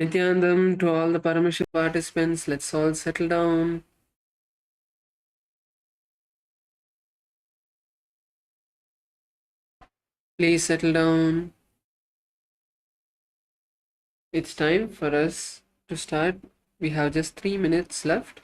Nityanandam to all the Paramashivoham participants. Let's all settle down. Please settle down. It's time for us to start. We have just 3 minutes left.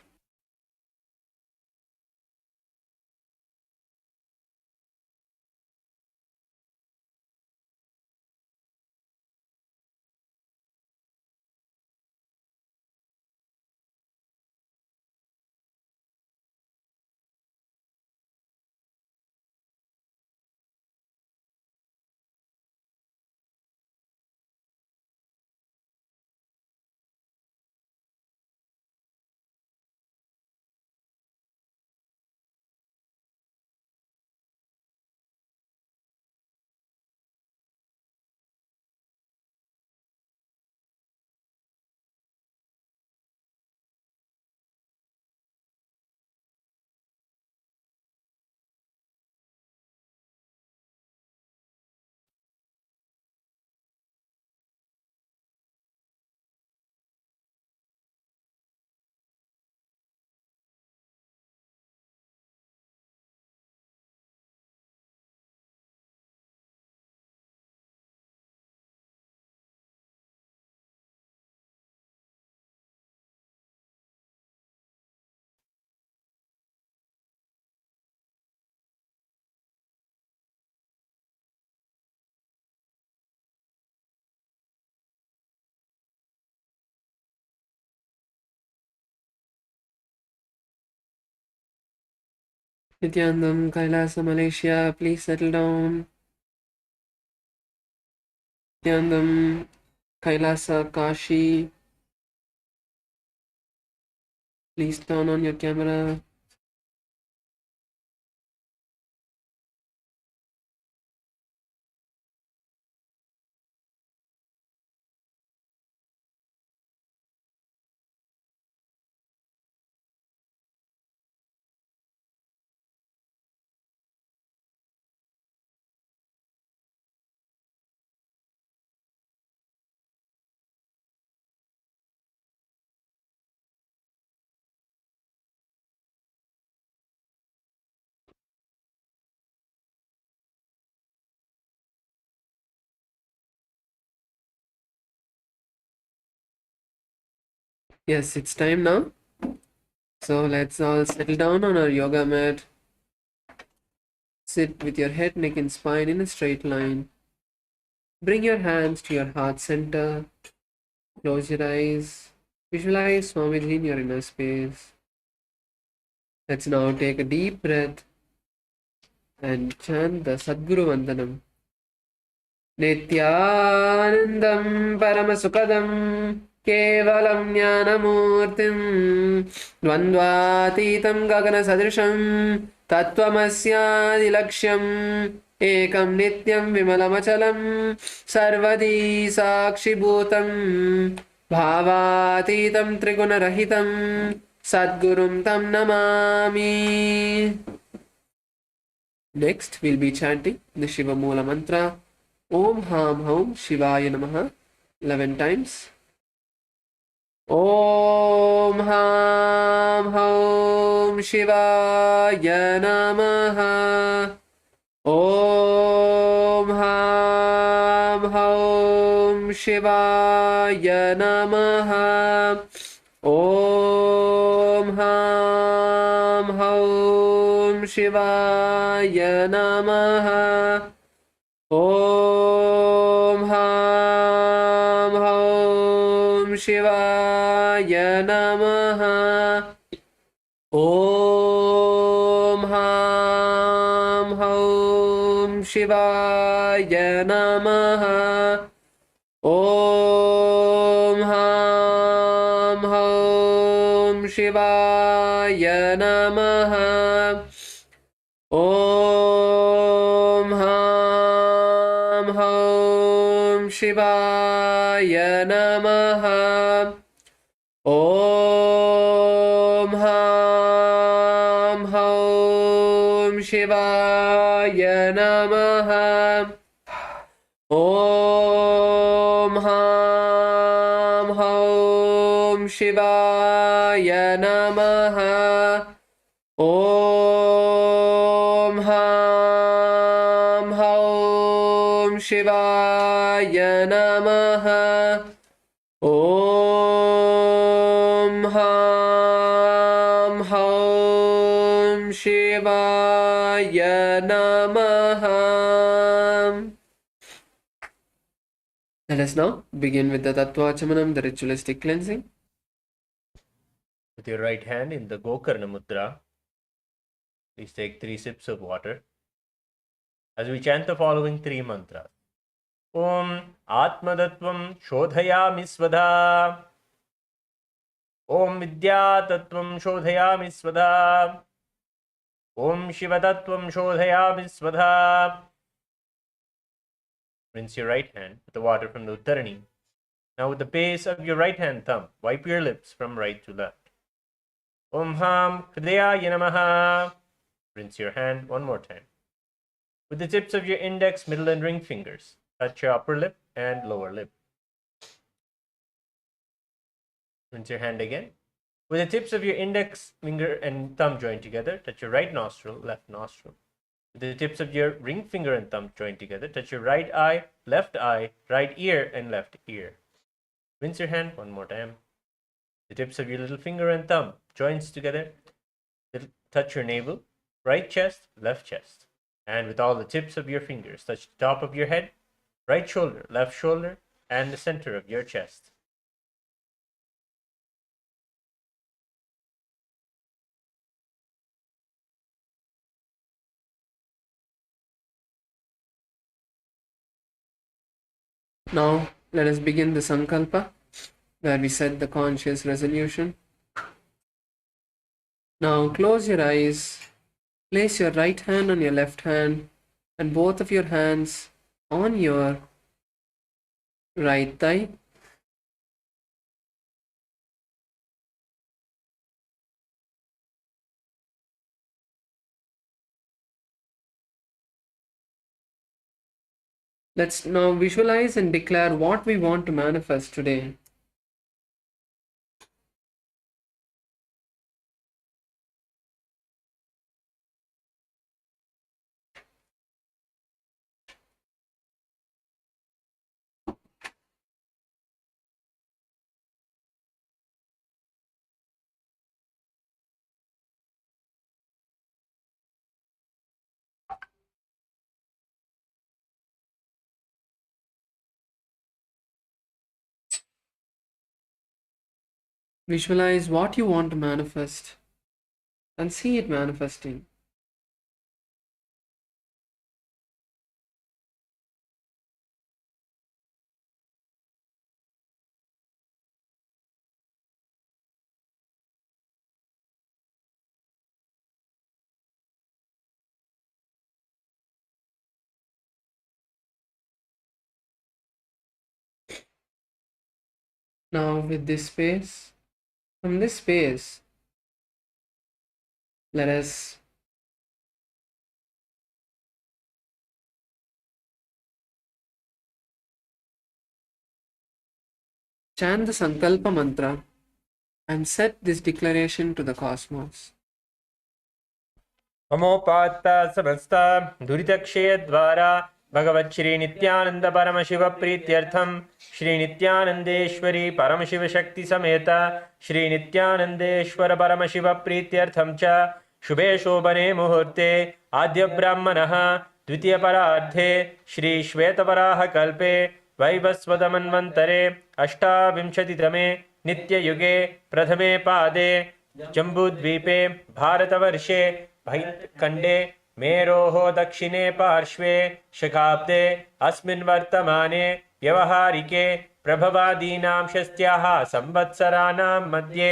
Nityanandam, Kailasa, Malaysia, please settle down. Nityanandam, Kailasa, Kashi, please turn on your camera. Yes, it's time now. So let's all settle down on our yoga mat. Sit with your head, neck, and spine in a straight line. Bring your hands to your heart center. Close your eyes. Visualize Swamiji in your inner space. Let's now take a deep breath and chant the Sadguru Vandanam. Nityanandam Paramasukadam Kevalam Jnanamurtim Dvandvatitam Gagana Sadrisham Tattvamasya Ekam Nityam Vimalamachalam Sarvadi Sakshibhutam Bhavatitam Trigunarahitam Sadgurum Tam Namami. Next, we'll be chanting the Shiva Moola Mantra. Om Ham Haum Shivaya Namaha 11 times. Om Ham Haum Shivaya Namaha. Om Ham Haum Shivaya Namaha. Om Ham Haum Shivaya Namaha. Om Ham Haum Shivaya Namaha. Om Ham Haum Shivaya Namaha. Om Ham Haum Shivaya Namaha. Om Ham Haum Shivaya Namaha. Om Ham Haum Shivaya Namaha. Om Ham Om Ham Haum Shivaya Namaha. Om Ham Haum Shivaya Namaha. Let us now begin with the Tattvachamanam, the ritualistic cleansing. With your right hand in the Gokarna Mudra, please take 3 sips of water as we chant the following 3 mantras. Om Atmadattvam Shodhayami Svadha. Om Vidyatattvam Shodhayami Svadha. Om Shivatattvam Shodhayami Svadha. Rinse your right hand with the water from the Uttarani. Now with the base of your right hand thumb, wipe your lips from right to left. Om Ham Hridayaya Namaha. Rinse your hand one more time. With the tips of your index, middle, and ring fingers, touch your upper lip and lower lip. Rinse your hand again. With the tips of your index finger and thumb joined together, touch your right nostril, left nostril. With the tips of your ring finger and thumb joined together, touch your right eye, right ear, and left ear. Rinse your hand one more time. The tips of your little finger and thumb joins together, touch your navel, right chest, left chest. And with all the tips of your fingers, touch the top of your head, right shoulder, left shoulder, and the center of your chest. Now, let us begin the Sankalpa, where we set the conscious resolution. Now, close your eyes, place your right hand on your left hand, and both of your hands on your right thigh. Let's now visualize and declare what we want to manifest today. Visualize what you want to manifest and see it manifesting. Now, with this space, from this space, let us chant the Sankalpa mantra and set this declaration to the cosmos. Amopatta samasta duritакshaya dvara Bhagavat Shri Nityananda Paramashiva Prityartham Shri Nityanandeshwari Paramashiva Shakti Sameta Shri Nityanandeshwara Paramashiva Prityartham Cha Shubhe Shobhane Muhurte Adya Brahmanaha Dvitiya Parardhe Shri Shweta Varaha Kalpe Vaivasvadamanvantare Ashta Vimshatitame Nitya Yuge Prathame Pade Jambudvipe Bharatavarshe Bhaitkande मेरोः दक्षिणे पार्श्वे शकाब्दे अस्मिन् वर्तमाने व्यवहारिके प्रभवादीनां षष्ट्याः संवत्सराणां मध्ये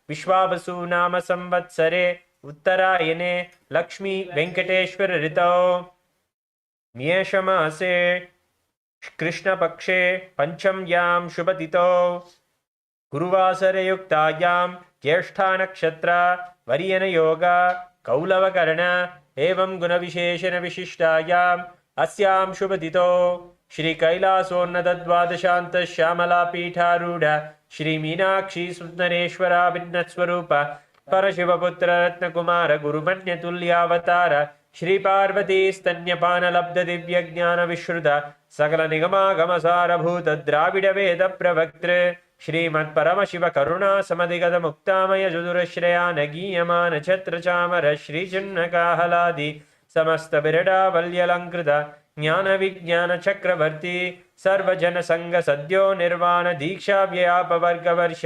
विश्वावसुनाम संवत्सरे उत्तरायणे लक्ष्मी वेंकटेश्वर ऋतौ म्येषमासे कृष्णपक्षे पंचम्यां शुभतिथौ गुरुवासरयुक्तायां ज्येष्ठा नक्षत्रा वरियनयोगा कौलवकर्ण एवं गुणविशेषण विशिष्टायाम् अस्यां शुभतिथौ श्री कैलासोन्नत द्वादशांत श्यामला पीठारूढ़ श्री मीनाक्षी सुंदरेश्वरा भिन्न स्वरूप परशिवपुत्र रत्नकुमार गुरुमन्यतुल्यावतार श्री पार्वती स्तन्यपानलब्ध दिव्य ज्ञान विश्रुत सकल निगमागमसारभूत द्राविड वेद प्रवक्तृ श्रीमत् परमशिव करुणा समधिगत मुक्तामय जुदुरश्रयान गीयमान छत्र चामर श्री चिन्नकाहलादि समस्त बिरडावल्यलंकृत ज्ञान विज्ञान चक्रवर्ती सर्वजन संग सद्यो निर्वाण दीक्षा व्यापवर्ग वर्ष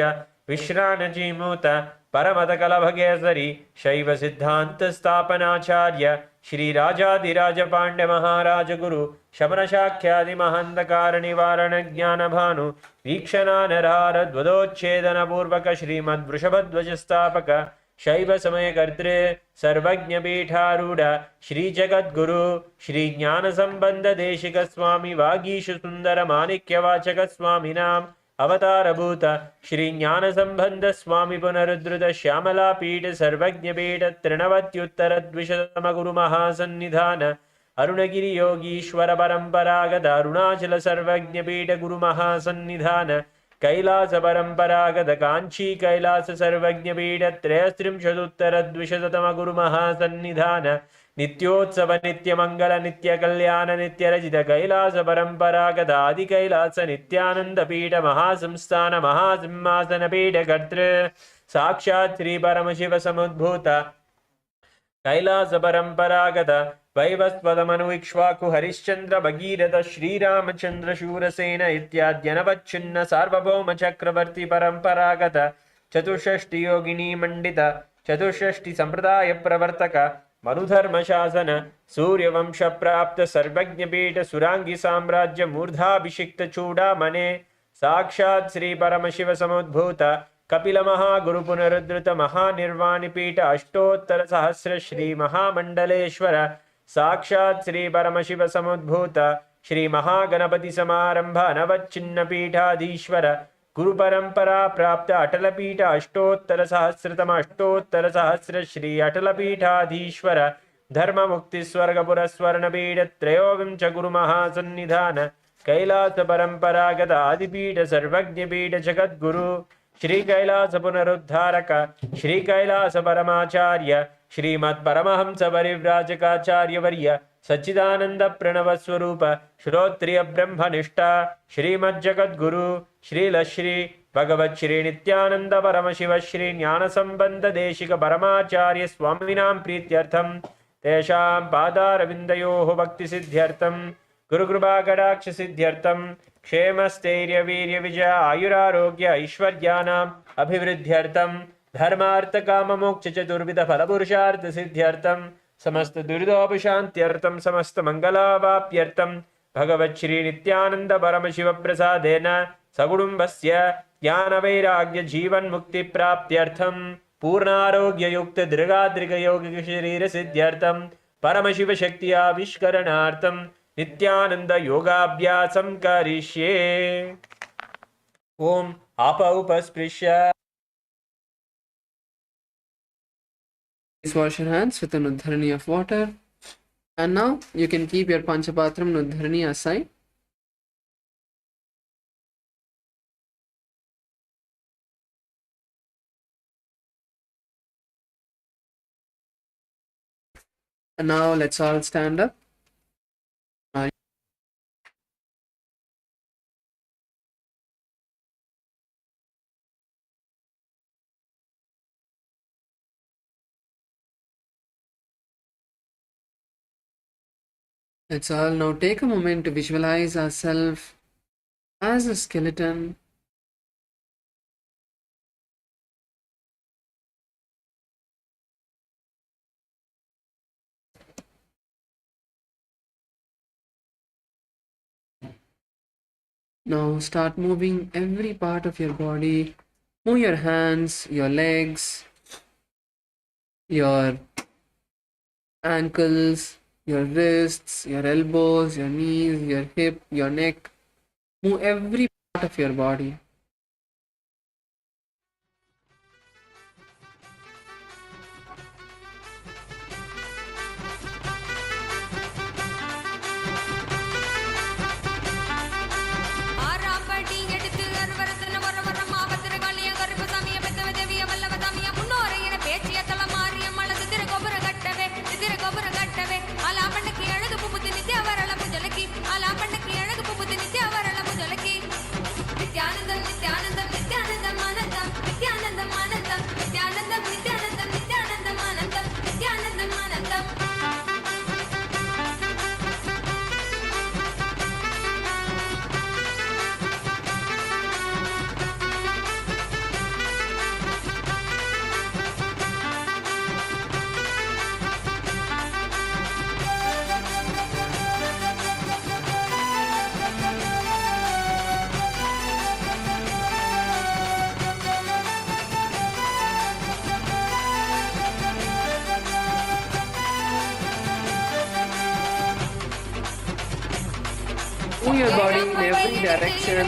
विश्रानजीमूत परमत कलभगेसरी शैव सिद्धांत स्थापनाचार्य श्री राजाधिराज पांड्य महाराज गुरु शमन शाख्यादि महंतकार निवारण ज्ञान भानु वीक्षणानरहार द्वदोच्छेदन पूर्वक श्रीमद् वृषभध्वज स्थापक शैव समय कर्तृ सर्वज्ञ पीठारूढ़ श्री जगद्गुरु श्री ज्ञान संबंध देशिक स्वामी वागीश सुंदर माणिक्यवाचक स्वामिनाम अवतारभूत श्री ज्ञान संबंध स्वामी पुनरुद्धृत श्यामला पीठ सर्वज्ञ पीठ तृणवत्युत्तर द्विशतम गुरु महासन्निधान अरुणगिरि योगीश्वर परंपरागत अरुणाचल सर्वज्ञ पीठ गुरु महासन्निधान कैलास परंपरागत कांची कैलास सर्वज्ञ पीठ त्रयस्त्रिंशदुत्तर द्विशतम गुरु महासन्निधान नित्योत्सव नित्य मंगल नित्य कल्याण नित्य रजित कैलास परंपरागत आदि कैलास नित्यानंद पीठ महासंस्थान महासिंहासन पीठ कर्तृ साक्षात् श्री परमशिव समुद्भूत कैलास परंपरागत वैवस्वतमनु इक्ष्वाकु हरिश्चंद्र भगीरथ श्रीरामचंद्र शूरसेन इत्याद्यनवच्छिन्न सार्वभौम चक्रवर्ती परंपरागत चतुष्षष्टि योगिनी मंडित चतुष्षष्टि संप्रदाय प्रवर्तक मनुधर्म शासन सूर्यवंश प्राप्त सर्वज्ञ पीठ सुरांगी साम्राज्य मूर्धाभिषिक्त चूड़ामणे साक्षात् श्री परमशिव समुद्भूत कपिल महागुरु पुनरुद्धृत महानिर्वाणि पीठ अष्टोत्तर सहस्र श्री महामंडलेश्वर साक्षात् श्री परमशिव समुद्भूत श्री महागणपति समारंभ अनवच्छिन्न पीठाधीश्वर गुरु परंपरा प्राप्त अटल पीठ अष्टोत्तर सहस्रतम अष्टोत्तर सहस्र श्री अटल पीठाधीश्वर धर्म मुक्ति स्वर्ग पुरस्वर्ण पीठ त्रयोविंश गुरु महासन्निधान कैलास परंपरागत आदिपीठ सर्वज्ञ पीठ जगद्गुरु श्री कैलास पुनरुद्धारक श्री कैलास परमाचार्य श्रीमत् परमहंस परिव्राजकाचार्य वर्य सच्चिदानंद प्रणव स्वरूप श्रोत्रिय ब्रह्मनिष्ठा श्रीमज्जगद्गुरु श्रीलश्री भगवत् श्री नित्यानंद परमशिव श्री ज्ञान संबंध देशिक परमाचार्य स्वामिनां प्रीत्यर्थम तेषां पादारविन्दयोः भक्ति सिद्ध्यर्थम गुरुकृपा कटाक्ष सिद्ध्यर्थम क्षेम स्थैर्य वीर्य विजय आयुरारोग्य ऐश्वर्यानाम् अभिवृद्ध्यर्थम धर्मार्थ काम मोक्ष चतुर्विध फल पुरुषार्थ सिद्ध्यर्थम समस्त दुरितोपशान्त्यर्थम समस्त मंगलावाप्यर्थम भगवत् श्री नित्यानंद परमशिव प्रसादेन सकुटुम्बस्य ज्ञान वैराग्य जीवन मुक्ति प्राप्त्यर्थम पूर्णारोग्य युक्त दृगाद्रिग योगिक शरीर सिद्ध्यर्थम परमशिव शक्ति आविष्करणार्थम नित्यानंद योगाभ्यासं करिष्ये। ओम आपौपस्पृश्य। Please wash your hands with an uddharani of water. And now you can keep your Panchapatram and uddharani aside. And now let's all stand up. Let's all now take a moment to visualize ourselves as a skeleton. Now start moving every part of your body. Move your hands, your legs, your ankles, your wrists, your elbows, your knees, your hip, your neck. Move every part of your body. Move your body in every direction.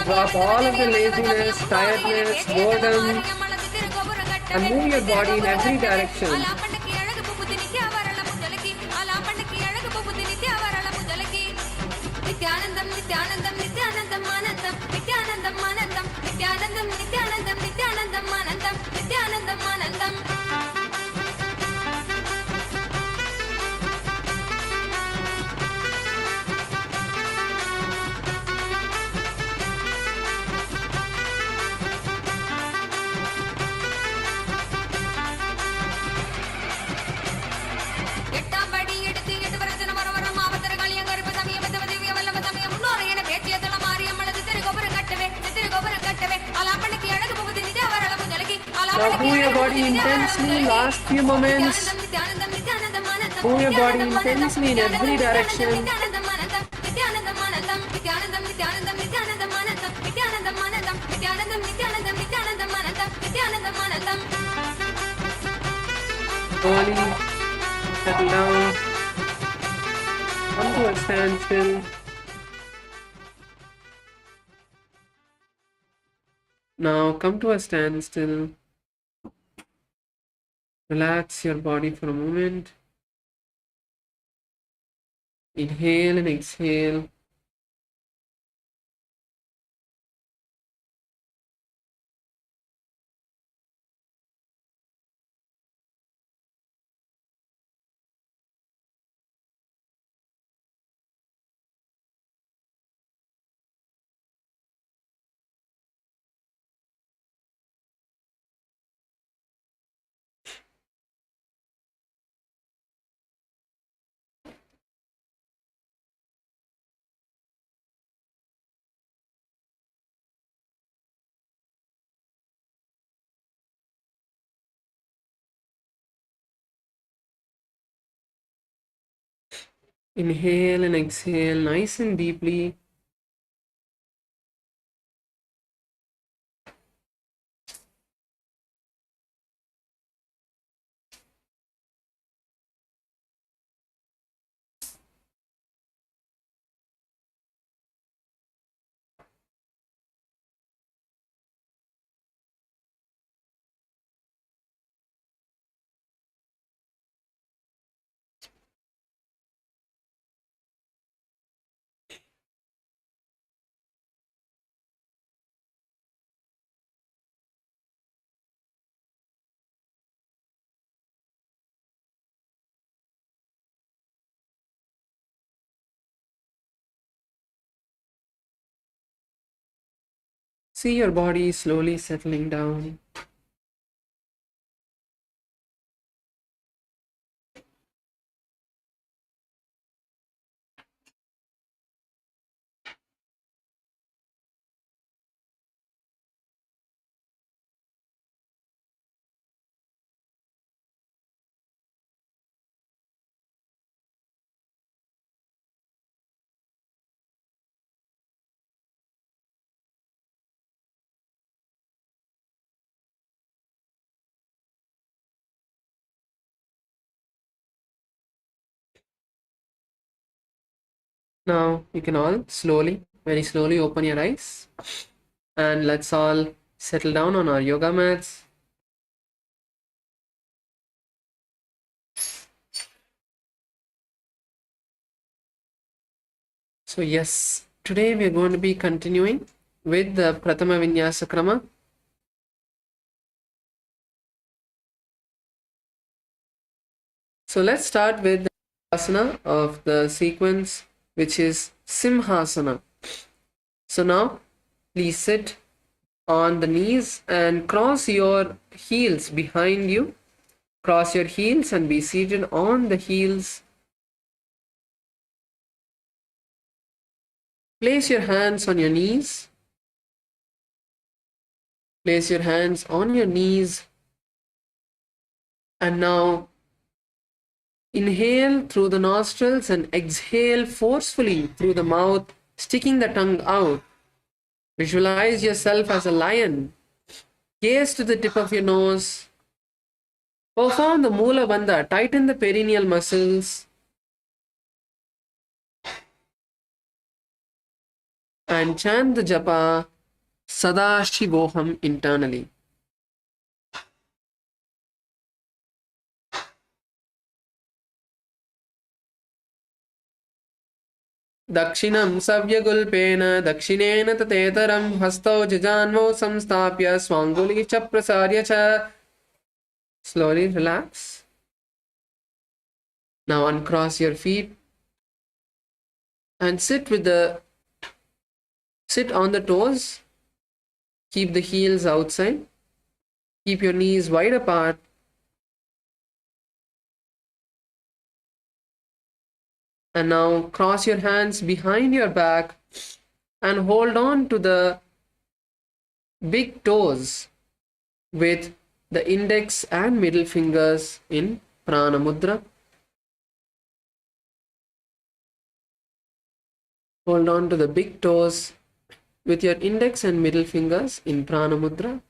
Drop all of the laziness, tiredness, boredom, and move your body in every direction. Nityanandam, Nityanandam, Nityanandam, Anandam, Nityanandam, Anandam, Nityanandam, Nityanandam, Nityanandam, Anandam, Nityanandam, Anandam. Now move your body intensely, last few moments. Move your body intensely in every direction. Slowly settle down. Come to a standstill. Now come to a standstill. Relax your body for a moment. Inhale and exhale. Inhale and exhale nice and deeply. See your body slowly settling down. Now you can all slowly, very slowly open your eyes, and let's all settle down on our yoga mats. So yes, today we are going to be continuing with the Pratama Vinyasa Krama. So let's start with the asana of the sequence, which is Simhasana. So now please sit on the knees and cross your heels behind you. Cross your heels and be seated on the heels. Place your hands on your knees. Place your hands on your knees. And now inhale through the nostrils and exhale forcefully through the mouth, sticking the tongue out. Visualize yourself as a lion. Gaze to the tip of your nose. Perform the Mula Bandha. Tighten the perineal muscles. and chant the japa Sadashivoham internally. Dakshinam savyagulpena dakshinena tateteram hastau jajanvo samstapya swanguli cha prasarya cha. Slowly relax. Now uncross your feet and sit on the toes. Keep the heels outside. Keep your knees wide apart. And now cross your hands behind your back and hold on to the big toes with the index and middle fingers in Prana Mudra. Hold on to the big toes with your index and middle fingers in Prana Mudra.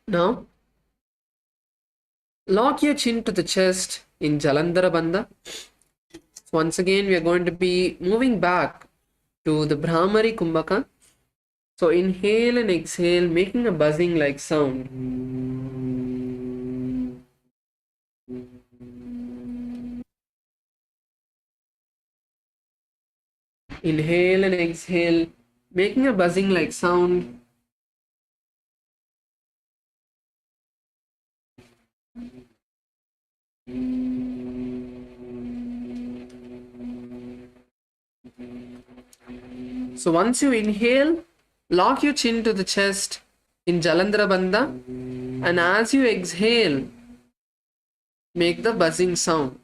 Now, lock your chin to the chest in Jalandhara Bandha. Once again, we are going to be moving back to the Brahmari Kumbhaka. So inhale and exhale, making a buzzing like sound. Inhale and exhale, making a buzzing like sound. So once you inhale, lock your chin to the chest in Jalandhara Bandha, and as you exhale, make the buzzing sound.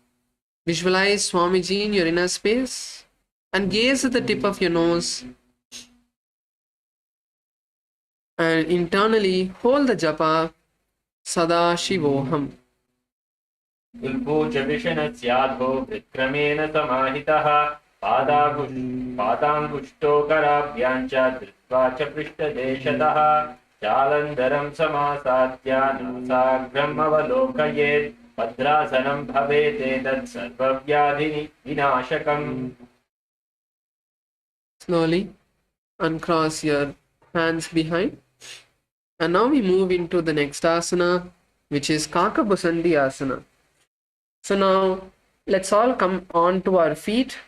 Visualize Swamiji in your inner space and gaze at the tip of your nose. And internally hold the japa Sadashivoham. उल्पूजविषणस्याधो विक्रमेण समाहितः पादाङ्गुष्टो कराभ्याञ्च धृत्वा च पृष्ठदेशतः जालन्धरं समासाद्य नासाग्रम् अवलोकयेत् भद्रासनं भवेदेतत् सर्वव्याधिविनाशकम्. Slowly uncross your hands behind. And now we move into the next asana, which is Kakabusandi asana. So now let's all come on to our feet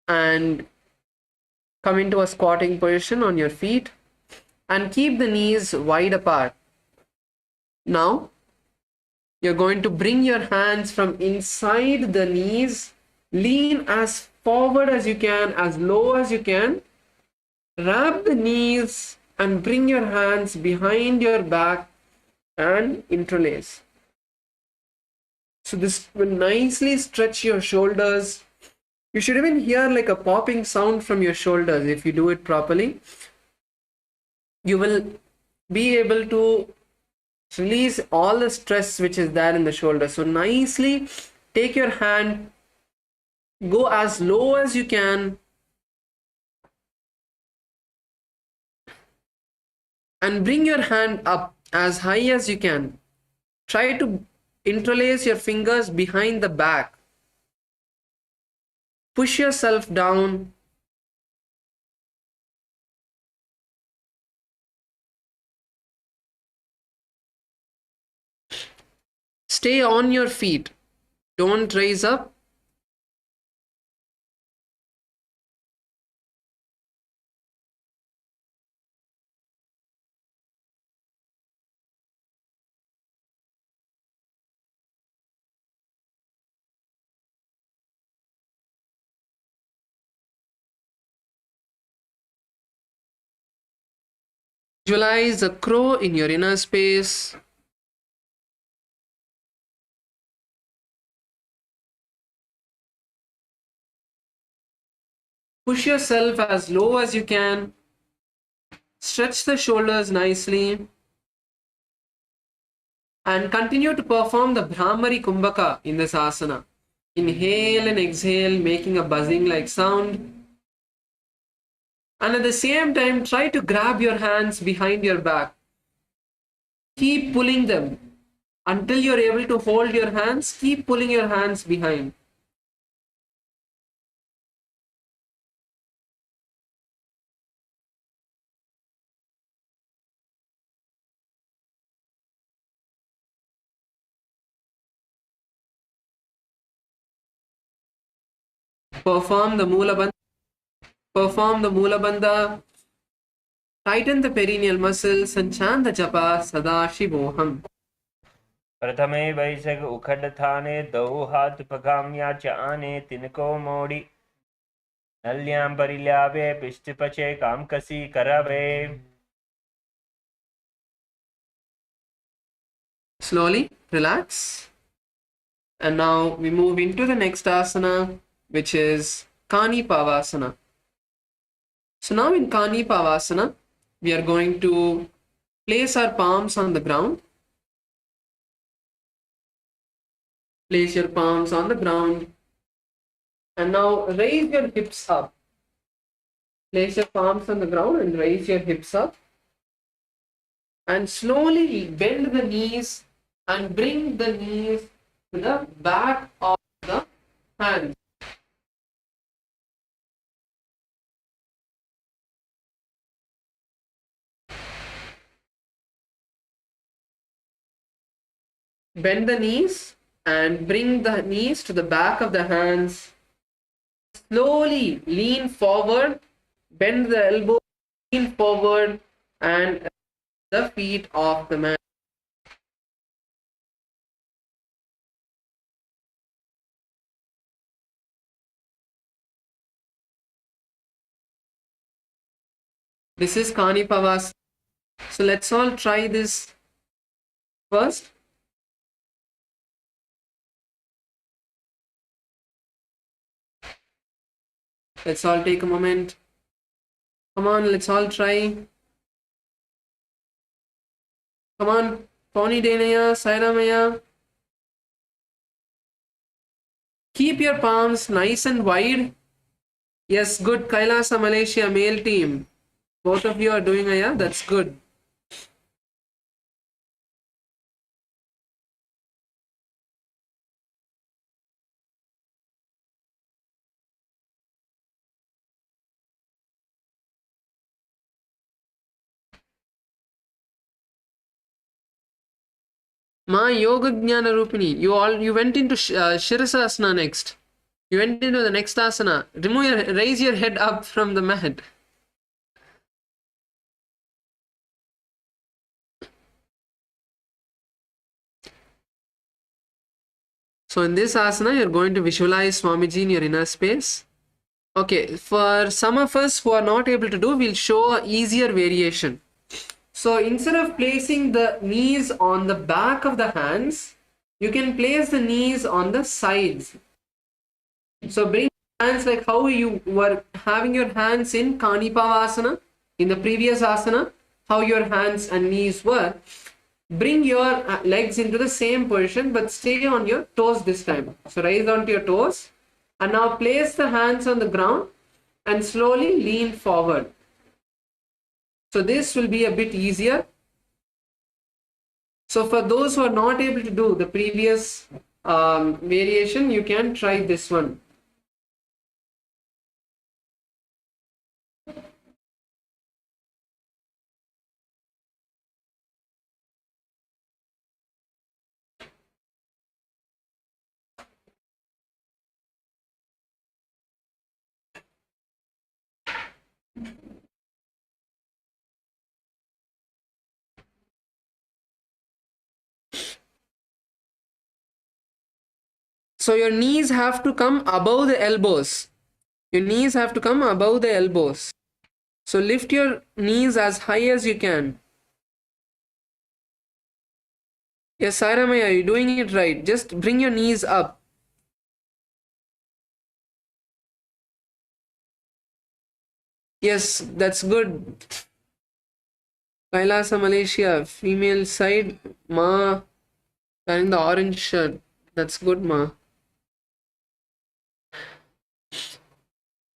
and come into a squatting position on your feet and keep the knees wide apart. Now you're going to bring your hands from inside the knees, lean as forward as you can, as low as you can, wrap the knees and bring your hands behind your back and interlace. So this will nicely stretch your shoulders. You should even hear like a popping sound from your shoulders if you do it properly. You will be able to release all the stress which is there in the shoulder. So nicely take your hand, go as low as you can, and bring your hand up as high as you can. Try to interlace your fingers behind the back. Push yourself down. Stay on your feet. Don't raise up. Visualize a crow in your inner space. Push yourself as low as you can. Stretch the shoulders nicely. And continue to perform the Brahmari Kumbhaka in this asana. Inhale and exhale, making a buzzing like sound. And at the same time, try to grab your hands behind your back. Keep pulling them until you're able to hold your hands. Keep pulling your hands behind. Perform the Mula Bandha. Perform the Mula Bandha. Tighten the perineal muscles and chant the japa Sadashivoham. प्रथमे वैशग उखड़ थाने दो हाथ पगाम्या च आने तिनको मोड़ी नल्यां परिल्यावे पिष्ट पचे काम कसी करवे. Slowly relax. And now we move into the next asana, which is Kani Pavasana. So now in Kani Pavasana, we are going to place our palms on the ground. Place your palms on the ground. And now raise your hips up. Place your palms on the ground and raise your hips up. And slowly bend the knees and bring the knees to the back of the hands. Bend the knees and bring the knees to the back of the hands. Slowly lean forward, bend the elbow, lean forward, and the feet of the mat. This is Kani Pavasana. So let's all try this first. Let's all take a moment. Come on, let's all try. Come on, Pony Denaya, Sairamaya. Keep your palms nice and wide. Yes, good. Kailasa Malaysia male team. Both of you are doing Aya. That's good. Ma Yoga Jnana Rupini, you went into Shirasasana next. You went into the next asana. Raise your head up from the mat. So in this asana, you're going to visualize Swamiji in your inner space. Okay, for some of us who are not able to do, we'll show an easier variation. So instead of placing the knees on the back of the hands, you can place the knees on the sides. So bring hands like how you were having your hands in Kani Pavasana, in the previous asana, how your hands and knees were. Bring your legs into the same position, but stay on your toes this time. So rise onto your toes. And now place the hands on the ground and slowly lean forward. So this will be a bit easier. So for those who are not able to do the previous variation, you can try this one. So your knees have to come above the elbows. Your knees have to come above the elbows. So lift your knees as high as you can. Yes, Sairamaya, you're doing it right. Just bring your knees up. Yes, that's good. Kailasa Malaysia, female side, Ma, wearing the orange shirt. That's good, Ma.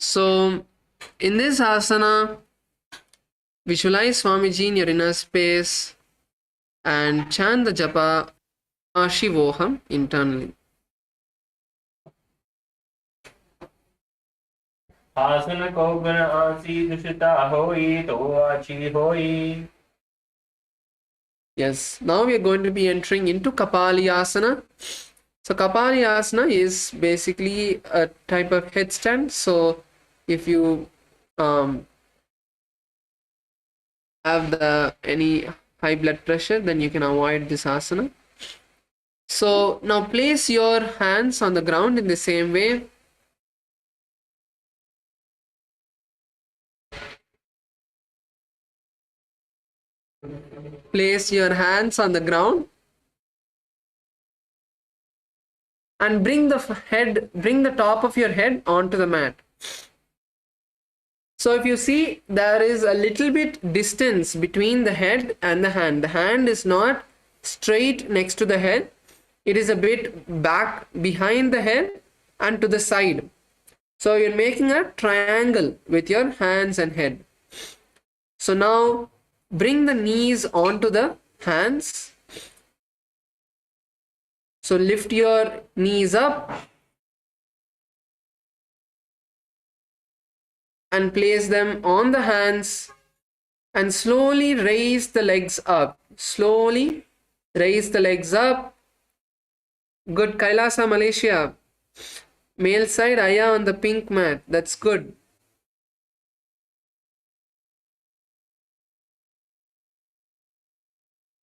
So in this asana, visualize Swamiji in your inner space and chant the japa Paramashivoham internally. Asana ko guna ansi dushita hoi to achi hoi. Yes, now we are going to be entering into Kapalyasana. So Kapalyasana is basically a type of headstand. So if you have any high blood pressure, then you can avoid this asana. So now place your hands on the ground in the same way. Place your hands on the ground and bring the top of your head onto the mat. So if you see, there is a little bit distance between the head and the hand. The hand is not straight next to the head. It is a bit back behind the head and to the side. So you're making a triangle with your hands and head. So now bring the knees onto the hands. So lift your knees up and place them on the hands and slowly raise the legs up. Slowly raise the legs up. Good. Kailasa, Malaysia. Male side, Aya on the pink mat. That's good.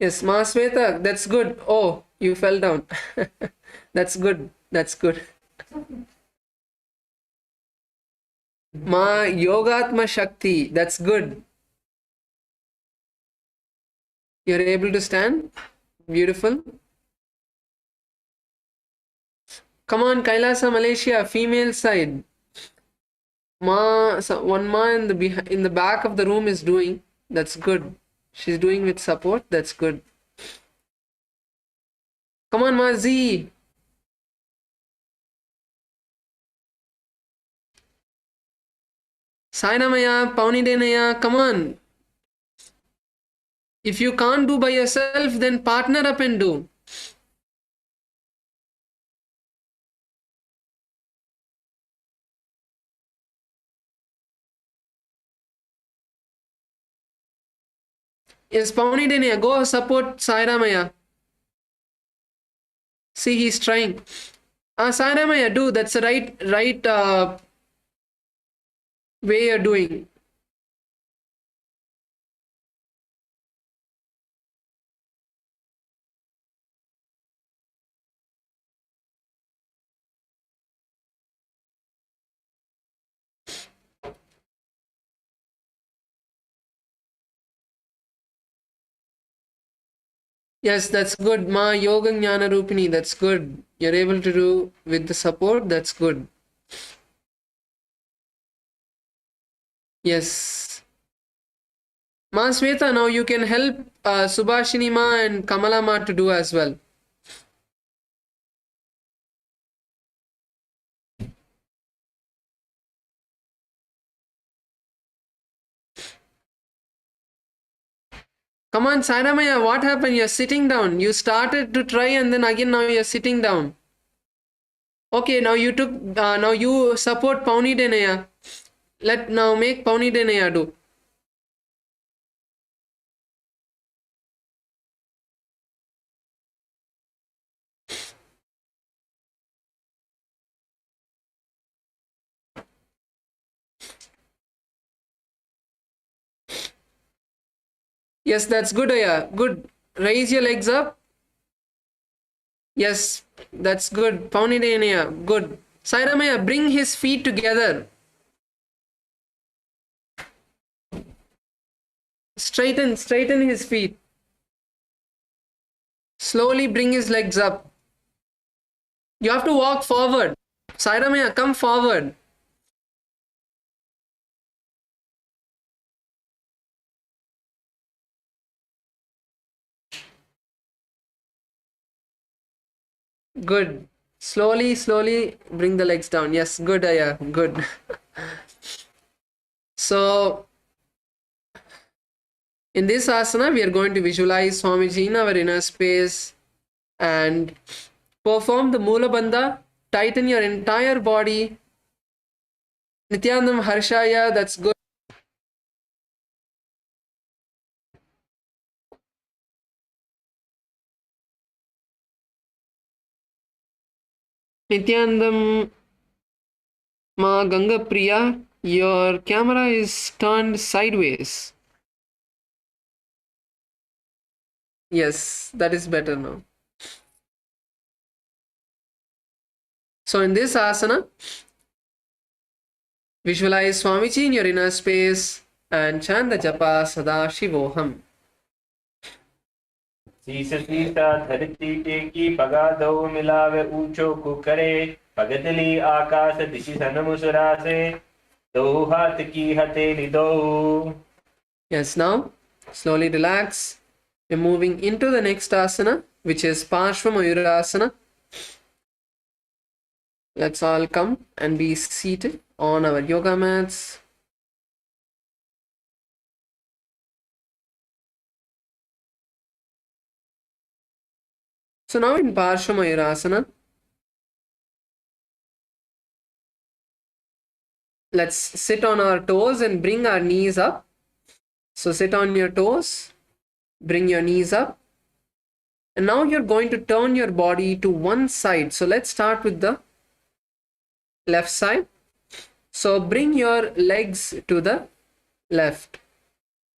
Yes, Masweta, that's good. Oh, you fell down. That's good. That's good. Ma Yogatma Shakti. That's good. You're able to stand. Beautiful. Come on, Kailasa, Malaysia, female side. One ma in the back of the room is doing. That's good. She's doing with support. That's good. Come on, Ma Z. Sainamaya, Paunidenaya, come on. If you can't do by yourself, then partner up and do. Yes, Paunidenaya, go support Sairamaya. See, he's trying. Sairamaya, do. That's the right way you're doing. Yes, that's good. Ma Yoga Jnana Rupini, that's good. You're able to do with the support, that's good. Yes. Ma Sweta, now you can help Subhashini Ma and Kamala Ma to do as well. Come on, Sairamaya, what happened? You're sitting down. You started to try and then again now you're sitting down. Okay, now you support Pauni Denaya. Now make Pauni Denaya do. Yes, that's good, Aya. Good. Raise your legs up. Yes, that's good. Pauni Denaya, good. Sairamaya, bring his feet together. Straighten his feet. Slowly bring his legs up. You have to walk forward. Sairamaya, come forward. Good. Slowly bring the legs down. Yes, good, Aya. Good. So in this asana, we are going to visualize Swamiji in our inner space and perform the Mula Bandha. Tighten your entire body. Nityanam Harshaya, that's good. Nityanandam Ma Ganga Priya, your camera is turned sideways. Yes, that is better now. So in this asana, visualize Swamiji in your inner space and chant the japa Sadashivoham. शीश सीसा धरती टेकी पगाधो मिलावे ऊंचो कुकरे पगतली आकाश दिशि सनमुसुरा से दो हाथ की हथेली दो. Yes, now slowly relax. We're moving into the next asana, which is Parshvamayurasana. Let's all come and be seated on our yoga mats. So now in Parshvamayurasana, let's sit on our toes and bring our knees up. So sit on your toes, bring your knees up. And now you're going to turn your body to one side. So let's start with the left side. So bring your legs to the left.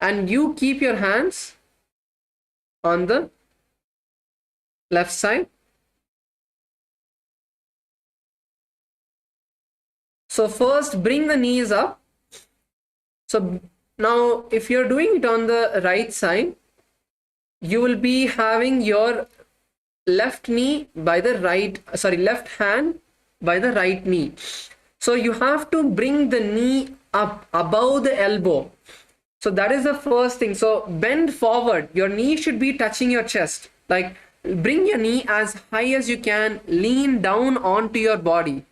And you keep your hands on the left side. So first bring the knees up. So now if you're doing it on the right side, you will be having your left knee by the left hand by the right knee. So you have to bring the knee up above the elbow. So that is the first thing. So bend forward. Your knee should be touching your chest. Like bring your knee as high as you can. Lean down onto your body.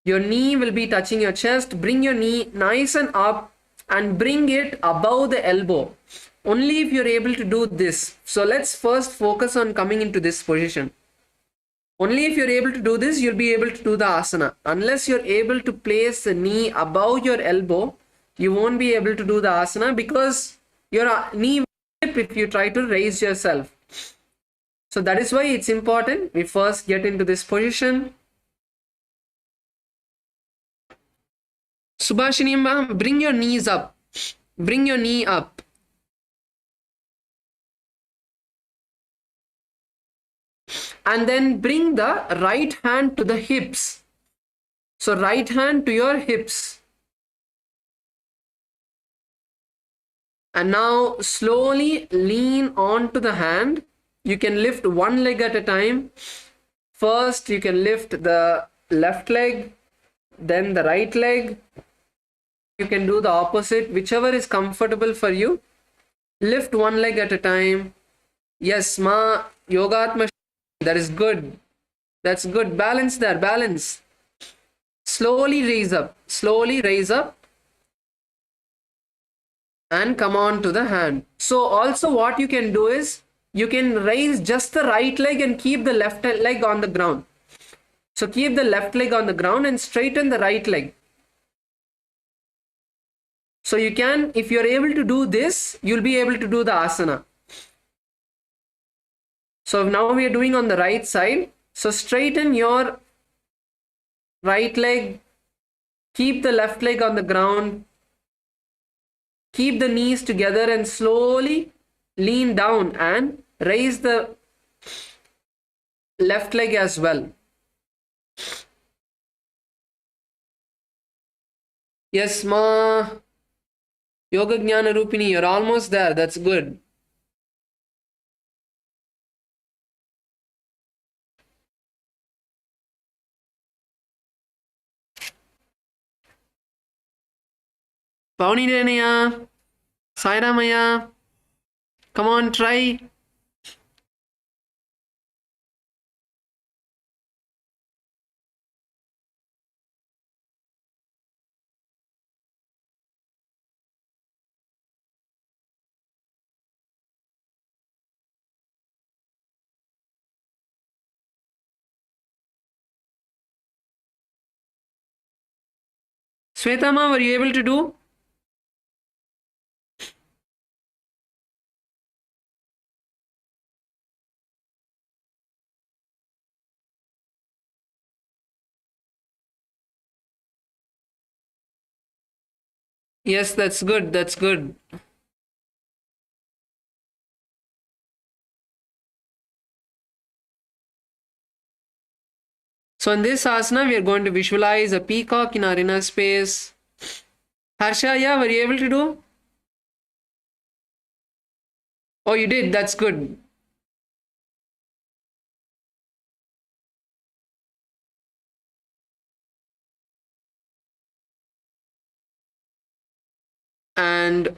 Your knee will be touching your chest. Bring your knee nice and up and bring it above the elbow. Only if you're able to do this. So let's first focus on coming into this position. Only if you're able to do this, you'll be able to do the asana. Unless you're able to place the knee above your elbow, you won't be able to do the asana because your knee will slip if you try to raise yourself. So that is why it's important we first get into this position. Subhashini ma'am, bring your knees up. Bring your knee up. And then bring the right hand to the hips. So right hand to your hips. And now slowly lean onto the hand. You can lift one leg at a time. First you can lift the left leg, then the right leg. You can do the opposite, whichever is comfortable for you. Lift one leg at a time. Yes, ma, yogatma. That is good. That's good. Balance there. Balance. Slowly raise up. Slowly raise up. And come on to the hand. So also what you can do is, you can raise just the right leg and keep the left leg on the ground. So keep the left leg on the ground and straighten the right leg. So you can, if you're able to do this, you'll be able to do the asana. So now we are doing on the right side. So straighten your right leg. Keep the left leg on the ground. Keep the knees together and slowly lean down and raise the left leg as well. Yes, ma. Yoga Jnana Rupini, you're almost there. That's good. Pauni Renaya, Sairamaya, come on, try. Svetama, were you able to do? Yes, that's good. That's good. So in this asana, we are going to visualize a peacock in our inner space. Harsha, yeah, were you able to do? Oh, you did. That's good. And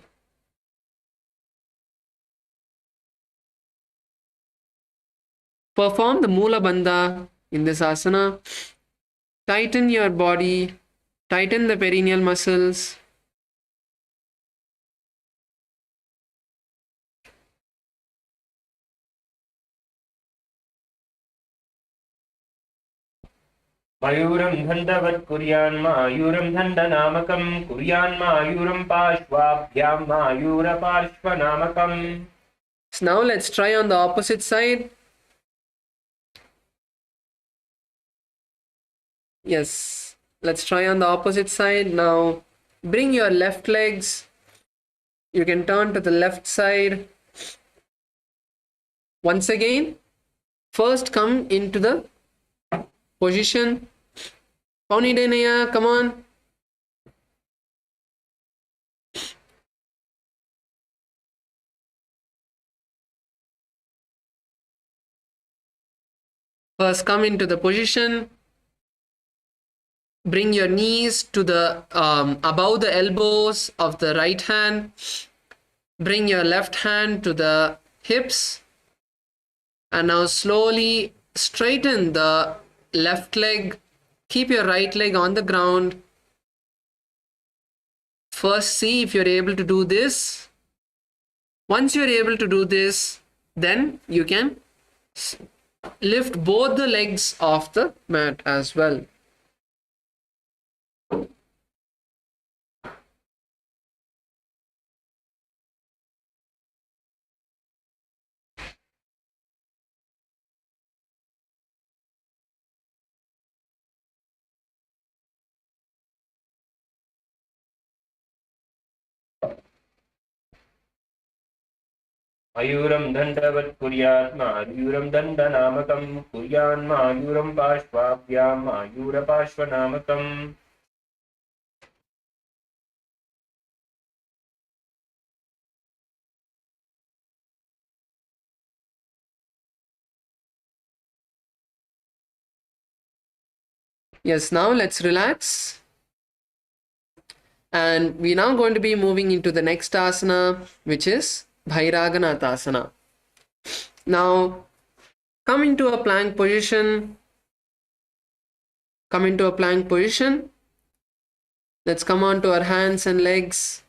perform the Mula Bandha in this asana. Tighten your body, tighten the perineal muscles. Mayuram dhandavat kuryan mayuram dhandanamakam kuryan mayuram pashvabhyam mayura parshvanamakam. So now let's try on the opposite side. Yes, let's try on the opposite side. Now bring your left legs. You can turn to the left side. Once again, first come into the position. Paunidenaya, come on. First come into the position. Bring your knees to the above the elbows of the right hand. Bring your left hand to the hips. And now slowly straighten the left leg. Keep your right leg on the ground. First see if you're able to do this. Once you're able to do this, then you can lift both the legs off the mat as well. Mayuram dhandavat kuryat mayuram dhandanamakam kuryan mayuram pashvabhyam mayura parshvanamakam. Yes, now let's relax. And we're now going to be moving into the next asana, which is Bhairaganathasana. Now, come into a plank position. Come into a plank position. Let's come on to our hands and legs.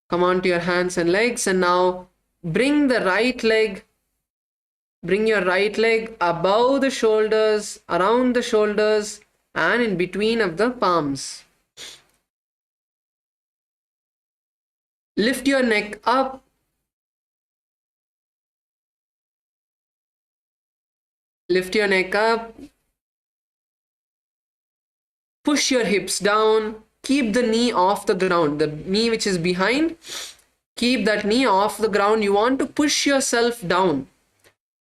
Come on to your hands and legs. And now bring the right leg. Bring your right leg above the shoulders, around the shoulders, and in between of the palms. Lift your neck up. Lift your neck up. Push your hips down. Keep the knee off the ground. The knee which is behind, keep that knee off the ground. You want to push yourself down.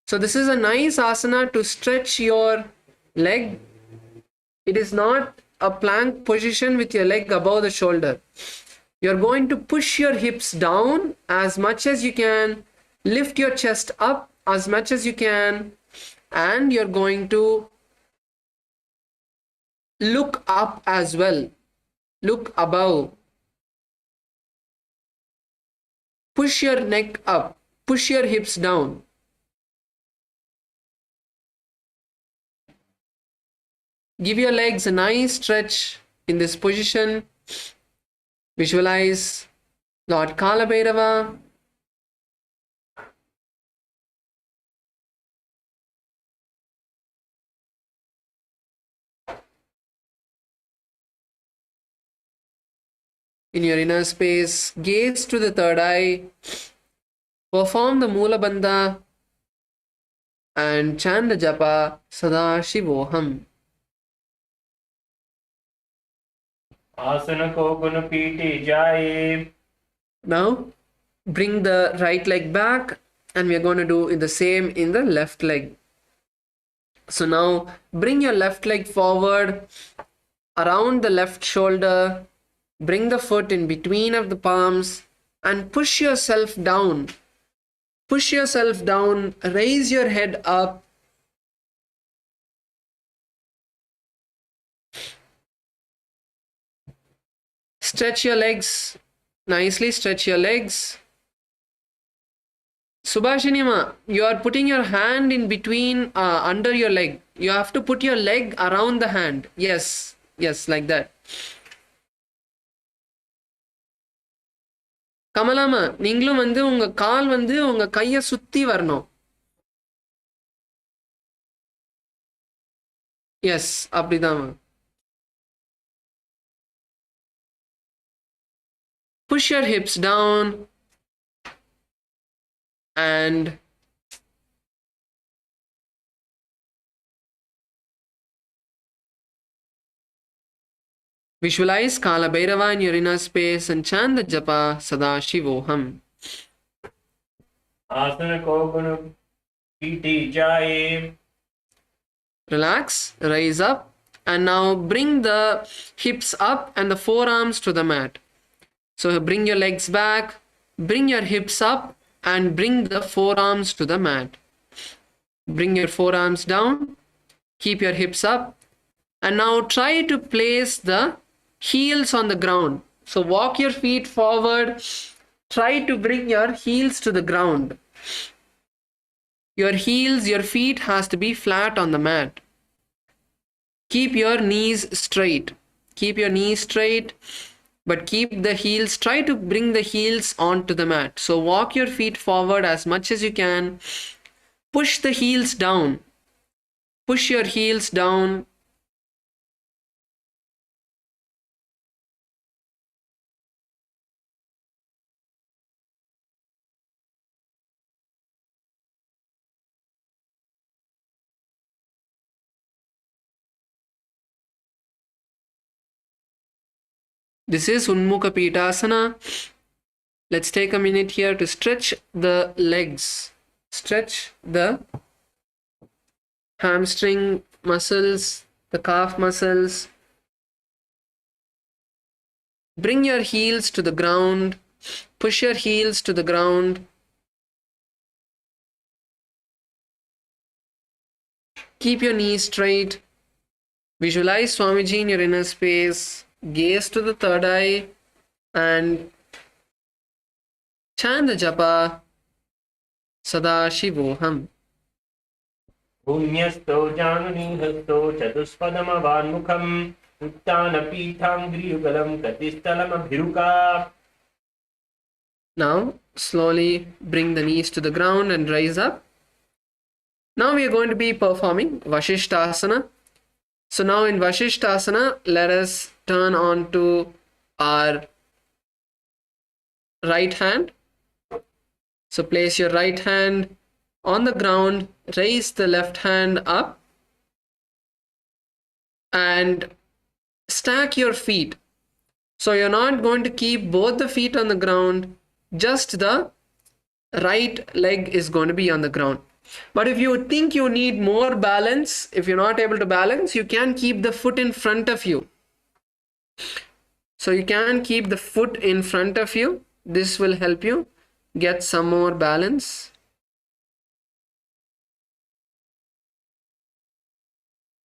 So this is a nice asana to stretch your leg. It is not a plank position with your leg above the shoulder. You're going to push your hips down as much as you can. Lift your chest up as much as you can. And you're going to look up as well. Look above. Push your neck up. Push your hips down. Give your legs a nice stretch in this position. Visualize Lord Kalabhairava. in your inner space. Gaze to the third eye. Perform the Mula Bandha and chant the japa Sadashivoham. Asana ko gun piti jaye. Now bring the right leg back, and we are going to do the same in the left leg. So now bring your left leg forward around the left shoulder. Bring the foot in between of the palms and push yourself down. Push yourself down. Raise your head up. Stretch your legs. Nicely stretch your legs. Subhashinima, you are putting your hand in between, under your leg. You have to put your leg around the hand. Yes, yes, like that. கமலாமா, நீங்களும் உங்க கால் உங்க கையை சுத்தி வரணும். S, அப்படிதான். Push your hips down and visualize Kala Bhairava in your inner space and chant the japa Sadashivoham. Asana ko gun piti jaye. Relax, rise up, and now bring the hips up and the forearms to the mat. So bring your legs back, bring your hips up, and bring the forearms to the mat. Bring your forearms down, keep your hips up, and now try to place the heels on the ground. So walk your feet forward, try to bring your heels to the ground. Your heels, your feet has to be flat on the mat. Keep your knees straight. Keep your knees straight, but keep the heels, try to bring the heels onto the mat. So walk your feet forward as much as you can. Push the heels down. Push your heels down. This is Unmukha Pitasana. Let's take a minute here to stretch the legs. Stretch the hamstring muscles, the calf muscles. Bring your heels to the ground. Push your heels to the ground. Keep your knees straight. Visualize Swamiji in your inner space. Gaze to the third eye and chant the japa Sadashivoham. Punyasto jananihasto chatuspadamavanmukham uttana pitham griyugalam katistalam abhiruka. Now slowly bring the knees to the ground and rise up. Now we are going to be performing Vashishthasana. So now in Vashishthasana, let us turn on to our right hand. So place your right hand on the ground, raise the left hand up, and stack your feet. So you're not going to keep both the feet on the ground, just the right leg is going to be on the ground. But if you think you need more balance, if you're not able to balance, you can keep the foot in front of you. So you can keep the foot in front of you. This will help you get some more balance.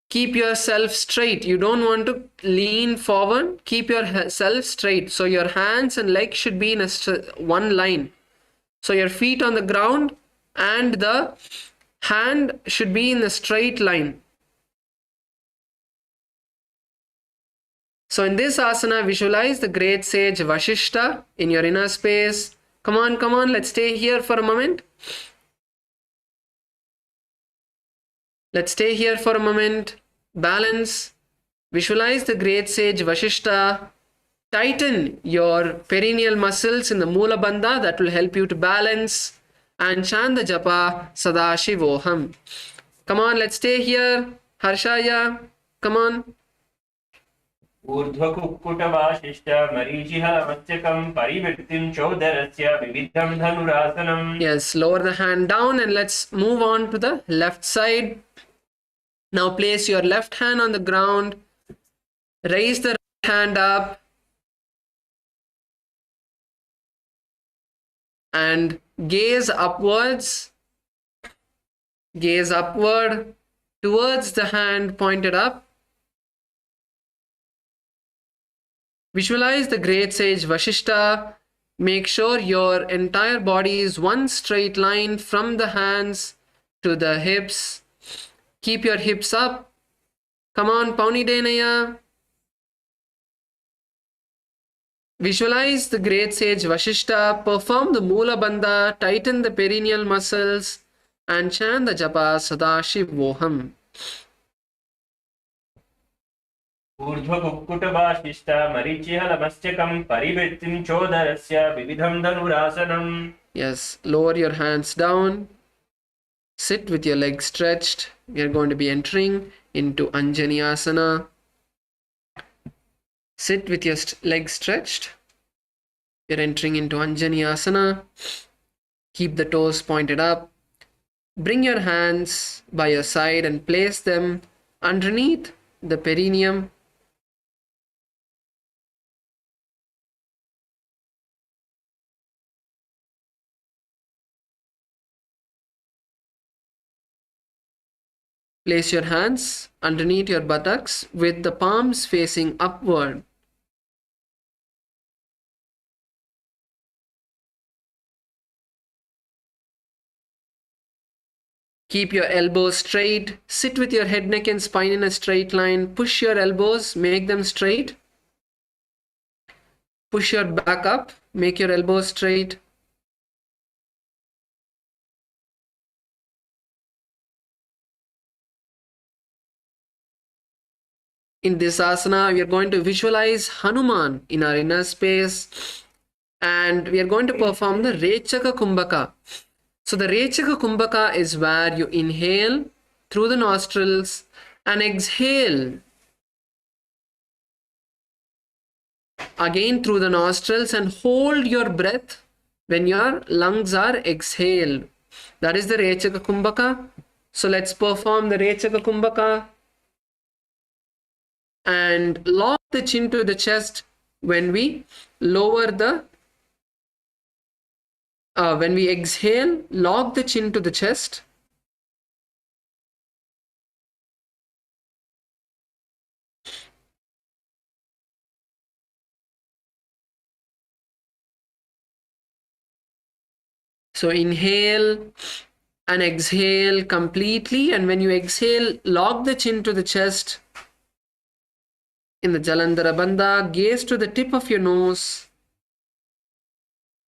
Keep yourself straight. You don't want to lean forward. Keep yourself straight. So your hands and legs should be in one line. So your feet on the ground and the hand should be in a straight line. So in this asana, visualize the great sage Vashishta in your inner space. Come on, let's stay here for a moment. Let's stay here for a moment. Balance. Visualize the great sage Vashishta. Tighten your perineal muscles in the Mula Bandha. That will help you to balance. And chant the japa Sadashivoham. Come on, let's stay here. Harshaya, come on. ऊर्ध्वकुक्कुटवाशिष्ट मरीचिहलमस्तकं परिवृत्तिं चोदरस्य विविधं धनुरासनम्. Yes, lower the hand down and let's move on to the left side. Now place your left hand on the ground. Raise the right hand up. And gaze upwards. Gaze upward towards the hand pointed up. Visualize the great sage Vashishta. Make sure your entire body is one straight line from the hands to the hips. Keep your hips up. Come on, Pauni Denaya. Visualize the great sage Vashishta. Perform the Mula Bandha. Tighten the perineal muscles. And chant the japa Sadashivoham. ऊर्ध्वकुक्कुटवाशिष्ट मरीचिहलमस्तकं परिवृत्तिं चोदरस्य विविधं धनुरासनम्. Yes, lower your hands down. Sit with your legs stretched. We are going to be entering into Anjani Asana. Sit with your legs stretched. You're entering into Anjani Asana. Keep the toes pointed up. Bring your hands by your side and place them underneath the perineum. Place your hands underneath your buttocks with the palms facing upward. Keep your elbows straight. Sit with your head, neck and spine in a straight line. Push your elbows, make them straight. Push your back up, make your elbows straight. In this asana, we are going to visualize Hanuman in our inner space. And we are going to perform the Rechaka Kumbhaka. So the Rechaka Kumbhaka is where you inhale through the nostrils and exhale again through the nostrils and hold your breath when your lungs are exhaled. That is the Rechaka Kumbhaka. So let's perform the Rechaka Kumbhaka. And lock the chin to the chest when we lower the when we exhale, lock the chin to the chest. So inhale and exhale completely, and when you exhale, lock the chin to the chest. In the Jalandhara Bandha, gaze to the tip of your nose.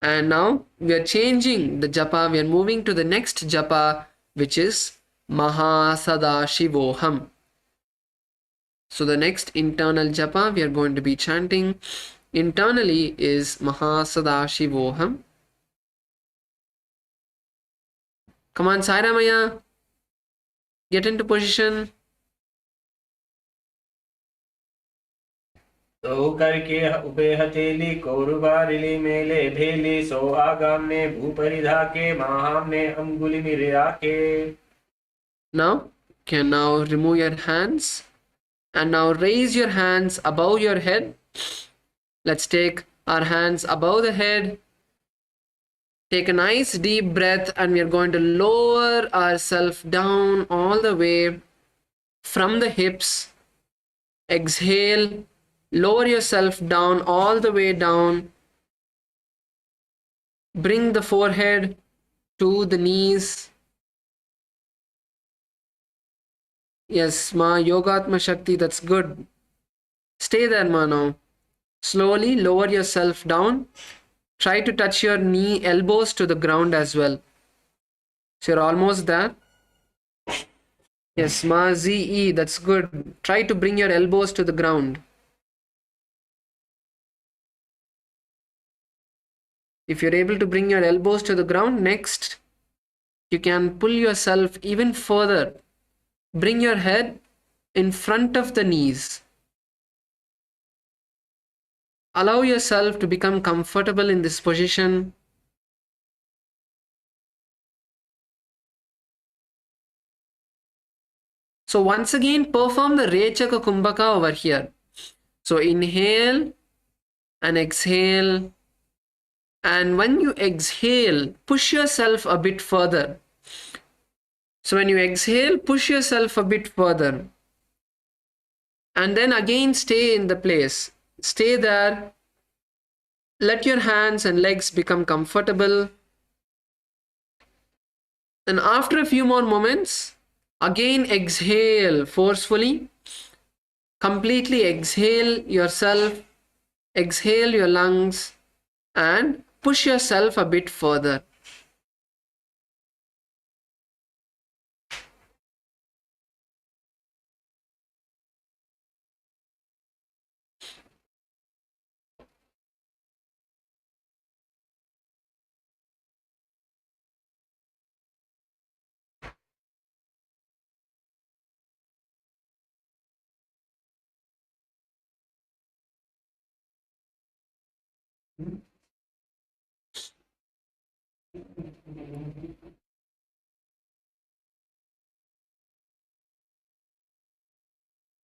And now we are changing the japa. We are moving to the next japa, which is Mahasadashivoham. So the next internal japa we are going to be chanting internally is Mahasadashivoham. Come on, Sairamaya. Get into position. So करके ube हथेली कौरवारिली मेले भेली सो आगामने भूपरिधा के महामने अंगुली मिरिया के. Now can now remove your hands and now raise your hands above your head. Let's take our hands above the head. Take a nice deep breath, and we are going to lower ourselves down all the way from the hips. Exhale. Lower yourself down all the way down. Bring the forehead to the knees. Yes, Ma, Yogatma Shakti, that's good. Stay there, Ma, now. Slowly lower yourself down. Try to touch your knee, elbows to the ground as well. So you're almost there. Yes, Ma, Z-E, that's good. Try to bring your elbows to the ground. If you're able to bring your elbows to the ground, next, you can pull yourself even further. Bring your head in front of the knees. Allow yourself to become comfortable in this position. So once again, perform the Rechaka Kumbhaka over here. So inhale and exhale. And when you exhale, push yourself a bit further. So when you exhale, push yourself a bit further. And then again stay in the place. Stay there. Let your hands and legs become comfortable. And after a few more moments, again exhale forcefully. Completely exhale yourself. Exhale your lungs. And push yourself a bit further.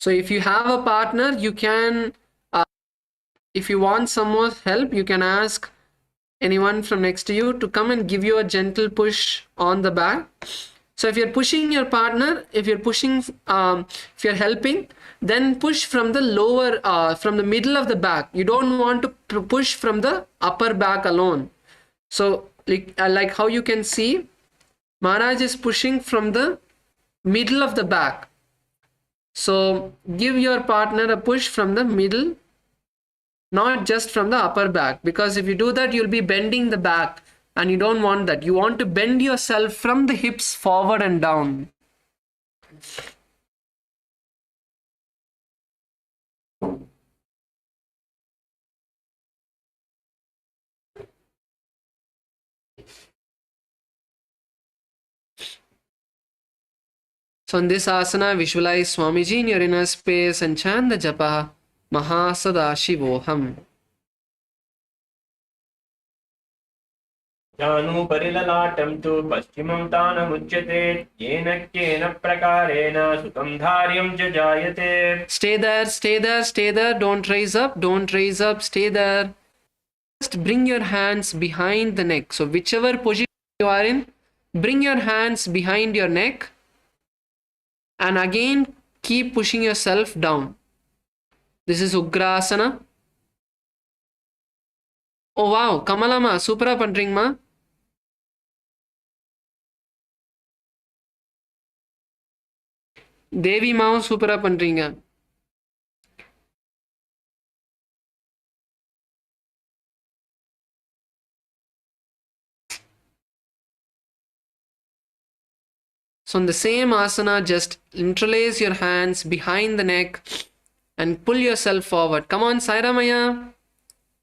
So if you have a partner, you can, if you want some more help, you can ask anyone from next to you to come and give you a gentle push on the back. So if you're pushing your partner, if you're pushing, if you're helping, then push from the lower, from the middle of the back. You don't want to push from the upper back alone. So like how you can see, Maharaj is pushing from the middle of the back. So give your partner a push from the middle, not just from the upper back, because if you do that, you'll be bending the back and you don't want that. You want to bend yourself from the hips forward and down. So in this asana, visualize Swamiji in your inner space and chant the japa Paramashivoham. Janu parilalatam tu paschimam tanam yena kena prakarena sutam dharyam jajayate. Stay there, stay there, stay there. Don't raise up, don't raise up, stay there. Just bring your hands behind the neck. So whichever position you are in, bring your hands behind your neck. And again, keep pushing yourself down. This is Ugrasana. Oh wow, Kamalama, supera pandringma. Devi Mao supera pandringa. So in the same asana, just interlace your hands behind the neck and pull yourself forward. Come on, Sairamaya.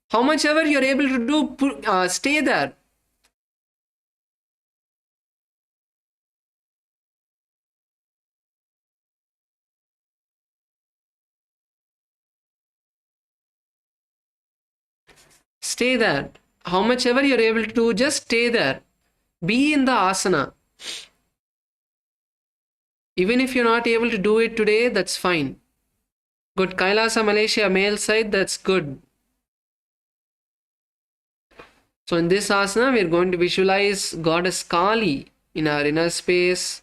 How much ever you're able to do, stay there. Stay there. How much ever you're able to do, just stay there. Be in the asana. Even if you're not able to do it today, that's fine. Good. Kailasa, Malaysia, male side, that's good. So in this asana, we're going to visualize Goddess Kali in our inner space.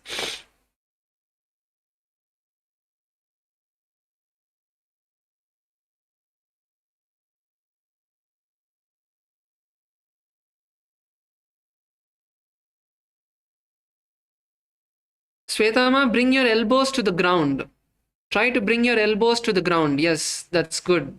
Svetama, bring your elbows to the ground. Try to bring your elbows to the ground. Yes, that's good.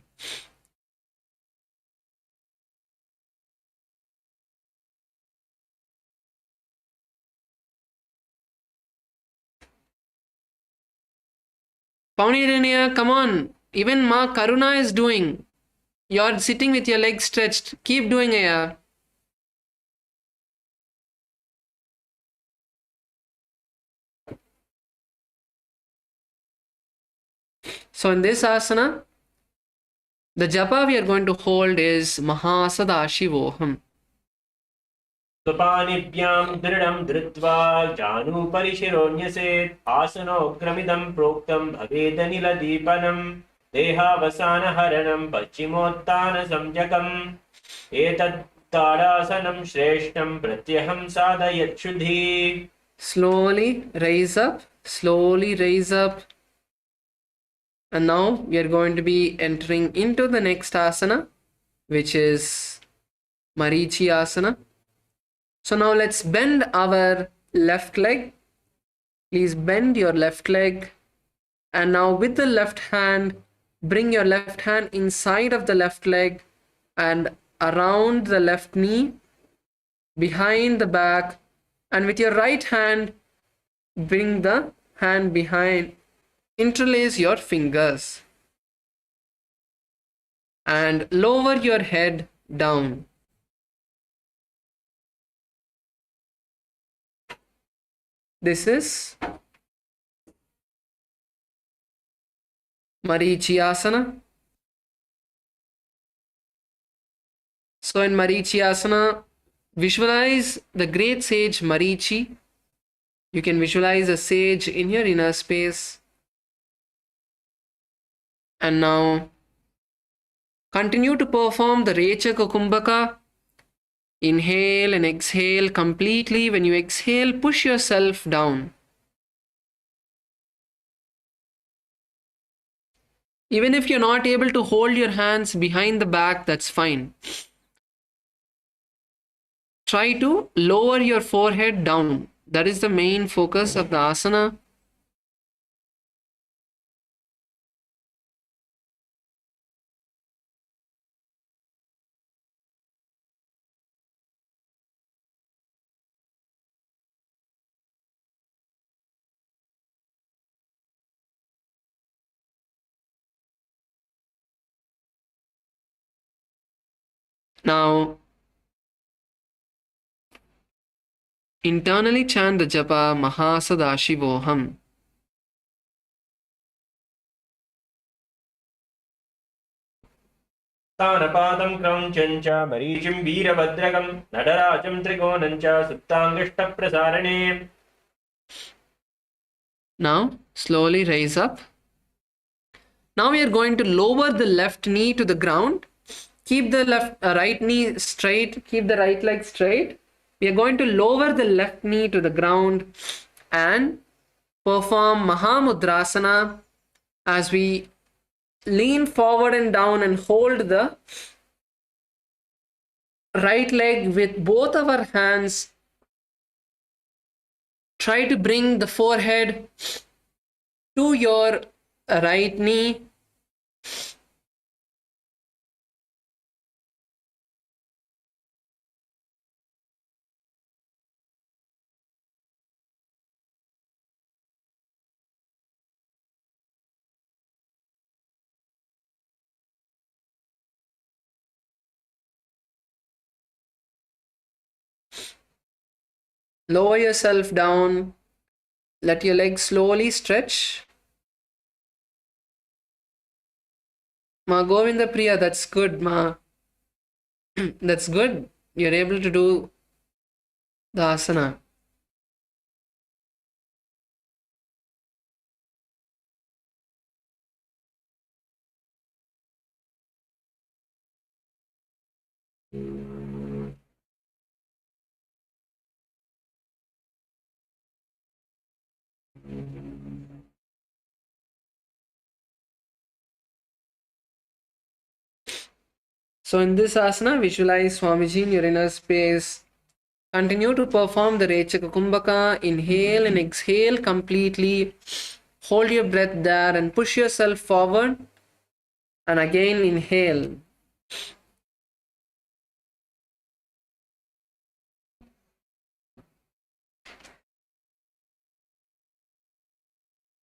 Pauniraniya, come on. Even Ma Karuna is doing. You're sitting with your legs stretched. Keep doing it. So in this asana, the japa we are going to hold is Mahasadashivoham. Supanibhyam dridam dhritva janu parishironyase asanokramidam proktam bhavedanila deepanam dehavasana haranam paschimottana samjakam etad tadasanam shreshtam pratyaham sadayat shuddhi. Slowly raise up, slowly raise up. And now we are going to be entering into the next asana, which is Marichi asana. So now let's bend our left leg. Please bend your left leg. And now with the left hand, bring your left hand inside of the left leg and around the left knee, behind the back. And with your right hand, bring the hand behind. Interlace your fingers. And lower your head down. This is Marichi asana. So in Marichi asana, visualize the great sage Marichi. You can visualize a sage in your inner space. And now continue to perform the Rechaka Kumbhaka. Inhale and exhale completely. When you exhale, push yourself down. Even if you're not able to hold your hands behind the back, that's fine. Try to lower your forehead down. That is the main focus of the asana. Now, internally chant the japa Mahasadashivoham. Tanapadam krauncha marichim veerabhadragam nadarajam trigonancha suptangashta prasarane. Now, slowly raise up. Now we are going to lower the left knee to the ground. Keep the right knee straight. Keep the right leg straight. We are going to lower the left knee to the ground and perform Mahamudrasana as we lean forward and down and hold the right leg with both of our hands. Try to bring the forehead to your right knee. Lower yourself down. Let your legs slowly stretch. Ma Govinda Priya, that's good, Ma. That's good. You're able to do the asana. So in this asana, visualize Swamiji in your inner space. Continue to perform the Rechaka Kumbhaka. Inhale and exhale completely. Hold your breath there and push yourself forward. And again inhale.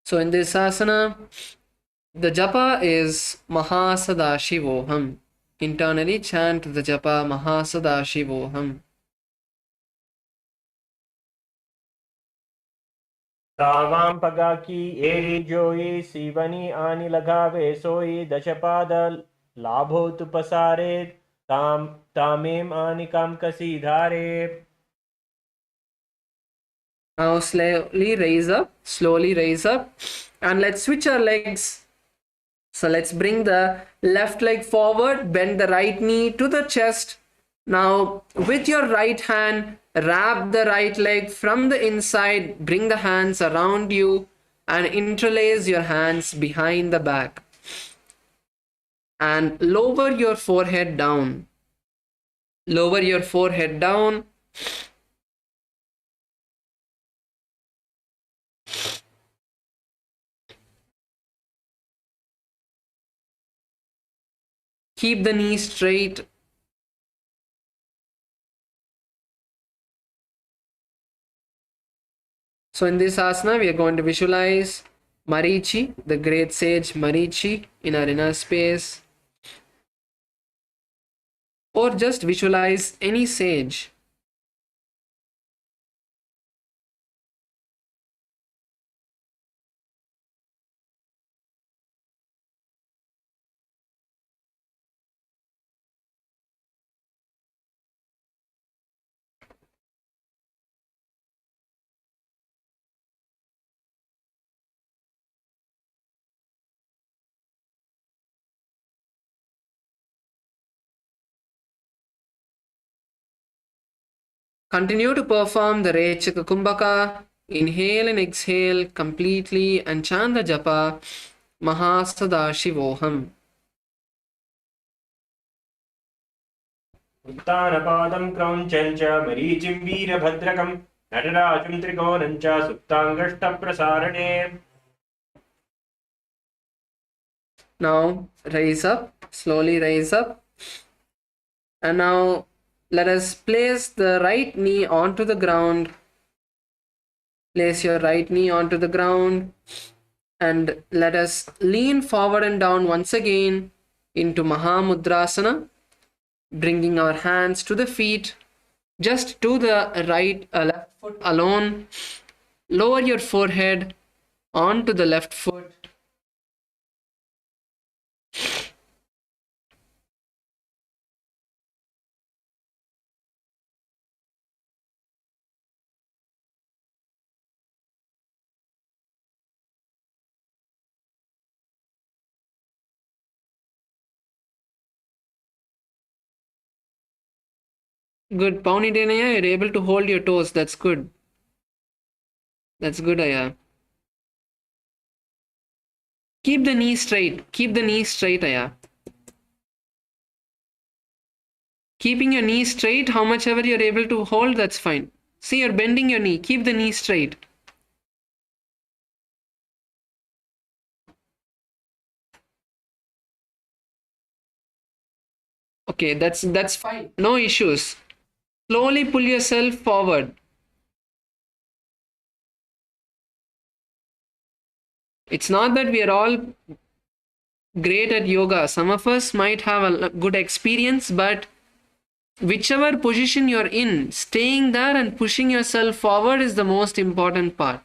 So in this asana, the japa is Mahasadashivoham. Internally chant the japa Mahasadashivoham. Tavam pagaki eri joyi sivani ani lagave soi dashapada labho tu pasare tamem ani kam kasi dhare. Now slowly raise up, and let's switch our legs. So let's bring the left leg forward, bend the right knee to the chest. Now, with your right hand, wrap the right leg from the inside, bring the hands around you, and interlace your hands behind the back. And lower your forehead down. Lower your forehead down. Keep the knees straight. So in this asana, we are going to visualize Marichi, the great sage Marichi, in our inner space. Or just visualize any sage. Continue to perform the Rechaka Kumbhaka. Inhale and exhale completely and chant the japa Mahasadaशिवोहम. उत्तानपादं क्रौञ्चं च मरीचिं वीरभद्रकं नटराजं त्रिकोणं च सुप्ताङ्गष्टप्रसारणे. Now raise up, slowly raise up. And now let us place the right knee onto the ground. Place your right knee onto the ground. And let us lean forward and down once again into Mahamudrasana, bringing our hands to the feet, just to the left foot alone. Lower your forehead onto the left foot. Good. Paunidenaya, you're able to hold your toes. That's good. That's good, Aya. Keep the knee straight. Keep the knee straight, Aya. Keeping your knee straight, how much ever you're able to hold, that's fine. See, you're bending your knee. Keep the knee straight. Okay, that's fine. No issues. Slowly pull yourself forward. It's not that we are all great at yoga. Some of us might have a good experience, but whichever position you're in, staying there and pushing yourself forward is the most important part.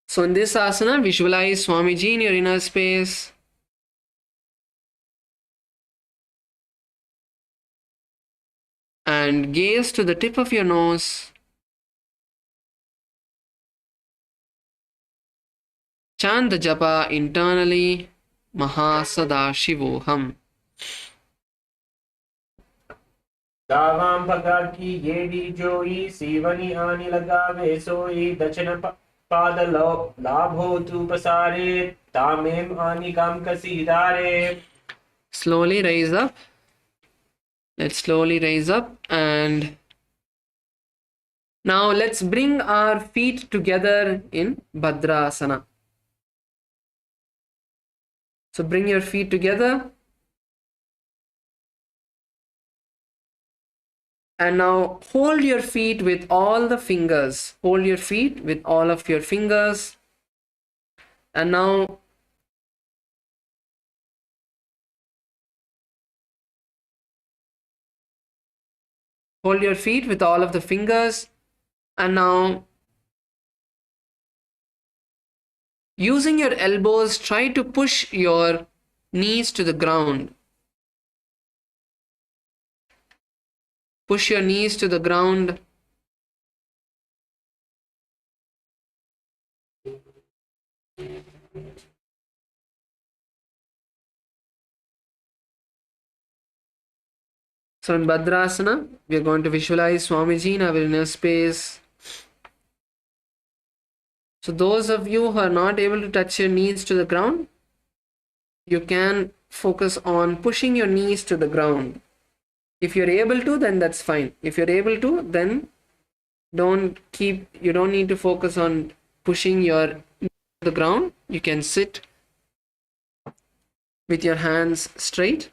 So in this asana, visualize Swamiji in your inner space. And gaze to the tip of your nose. Chant the japa internally, Mahasadaशिवोहम. दावां भगाकी येडी जोई सीवनी आनी लगावे सोई दक्षिण पाद लाभो तु पसारे तामेम आनी काम कसी धारे. Slowly raise up. Let's slowly raise up, and now let's bring our feet together in Bhadrasana. So bring your feet together. And now hold your feet with all the fingers. Hold your feet with all of your fingers. And now Hold your feet with all of the fingers, and now using your elbows, try to push your knees to the ground. Push your knees to the ground. So in Bhadrasana, we are going to visualize Swamiji in our inner space. So those of you who are not able to touch your knees to the ground, you can focus on pushing your knees to the ground. If you're able to, then that's fine. If you're able to, then you don't need to focus on pushing your knee to the ground. You can sit with your hands straight.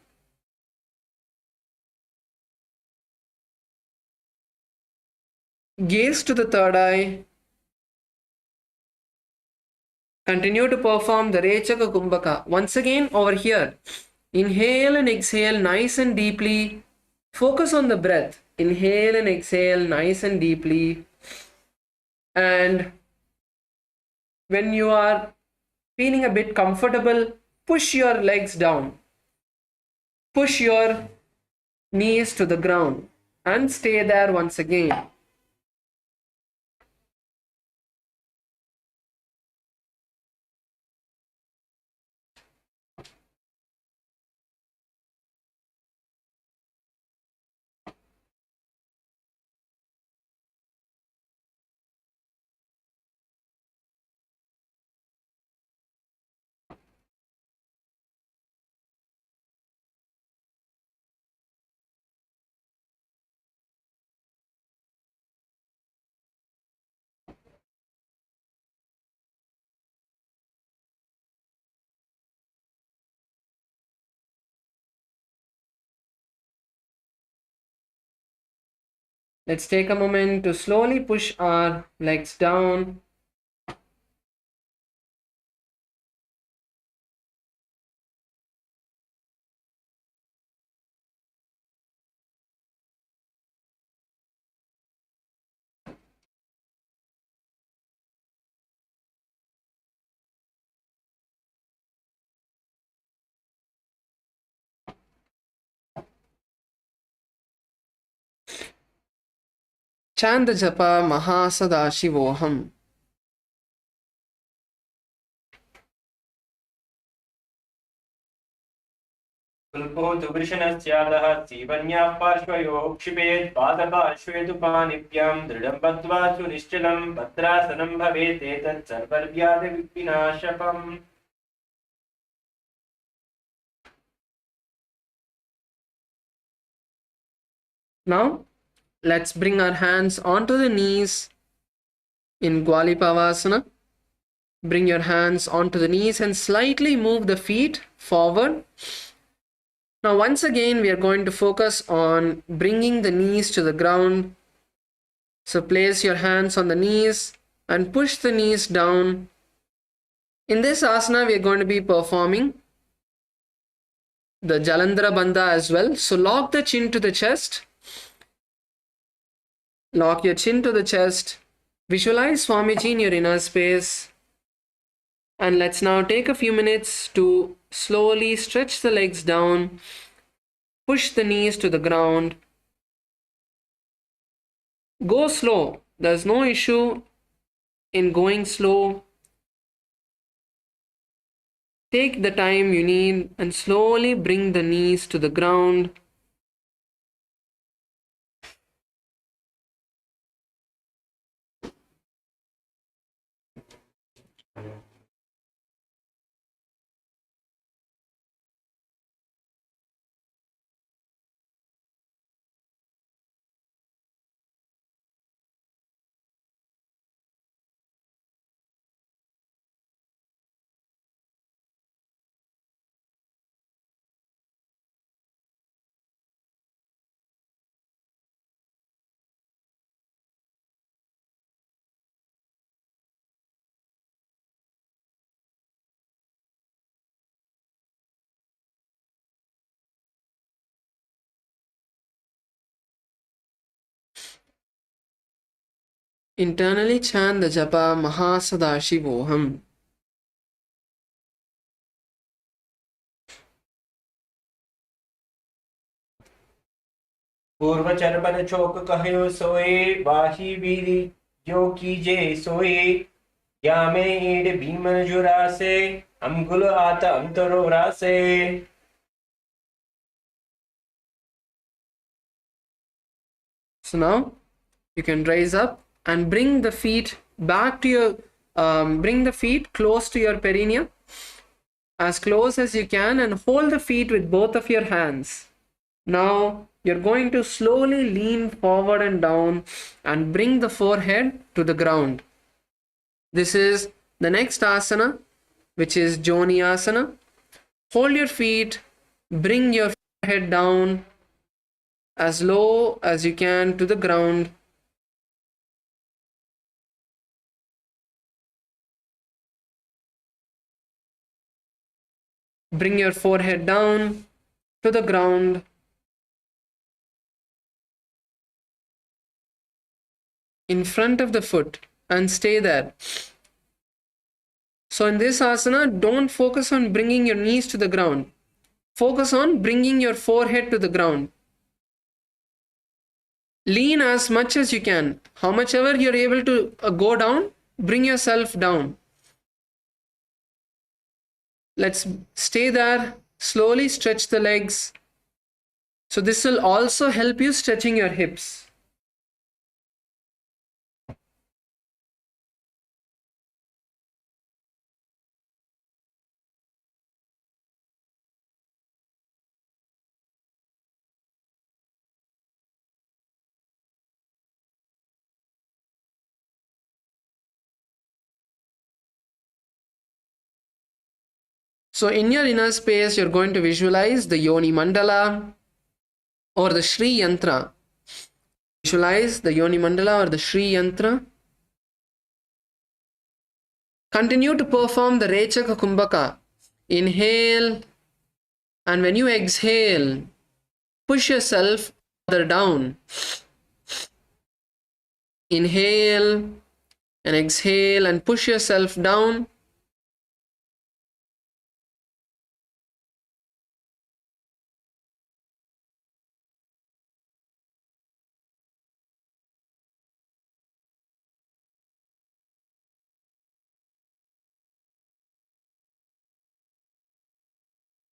Gaze to the third eye. Continue to perform the Rechaka Kumbhaka. Once again, over here, inhale and exhale nice and deeply. Focus on the breath. Inhale and exhale nice and deeply. And when you are feeling a bit comfortable, push your legs down. Push your knees to the ground and stay there once again. Let's take a moment to slowly push our legs down. Chant the japa Mahasadaशिवोहम. Tulpotu Vrishanasyadah Sivanya Parshvayo Kshipet Padaparshvetu Panipyam Dridam Badvasu Nishchalam Bhadrasanam Bhavet Etat Sarvarvyada Vipinashapam. Now, let's bring our hands onto the knees in Gwalipavasana. Bring your hands onto the knees and slightly move the feet forward. Now, once again, we are going to focus on bringing the knees to the ground. So place your hands on the knees and push the knees down. In this asana, we are going to be performing the Jalandhara Bandha as well. So lock the chin to the chest. Lock your chin to the chest. Visualize Swamiji in your inner space. And let's now take a few minutes to slowly stretch the legs down. Push the knees to the ground. Go slow. There's no issue in going slow. Take the time you need and slowly bring the knees to the ground. Internally chant the japa Mahasadaशिवोहम. पूर्व चरबन चोक कहो सोए वाही वीरी जो कीजे सोए या में ईड भीमन जुरासे अमगुल आता अंतरो रासे. So now you can rise up and bring the feet back to your, bring the feet close to your perineum, as close as you can, and hold the feet with both of your hands. Now you're going to slowly lean forward and down and bring the forehead to the ground. This is the next asana, which is Joni asana. Hold your feet, bring your forehead down as low as you can to the ground. Bring your forehead down to the ground. In front of the foot and stay there. So in this asana, don't focus on bringing your knees to the ground. Focus on bringing your forehead to the ground. Lean as much as you can. How much ever you're able to go down, bring yourself down. Let's stay there. Slowly stretch the legs. So this will also help you stretching your hips. So in your inner space, you're going to visualize the Yoni Mandala or the Shri Yantra. Visualize the Yoni Mandala or the Shri Yantra. Continue to perform the Rechaka Kumbhaka. Inhale, and when you exhale, push yourself further down. Inhale and exhale and push yourself down.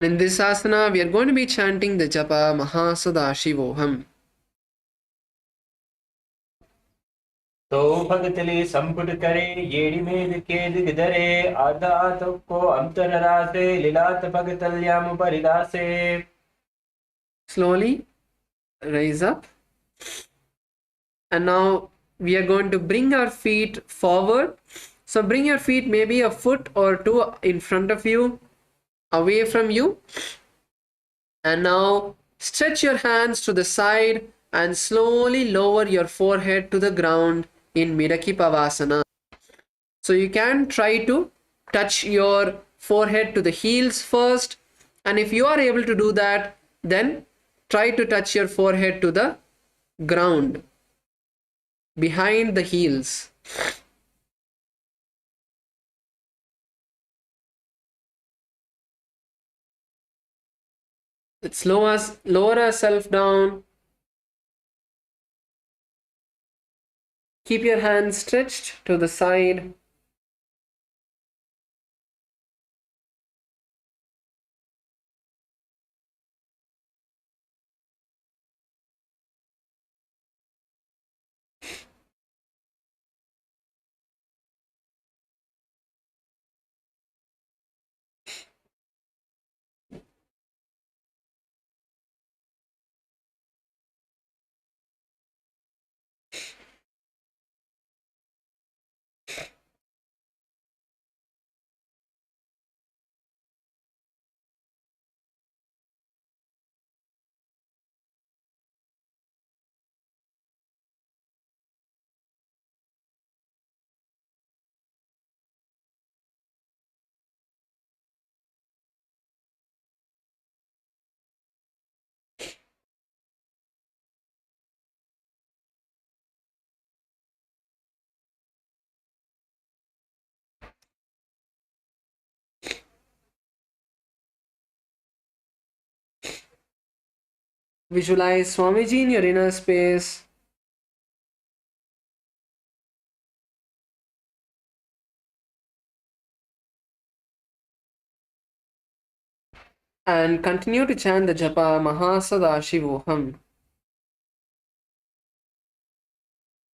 In this asana, we are going to be chanting the japa Mahasadaशिवोहम. तो भगतले संपुट करे येड़ी में केद गिदरे आदात को अंतर रासे लीलात भगतल्याम परिदासे. Slowly rise up. And now we are going to bring our feet forward. So bring your feet maybe a foot or two in front of you, away from you. And now stretch your hands to the side and slowly lower your forehead to the ground in Midaki Pavasana. So you can try to touch your forehead to the heels first. And if you are able to do that, then try to touch your forehead to the ground behind the heels. Let's lower ourselves down. Keep your hands stretched to the side. Visualize Swamiji in your inner space. And continue to chant the japa Mahasadaशिवोहम.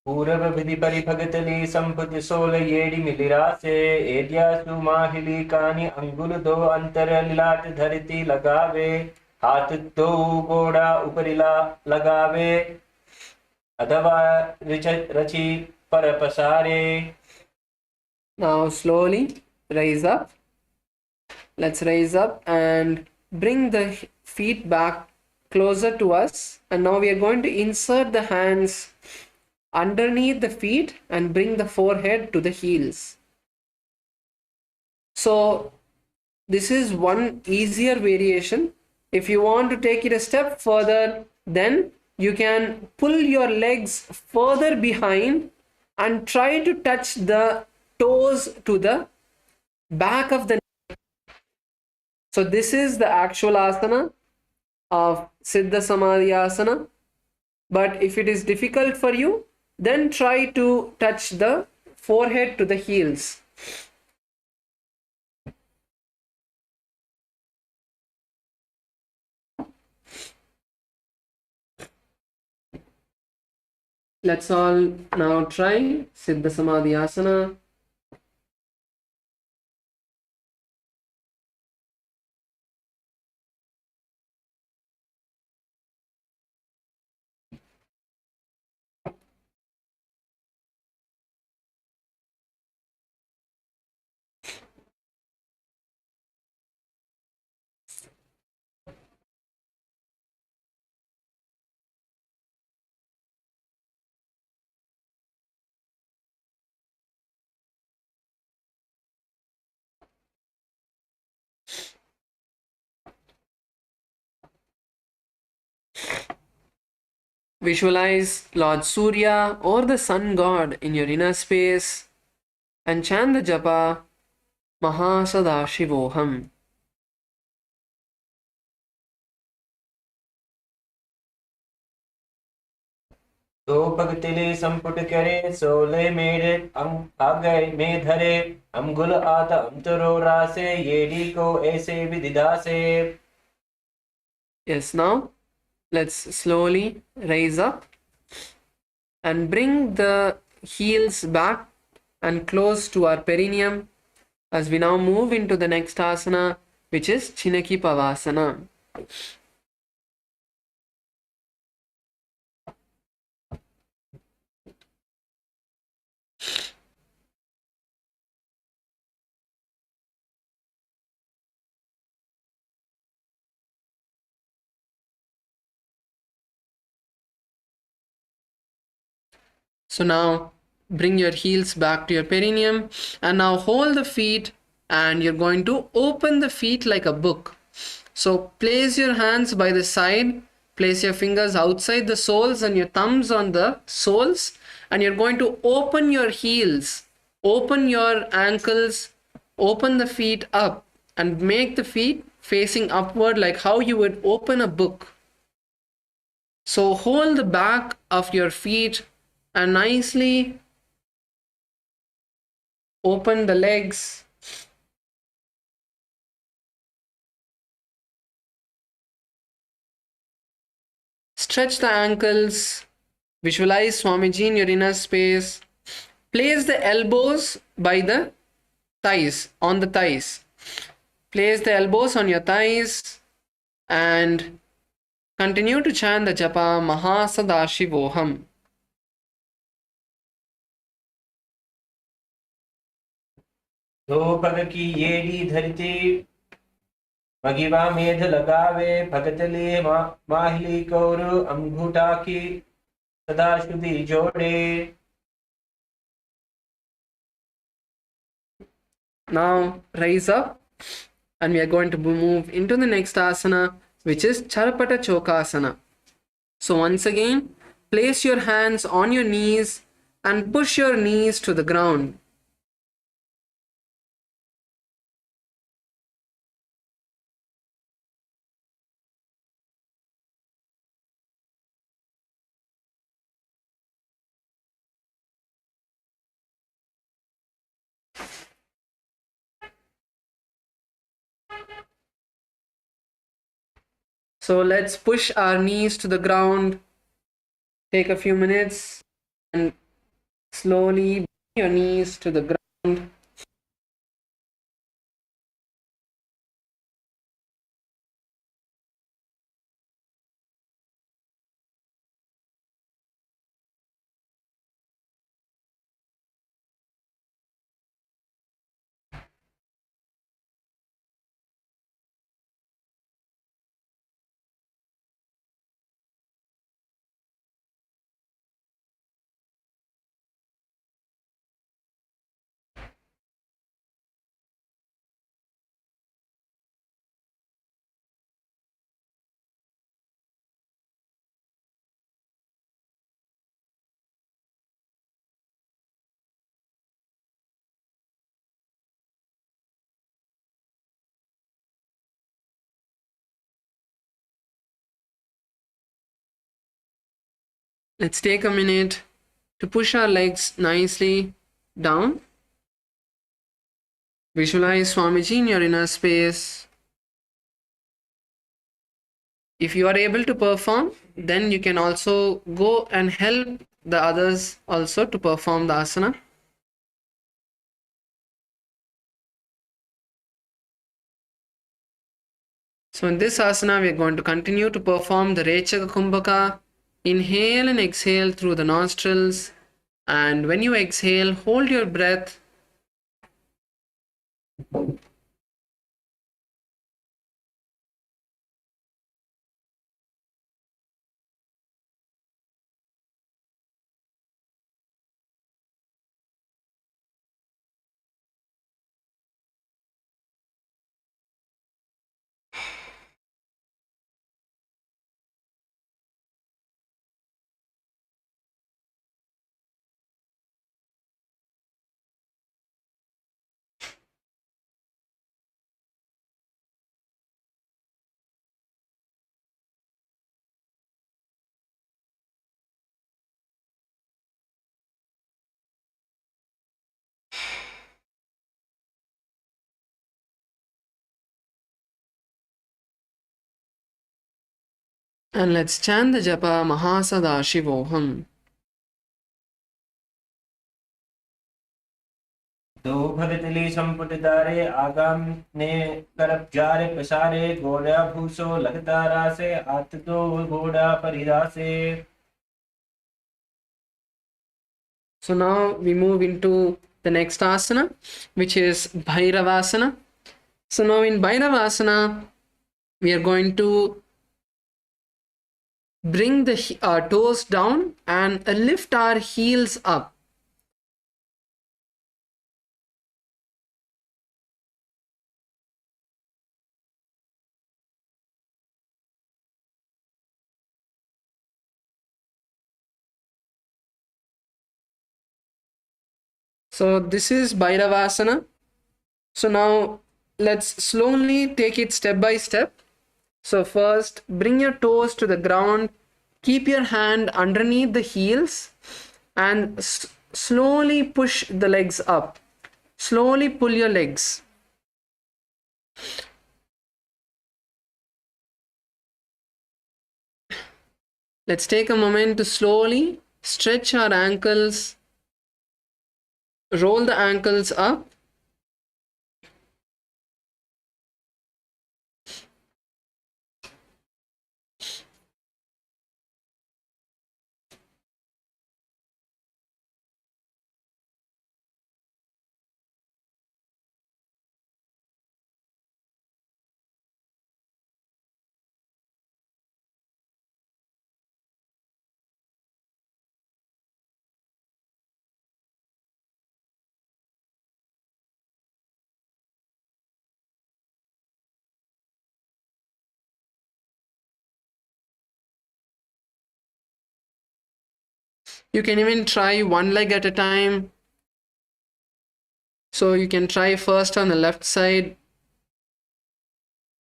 पूरब विधि परिभगतली संपुज soul येडी मिलिरासे एडियासु माहिली कानी अंगुल दो अंतर लिलाट धरती लगावे हाथ दो गोड़ा उपरिला लगावे अथवा रची पर पसारे. Now slowly raise up. Let's raise up and bring the feet back closer to us. And now we are going to insert the hands underneath the feet and bring the forehead to the heels. So this is one easier variation. If you want to take it a step further, then you can pull your legs further behind and try to touch the toes to the back of the neck. So this is the actual asana of Siddha Samadhi asana. But if it is difficult for you, then try to touch the forehead to the heels. Let's all now try Siddha Samadhi asana. Visualize Lord Surya or the Sun God in your inner space and chant the japa Mahasadaशिवोहम. दो भगतिले संपुट करे सोले मेरे आगे में धरे अंगुल आत अंतरो रासे येडी को ऐसे विदिदा से. Yes, now let's slowly raise up and bring the heels back and close to our perineum as we now move into the next asana, which is Chinaki Pavasana. So now bring your heels back to your perineum and now hold the feet and you're going to open the feet like a book. So place your hands by the side, place your fingers outside the soles and your thumbs on the soles, and you're going to open your heels, open your ankles, open the feet up and make the feet facing upward like how you would open a book. So hold the back of your feet and nicely open the legs. Stretch the ankles. Visualize Swamiji in your inner space. Place the elbows by the thighs, on the thighs. Place the elbows on your thighs and continue to chant the japa Mahasadaशिवोहम. दो पग की येडी धरती मगिवा मेध लगावे भगतले माहिली कौर अंगूठा की सदा शुद्धि जोड़े. Now rise up and we are going to move into the next asana, which is Charapata Chokasana. So once again, place your hands on your knees and push your knees to the ground. So let's push our knees to the ground. Take a few minutes and slowly bring your knees to the ground. Let's take a minute to push our legs nicely down. Visualize Swamiji in your inner space. If you are able to perform, then you can also go and help the others also to perform the asana. So in this asana, we are going to continue to perform the Rechaka Kumbhaka. Inhale and exhale through the nostrils. And when you exhale, hold your breath. And let's chant the japa Mahasadaशिवोहम. तो भरतली संपुटदारे आगाम ने करप जारे पसारे गोड़ा भूसो लगता रासे आत दो गोड़ा परिदासे. So now we move into the next asana, which is Bhairavasana. So now in Bhairavasana, we are going to bring the toes down and lift our heels up. So this is Bhairavasana. So now let's slowly take it step by step. So first, bring your toes to the ground. Keep your hand underneath the heels and slowly push the legs up. Slowly pull your legs. Let's take a moment to slowly stretch our ankles. Roll the ankles up. You can even try one leg at a time. So you can try first on the left side.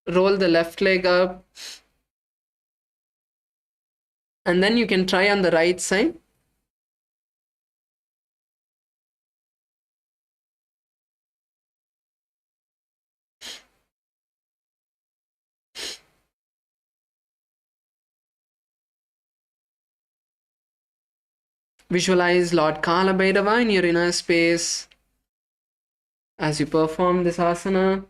Roll the left leg up. And then you can try on the right side. Visualize Lord Kala Bhairava in your inner space as you perform this asana.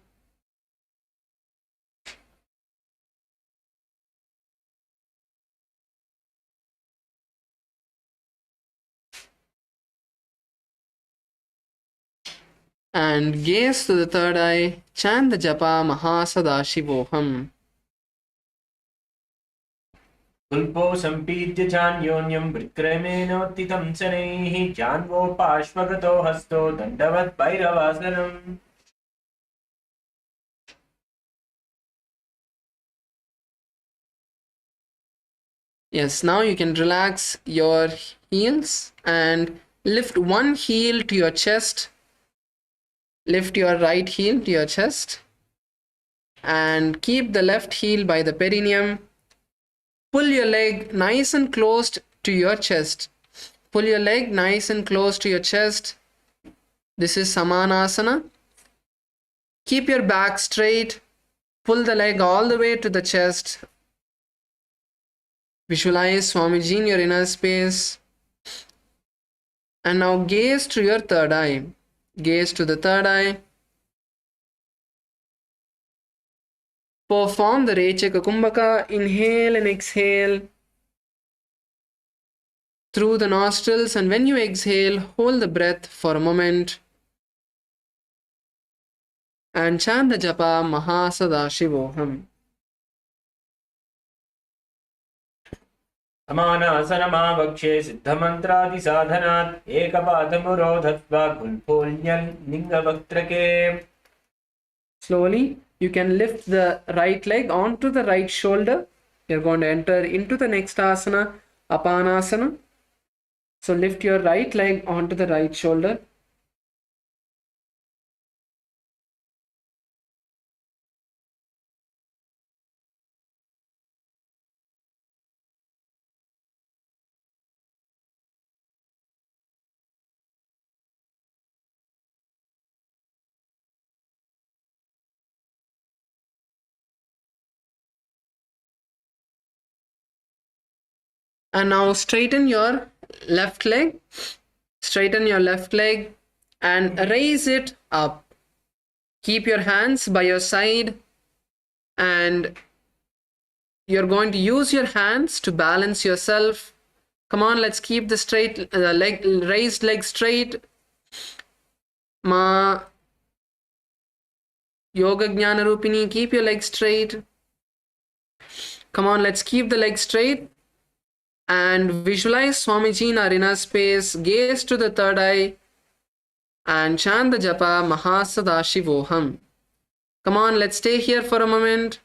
And gaze to the third eye, chant the japa Mahasadaशिवोहम्. Tulpo sampidya chanyonyam vikramenottitam sanaihi janvo pashvagato hasto dandavat bhairavasanam. Yes, now you can relax your heels and lift one heel to your chest. Lift your right heel to your chest and keep the left heel by the perineum. Pull your leg nice and close to your chest. Pull your leg nice and close to your chest. This is Samanasana. Keep your back straight. Pull the leg all the way to the chest. Visualize Swamiji in your inner space. And now gaze to your third eye. Gaze to the third eye. Perform the Rechaka Kumbhaka. Inhale and exhale through the nostrils, and when you exhale, hold the breath for a moment and chant the japa Mahasadaशिवोहम्. Samanasana siddhamantradi sadhanat ekapadhamurodhatva gulpolnyal lingavaktrake. Slowly, you can lift the right leg onto the right shoulder. You're going to enter into the next asana, Apanasana. So lift your right leg onto the right shoulder. And now straighten your left leg. Straighten your left leg and raise it up. Keep your hands by your side and you're going to use your hands to balance yourself. Come on, let's keep the straight raised leg straight. Ma Yoga Jnana Rupini, keep your leg straight. Come on, let's keep the leg straight. And visualize Swamiji in our inner space. Gaze to the third eye and chant the japa Mahasadaशिवोहम्. Come on, let's stay here for a moment.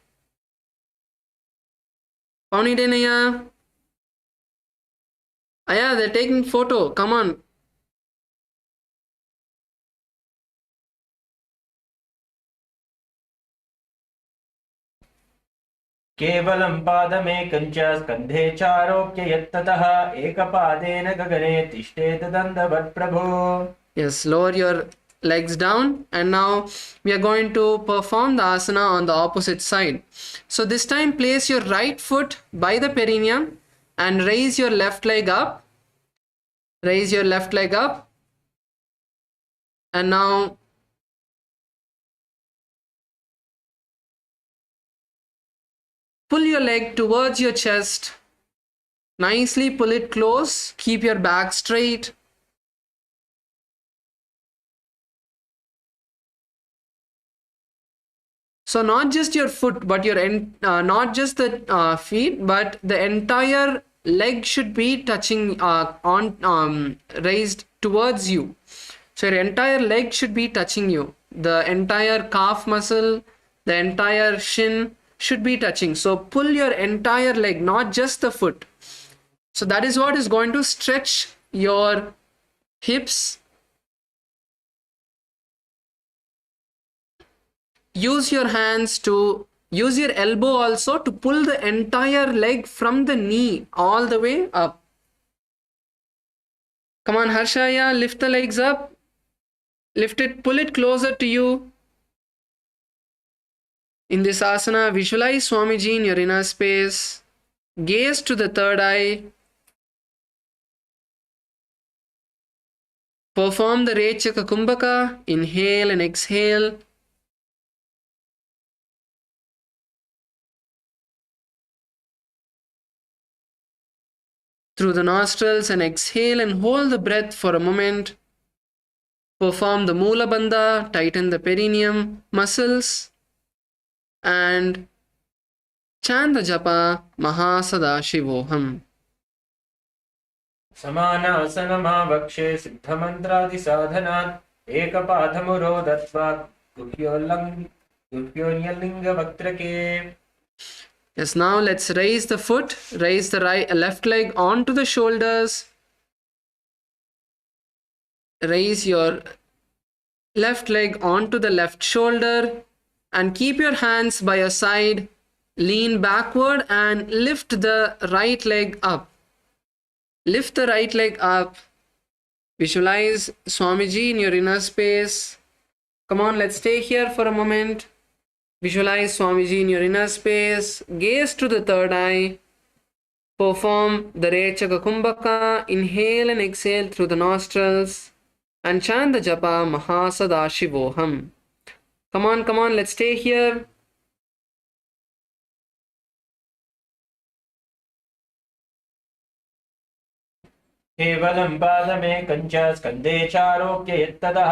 Pauni Denaya. Aya, they're taking photo. Come on. केवलं पादमेकं च स्कन्धे चारोप्य यत्ततः एकपादेन गगने तिष्ठेत दण्डवत् प्रभो. Yes, lower your legs down, and now we are going to perform the asana on the opposite side. So this time place your right foot by the perineum and raise your left leg up. Raise your left leg up. And now pull your leg towards your chest. Nicely pull it close. Keep your back straight. So not just your foot, but your not just the feet, but the entire leg should be touching raised towards you. So your entire leg should be touching you. The entire calf muscle, the entire shin should be touching. So pull your entire leg, not just the foot. So that is what is going to stretch your hips. Use your hands to, use your elbow also to pull the entire leg from the knee all the way up. Come on, Harshaya, lift the legs up. Lift it, pull it closer to you. In this asana, visualize Swamiji in your inner space. Gaze to the third eye. Perform the Rechaka Kumbhaka. Inhale and exhale. Through the nostrils and exhale and hold the breath for a moment. Perform the Mula Bandha, tighten the perineum muscles, and chant the japa Mahasada-shivoham. समानासनमावक्षे सिद्धमन्त्रादिसाधनात् एकपादमुरो दत्त्वा गुह्योन्यलिङ्गवक्त्रके. Yes, now let's raise the foot, raise the left leg onto the shoulders. Raise your left leg onto the left shoulder and keep your hands by your side. Lean backward and lift the right leg up. Lift the right leg up. Visualize Swamiji in your inner space. Come on, let's stay here for a moment. Visualize Swamiji in your inner space. Gaze to the third eye. Perform the Rechaka Kumbhaka. Inhale and exhale through the nostrils. And chant the japa Mahasada-shivoham. Come on, let's stay here. केवलं पादमेकं च स्कन्धे चारोप्य यत्ततः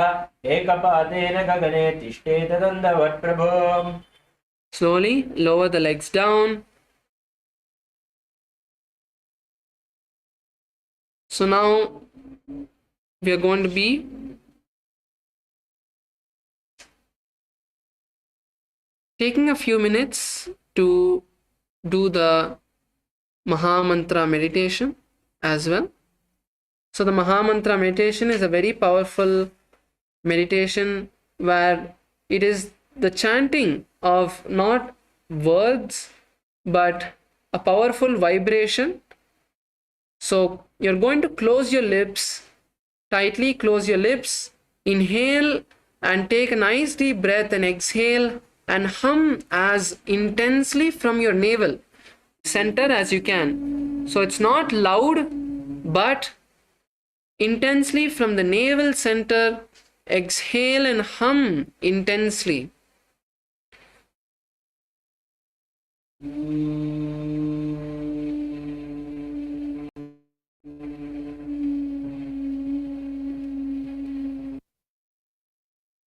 एकपादेन गगने तिष्ठेत दण्डवत् प्रभो. Slowly lower the legs down. So now we are going to be taking a few minutes to do the Mahamantra meditation as well. So the Mahamantra meditation is a very powerful meditation where it is the chanting of not words but a powerful vibration. So you're going to close your lips, tightly close your lips, inhale and take a nice deep breath and exhale and hum as intensely from your navel center as you can. So it's not loud but intensely from the navel center. Exhale and hum intensely.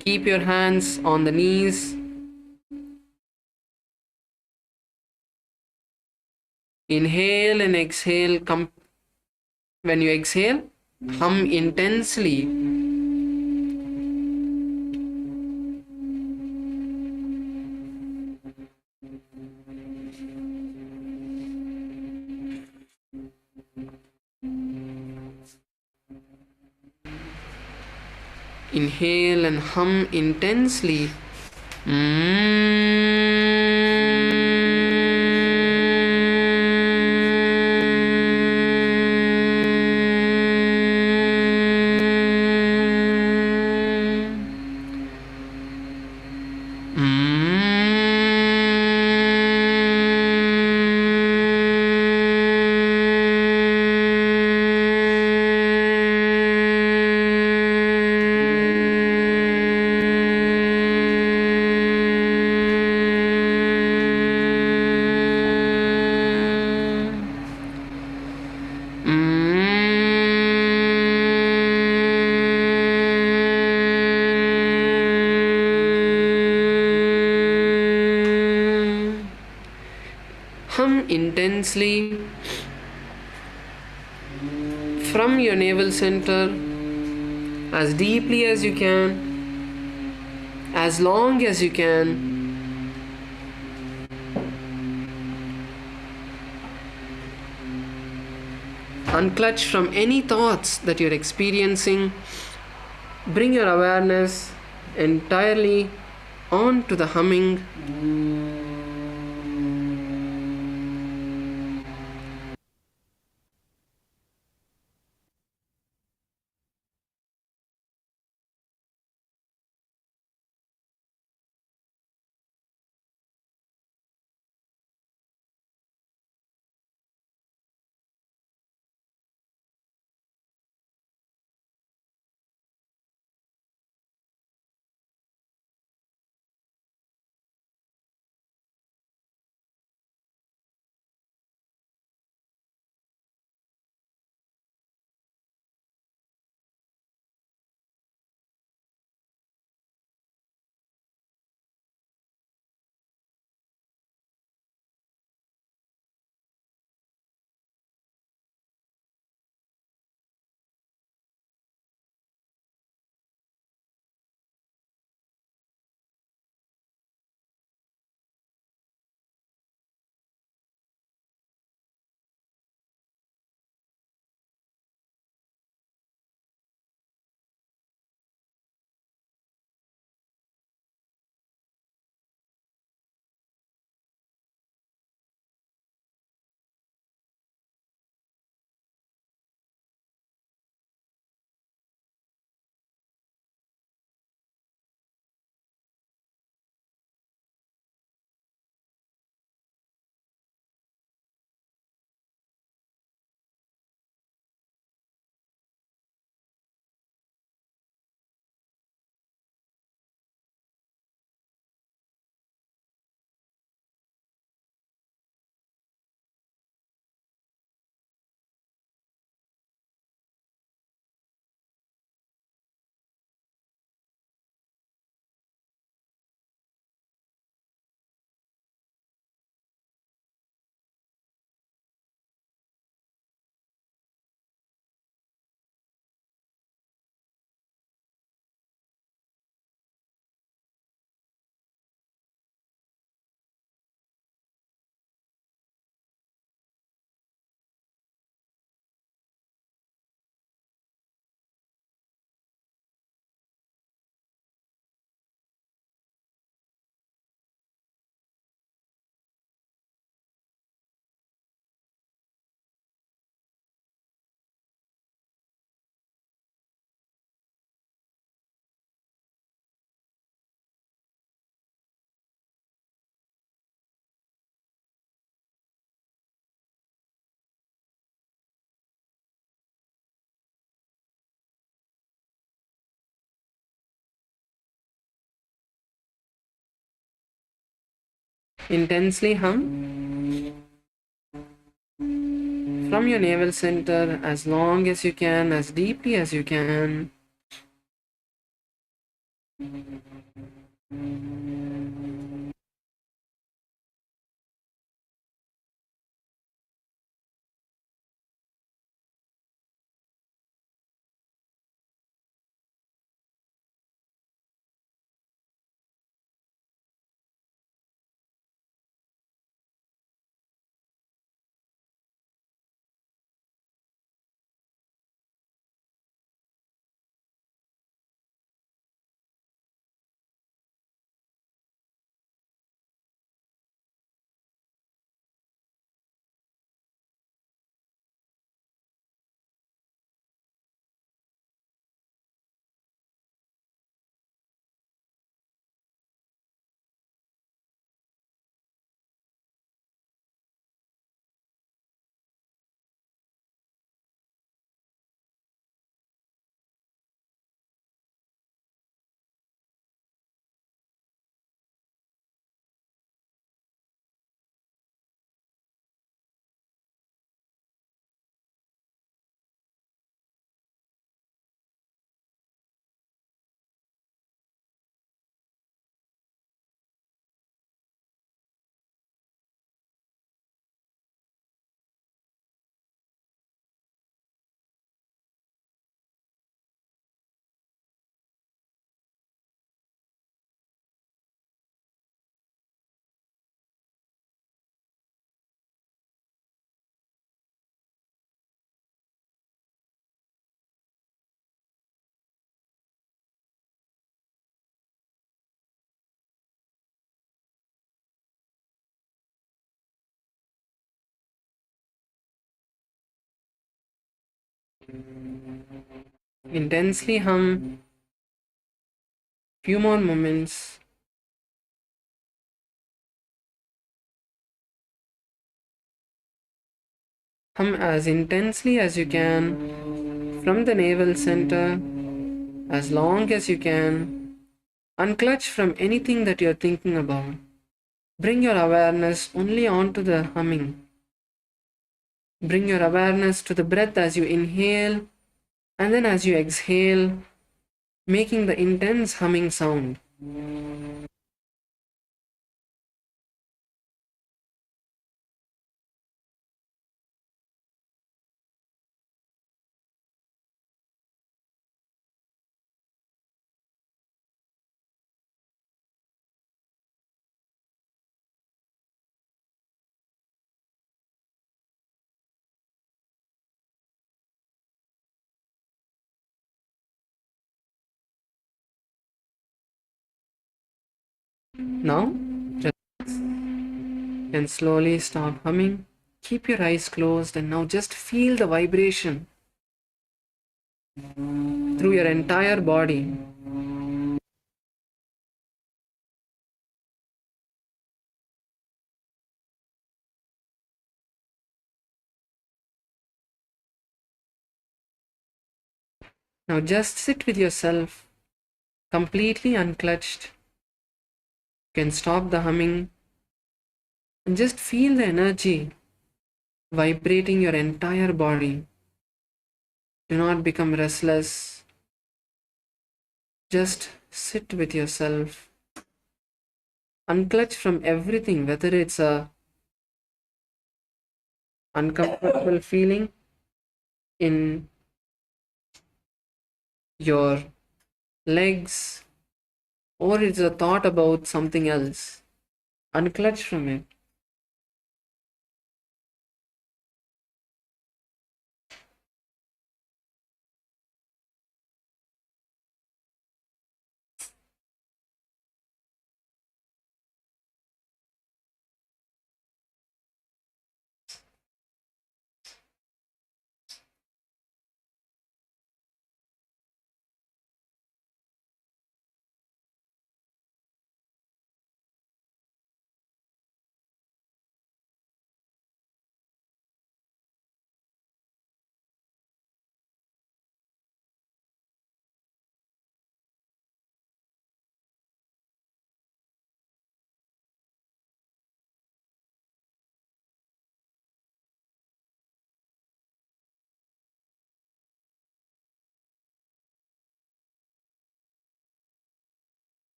Keep your hands on the knees. Inhale and exhale. When you exhale, hum intensely. Inhale and hum intensely. Hum intensely from your navel center as deeply as you can, as long as you can. Unclutch from any thoughts that you're experiencing. Bring your awareness entirely onto the humming. Intensely hum from your navel center as long as you can, as deeply as you can. Intensely hum. Few more moments. Hum as intensely as you can from the navel center, as long as you can. Unclutch from anything that you're thinking about. Bring your awareness only onto the humming. Bring your awareness to the breath as you inhale and then as you exhale, making the intense humming sound. Now, and slowly stop humming. Keep your eyes closed and now just feel the vibration through your entire body. Now just sit with yourself, completely unclutched. You can stop the humming and just feel the energy vibrating your entire body. Do not become restless. Just sit with yourself. Unclutch from everything, whether it's a uncomfortable feeling in your legs or it's a thought about something else. Unclutch from it.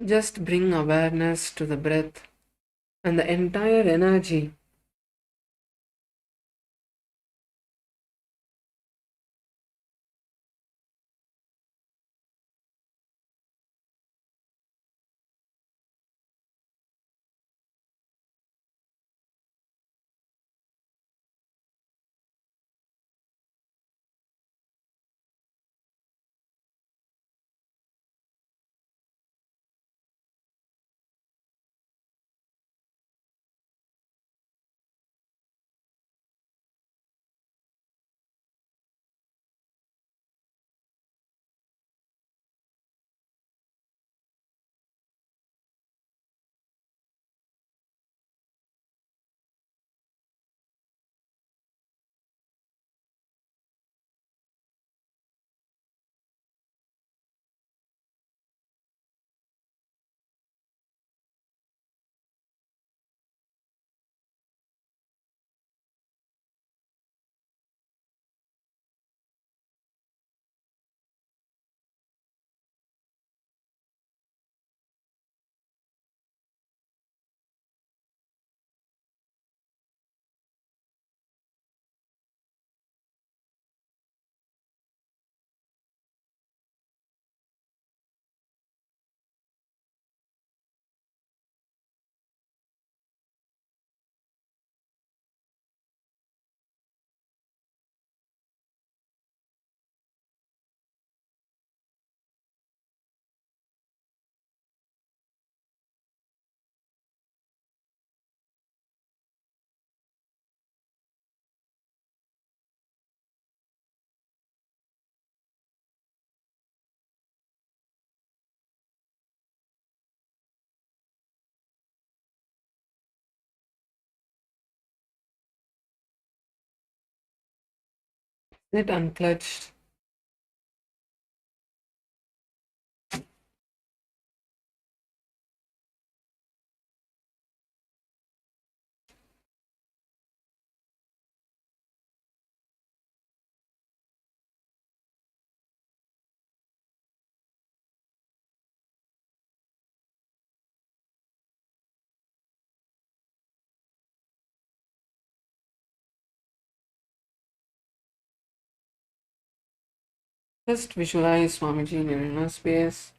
Just bring awareness to the breath and the entire energy. Sit unclutched. Just visualize Swamiji in your inner space.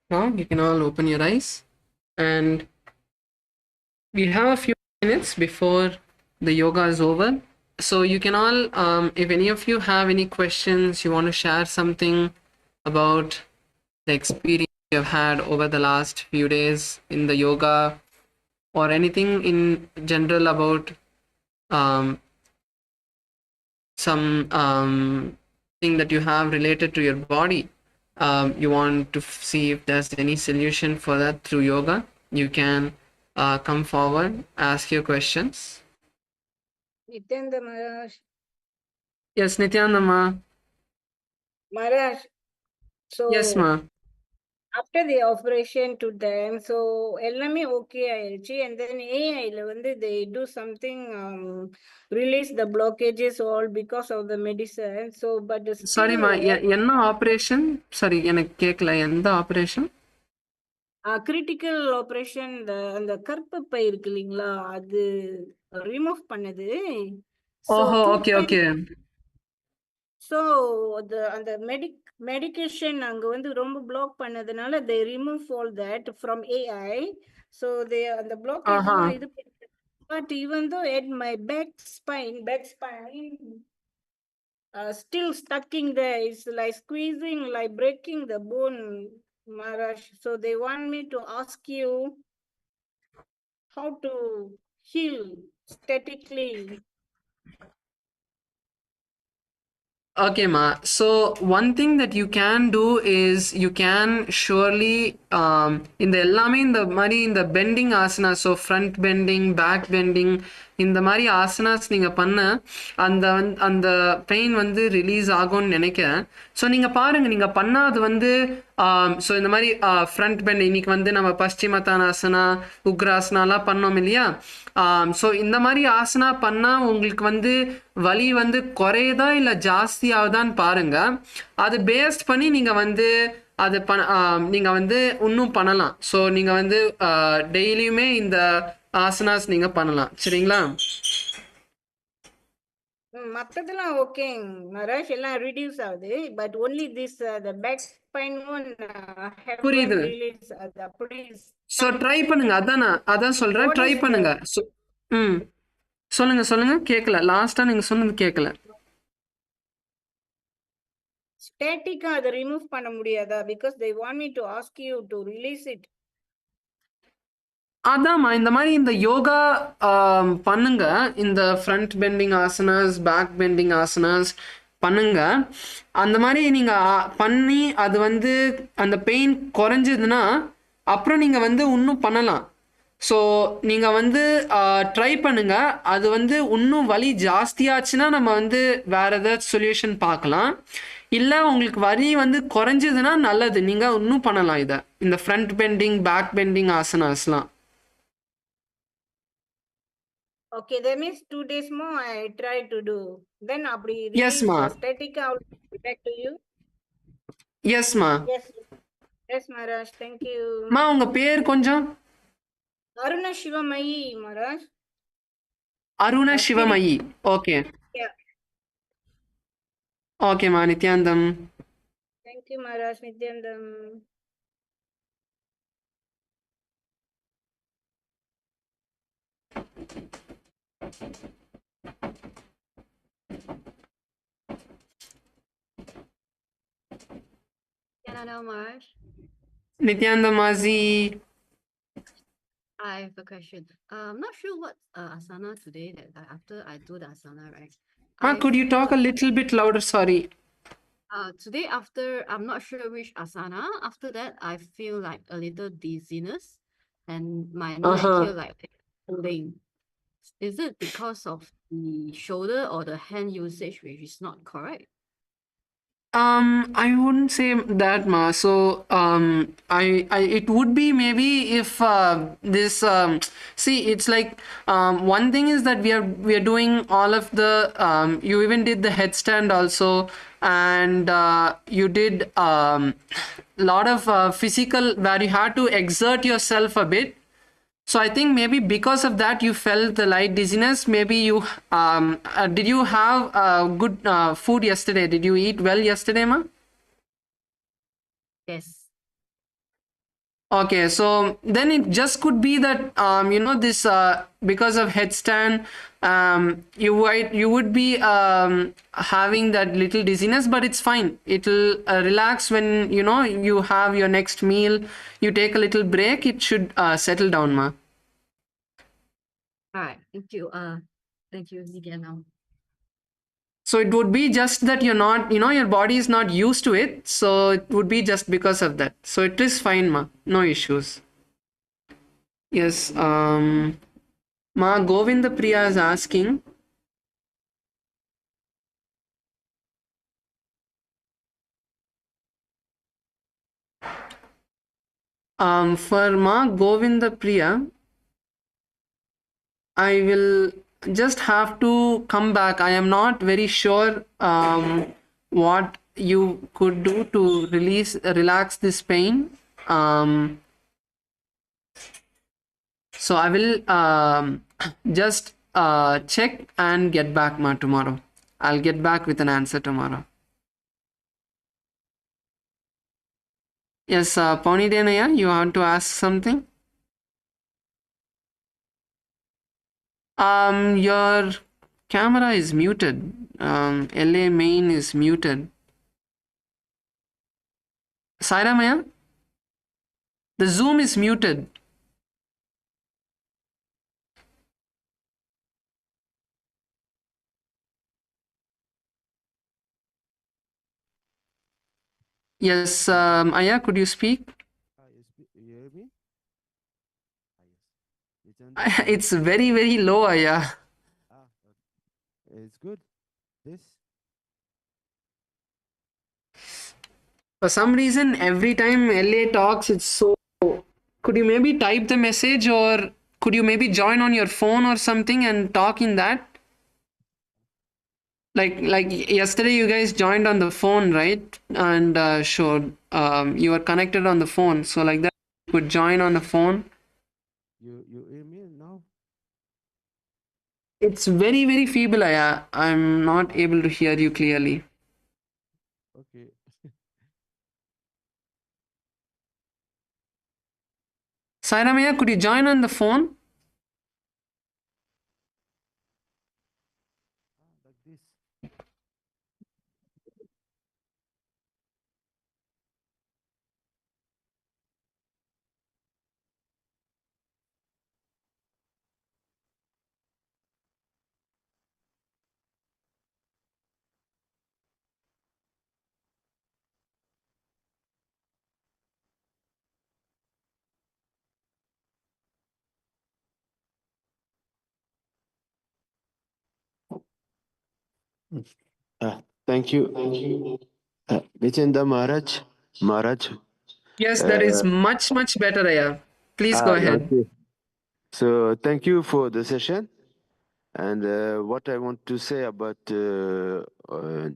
Now you can all open your eyes, and we have a few minutes before the yoga is over. So you can all, if any of you have any questions, you want to share something about the experience you have had over the last few days in the yoga, or anything in general about some thing that you have related to your body, you want to see if there's any solution for that through yoga, you can come forward, ask your questions. Nityananda Maharaj. Yes, Nityananda ma. Maharaj, so Yes, ma. after the operation to them, so எல்லாமே okay ஆயிடுச்சு, and then AI ல வந்து they do something, release the blockages all because of the medicine. So but still Sorry ma, என்ன operation? Sorry, எனக்கு கேட்கல. எந்த operation? critical operation, அந்த கர்ப்பப்பை இருக்கு இல்லைங்களா, அது ரிமூவ் பண்ணது. So ஓஹோ, 2 ஓகே times. ஓகே. So அந்த medication அங்க வந்து ரொம்ப block பண்ணதுனால they remove all that from AI. So they அந்த blockage எல்லாம் இது பண்ணி- but even though at my back spine still stuck in there, it's like squeezing, like breaking the bone, Maharaj. So they want me to ask you how to heal statically. Okay, ma. So one thing that you can do is you can surely in the எல்லாமே இந்த மாதிரி இந்த bending asana, so front bending, back bending, இந்த மாதிரி ஆசனாஸ் நீங்கள் பண்ண அந்த pain வந்து ரிலீஸ் ஆகும்னு நினைக்கிறேன். ஸோ நீங்கள் பாருங்கள், நீங்கள் பண்ணாது வந்து ஸோ இந்த மாதிரி ஃப்ரண்ட் பெண்ட் இன்னைக்கு வந்து நம்ம பశ్చిమతానాசனா, உக்ராசனாலாம் பண்ணோம் இல்லையா? ஸோ இந்த மாதிரி ஆசனா பண்ணால் உங்களுக்கு வந்து வலி வந்து குறையுதா இல்லை ஜாஸ்தி ஆகுதான்னு பாருங்க. அது பேஸ்ட் பண்ணி நீங்கள் வந்து அது நீங்கள் வந்து இன்னும் பண்ணலாம். ஸோ நீங்கள் வந்து டெய்லியுமே இந்த ஆசனாஸ் நீங்கள் பண்ணலாம். சரிங்களா? மத்ததெல்லாம் ஓகே மராஷ், எல்லாம் ரிடியூஸ் ஆகுது. But only this the back spine one haven't புரியுது. released. அது அப்படி ஸோ ட்ரை பண்ணுங்க. அதான் சொல்கிறேன், ட்ரை பண்ணுங்க. ஸோ சொல்லுங்க கேட்கல. லாஸ்ட்டாக நீங்கள் சொன்னது கேட்கல. ஸ்டாட்டிக்கா அதை ரிமூவ் பண்ண முடியாதா? Because they want me to ask you to release it. அதாம்மா, இந்த மாதிரி இந்த யோகா பண்ணுங்க. இந்த front bending asanas, back bending asanas பண்ணுங்க. அந்த மாதிரி நீங்கள் பண்ணி அது வந்து அந்த பெயின் குறைஞ்சதுன்னா அப்புறம் நீங்கள் வந்து இன்னும் பண்ணலாம். ஸோ நீங்கள் வந்து ட்ரை பண்ணுங்க. அது வந்து இன்னும் வலி ஜாஸ்தியாச்சுன்னா நம்ம வந்து வேற ஏதாச்சும் சொல்யூஷன் பார்க்கலாம். இல்லை உங்களுக்கு வலி வந்து குறைஞ்சதுன்னா நல்லது, நீங்கள் இன்னும் பண்ணலாம் இதை, இந்த ஃப்ரண்ட் பெண்டிங், பேக் பெண்டிங் ஆசனாஸ்லாம். Okay, that means 2 days more I try to do. Then அப்படி Yes, ma. static I will get back to you. Yes, ma. Yes, Maharaj. Thank you. மா, உங்க பேர் கொஞ்சம்? Aruna Shivamayi, Maharaj. Aruna Shivamayi. Okay. Yeah. Okay மா, நித்யாந்தம். Thank you, Maharaj. Nityanandam. Hello, Marsh. நித்யாந்தம் Masi. I have a question. I'm not sure what asana today that after I do the asana, right? Could you talk a little bit louder? Sorry. Today after, I'm not sure which asana. After that, I feel like a little dizziness and my neck here like pulling. Is it because of the shoulder or the hand usage which is not correct? I wouldn't say that, ma. So, it would be maybe if this. See, it's like one thing is that we are doing all of the. You even did the headstand also, and you did lot of physical where you had to exert yourself a bit. So I think maybe because of that you felt the light dizziness. Maybe you did you have good food yesterday? Did you eat well yesterday, ma? Yes. Okay, so then it just could be that this because of headstand you would be having that little dizziness, but it's fine. It'll relax when you have your next meal. You take a little break. It should settle down, ma. All right. Thank you. Thank you, Nidhyana. So it would be just that you're not, your body is not used to it. So it would be just because of that. So it is fine, ma. No issues. Yes. Ma Govinda Priya is asking. For Ma Govinda Priya, I will just have to come back. I am not very sure what you could do to relax this pain. So I will just check and get back ma tomorrow. I'll get back with an answer tomorrow. Yes, Pony Denaya, you want to ask something? Your camera is muted. LA main is muted. Saira Maya? The Zoom is muted. Yes, Aya, could you speak? You hear me? Yes. It's very, very low, Aya. Okay. It's good. This? For some reason, every time LA talks, it's so. Could you maybe type the message, or could you maybe join on your phone or something and talk in that? Like yesterday, you guys joined on the phone, right? And showed you were connected on the phone. So like that, you could join on the phone. You hear me now? It's very, very feeble, Aya. I'm not able to hear you clearly. Okay. Sairamaya, could you join on the phone? Like this. Thank you. Nityananda Maharaj. Yes, that is much, much better, Aya. Please go ahead. Okay. So thank you for the session. And what I want to say about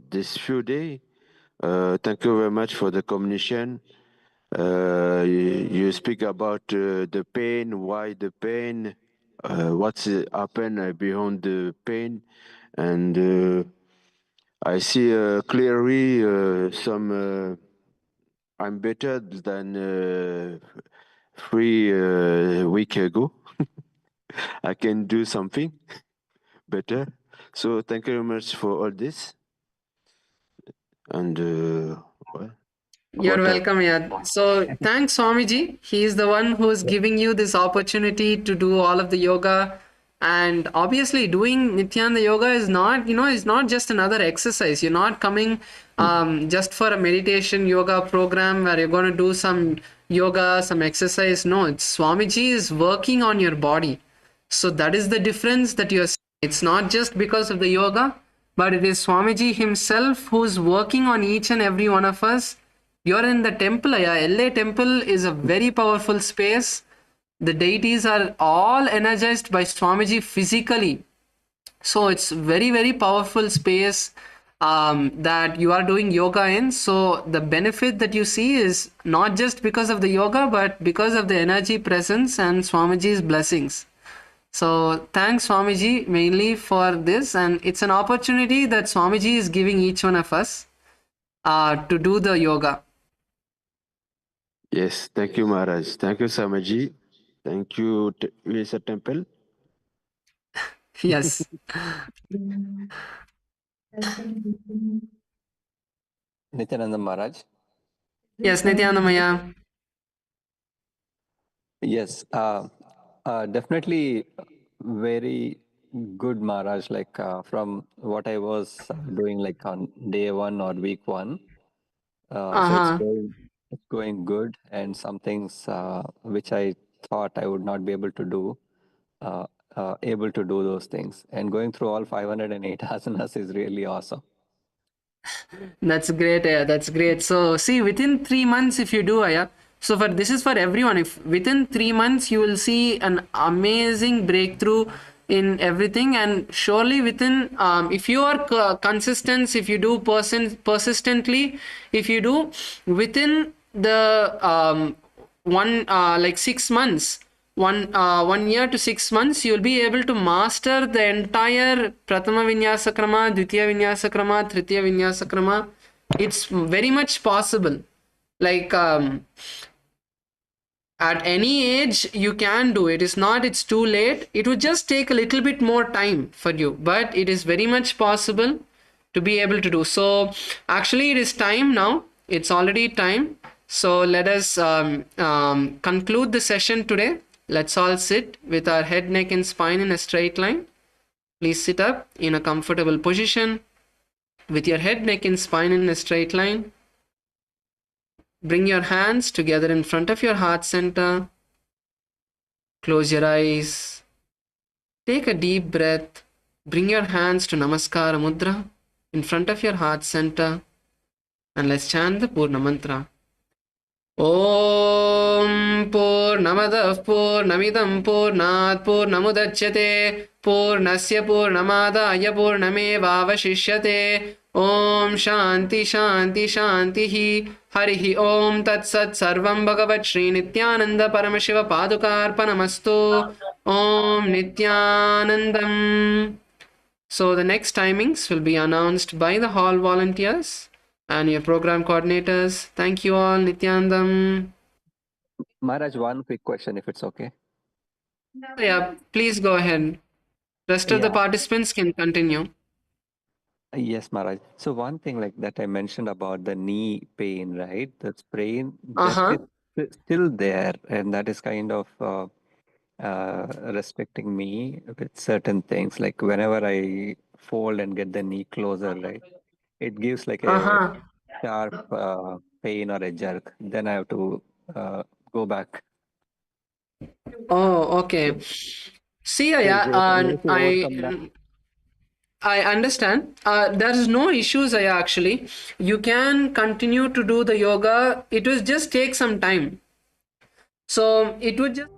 this few days, thank you very much for the communication. You speak about the pain, why the pain, what's happened behind the pain, and I see clearly some. I'm better than 3 weeks ago. I can do something better. So thank you very much for all this. And well, You're welcome, yeah. So thanks, Swamiji. He is the one who is giving you this opportunity to do all of the yoga. And obviously, doing Nityananda yoga is not, is not just another exercise. You're not coming just for a meditation yoga program where you're going to do some yoga, some exercise. No, it's Swamiji is working on your body. So that is the difference that you're seeing. It's not just because of the yoga, but it is Swamiji himself who's working on each and every one of us. You're in the temple, yeah. LA temple is a very powerful space. The deities are all energized by Swamiji physically. So it's very, very powerful space that you are doing yoga in. So the benefit that you see is not just because of the yoga, but because of the energy presence and Swamiji's blessings. So thanks Swamiji mainly for this, and it's an opportunity that Swamiji is giving each one of us to do the yoga. yes, thank you, Maharaj. Thank you, Samaji. Thank you, Visa Temple. Yes. Nityananda Maharaj. Yes, Nityanamaya. Yes, definitely Very good, Maharaj. Like from what I was doing, like on day 1 or week 1. So it's going good, and some things which I thought I would not be able to do, able to do those things. And going through all 508 asanas is really awesome. That's great, Aya. That's great. So, see, within 3 months, if you do, Aya, so for this is for everyone. If within 3 months you will see an amazing breakthrough in everything, and surely within, if you are consistent, if you do persistently, if you do within the like 6 months. 1 year to 6 months, you'll be able to master the entire Pratama Vinyasa Krama, Dvitiya Vinyasa Krama, Tritiya Vinyasa Krama. It's very much possible. Like at any age, you can do it. It's too late. It would just take a little bit more time for you, but it is very much possible to be able to do. So actually, it is time now. It's already time. So let us conclude the session today. Let's all sit with our head, neck, and spine in a straight line. Please sit up in a comfortable position with your head, neck, and spine in a straight line. Bring your hands together in front of your heart center. Close your eyes. Take a deep breath. Bring your hands to Namaskara Mudra in front of your heart center. And let's chant the Purna Mantra. Om Purnamadah Purnamidam Purnat Purnamudachyate Purnasya Purnamadaya Purnamevavashishyate Om Shanti Shanti Shanti Harihi Om Tat Sat Sarvam Bhagavat Shri Nityananda Paramashiva Padukarpanamastu Om Nityanandam. So the next timings will be announced by the hall volunteers and your program coordinators. Thank you all, Nityanandam. Maharaj, one quick question, if it's okay. Yeah, please go ahead. Rest of the participants can continue. Yes, Maharaj. So one thing like that I mentioned about the knee pain, right? That's pain it's still there, and that is kind of restricting me with certain things. Like whenever I fold and get the knee closer, right? It gives like a sharp pain or a jerk. Then I have to go back. Oh, okay. See, yeah, I understand. There is no issues, Aya, actually. You can continue to do the yoga. It will just take some time. So it would just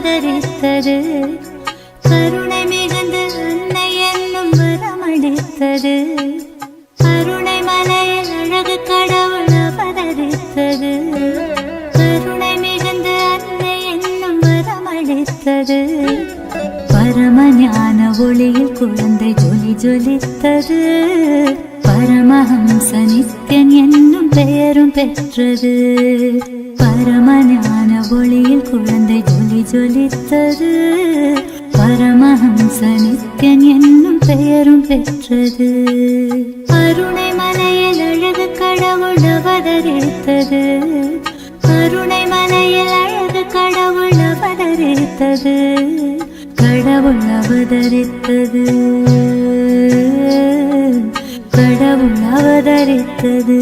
அவதரித்தது. கருணை மிகுந்து அன்னை என்னும் வரமளித்தது. கருணை மலையில் அழகு கடவுள் அவதரித்தது. கருணை மிகுந்து அன்னை என்னும் வரமளித்தது. பரமஞான ஒளியில் குழந்தை ஜொலி ஜொலித்தது. பரமஹம்ச நித்யன் என்னும் பெயரும் பெற்றது. பரமஞான ஒளியில் குழந்தை ஜொலி ஜொலித்தது. பரமஹம்ச நித்யன் என்னும் பெயரும் பெற்றது. கருணை மலையில் அழகு கடவுள் அவதரித்தது. கருணை மலையில் அழகு கடவுள் அவதரித்தது. கடவுள் அவதரித்தது. கடவுள் அவதரித்தது.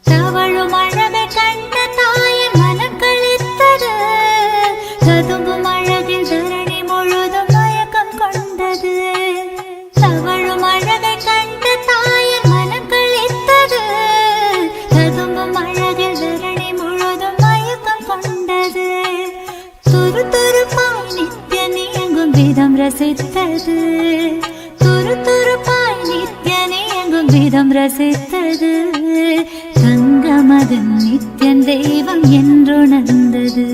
தவழும் அழகை கண்ட தாயின் மனம் களித்தது. ததும்பும் அழகில் தரணி முழுதும் மயக்கம் கொண்டது. தவழும் அழகை கண்ட தாயின் மனம் களித்தது. ததும்பும் அழகில் தரணி முழுதும் மயக்கம் கொண்டது. துரு துருப்பாய் நித்யன் இயங்கும் விதம் ரசித்தது. துரு துருப்பாய் நித்யன் இயங்கும் விதம் ரசித்தது. தங்கமகன் நித்யன் தெய்வம் என்றுணர்ந்தது.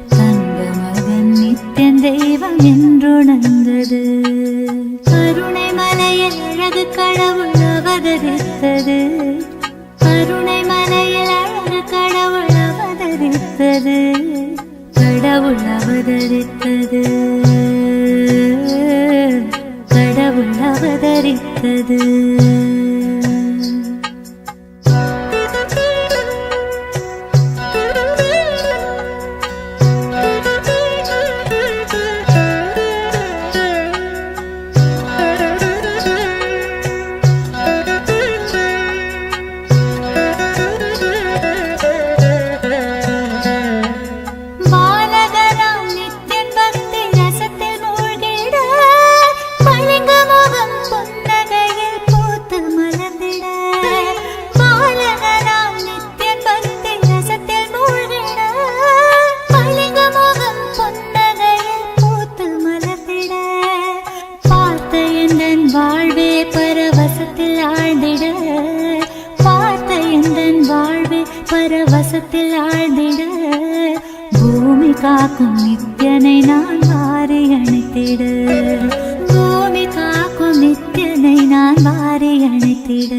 தங்கமகன் நித்யன் தெய்வம் என்றுணர்ந்தது. கருணை மலையில் அழகு கடவுள் அவதரித்தது. கருணை மலையில் அழகு கடவுள் அவதரித்தது. கடவுள் அவதரித்தது. கடவுள் அவதரித்தது. பாலகராம் நித்யன் பக்தி ரசத்தில் மூழ்கிட. பளிங்கு முகம் புன்னகையில் பூத்து மலர்ந்திட. பாலகராம் நித்யன் பக்தி ரசத்தில் மூழ்கிட. பளிங்கு முகம் புன்னகையில் பூத்து மலர்ந்திட. பார்த்த எந்தன் வாழ்வே பரவசத்தில் ஆழ்ந்திட. பார்த்த எந்தன் வாழ்வே பரவசத்தில் ஆழ்ந்திட. பூமி காக்கும் நித்யனை நான் வாரி அணைத்திட. பூமி காக்கும் நித்யனை நான் வாரி அணைத்திட.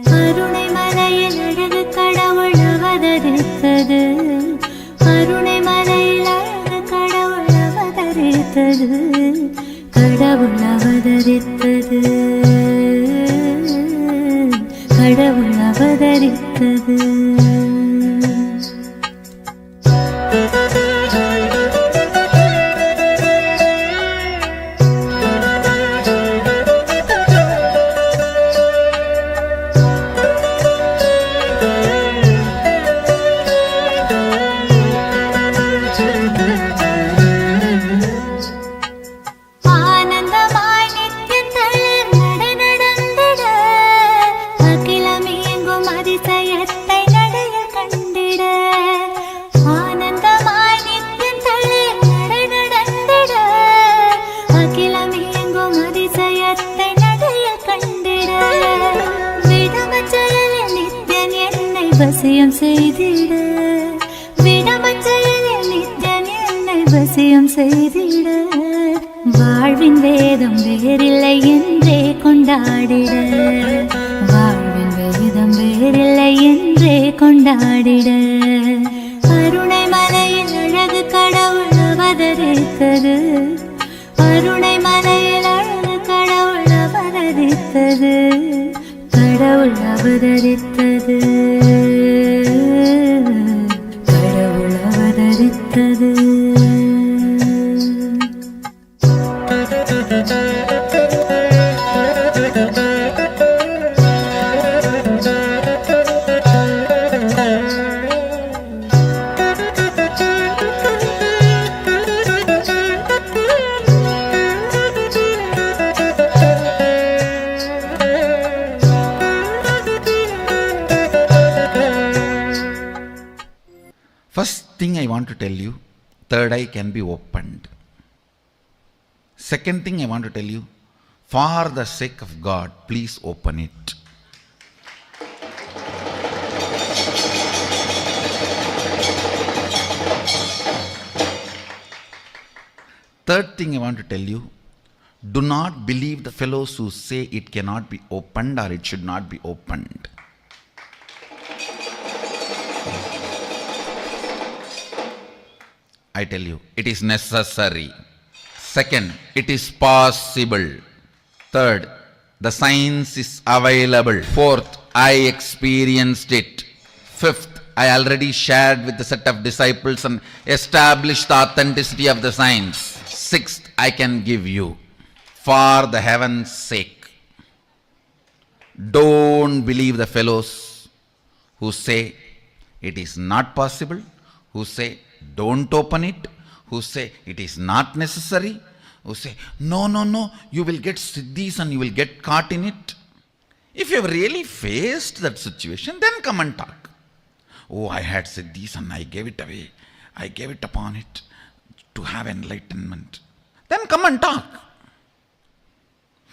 கருணை மலையில் அழகு கடவுள் அவதரித்தது. கருணை மலையில் அழகு கடவுள் அவதரித்தது. கடவுள் அவதரித்தது. கடவுள் அவதரித்தது. ஆனந்தமாய் நித்யன் தளிர் நடை நடந்திட. அகிலம் இயங்கும் அதிசயத்தை நடையில் கண்டிட. ஆனந்தமாய் நித்யன் தளிர் நடை நடந்திட. அகிலம் இயங்கும் அதிசயத்தை நடையில் கண்டிட. விடமச்சலில் நித்யன் என்னை வசியம் செய்திட. விடமச்சலில் நித்யன் என்னை வசியம் செய்திட. வாழ்வின் வேதம் வேறில்லை என்றே கொண்டாடிட. வாழ்வின் வேதம் வேறில்லை என்றே கொண்டாடிட. கருணை மலையில் அழகு கடவுள் அவதரித்தது. கருணை மலையில் அழகு கடவுள் அவதரித்தது. கடவுள் அவதரித்தது. கடவுள் அவதரித்தது. I want to tell you, third eye can be opened. Second thing I want to tell you, for the sake of God, please open it. Third thing I want to tell you, do not believe the fellows who say it cannot be opened or it should not be opened. I tell you, it is necessary. Second, it is possible. Third, the science is available. Fourth, I experienced it. Fifth, I already shared with the set of disciples and established the authenticity of the science. Sixth, I can give you. For the heaven's sake, don't believe the fellows who say it is not possible, who say don't open it, who say it is not necessary, who say no, you will get siddhis and you will get caught in it. If you have really faced that situation, then come and talk. Oh, I had siddhis and I gave it away. I gave it upon it to have enlightenment. Then come and talk.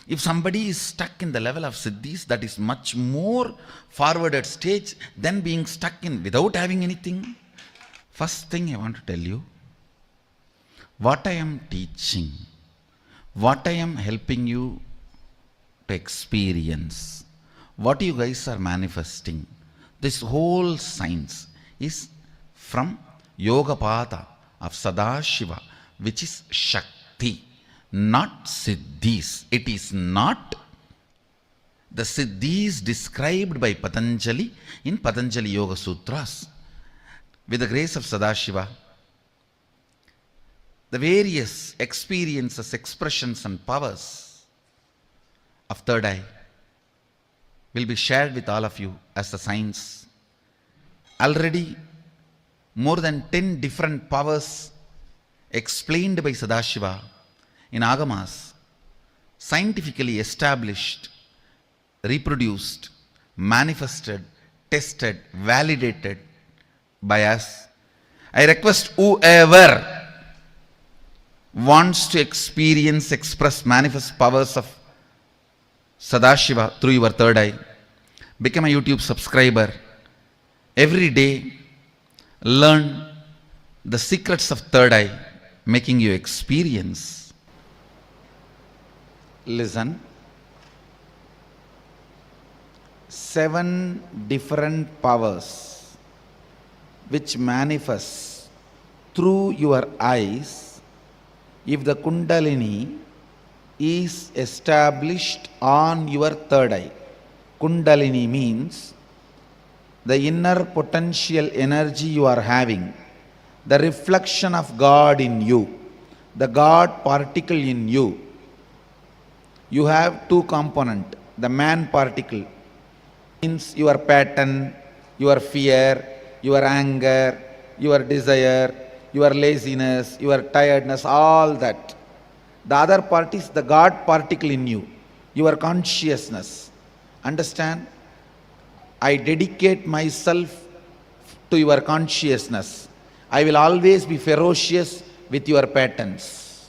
If somebody is stuck in the level of siddhis, that is much more forwarded stage than being stuck in without having anything. First thing I want to tell you, what I am teaching, what I am helping you to experience, what you guys are manifesting, this whole science is from Yogapada of Sadashiva, which is Shakti, not Siddhis. It is not the Siddhis described by Patanjali in Patanjali Yoga Sutras. With the grace of Sadashiva, the various experiences, expressions and powers of third eye will be shared with all of you as the science. Already more than 10 different powers explained by Sadashiva in Agamas, scientifically established, reproduced, manifested, tested, validated by us. I request whoever wants to experience, express, manifest powers of Sadashiva through your third eye, become a YouTube subscriber. Every day, learn the secrets of third eye, making you experience. Listen. 7 different powers which manifest through your eyes if the Kundalini is established on your third eye. Kundalini means the inner potential energy you are having, the reflection of God in you, the God particle in you. You have 2 components. The man particle means your pattern, your fear, your anger, your desire, your laziness, your tiredness, all that. The other part is the God particle in you, your consciousness. Understand? I dedicate myself to your consciousness. I will always be ferocious with your patterns.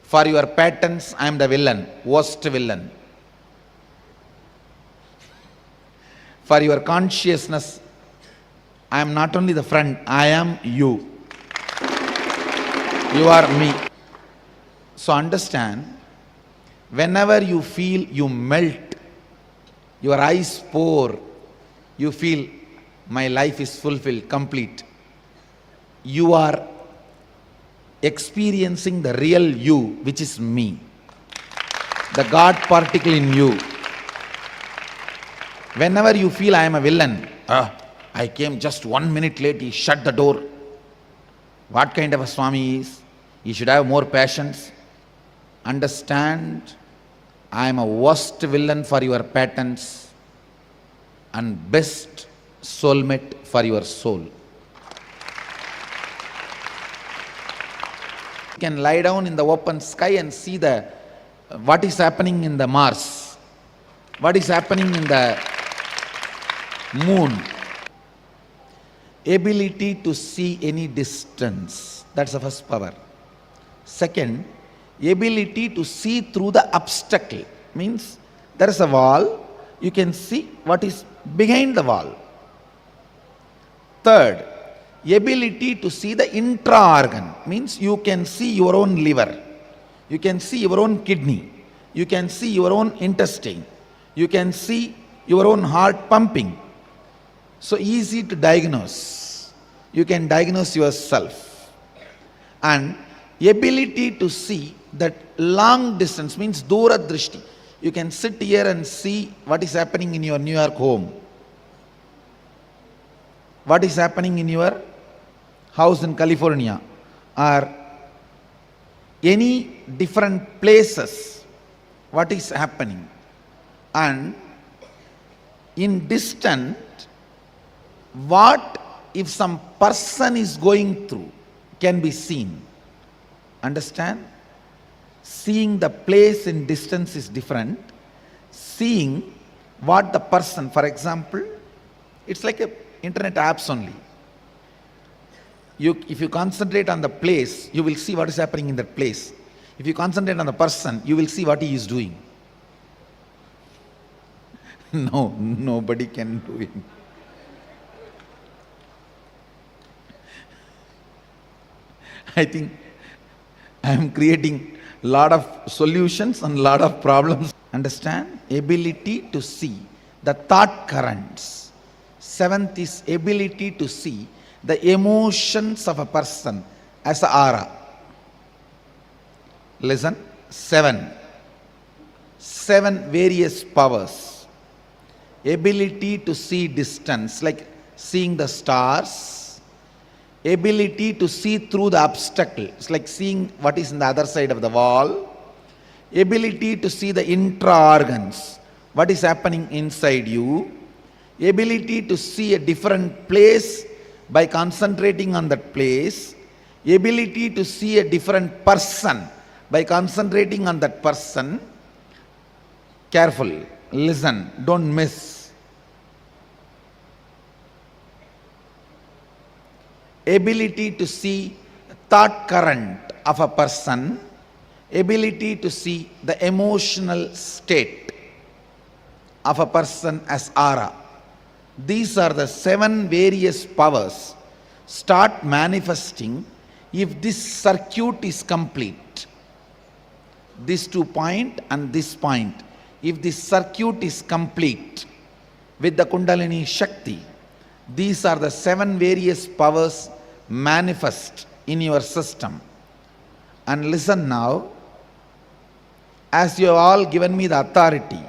For your patterns, I am the villain, worst villain. For your consciousness, I am not only the friend, I am you. You are me. So understand, whenever you feel you melt, your eyes pour, you feel my life is fulfilled, complete, you are experiencing the real you, which is me, the God particle in you. Whenever you feel I am a villain, I came just 1 minute late, he shut the door. What kind of a Swami he is? He should have more patience. Understand, I am a worst villain for your patterns and best soulmate for your soul. You can lie down in the open sky and see what is happening in the Mars, what is happening in the moon. ability to see any distance. That's the first power. Second, ability to see through the obstacle. Means there is a wall, you can see what is behind the wall. Third, ability to see the intra-organ. Means you can see your own liver, you can see your own kidney, you can see your own intestine, you can see your own heart pumping. So easy to diagnose. You can diagnose yourself. And ability to see that long distance means dura drishti. You can sit here and see what is happening in your New York home, what is happening in your house in California, or any different places, what is happening. And in distant, what if some person is going through can be seen. Understand? Seeing the place in distance is different. Seeing what the person, for example, it's like a internet apps only. If you concentrate on the place, you will see what is happening in that place. If you concentrate on the person, you will see what he is doing. No, nobody can do it. I think I am creating lot of solutions and lot of problems. Understand? Ability to see the thought currents. Seventh is ability to see the emotions of a person as an aura. Listen, seven various powers. Ability to see distance, like seeing the stars. Ability to see through the obstacle, it's like seeing what is on the other side of the wall. Ability to see the intra-organs, what is happening inside you. Ability to see a different place by concentrating on that place. Ability to see a different person by concentrating on that person. Careful, listen, don't miss. Ability to see thought current of a person, ability to see the emotional state of a person as aura. These are the seven various powers start manifesting if this circuit is complete. This 2 point and this point. If this circuit is complete with the Kundalini Shakti, these are the seven various powers manifest in your system. And listen now, as you have all given me the authority,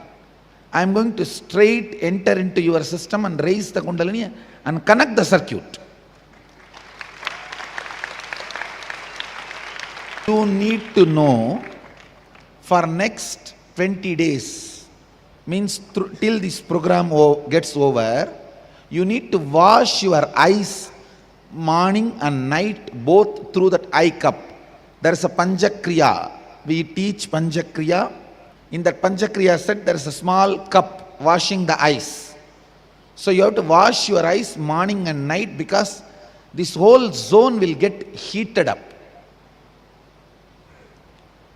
I am going to straight enter into your system and raise the Kundalini and connect the circuit. You need to know for next 20 days, means till this program gets over, you need to wash your eyes morning and night both through that eye cup. There is a Panchakriya. We teach Panchakriya. In that Panchakriya set, there is a small cup washing the eyes. So you have to wash your eyes morning and night because this whole zone will get heated up.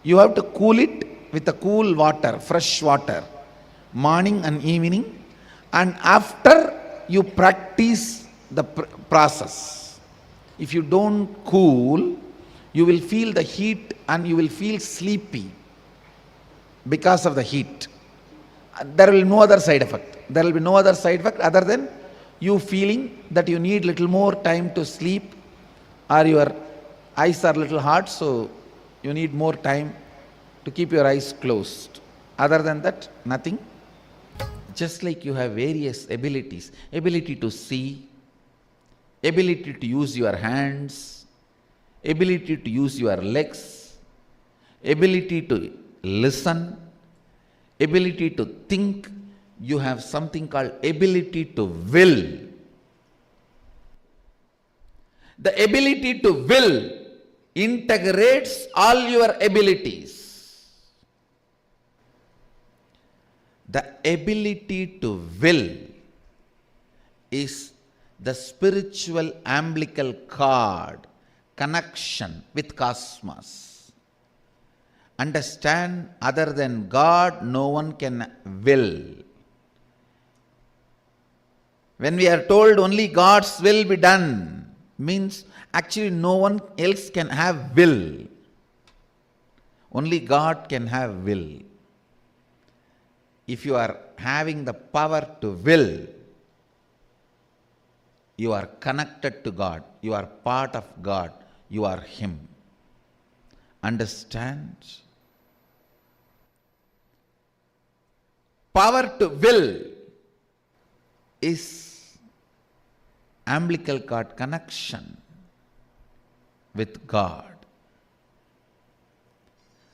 You have to cool it with a cool water, fresh water, morning and evening. And after you practice the process. If you don't cool, you will feel the heat and you will feel sleepy because of the heat. There will be no other side effect. There will be no other side effect other than you feeling that you need little more time to sleep, or your eyes are little hard, so you need more time to keep your eyes closed. Other than that, nothing. Just like you have various abilities, ability to see, ability to use your hands, ability to use your legs, ability to listen, ability to think, you have something called ability to will. The ability to will integrates all your abilities. The ability to will is the spiritual umbilical cord connection with cosmos. Understand, other than God, no one can will. When we are told only God's will be done, means actually no one else can have will. Only God can have will. If you are having the power to will, you are connected to God. You are part of God. You are Him. Understand? Power to will is umbilical cord connection with God.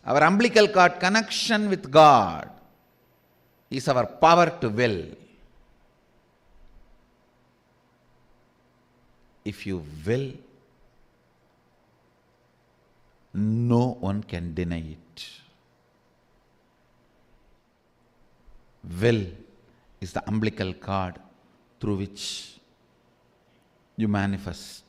Our umbilical cord connection with God is our power to will. If you will, no one can deny it. Will is the umbilical cord through which you manifest.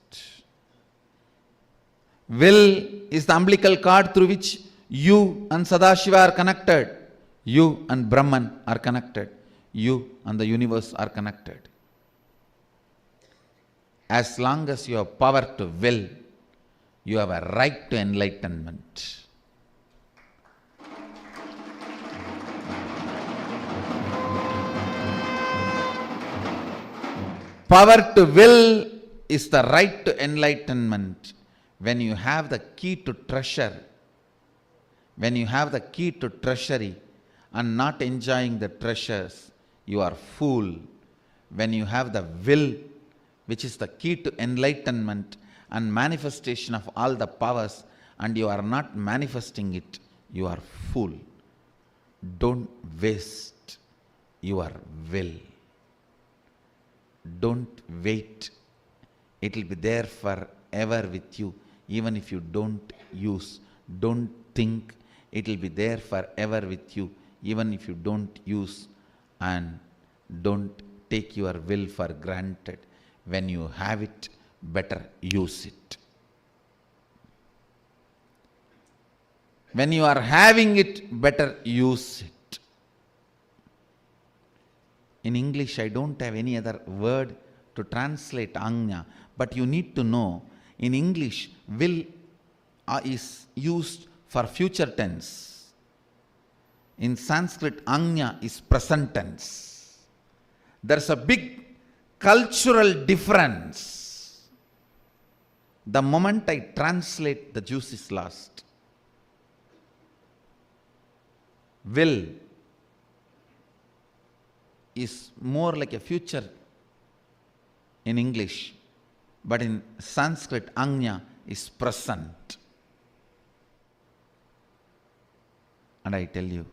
Will is the umbilical cord through which you and Sadashiva are connected. You and Brahman are connected. You and the universe are connected. As long as you have power to will, you have a right to enlightenment. Power to will is the right to enlightenment. When you have the key to treasure, when you have the key to treasury and not enjoying the treasures, you are fool. When you have the will, which is the key to enlightenment and manifestation of all the powers, and you are not manifesting it, you are fool. Don't waste your will. Don't wait. It will be there forever with you, even if you don't use. Don't think. It will be there forever with you, even if you don't use. And don't take your will for granted. When you have it, better use it. When you are having it, better use it. In English, I don't have any other word to translate Anya, but you need to know, in English, will is used for future tense. In Sanskrit, Anya is present tense. There's a big cultural difference. The moment I translate, the juice is lost. Will is more like a future in English, but in Sanskrit, Anya is present. And I tell you,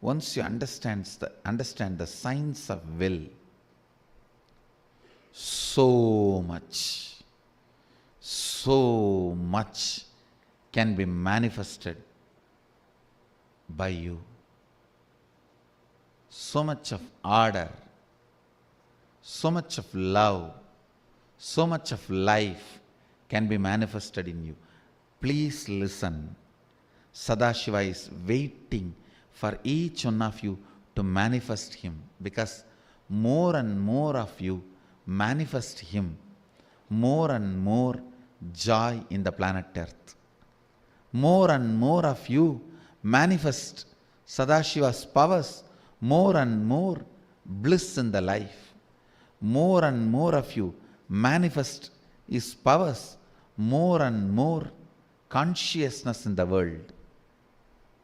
once you understand the science of will, so much can be manifested by you. So much of order, so much of love, so much of life can be manifested in you. Please listen. Sadashiva is waiting for each one of you to manifest Him, because more and more of you manifest Him, more and more joy in the planet Earth. More and more of you manifest Sadashiva's powers, more and more bliss in the life. More and more of you manifest His powers, more and more consciousness in the world.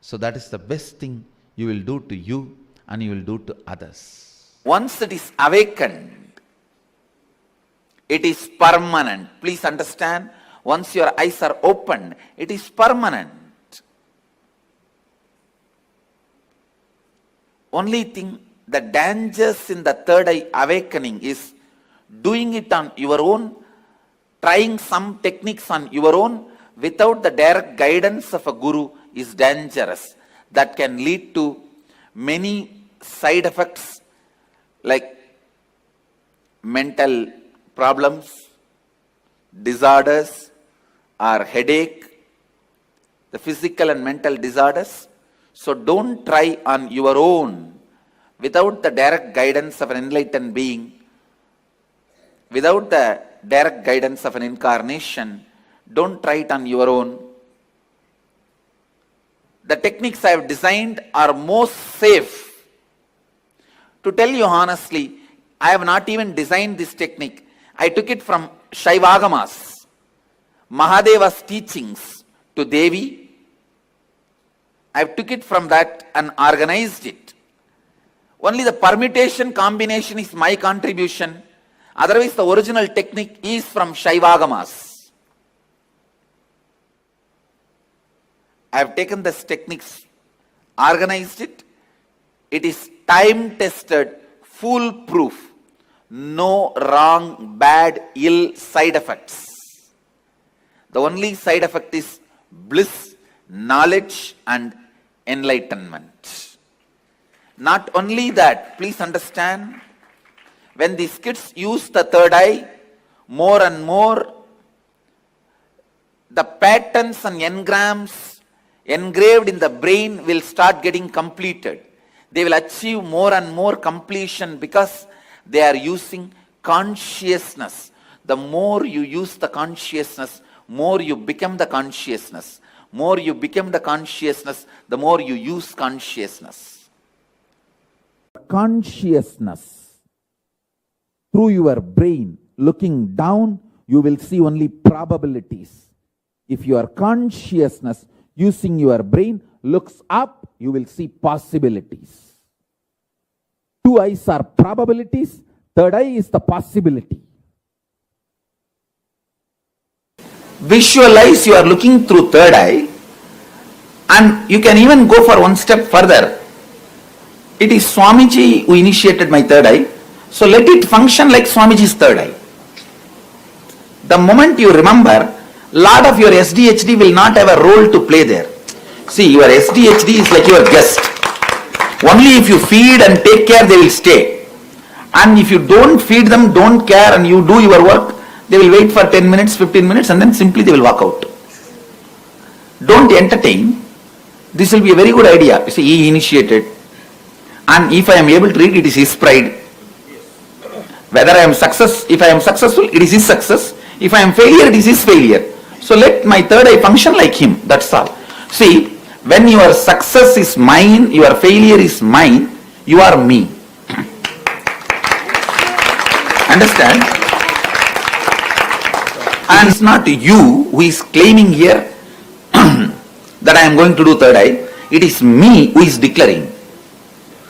So that is the best thing you will do to you and you will do to others. Once it is awakened, it is permanent. Please understand, once your eyes are opened, it is permanent. Only thing, the dangers in the third eye awakening is doing it on your own, trying some techniques on your own without the direct guidance of a guru is dangerous. That can lead to many side effects like mental problems, disorders, or headache, the physical and mental disorders. So don't try on your own without the direct guidance of an enlightened being, without the direct guidance of an incarnation. Don't try it on your own. The techniques I have designed are most safe. To tell you honestly, I have not even designed this technique. I took it from Shaivagamas, Mahadeva's teachings to Devi. I took it from that and organized it. Only the permutation combination is my contribution. Otherwise, the original technique is from Shaivagamas. I have taken this techniques, organized it. It is time-tested, foolproof. No wrong, bad, ill side effects. The only side effect is bliss, knowledge, and enlightenment. Not only that, please understand, when these kids use the third eye, more and more, the patterns and engrams engraved in the brain will start getting completed. They will achieve more and more completion because they are using consciousness. The more you use the consciousness, more you become the consciousness. More you become the consciousness, the more you use consciousness. Consciousness. Through your brain, looking down, you will see only probabilities. If your consciousness using your brain looks up, you will see possibilities. Two eyes are probabilities, third eye is the possibility. Visualize you are looking through third eye, and you can even go for one step further. It is Swamiji who initiated my third eye, so let it function like Swamiji's third eye. The moment you remember, lot of your SDHD will not have a role to play there. See, your SDHD is like your guest. Only if you feed and take care, they will stay. And if you don't feed them, don't care, and you do your work, they will wait for 10 minutes, 15 minutes, and then simply they will walk out. Don't entertain. This will be a very good idea. You see, he initiated. And if I am able to read, it is his pride. Whether I am if I am successful, it is his success. If I am failure, it is his failure. So let my third eye function like him. That's all. See, when your success is mine, your failure is mine, you are me. Understand? And it's not you who is claiming here that I am going to do third eye. It is me who is declaring.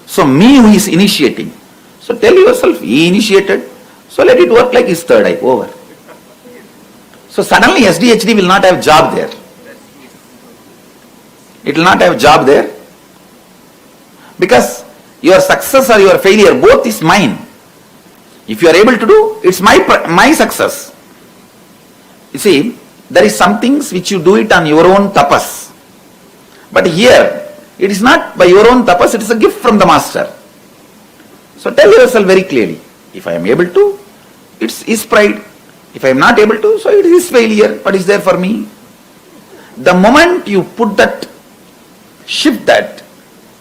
So me who is initiating. So tell yourself, he initiated, so let it work like his third eye. Over. So suddenly SDHD will not have job there. It will not have job there. Because your success or your failure, both is mine. If you are able to do, it's my success. You see, there is some things which you do it on your own tapas. But here, it is not by your own tapas, it is a gift from the master. So tell yourself very clearly, if I am able to, it's his pride. If I am not able to, so it is his failure. What is there for me? The moment you put that, shift that,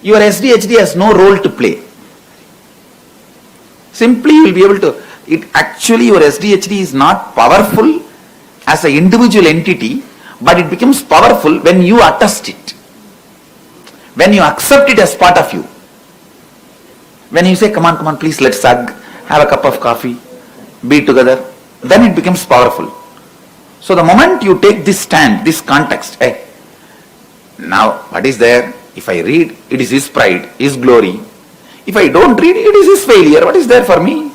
your SDHD has no role to play. Simply you will be able to, actually your SDHD is not powerful as an individual entity, but it becomes powerful when you attest it. When you accept it as part of you. When you say, come on, please let's hug, have a cup of coffee, be together, then it becomes powerful. So the moment you take this stand, this context, now what is there? If I read, it is his pride, his glory. If I don't read, it is his failure. What is there for me?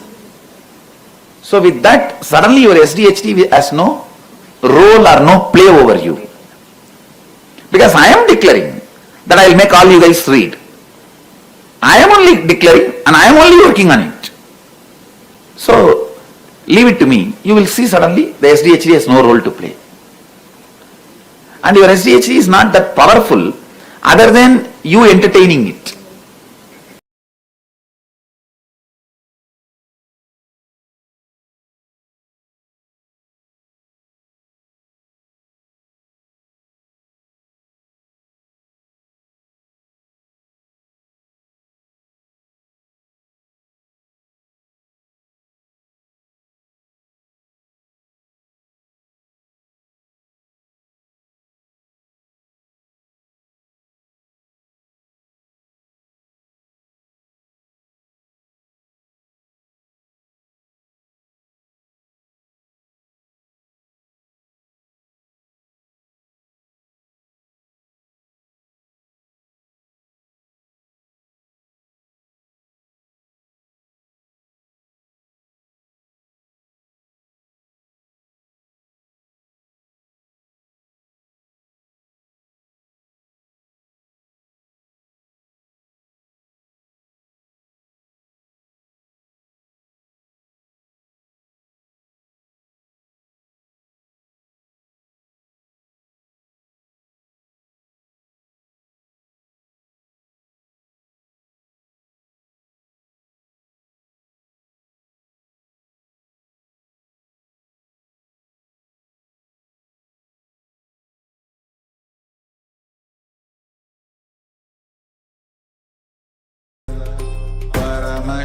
So with that, suddenly your SDHD has no role or no play over you. Because I am declaring that I will make all you guys read. I am only declaring and I am only working on it. So leave it to me. You will see suddenly the SDHD has no role to play. And your SDHD is not that powerful other than you entertaining it.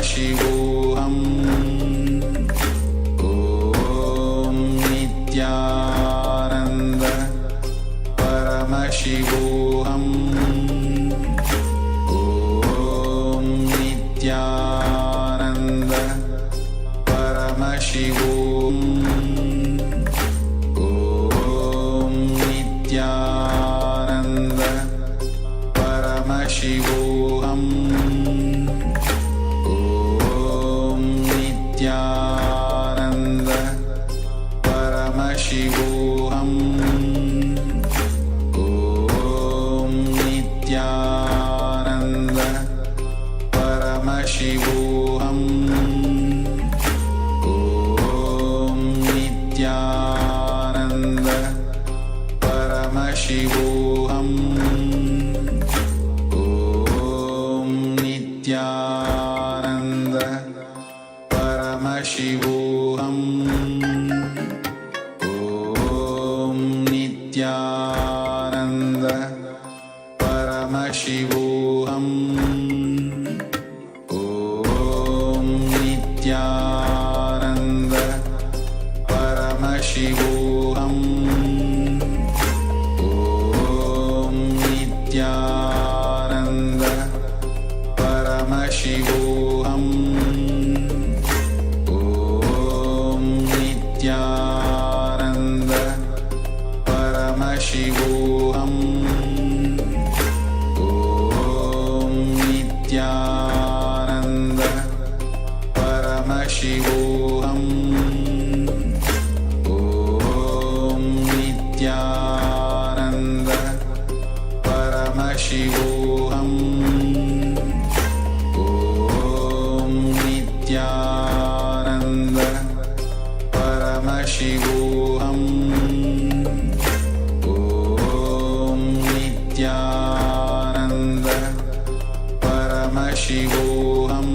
Paramashivoham Om Nityananda Paramashivoham Om Nityananda Paramashivoham Om Nityananda Paramashivoham Om Nityananda Paramashivoham Om Nityananda Paramashivoham Om Nityananda Paramashivoham Om Nityananda Paramashivoham Om Nityananda Paramashivoham Om Nityananda Paramashivoham Om Nityananda Paramashivoham Om Nityananda Paramashivoham Om Nityananda Paramashivoham Om Nityananda Paramashivoham Om Nityananda Paramashivoham Om Nityananda Paramashivoham Paramashivoham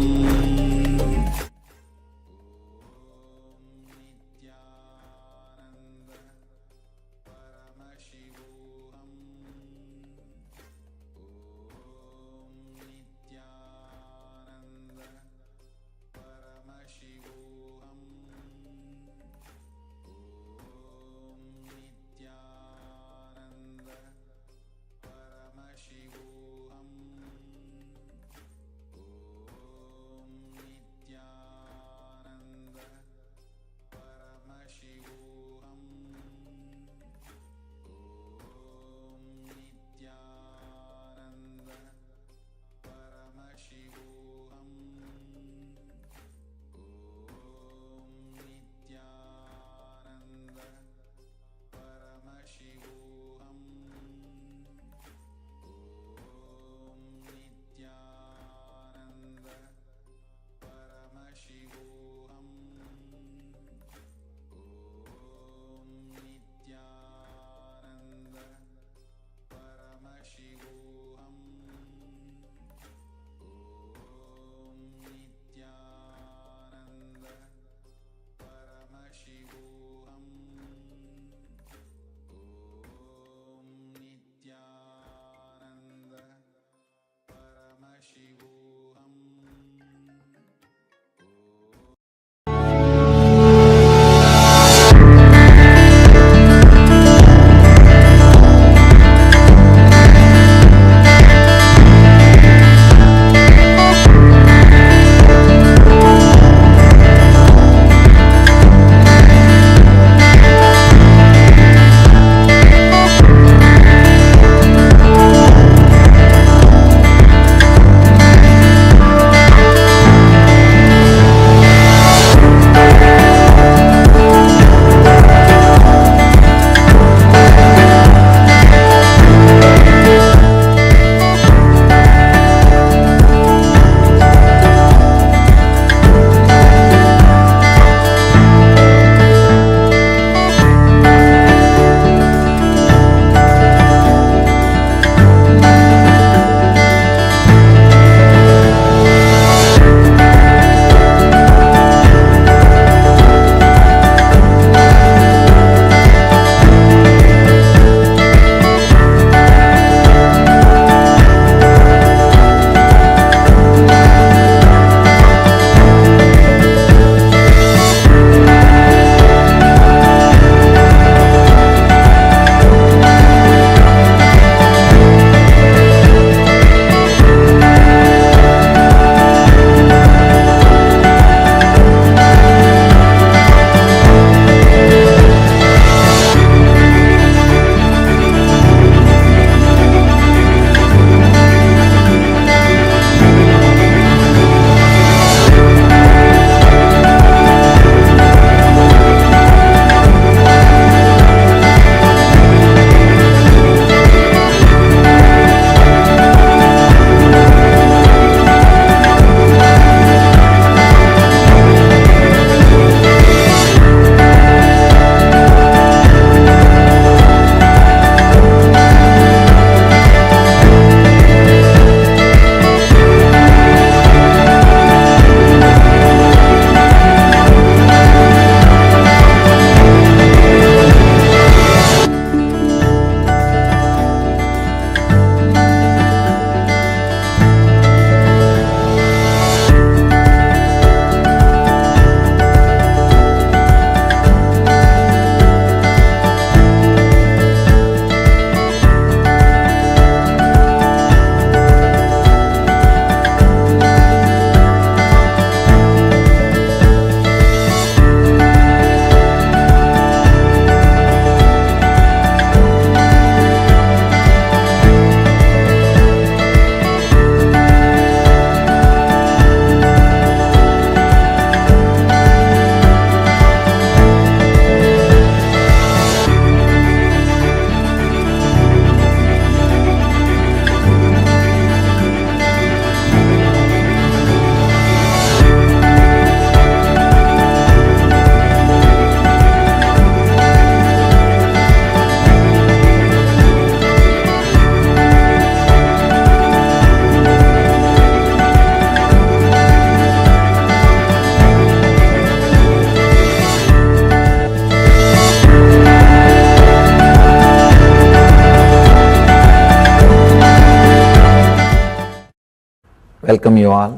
welcome you all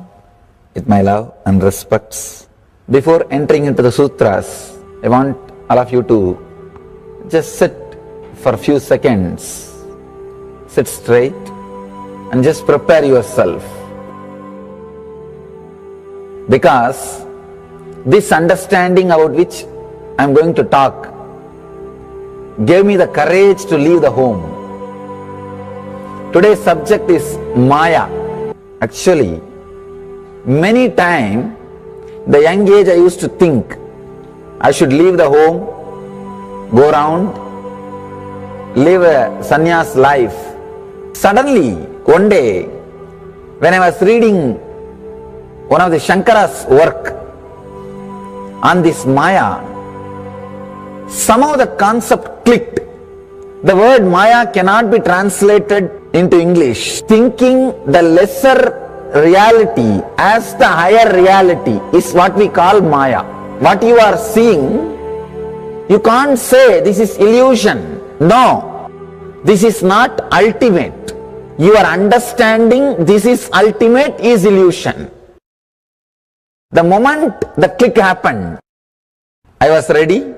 with my love and respects. Before entering into the sutras, I want all of you to just sit for a few seconds. Sit straight and just prepare yourself. Because this understanding about which I am going to talk gave me the courage to leave the home. Today's subject is Maya. Actually, many times, the young age I used to think I should leave the home, go around, live a sannyas life. Suddenly, one day, when I was reading one of the Shankara's work on this Maya, somehow the concept clicked. The word Maya cannot be translated into English. Thinking the lesser reality as the higher reality is what we call Maya. What you are seeing, you can't say this is illusion. No, this is not ultimate. Your understanding this is ultimate is illusion. The moment the click happened, I was ready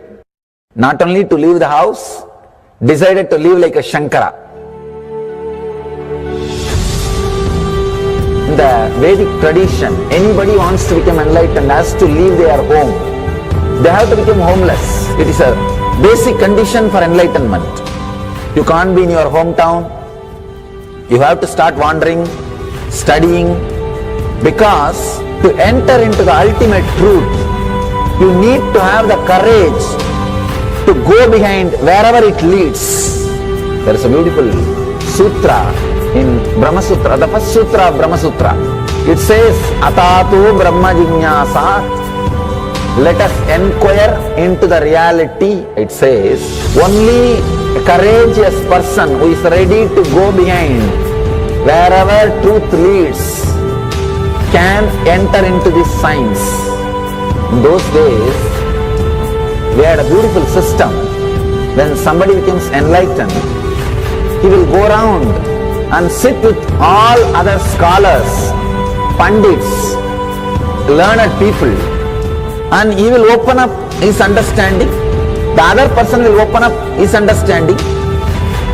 not only to leave the house, decided to live like a Shankara. In the Vedic tradition, anybody wants to become enlightened has to leave their home. They have to become homeless. It is a basic condition for enlightenment. You can't be in your hometown. You have to start wandering, studying, because to enter into the ultimate truth, you need to have the courage to go behind wherever it leads. There is a beautiful sutra in Brahma Sutra, the first sutra of Brahma Sutra. It says, Atato Brahma Jignasat. Let us inquire into the reality. It says, only a courageous person who is ready to go behind wherever truth leads can enter into this science. In those days, we had a beautiful system. When somebody becomes enlightened, he will go around and sit with all other scholars, pandits, learned people, and he will open up his understanding. The other person will open up his understanding.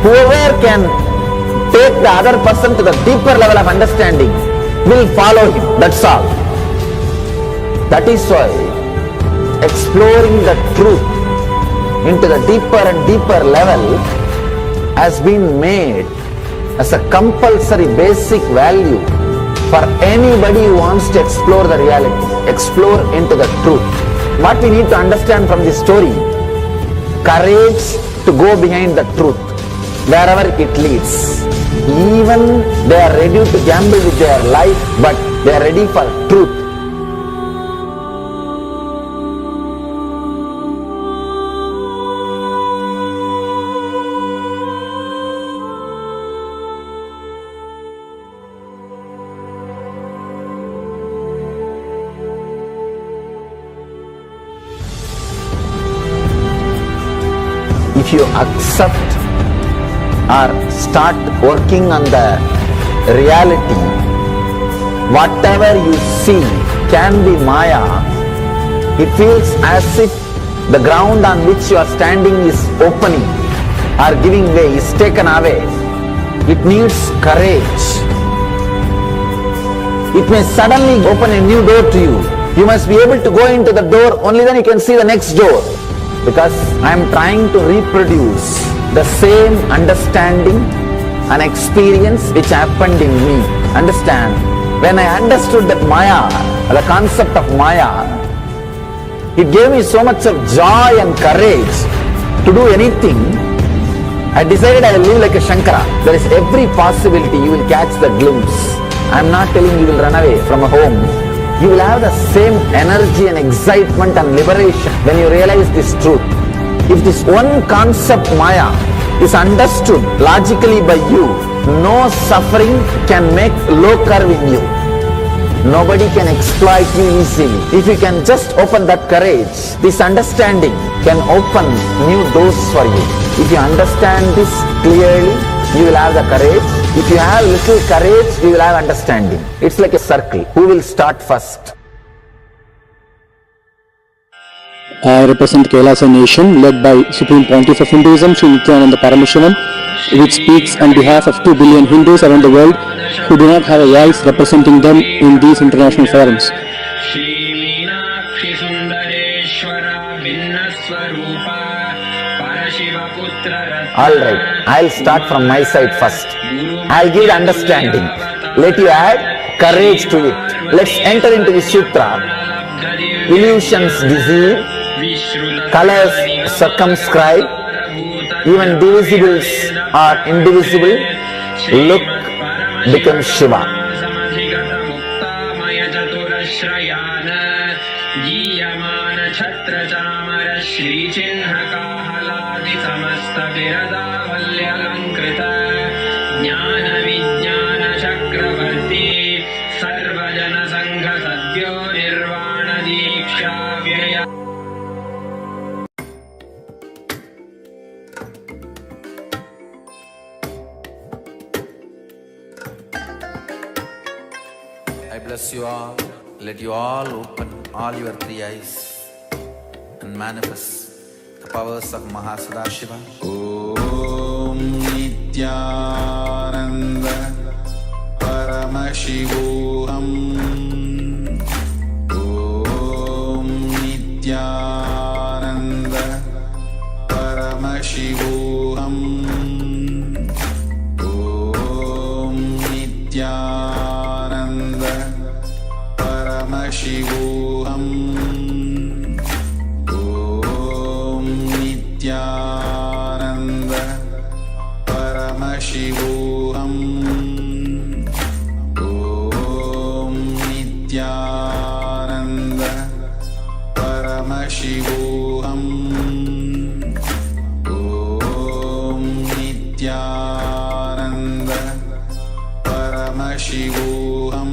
Whoever can take the other person to the deeper level of understanding will follow him. That's all. That is why exploring the truth into the deeper and deeper level has been made as a compulsory basic value for anybody who wants to explore the reality, explore into the truth. What we need to understand from this story, courage to go behind the truth, wherever it leads. Even they are ready to gamble with their life, but they are ready for truth. If you accept or start working on the reality, whatever you see can be Maya. It feels as if the ground on which you are standing is opening or giving way, is taken away. It needs courage. It may suddenly open a new door to you. You must be able to go into the door, only then you can see the next door. Because I am trying to reproduce the same understanding and experience which happened in me. Understand? When I understood that Maya, the concept of Maya, it gave me so much of joy and courage to do anything. I decided I will live like a Shankara. There is every possibility you will catch the glimpse. I am not telling you will run away from a home. You will have the same energy and excitement and liberation when you realize this truth. If this one concept Maya is understood logically by you, no suffering can make low curve in you. Nobody can exploit you easily. If you can just open that courage, this understanding can open new doors for you. If you understand this clearly, you will have the courage If you have little courage, you will have understanding. It's like a circle. Who will start first? I represent Kailasa Nation, led by Supreme Pontiff of Hinduism, Sri Nityananda Paramashivoham, which speaks on behalf of 2 billion Hindus around the world who do not have a voice representing them in these international forums. Alright, I'll start from my side first. I'll give the understanding. Let you add courage to it. Let's enter into the sutra. Illusions deceive, colors circumscribe, even divisibles are indivisible. Look, become Shiva. I bless you all. Let you all open all your 3 eyes and manifest the powers of Mahasada-Shiva. Om Nityananda Paramashivoham. Om Nityananda Paramashivoham. Om Nityananda Paramashivoham. Om Nityananda Paramashivoham. Om Nityananda Paramashivoham. Om Nityananda Paramashivoham. Om Nityananda Paramashivoham.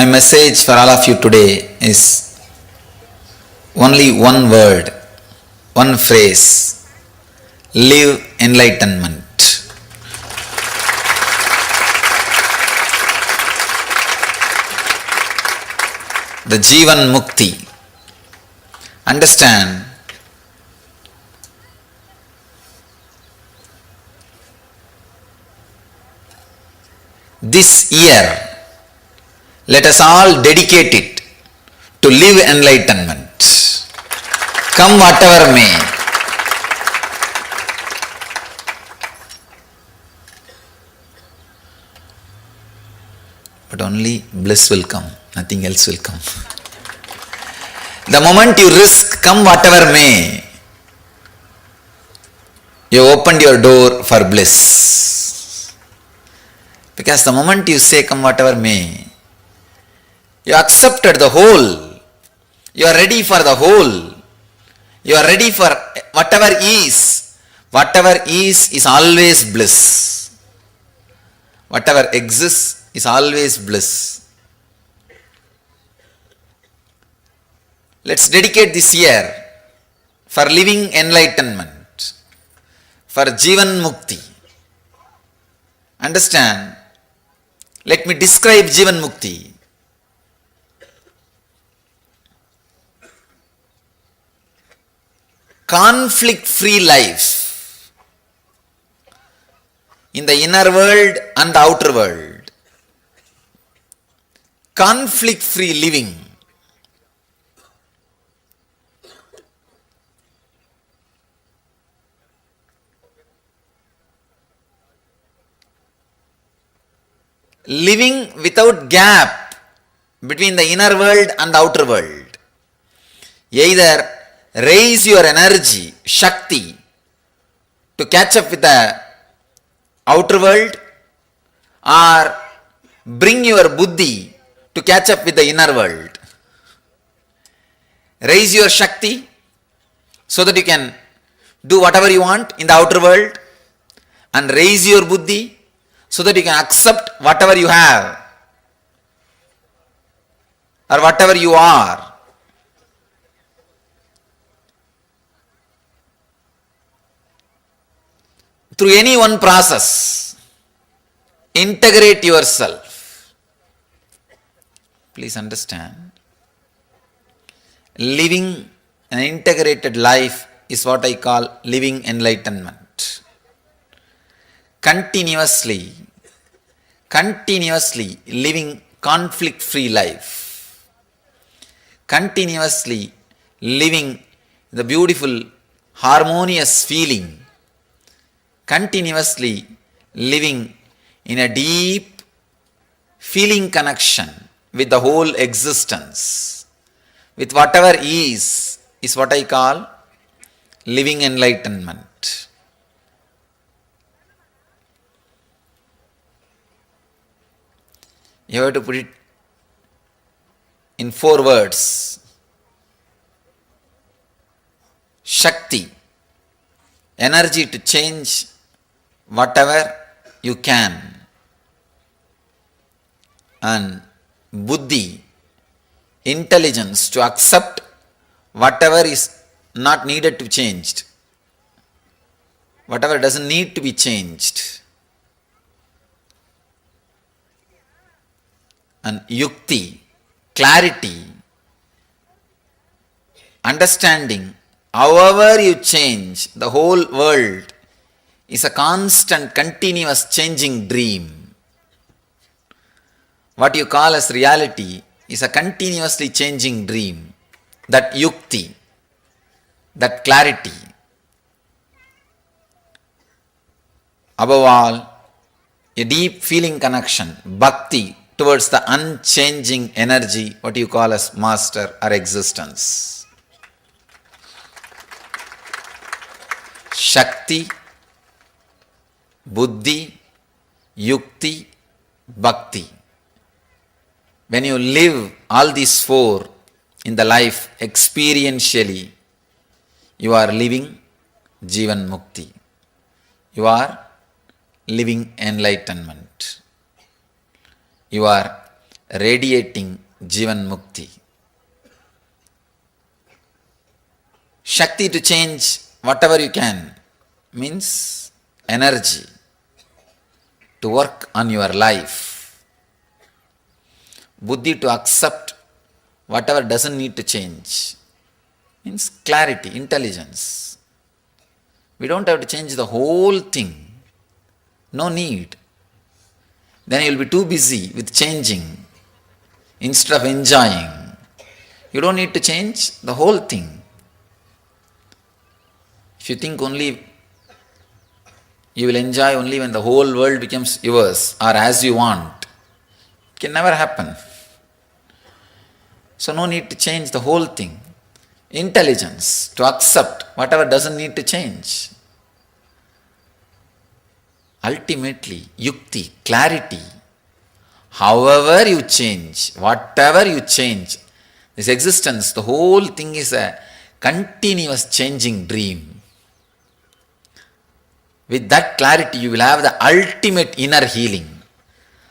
My message for all of you today is only one word, one phrase: live enlightenment. The Jivan Mukti. Understand, this year, let us all dedicate it to live enlightenment. Come whatever may. But only bliss will come, nothing else will come. The moment you risk come whatever may, you opened your door for bliss. Because the moment you say come whatever may, you accepted the whole. You are ready for the whole. You are ready for whatever is. Whatever is always bliss. Whatever exists is always bliss. Let's dedicate this year for living enlightenment, for Jivan Mukti. Understand? Let me describe Jivan Mukti. Conflict-free life in the inner world and the outer world. Conflict-free living. Living without gap between the inner world and the outer world. Either raise your energy, Shakti, to catch up with the outer world, or bring your Buddhi to catch up with the inner world. Raise your Shakti so that you can do whatever you want in the outer world, and raise your Buddhi so that you can accept whatever you have or whatever you are. Through any one process, integrate yourself. Please understand, living an integrated life is what I call living enlightenment. Continuously living conflict-free life. Continuously living the beautiful, harmonious feeling. Continuously living in a deep feeling connection with the whole existence, with whatever is what I call living enlightenment. You have to put it in 4 words. Shakti, energy to change whatever you can, and Buddhi, intelligence to accept whatever is not needed to be changed, whatever doesn't need to be changed, and Yukti, clarity, understanding. However you change, the whole world is a constant, continuous changing dream. What you call as reality is a continuously changing dream. That Yukti, that clarity. Above all, a deep feeling connection, bhakti, towards the unchanging energy, what you call as master or existence. Shakti, Buddhi, Yukti, Bhakti. When you live all these 4 in the life experientially, you are living Jivan Mukti. You are living enlightenment. You are radiating Jivan Mukti. Shakti to change whatever you can means energy to work on your life. Buddhi to accept whatever doesn't need to change means clarity, intelligence. We don't have to change the whole thing. No need. Then you'll be too busy with changing instead of enjoying. You don't need to change the whole thing. If you think only you will enjoy only when the whole world becomes yours or as you want, it can never happen. So no need to change the whole thing. Intelligence to accept whatever doesn't need to change. Ultimately, yukti, clarity. However you change, whatever you change, this existence, the whole thing is a continuous changing dream. With that clarity, you will have the ultimate inner healing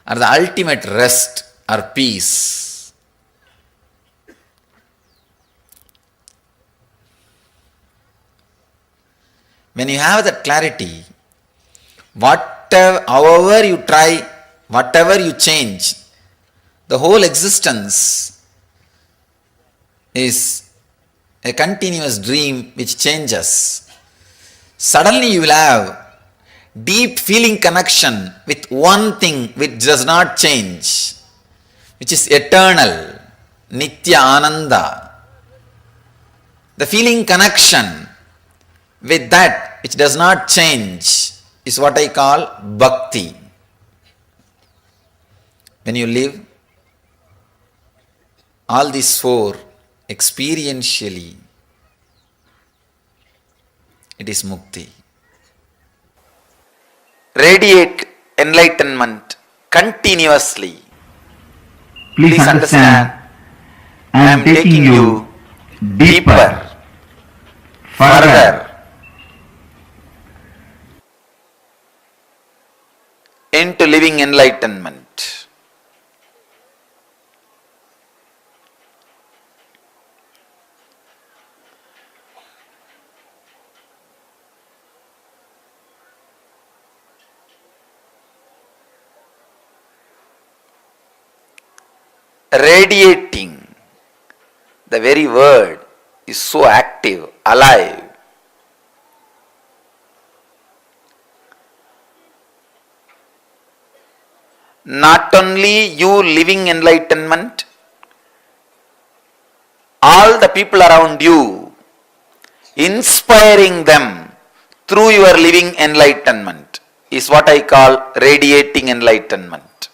or the ultimate rest or peace. When you have that clarity, however you try, whatever you change, the whole existence is a continuous dream which changes. Suddenly you will have deep feeling connection with one thing which does not change, which is eternal, Nitya Ananda. The feeling connection with that which does not change is what I call bhakti. When you live all these four experientially, it is mukti. Radiate enlightenment continuously. Please understand, I am taking you deeper, further into living enlightenment. Radiating, the very word is so active, alive. Not only you living enlightenment, all the people around you, inspiring them through your living enlightenment is what I call radiating enlightenment.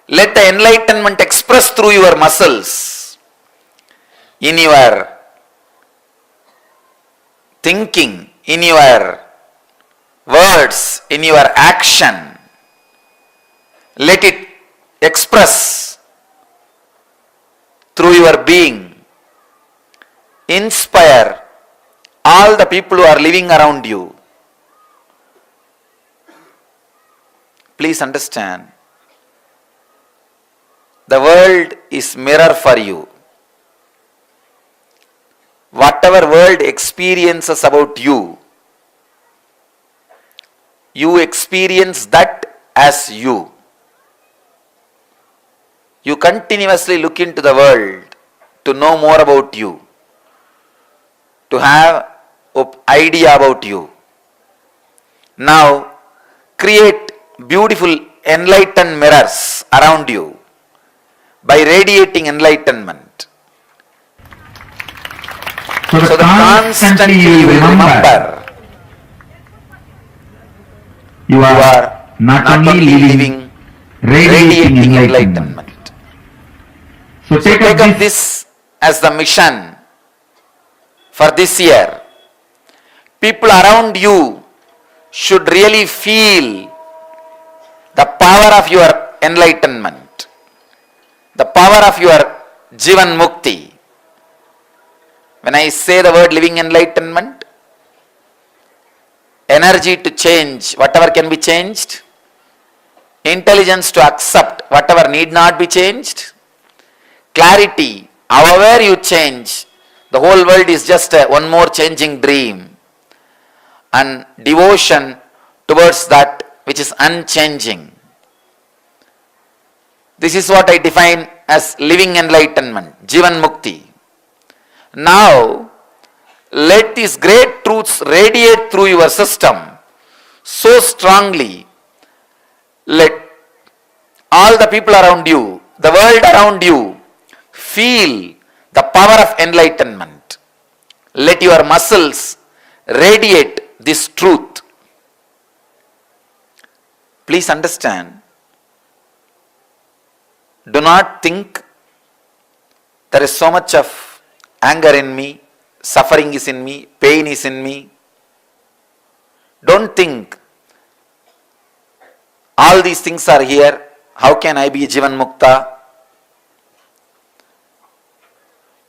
Let the enlightenment express through your muscles, in your thinking, in your words, in your action. Let it express through your being. Inspire all the people who are living around you. Please understand, the world is mirror for you. Whatever world experiences about you, you experience that as you. You continuously look into the world to know more about you, to have an idea about you. Now, create beautiful enlightened mirrors around you by radiating enlightenment. So that constantly you will remember you are not only living, radiating enlightenment. So take up this as the mission for this year. People around you should really feel the power of your enlightenment, the power of your Jivan Mukti. When I say the word living enlightenment, energy to change whatever can be changed, intelligence to accept whatever need not be changed, clarity, however you change, the whole world is just one more changing dream, and devotion towards that which is unchanging. This is what I define as living enlightenment, Jivan Mukti. Now, let these great truths radiate through your system so strongly. Let all the people around you, the world around you, feel the power of enlightenment. Let your muscles radiate this truth. Please understand, do not think there is so much of anger in me, suffering is in me, pain is in me. Don't think all these things are here, how can I be Jivan Mukta?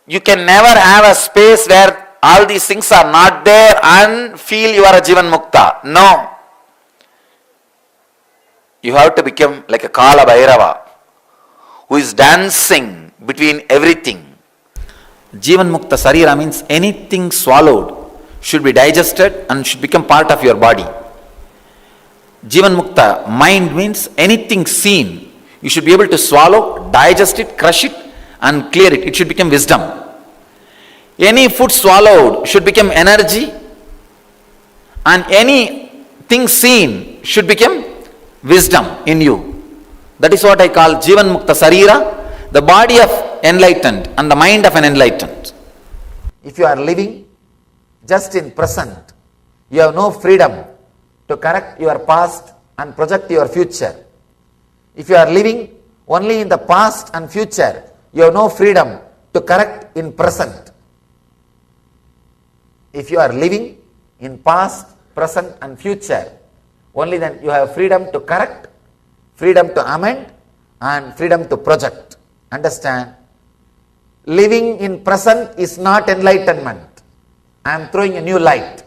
You can never have a space where all these things are not there and feel you are a Jivan Mukta. No. You have to become like a Kala Bhairava who is dancing between everything. Jivan Mukta Sarira means anything swallowed should be digested and should become part of your body. Jivan Mukta mind means anything seen, you should be able to swallow, digest it, crush it and clear it. It should become wisdom. Any food swallowed should become energy, and anything seen should become wisdom in you. That is what I call Jivan Mukta Sarira, the body of enlightened and the mind of an enlightened. If you are living just in present, you have no freedom to correct your past and project your future. If you are living only in the past and future, you have no freedom to correct in present. If you are living in past, present and future, only then you have freedom to correct, freedom to amend and freedom to project. Understand? Living in present is not enlightenment. I am throwing a new light.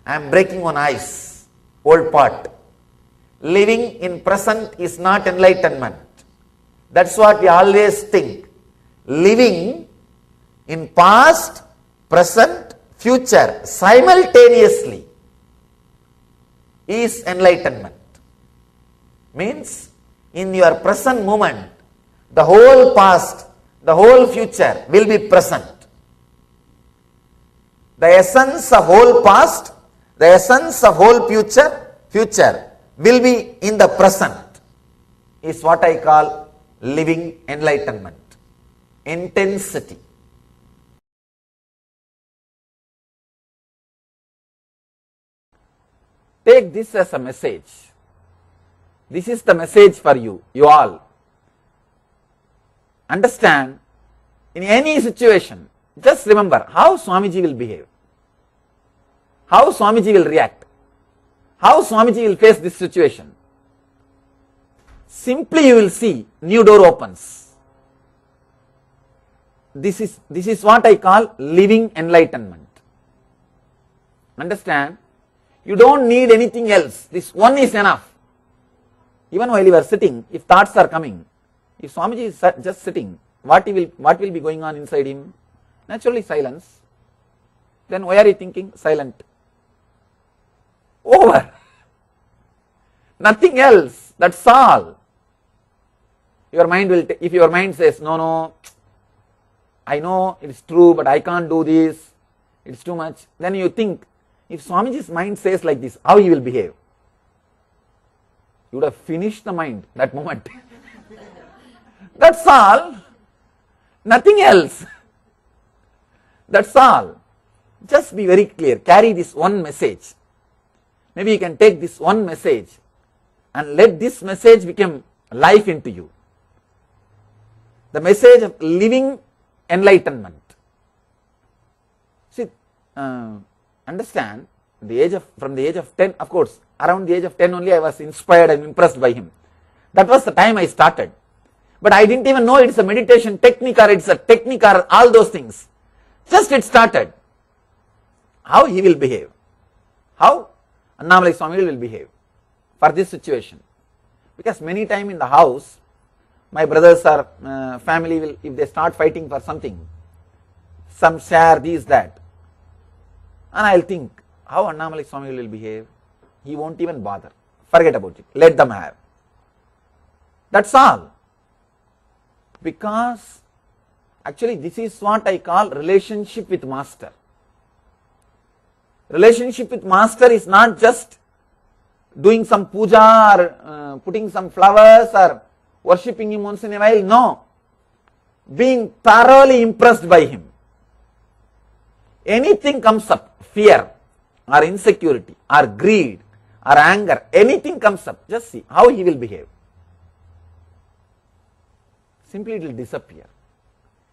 I am breaking one ice, old pot. Living in present is not enlightenment. That's what we always think. Living in past, present, future simultaneously is enlightenment. Means in your present moment, the whole past, the whole future will be present. The essence of whole past, the essence of whole future will be in the present, is what I call living enlightenment. Intensity. Take this as a message. This is the message for you, you all. Understand, in any situation, just remember how Swamiji will behave, how Swamiji will react, how Swamiji will face this situation. Simply you will see new door opens. This is what I call living enlightenment. Understand? You don't need anything else. This one is enough. Even while you are sitting, if thoughts are coming, if Swamiji is just sitting, what will be going on inside him? Naturally silence. Then why are you thinking? Silent. Over. Nothing else. That's all. Your mind will, if your mind says, no, I know it's true, but I can't do this, it's too much. Then you think, if Swamiji's mind says like this, how he will behave? You would have finished the mind that moment. That's all. Nothing else. That's all. Just be very clear. Carry this one message. Maybe you can take this one message and let this message become life into you. The message of living enlightenment. See, understand, from the age of 10, of course, around the age of 10 only I was inspired and impressed by him. That was the time I started. But I didn't even know it's a meditation technique or it's a technique or all those things. Just it started. How he will behave? How Annamalai Swami will behave for this situation? Because many times in the house, my brothers or family will, if they start fighting for something, some share, this, that, and I'll think, how Annamalai Swami will behave? He won't even bother. Forget about it. Let them have. That's all. Because actually this is what I call relationship with master. Relationship with master is not just doing some puja or putting some flowers or worshipping him once in a while. No. Being thoroughly impressed by him. Anything comes up, fear or insecurity or greed or anger, anything comes up, just see how he will behave. Simply it will disappear.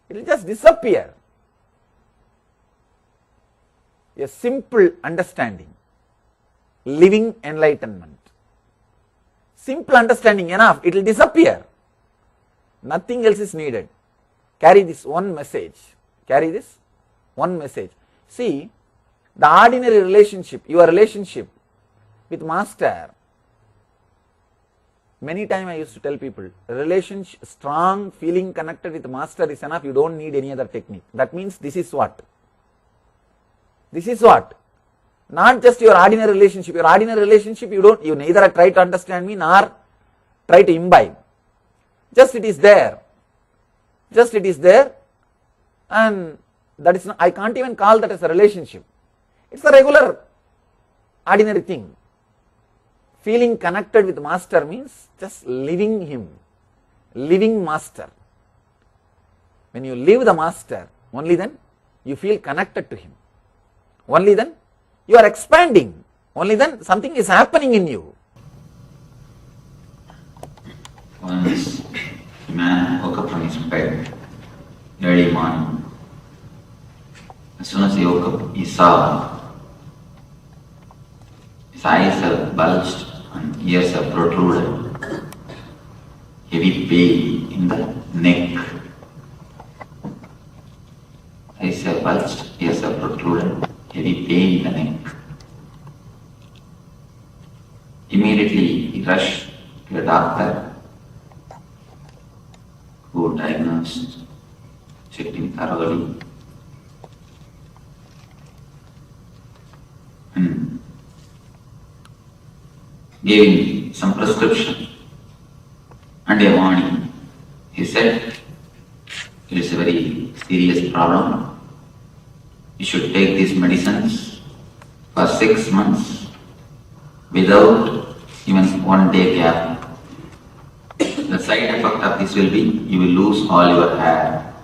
It will just disappear. A simple understanding, living enlightenment. Simple understanding enough, it will disappear. Nothing else is needed. Carry this one message. Carry this one message. See, the ordinary relationship, your relationship with master, many times I used to tell people, relationship, strong feeling connected with master is enough, you don't need any other technique. That means this is what? This is what? Not just your ordinary relationship. Your ordinary relationship, you neither try to understand me nor try to imbibe. Just it is there. Just it is there, and that is not, I can't even call that as a relationship. It's a regular, ordinary thing. Feeling connected with master means just living him, living master. When you live the master, only then you feel connected to him. Only then you are expanding. Only then something is happening in you. Once a man woke up from his bed early morning. As soon as he woke up, he saw his eyes have bulged and ears have protruded. Heavy pain in the neck. Eyes have bulged, ears have protruded. Heavy pain in the neck. Immediately he rushed to a doctor who diagnosed, checked him thoroughly, and gave him some prescription and a warning. He said, it is a very serious problem. You should take these medicines for 6 months without even 1 day gap. The side effect of this will be, you will lose all your hair.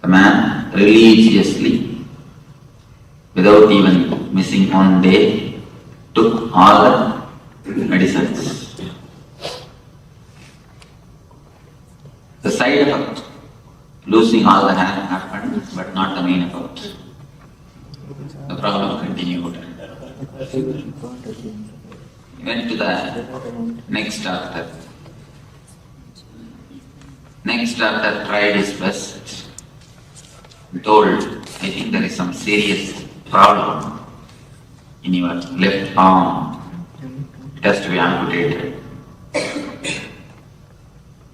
The man religiously, without even missing 1 day, took all the medicines. The side effect, losing all the hair happened, but not the main effect. The problem continued. He went to the next doctor. Next doctor tried his best. He told, I think there is some serious problem in your left arm. It has to be amputated.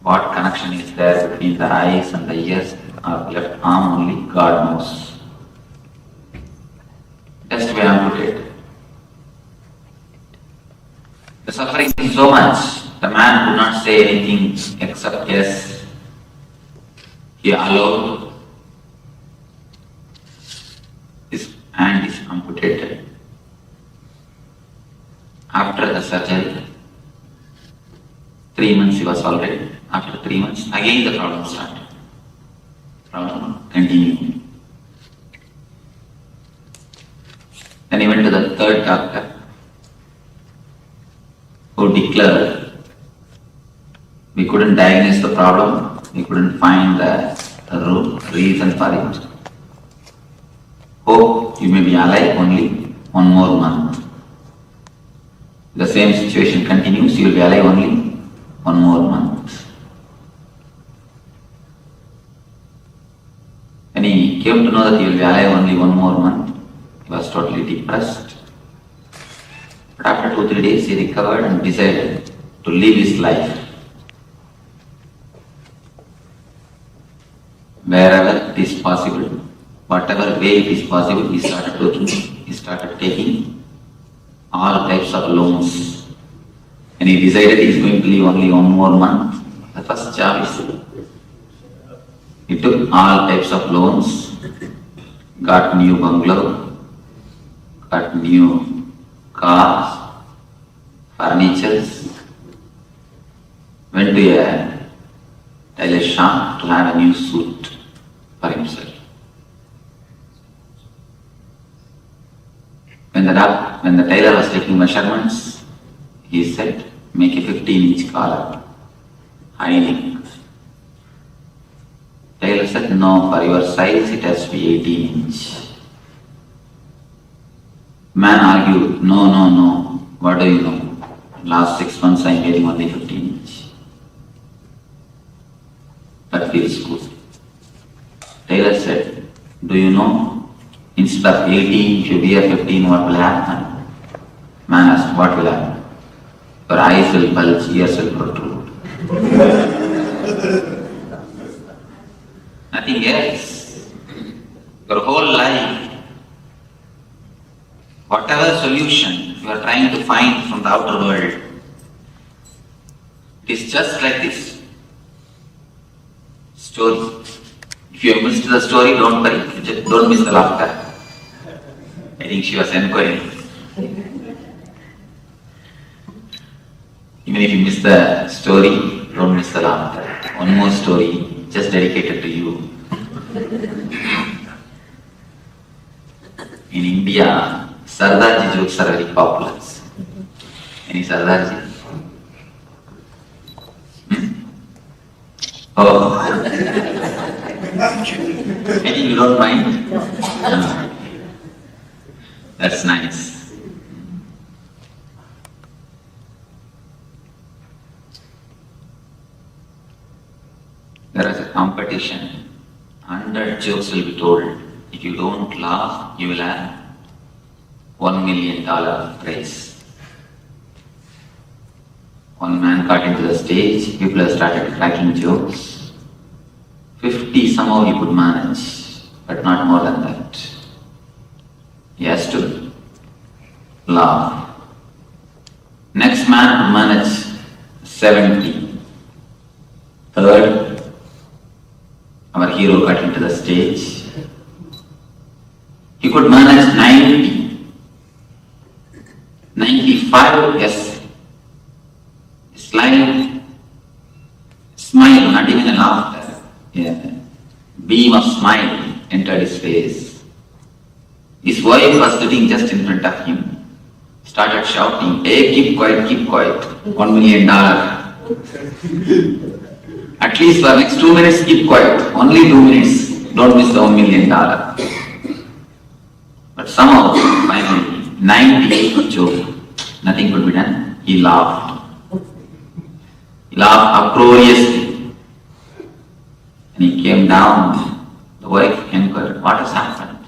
What connection is there between the eyes and the ears or left arm, only God knows. It has to be amputated. The suffering is so much, the man could not say anything except yes. He allowed his hand is amputated. After the surgery, 3 months he was alright. After 3 months, again the problem started. Problem continued. Then he went to the third doctor, who declared, we couldn't diagnose the problem, we couldn't find the reason for it. Hope you may be alive only 1 more month. The same situation continues, you will be alive only 1 more month. When he came to know that he will be alive only 1 more month, he was totally depressed. But after 2-3 days, he recovered and decided to live his life. Wherever it is possible, whatever way it is possible, he started working. He started taking all types of loans. And he decided he is going to live only 1 more month. The first job is he took all types of loans, got new bungalow, got new cars, furnitures, went to a tailor shop to have a new suit for himself. When the tailor was taking measurements, he said, make a 15-inch collar, high neck. Tailor said, no, for your size it has to be 18-inch. Man argued, no, what do you know? Last 6 months I am wearing only 15-inch. That feels good. Tailor said, do you know, instead of 18, if you wear 15, what will happen? Man asked, what will happen? Your eyes will bulge, ears will protrude. Nothing else. Your whole life, whatever solution you are trying to find from the outer world, it is just like this story. If you have missed the story, don't worry, don't miss the laughter. I think she was enquiring. Even if you miss the story, don't miss the laughter. One more story, just dedicated to you. In India, Sardarji jokes are very popular. Any Sardarji? Oh. I think you don't mind? No. That's nice. There is a competition. 100 jokes will be told. If you don't laugh, you will have $1 million prize. One man got into the stage, people have started cracking jokes. 50 somehow he could manage, but not more than that. He has to laugh. Next man could manage 70. Third, our hero got into the stage. He could manage 90. 95, yes. Smile, not even a laughter. Yeah. Beam of smile entered his face. His wife was sitting just in front of him. Started shouting, hey, keep quiet, $1 million. At least for next 2 minutes, keep quiet. Only 2 minutes. Don't miss the $1 million. But somehow, finally, 98 joke. Nothing could be done. He laughed. He laughed uproariously. And he came down. The wife inquired, what has happened?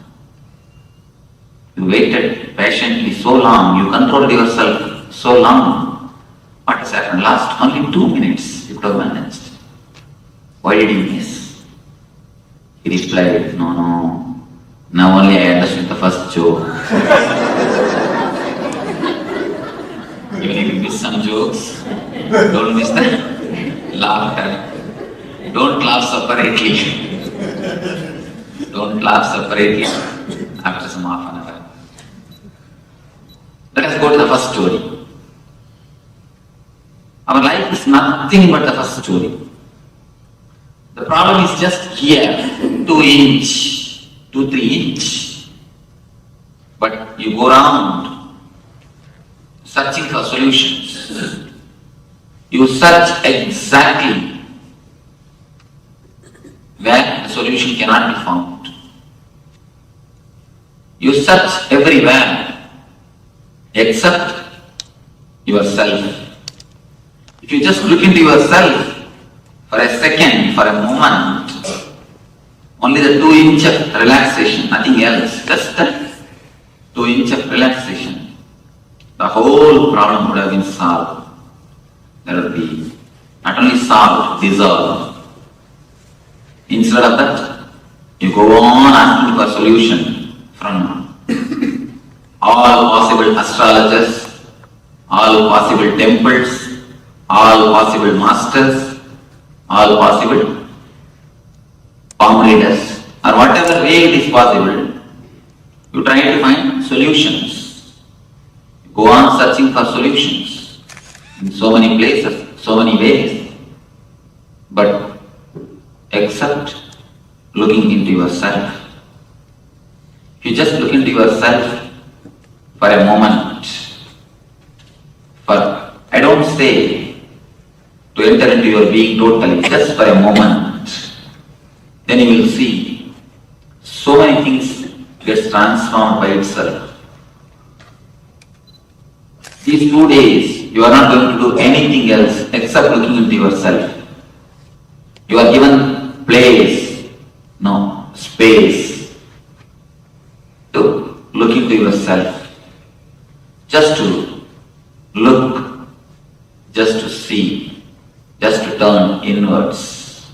You waited patiently so long. You controlled yourself so long. What has happened? Last only 2 minutes you could have managed. Why did you miss? He replied, no. Now only I understood the first joke. Even if you miss some jokes, don't miss the laughter. Don't laugh separately. Don't laugh separately after some half an hour. Let us go to the first story. Our life is nothing but the first story. The problem is just here, 2 inch, 2-3 inch. But you go around searching for solutions. You search exactly where the solution cannot be found. You search everywhere except yourself. If you just look into yourself for a second, for a moment, only the 2 inch of relaxation, nothing else, just the 2 inch of relaxation. the whole problem would have been solved. There would be not only solved, dissolved. Instead of that, you go on asking for solution from all possible astrologers, all possible temples, all possible masters, all possible palm readers, or whatever way it is possible, you try to find solutions. Go on searching for solutions in so many places, so many ways, but except looking into yourself. If you just look into yourself for a moment, I don't say to enter into your being totally, just for a moment, then you will see so many things gets transformed by itself. These 2 days, you are not going to do anything else except looking into yourself. You are given space to look into yourself. Just to look, just to see, just to turn inwards.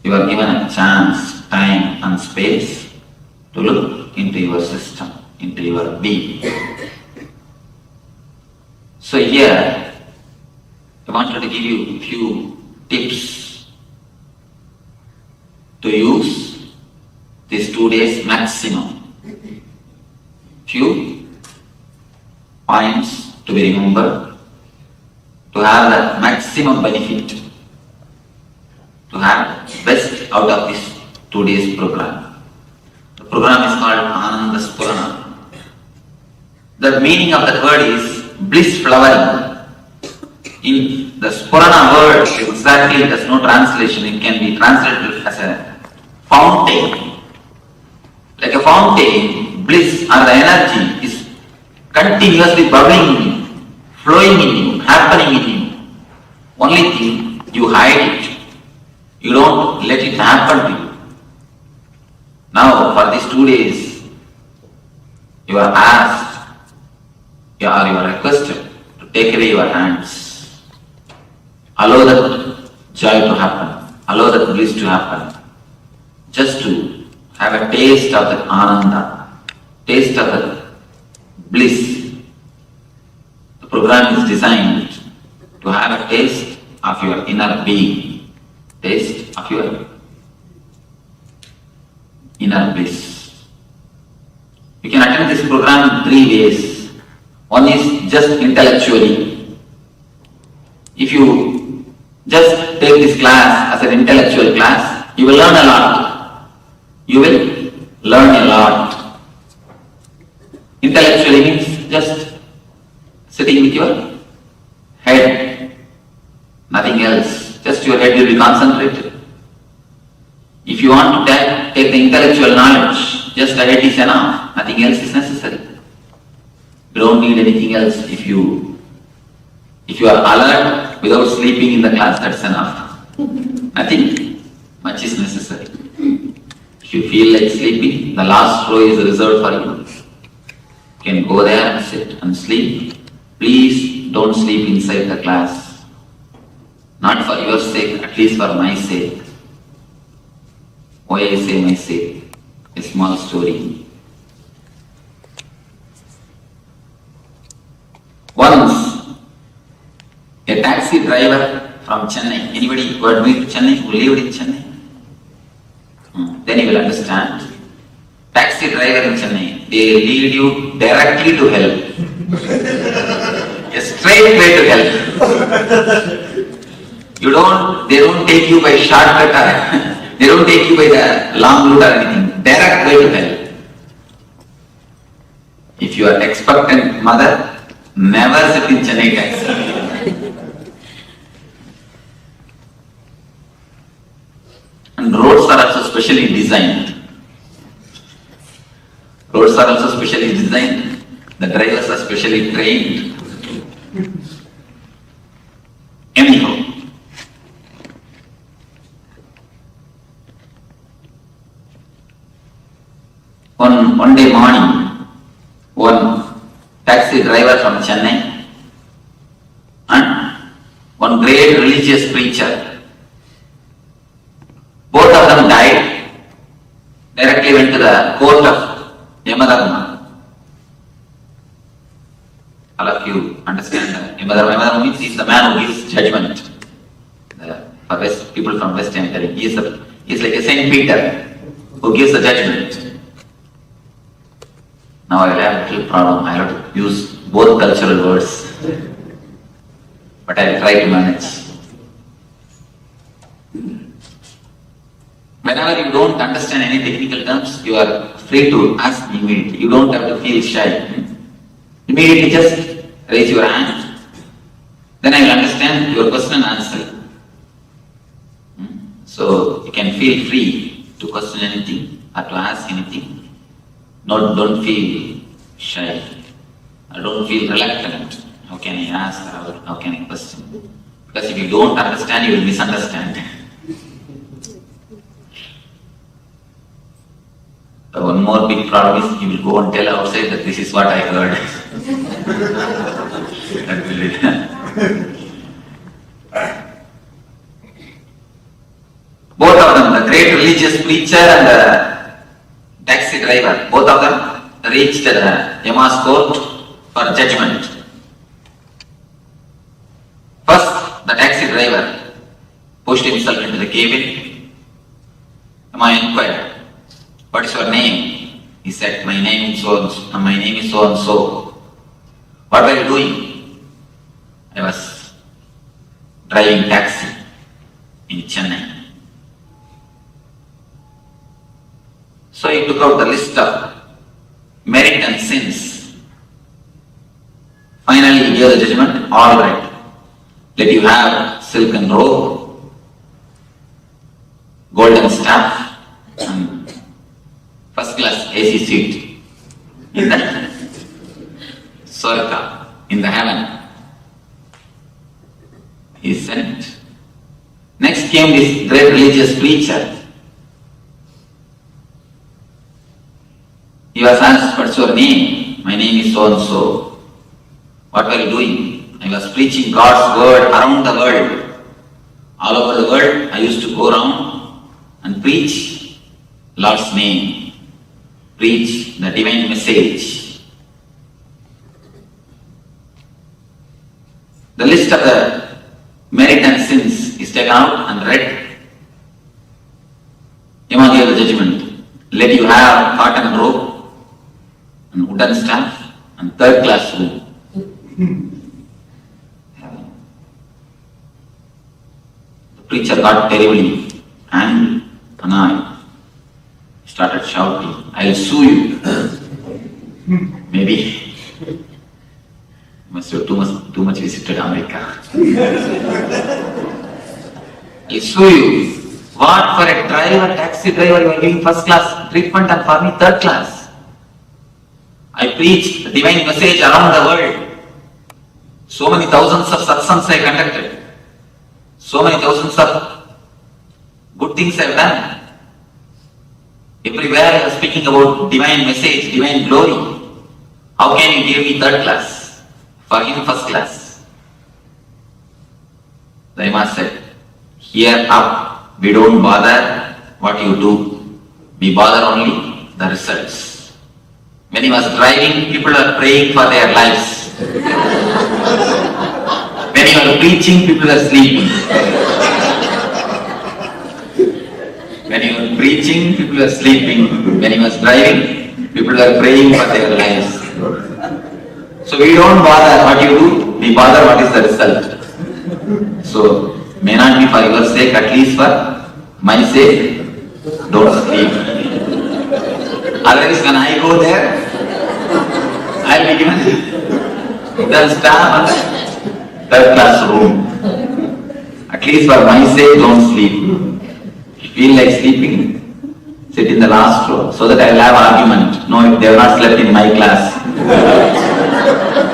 You are given a chance, time and space to look into your system, into your being. So here, I wanted to give you a few tips to use these 2 days maximum. Few points to be remembered, to have the maximum benefit, to have best out of this 2 days program. The program is called Ananda Spurana. The meaning of that word is bliss flowering. In the Spurana word, exactly there's no translation, it can be translated as a fountain. Like a fountain, bliss or the energy is continuously bubbling in you, flowing in you, happening in you. Only thing, you hide it. You don't let it happen to you. Now, for these 2 days, you are asked, you are requested to take away your hands. Allow that joy to happen. Allow that bliss to happen. Just to have a taste of that ananda, taste of that bliss. The program is designed to have a taste of your inner being, taste of your inner bliss. You can attend this program in 3 ways. One is just intellectually. If you just take this class as an intellectual class, you will learn a lot. You will learn a lot. Intellectually means just sitting with your head, nothing else. Just your head will be concentrated. If you want to take the intellectual knowledge, just the head is enough. Nothing else is necessary. You don't need anything else. If you are alert without sleeping in the class, that's enough. Nothing much is necessary. If you feel like sleeping, the last row is reserved for you. You can go there and sit and sleep. Please don't sleep inside the class. Not for your sake, at least for my sake. Why I say my sake? A small story. Once, a taxi driver from Chennai, anybody who had been to Chennai, who lived in Chennai? Then you will understand. Taxi driver in Chennai, they lead you directly to hell. A straight way to hell. They don't take you by shortcut or they don't take you by the long route or anything. Direct way to hell. If you are expectant mother, never sit in Chennai taxi. And roads are also specially designed. Roads are also specially designed. The drivers are specially trained. Anyhow, one day morning, one taxi driver Chennai, and one great religious preacher. Both of them died, directly went to the court of Yamadharma. All of you understand that Yamadharma. Yamadharma means he is the man who gives judgment. For West, people from West, I'm telling, he is like a Saint Peter who gives the judgment. Now I will have a little problem. I have to use both cultural words, but I will try to manage. Whenever you don't understand any technical terms, you are free to ask me immediately. You don't have to feel shy. Immediately just raise your hand. Then I will understand your question and answer. So you can feel free to question anything or to ask anything. Don't feel shy. Or don't feel reluctant. How can I ask or how can I question? Because if you don't understand, you will misunderstand. So one more big problem is you will go and tell outside that this is what I heard. That will be both of them, the great religious preacher and the taxi driver, both of them reached the Yama's court for judgment. First, the taxi driver pushed himself into the cabin. Yama inquired, "What is your name?" He said, "My name is so and so. My name is so and so." "What were you doing?" "I was driving taxi in Chennai." So he took out the list of merit and sins. Finally he gave the judgment, "All right, let you have silken robe, golden staff, and first class AC seat in the Swarga, in the heaven." He sent. Next came this great religious preacher. He was asked, "What's your name?" "My name is so and so." "What were you doing?" "I was preaching God's word around the world. All over the world, I used to go around and preach Lord's name, preach the divine message." The list of the merit and sins is taken out and read. Yama gave the judgment. "Let you have cotton robe and wooden staff and third class room." The preacher got terribly angry, annoyed. He started shouting, "I'll sue you." Maybe must have too much visited America. "I'll sue you. What, for a driver, taxi driver, you are giving first class treatment and for me third class? I preached the divine message around the world. So many thousands of satsangs I conducted. So many thousands of good things I have done. Everywhere I was speaking about divine message, divine glory. How can you give me third class? For him first class." The Immerse said, "Here up, we don't bother what you do. We bother only the results." When he was driving, people were praying for their lives. When he was preaching, people were sleeping. When he was preaching, people were sleeping. When he was driving, people were praying for their lives. So we don't bother what you do, we bother what is the result. So, may not be for your sake, at least for my sake, don't sleep. Otherwise, when I go there, I will be given the staff and third class room. At least for my sake, don't sleep. If you feel like sleeping, sit in the last row so that I will have argument. No, they have not slept in my class.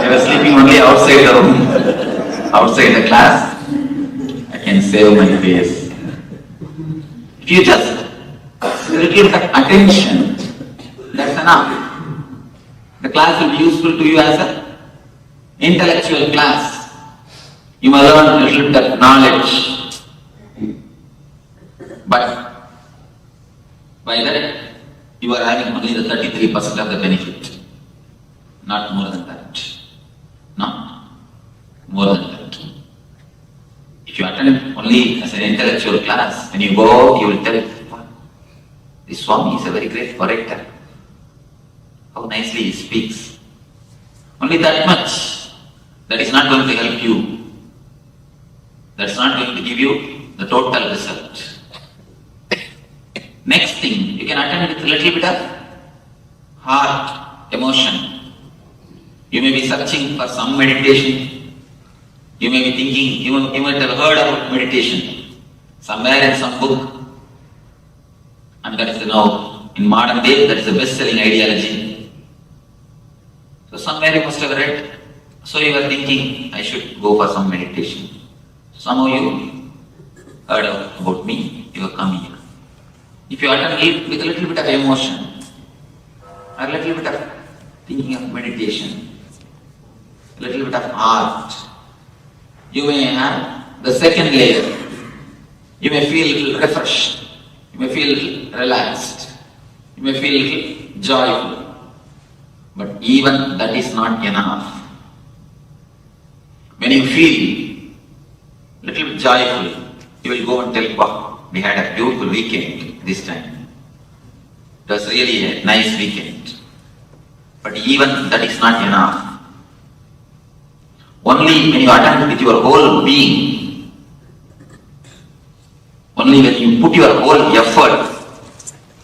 They were sleeping only outside the room, outside the class. I can save my face. If you just give attention, that's enough. The class will be useful to you as a intellectual class. You may learn a little bit of knowledge. But by that, you are having only the 33% of the benefit. Not more than that. Not more than that. If you attend only as an intellectual class, when you go, you will tell, this Swami is a very great orator. How nicely he speaks. Only that much. That is not going to help you. That's not going to give you the total result. Next thing, you can attend with a little bit of heart, emotion. You may be searching for some meditation. You may be thinking, you might have heard about meditation somewhere in some book. And that is now, in modern day, that is the best-selling ideology. So somewhere you must have read. So you are thinking, I should go for some meditation. Somehow you heard about me, you have come here. If you attend with a little bit of emotion, or a little bit of thinking of meditation, a little bit of art, you may have the second layer. You may feel a little refreshed. You may feel a little relaxed. You may feel a little joyful. But even that is not enough. When you feel a little bit joyful, you will go and tell, wow, we had a beautiful weekend this time. It was really a nice weekend. But even that is not enough. Only when you attend with your whole being, only when you put your whole effort,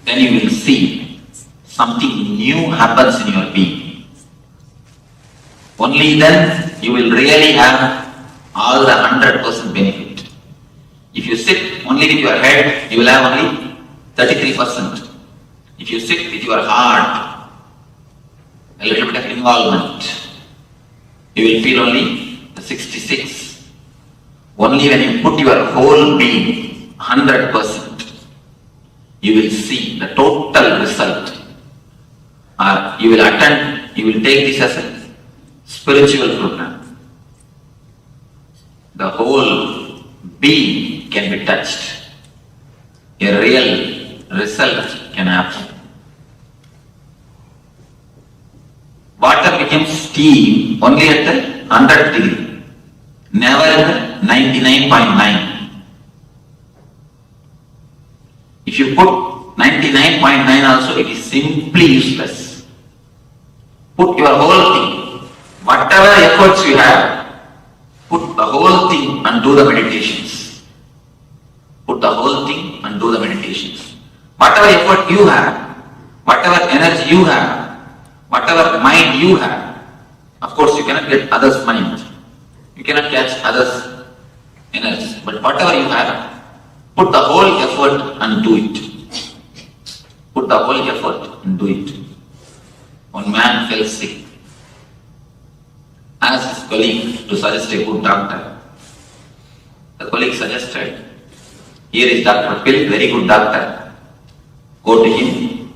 then you will see something new happens in your being. Only then you will really have all the 100% benefit. If you sit only with your head, you will have only 33%. If you sit with your heart, a little bit of involvement, you will feel only the 66. Only when you put your whole being 100%, you will see the total result. You will attend, you will take this as a spiritual program. The whole being can be touched. A real result can happen. Water becomes steam only at the 100 degree, never at the 99.9. If you put 99.9 also, it is simply useless. Put your whole thing, whatever efforts you have, put the whole thing and do the meditations. Put the whole thing and do the meditations. Whatever effort you have, whatever energy you have, whatever mind you have, of course you cannot get others' mind. You cannot catch others' energy. But whatever you have, put the whole effort and do it. Put the whole effort and do it. One man fell sick. Asked his colleague to suggest a good doctor. The colleague suggested, here is Dr. Phil, very good doctor. Go to him.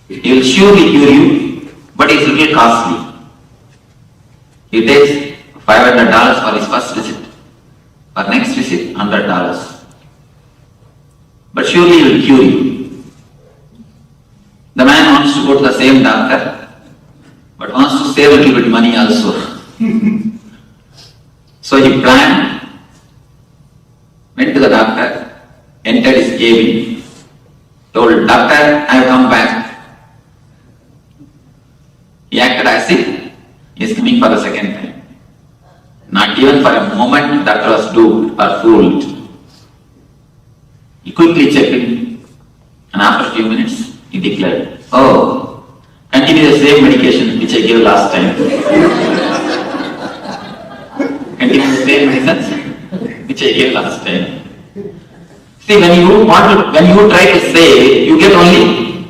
He will surely cure you, but it is a little costly. He takes $500 for his first visit. For next visit, $100. But surely he will cure you. The man wants to go to the same doctor, but wants to save a little bit money also. So he planned, went to the doctor, entered his cabin, told, doctor, I have come back. He acted as if he is coming for the second time. Not even for a moment doctor was duped or fooled. He quickly checked in, and after a few minutes he declared, oh, continue the same medication which I gave last time. Continue the same medicine which I gave last time. See, when you try to say, you get only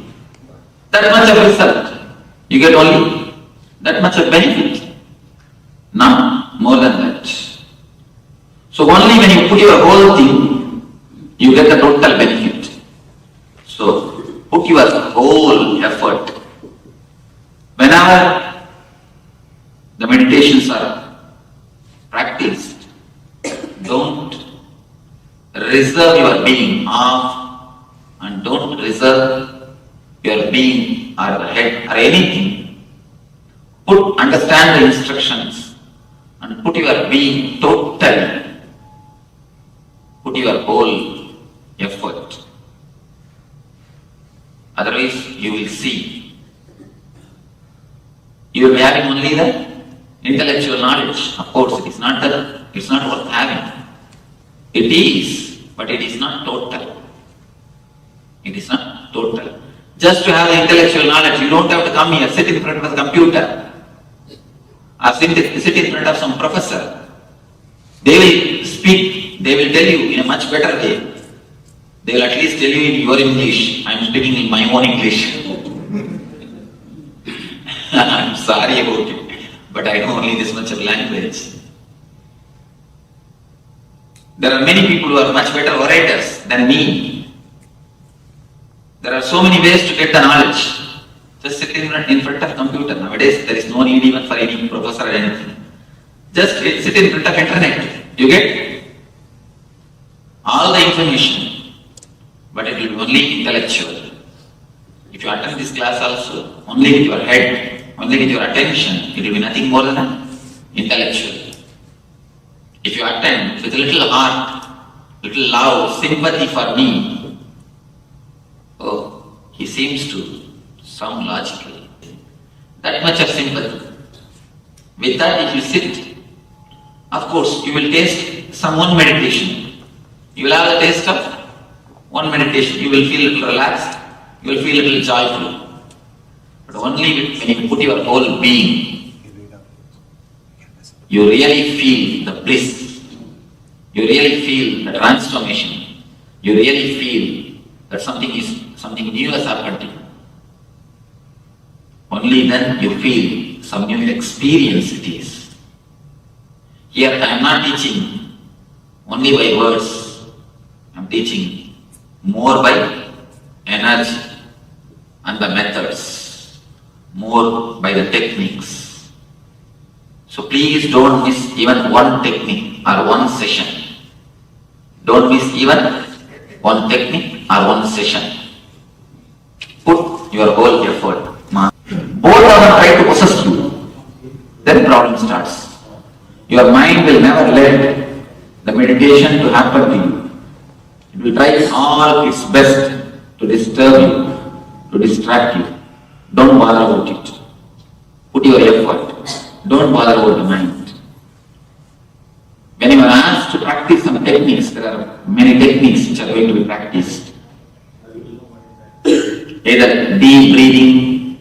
that much of result. You get only that much of benefit. Not more than that. So only when you put your whole thing, you get the total benefit. So put your whole effort. Whenever the meditations are practiced, don't reserve your being off and don't reserve your being or the head or anything. Understand the instructions and put your being totally, put your whole effort. Otherwise, you will see. You will be having only the intellectual knowledge. Of course, it's not worth having. It is, but it is not total. It is not total. Just to have the intellectual knowledge, you don't have to come here, sit in front of the computer, or sit in front of some professor. They will speak, they will tell you in a much better way. They will at least tell you in your English. I am speaking in my own English. I am sorry about it, but I know only this much of language. There are many people who are much better orators than me. There are so many ways to get the knowledge. Just sit in front of computer. Nowadays, there is no need even for any professor or anything. Just sit in front of internet. You get all the information, but it will be only intellectual. If you attend this class also, only with your head, only with your attention, it will be nothing more than intellectual. If you attend with a little heart, little love, sympathy for me, oh, he seems to sound logical. That much of sympathy. With that, if you sit, of course, you will taste some one meditation. You will have the taste of one meditation. You will feel a little relaxed. You will feel a little joyful. But only when you put your whole being, you really feel the bliss. You really feel the transformation. You really feel that something new has happened to you. Only then you feel some new experience it is. Here I am not teaching only by words. I am teaching more by energy and the methods, more by the techniques. So please don't miss even one technique or one session. Don't miss even one technique or one session. Put your whole effort. Both of them try to possess you. Then problem starts. Your mind will never let the meditation to happen to you. It will try all its best to disturb you, to distract you. Don't bother about it. Put your effort. Don't bother about the mind. When you are asked to practice some techniques, there are many techniques which are going to be practiced. Either deep breathing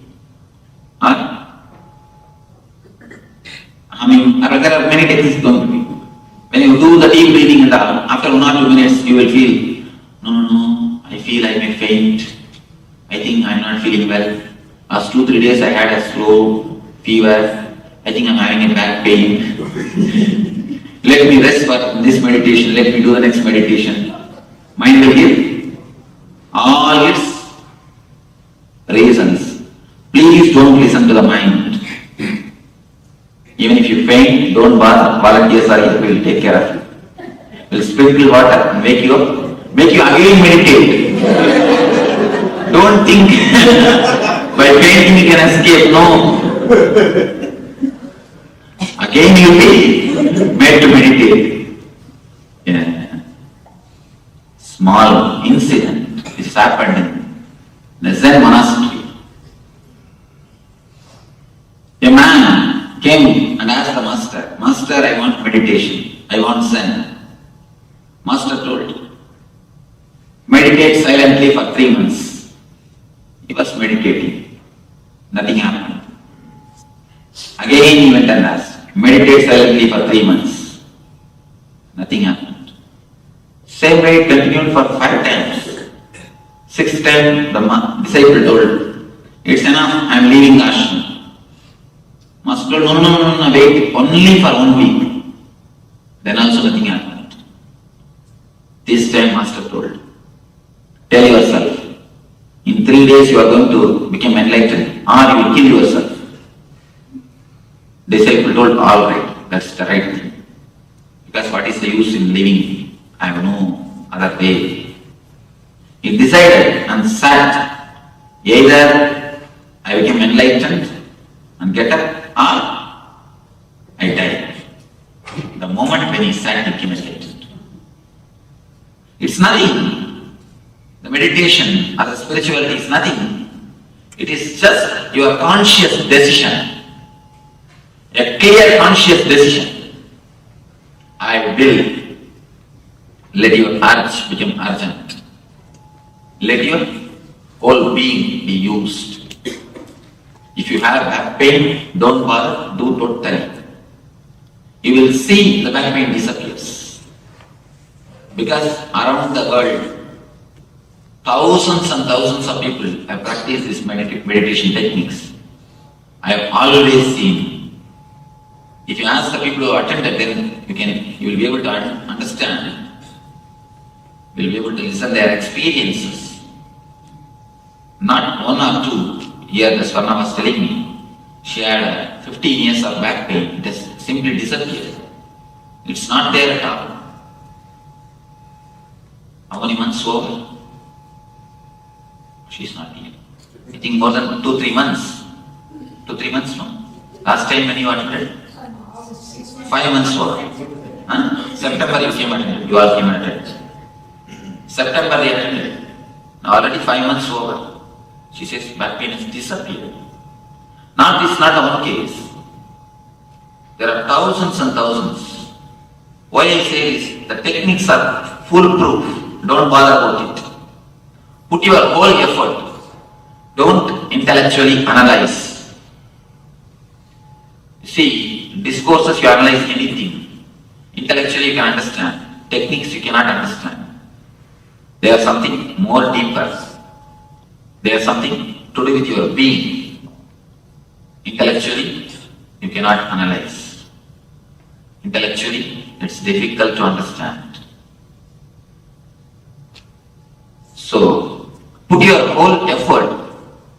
or humming. There are many techniques going to be. When you do the deep breathing and after 1 or 2 minutes you will feel, no, I feel I may faint. I think I am not feeling well. Last 2-3 days I had a slow fever. I think I am having a back pain. Let me rest for this meditation. Let me do the next meditation. Mind will give all its reasons. Please don't listen to the mind. Even if you faint, don't bother. Volunteers are here. We will take care of you. We will sprinkle water and make you again meditate. Don't think by fainting you can escape. No. Again you will be made to meditate. Yeah. Small incident which happened in the Zen monastery. A man came and asked the master, Master, I want meditation. I want Zen. Master told, meditate silently for 3 months. He was meditating. Nothing happened. Again he went and asked, meditate silently for 3 months. Nothing happened. Same way it continued for 5 times. 6th time the disciple told, it's enough, I am leaving the ashram. Master told, no, wait, only for 1 week. Then also nothing happened. This time Master told, tell yourself, in 3 days you are going to become enlightened or you will kill yourself. Disciple told, all right, that's the right thing. Because what is the use in living? I have no other way. He decided and sat. Either I became enlightened and get up, or I died. The moment when he sat, he became enlightened. It's nothing. The meditation or the spirituality is nothing. It is just your conscious decision. A clear conscious decision. I will let your urge become urgent. Let your whole being be used. If you have back pain, don't bother, do totally. You will see the back pain disappears. Because around the world, thousands and thousands of people have practiced these meditation techniques. I have always seen. If you ask the people who attended, then you will be able to understand. You will be able to listen their experiences. Not one or two. Here the Swarna was telling me, she had 15 years of back pain. It has simply disappeared. It's not there at all. How many months over? She's not here. I think more than 2-3 months. 2-3 months, no? Last time when you attended? 5 months over. Huh? September you came attended. You all came attended. September they attended. Now already 5 months over. She says back pain has disappeared. This is not the one case. There are thousands and thousands. Why I say is the techniques are foolproof. Don't bother about it. Put your whole effort. Don't intellectually analyze. See, discourses you analyze anything. Intellectually you can understand. Techniques you cannot understand. They are something more deeper. They are something to do with your being. Intellectually, you cannot analyze. Intellectually, it's difficult to understand. So, put your whole effort,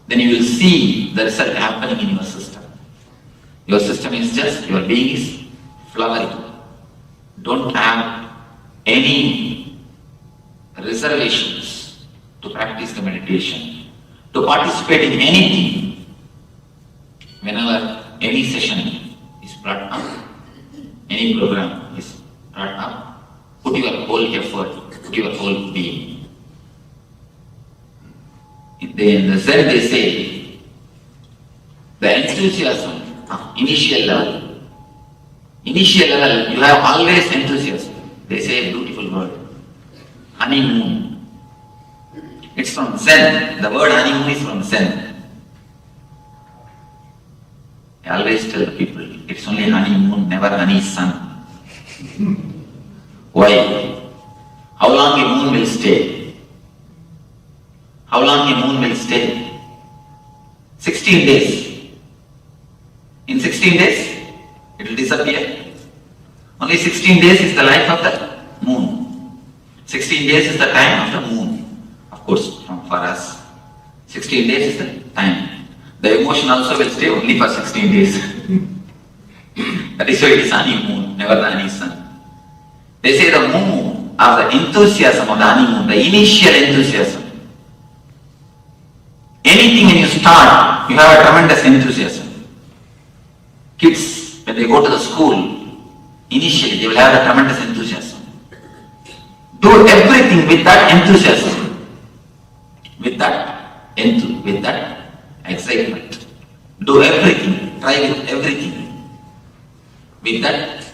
then you will see the result happening in your system. Your system is just, your being is flowering. Don't have any reservations to practice the meditation. To participate in anything, whenever any session is brought up, any program is brought up, put your whole effort, put your whole being. In the Zen they say, the enthusiasm of initial level, you have always enthusiasm. They say a beautiful word, honeymoon. It's from Zen. The word honeymoon is from Zen. I always tell people, it's only honeymoon, never honey sun. Why? How long a moon will stay? How long a moon will stay? 16 days. In 16 days, it will disappear. Only 16 days is the life of the moon. 16 days is the time of the moon. Of course, for us, 16 days is the time. The emotion also will stay only for 16 days. That is why it is honeymoon, never the honey sun. They say the moon, or the enthusiasm of the honeymoon, the initial enthusiasm. Anything when you start, you have a tremendous enthusiasm. Kids, when they go to the school, initially they will have a tremendous enthusiasm. Do everything with that enthusiasm. With that excitement. Do everything, try with everything. With that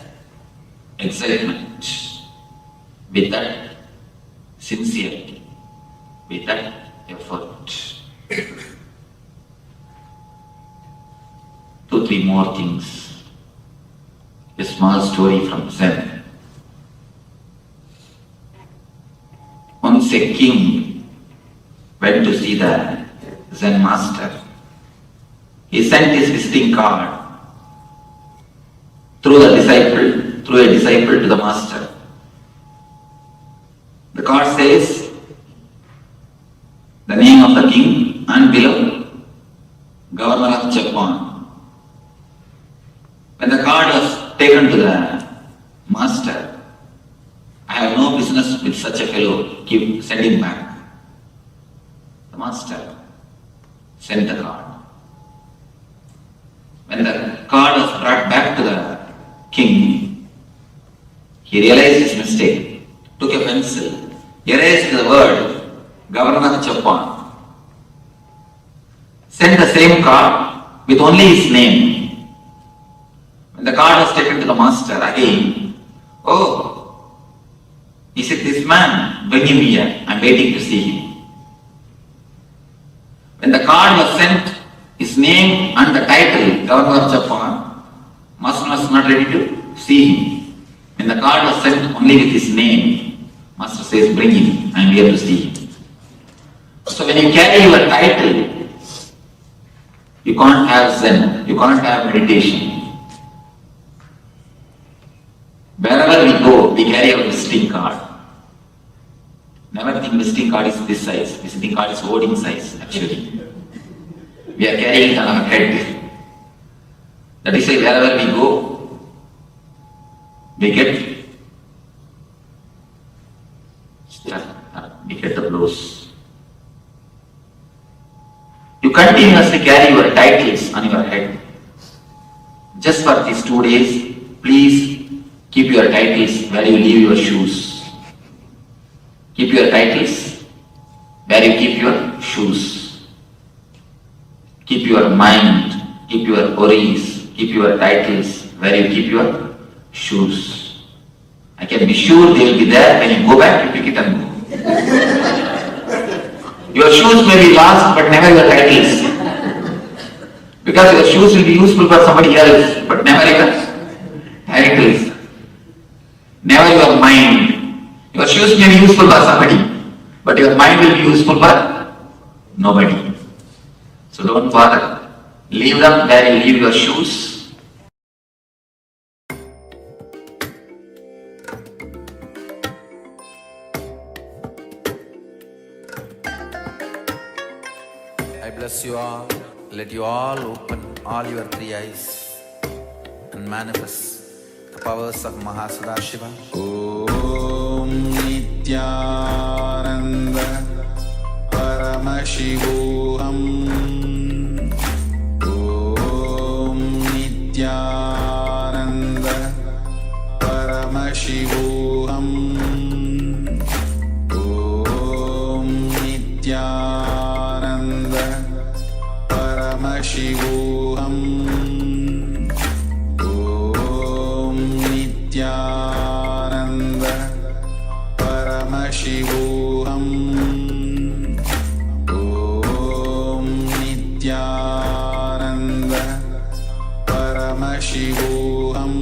excitement, with that sincerity, with that effort. 2-3 more things. A small story from Zen. Once a king went to see the Zen master. He sent his visiting card through a disciple to the master. The card says the name of the king and below Governor of Japan. When the card was taken to the Master, I have no business with such a fellow, send him back. The master sent the card. When the card was brought back to the king, he realized his mistake, took a pencil, erased the word Governor Chappan, sent the same card with only his name. When the card was taken to the master again, oh, he said, this man, bring him here, I'm waiting to see him. When the card was sent, his name and the title, Governor of Japan, master was not ready to see him. When the card was sent only with his name, master says, bring him, I am here to see him. So when you carry your title, you can't have Zen, you can't have meditation. Wherever we go, we carry our visiting card. Never think visiting card is this size. Visiting card is voting size, actually. We are carrying it on our head. That is why wherever we go, we get the blows. You continuously carry your titles on your head. Just for these 2 days, please keep your titles where you leave your shoes. Keep your titles where you keep your shoes. Keep your mind, keep your worries, keep your titles where you keep your shoes. I can be sure they will be there when you go back, you pick it and go. Your shoes may be lost, but never your titles. Because your shoes will be useful for somebody else, but never your titles. Never your mind. Your shoes may be useful for somebody, but your mind will be useful for nobody. So don't bother. Leave them where you leave your shoes. I bless you all. Let you all open all your 3 eyes and manifest the powers of Mahasudashiva. Om Nityananda Paramashivoham. Om Nityananda Paramashivoham. Om Nityananda Paramashivoham. Om Nityananda Paramashivoham. Om Nityananda Paramashivoham. Om Nityananda. Paramashivoham.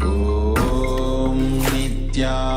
Om Nityananda.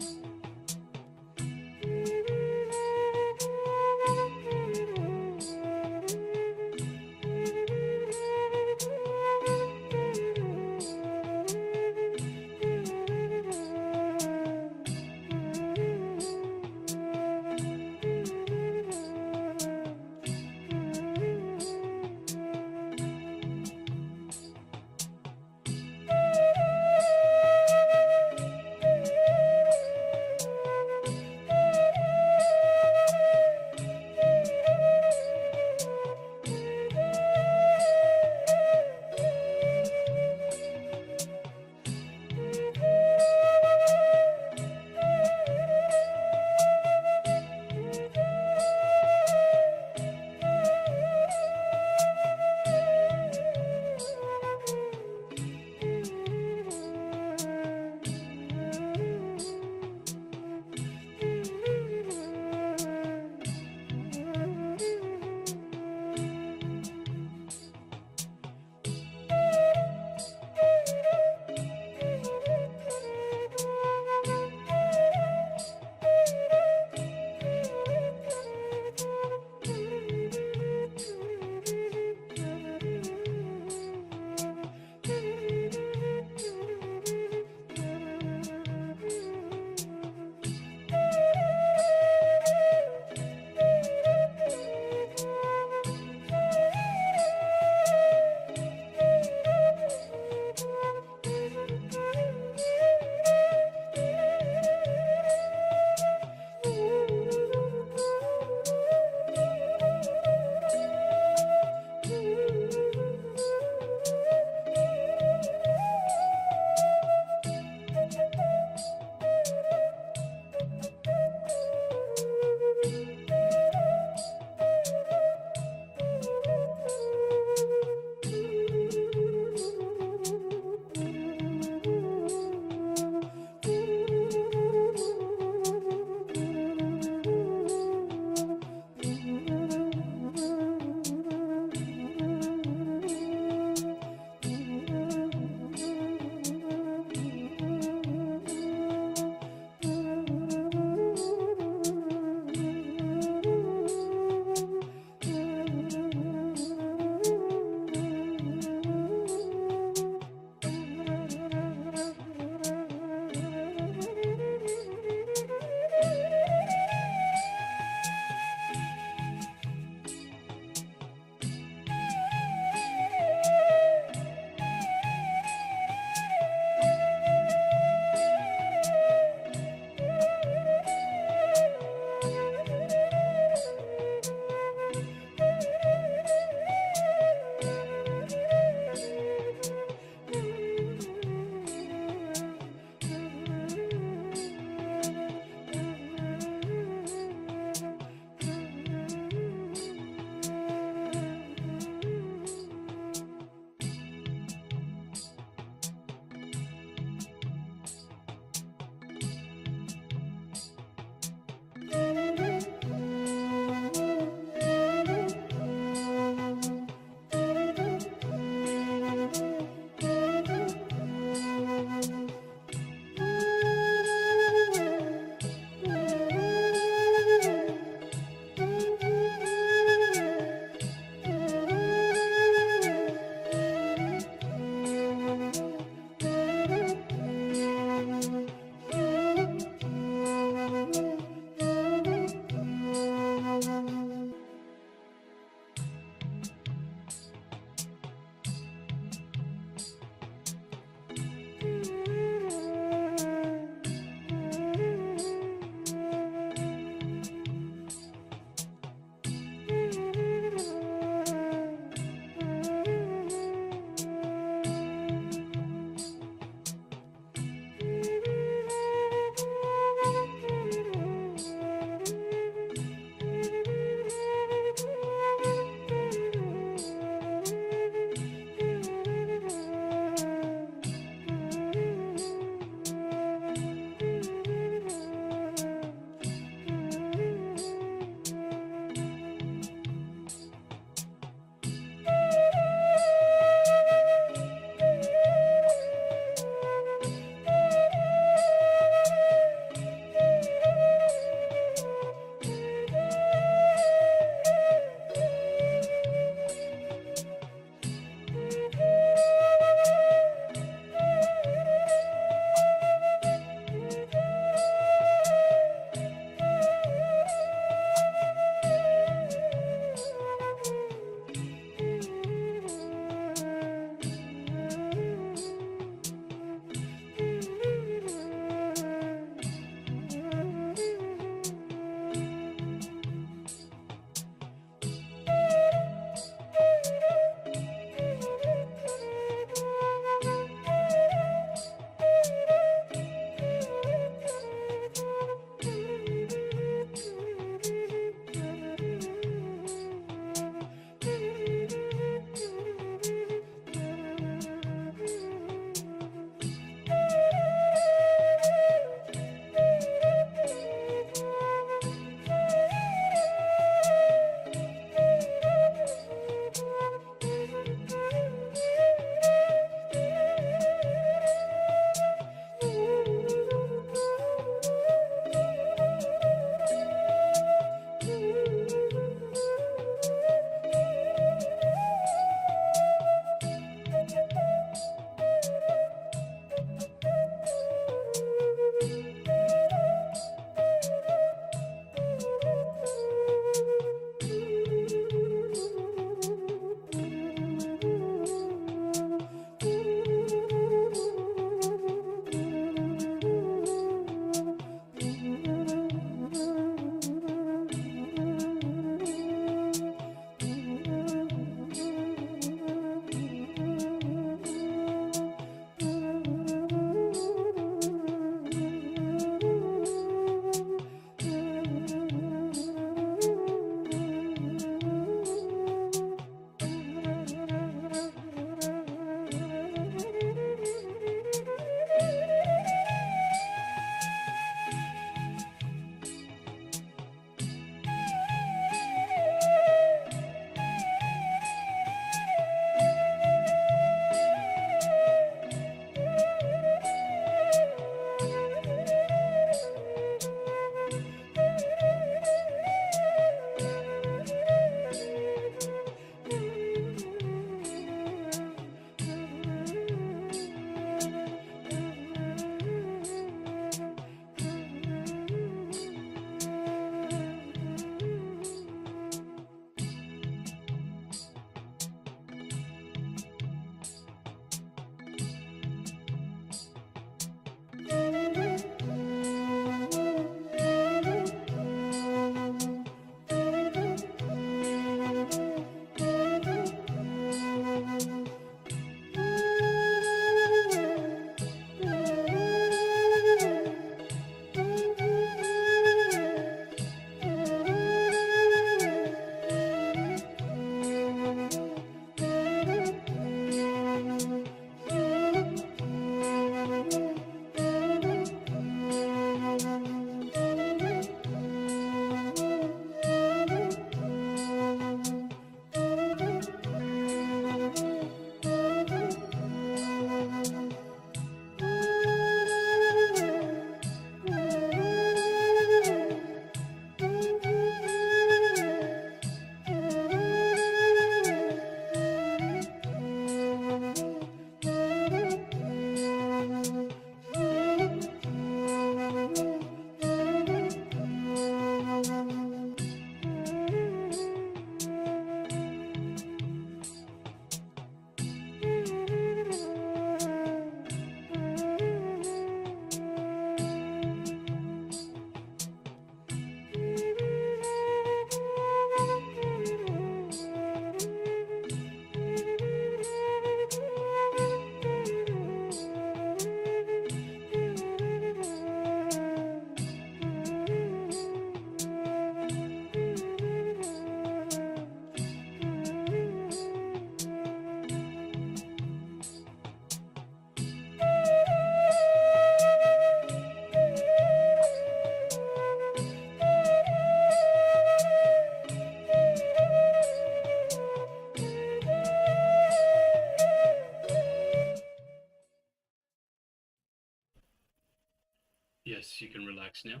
you can relax now.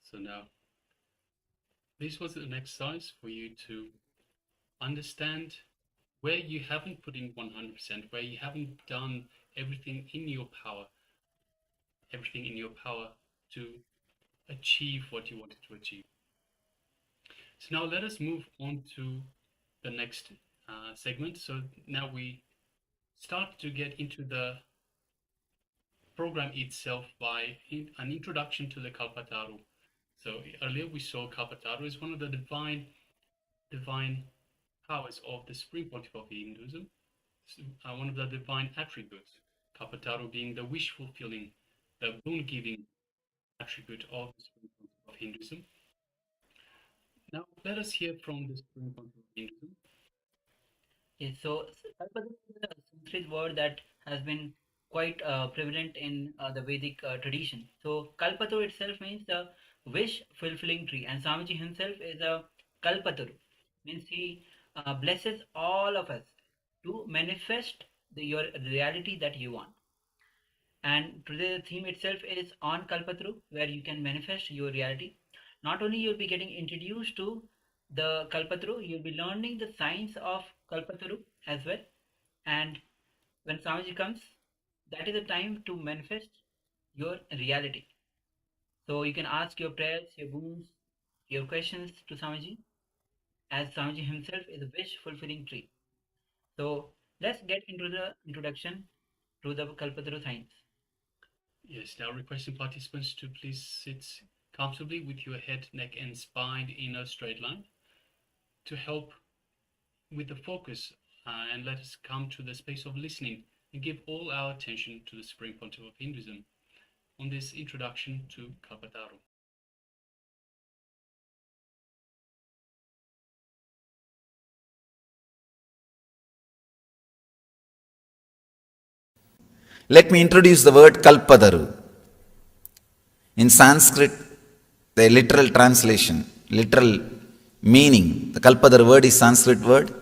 So now, this was an exercise for you to understand where you haven't put in 100%, where you haven't done everything in your power to achieve what you wanted to achieve. So now let us move on to the next segment. So now we start to get into the program itself by an introduction to the Kalpataru. So earlier we saw Kalpataru is one of the divine powers of the Supreme Pontiff of Hinduism, one of the divine attributes. Kalpataru being the wish fulfilling, the boon giving attribute of the Supreme Pontiff of Hinduism. Now let us hear from the Supreme Pontiff of Hinduism. Yes, so Kalpataru is a Sanskrit word that has been quite prevalent in the Vedic tradition. So Kalpataru itself means the wish fulfilling tree, and Swamiji himself is a Kalpataru, means he blesses all of us to manifest your reality that you want. And today the theme itself is on Kalpataru, where you can manifest your reality. Not only you'll be getting introduced to the Kalpataru, you'll be learning the science of Kalpataru as well. And when Swamiji comes, that is the time to manifest your reality. So you can ask your prayers, your boons, your questions to Swamiji, as Swamiji himself is a wish fulfilling tree. So let's get into the introduction to the Kalpataru science. Yes, now requesting participants to please sit comfortably with your head, neck, and spine in a straight line to help with the focus, and let us come to the space of listening and give all our attention to the Supreme Pontiff of Hinduism on this introduction to Kalpataru. Let me introduce the word Kalpataru. In Sanskrit, the literal translation, literal meaning, the Kalpataru word is Sanskrit word.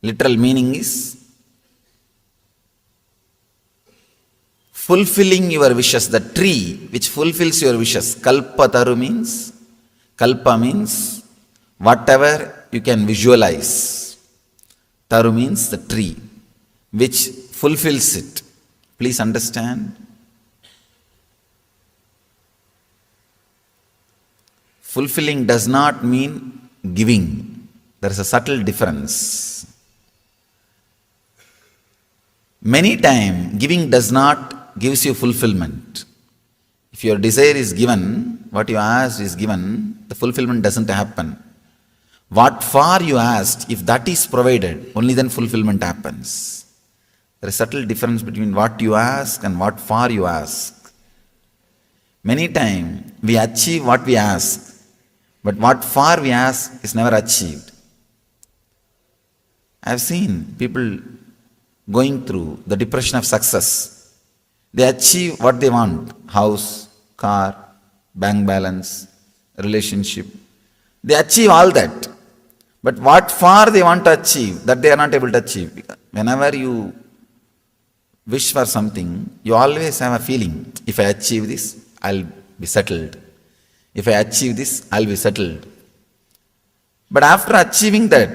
Literal meaning is fulfilling your wishes, the tree which fulfills your wishes. Kalpataru means, Kalpa means whatever you can visualize. Taru means the tree which fulfills it. Please understand. Fulfilling does not mean giving. There is a subtle difference. Many times, giving does not gives you fulfillment. If your desire is given, what you asked is given, the fulfillment doesn't happen. What for you asked, if that is provided, only then fulfillment happens. There is a subtle difference between what you ask and what for you ask. Many times, we achieve what we ask, but what for we ask is never achieved. I have seen people going through the depression of success. They achieve what they want: house, car, bank balance, relationship. They achieve all that. But what for they want to achieve, that they are not able to achieve. Whenever you wish for something, you always have a feeling, if I achieve this, I'll be settled. If I achieve this, I'll be settled. But after achieving that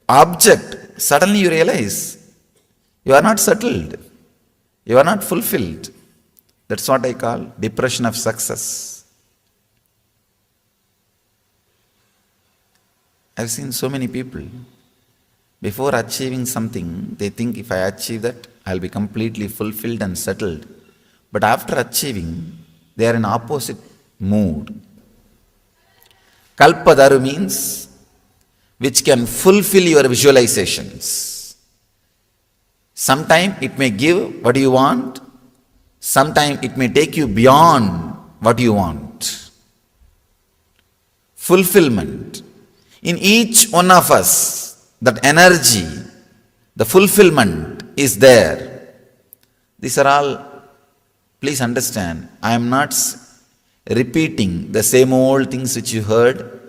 object, suddenly you realize you are not settled. You are not fulfilled. That's what I call depression of success. I've seen so many people, before achieving something, they think if I achieve that, I'll be completely fulfilled and settled. But after achieving, they are in opposite mood. Kalpataru means which can fulfill your visualizations. Sometimes it may give what you want, sometimes it may take you beyond what you want. Fulfillment. In each one of us, that energy, the fulfillment is there. These are all, please understand, I am not repeating the same old things which you heard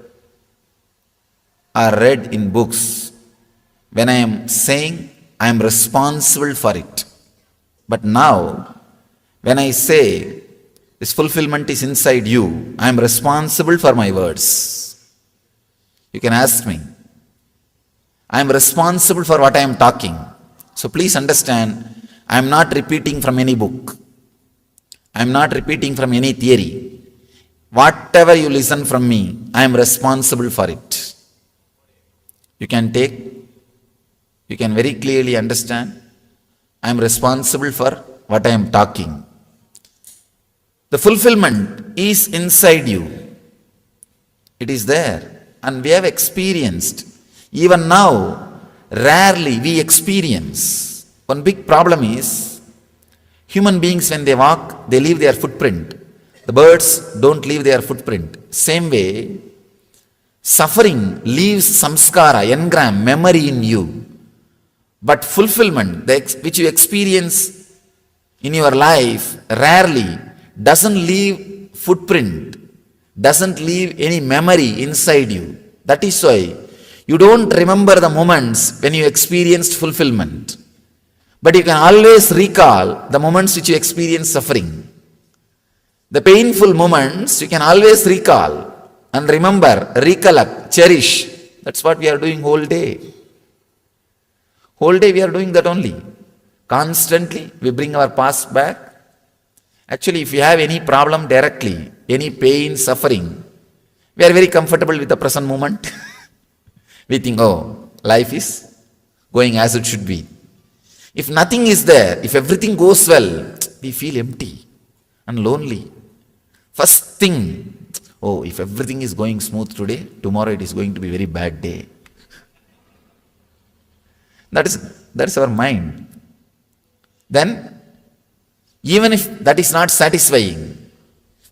or read in books. When I am saying, I am responsible for it. But now, when I say, this fulfillment is inside you, I am responsible for my words. You can ask me. I am responsible for what I am talking. So please understand, I am not repeating from any book. I am not repeating from any theory. Whatever you listen from me, I am responsible for it. You can very clearly understand, I am responsible for what I am talking. The fulfillment is inside you. It is there. And we have experienced. Even now, rarely we experience. One big problem is, human beings when they walk, they leave their footprint. The birds don't leave their footprint. Same way, suffering leaves samskara, engram, memory in you. But fulfillment, which you experience in your life, rarely doesn't leave footprint, doesn't leave any memory inside you. That is why you don't remember the moments when you experienced fulfillment. But you can always recall the moments which you experienced suffering. The painful moments you can always recall and remember, recollect, cherish. That's what we are doing whole day. Whole day we are doing that only. Constantly we bring our past back. Actually, if you have any problem directly, any pain, suffering, we are very comfortable with the present moment. We think, oh, life is going as it should be. If nothing is there, if everything goes well, we feel empty and lonely. First thing, oh, if everything is going smooth today, tomorrow it is going to be a very bad day. That's our mind. Then, even if that is not satisfying,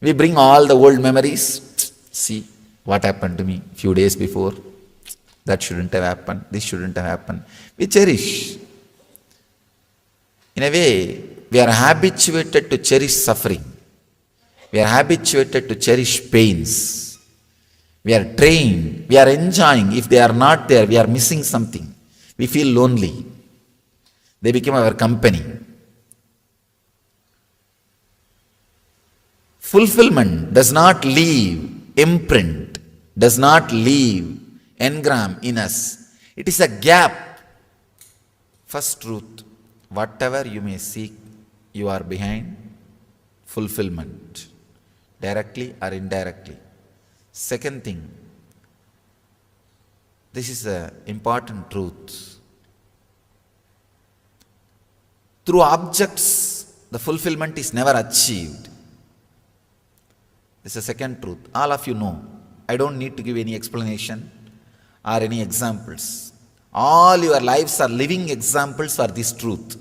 we bring all the old memories. See what happened to me a few days before. That shouldn't have happened. This shouldn't have happened. We cherish. In a way, we are habituated to cherish suffering. We are habituated to cherish pains. We are trained. We are enjoying. If they are not there, we are missing something. We feel lonely. They become our company. Fulfillment does not leave imprint, does not leave engram in us. It is a gap. First truth, whatever you may seek, you are behind fulfillment, directly or indirectly. Second thing, this is an important truth. Through objects, the fulfillment is never achieved. This is the second truth. All of you know. I don't need to give any explanation or any examples. All your lives are living examples for this truth.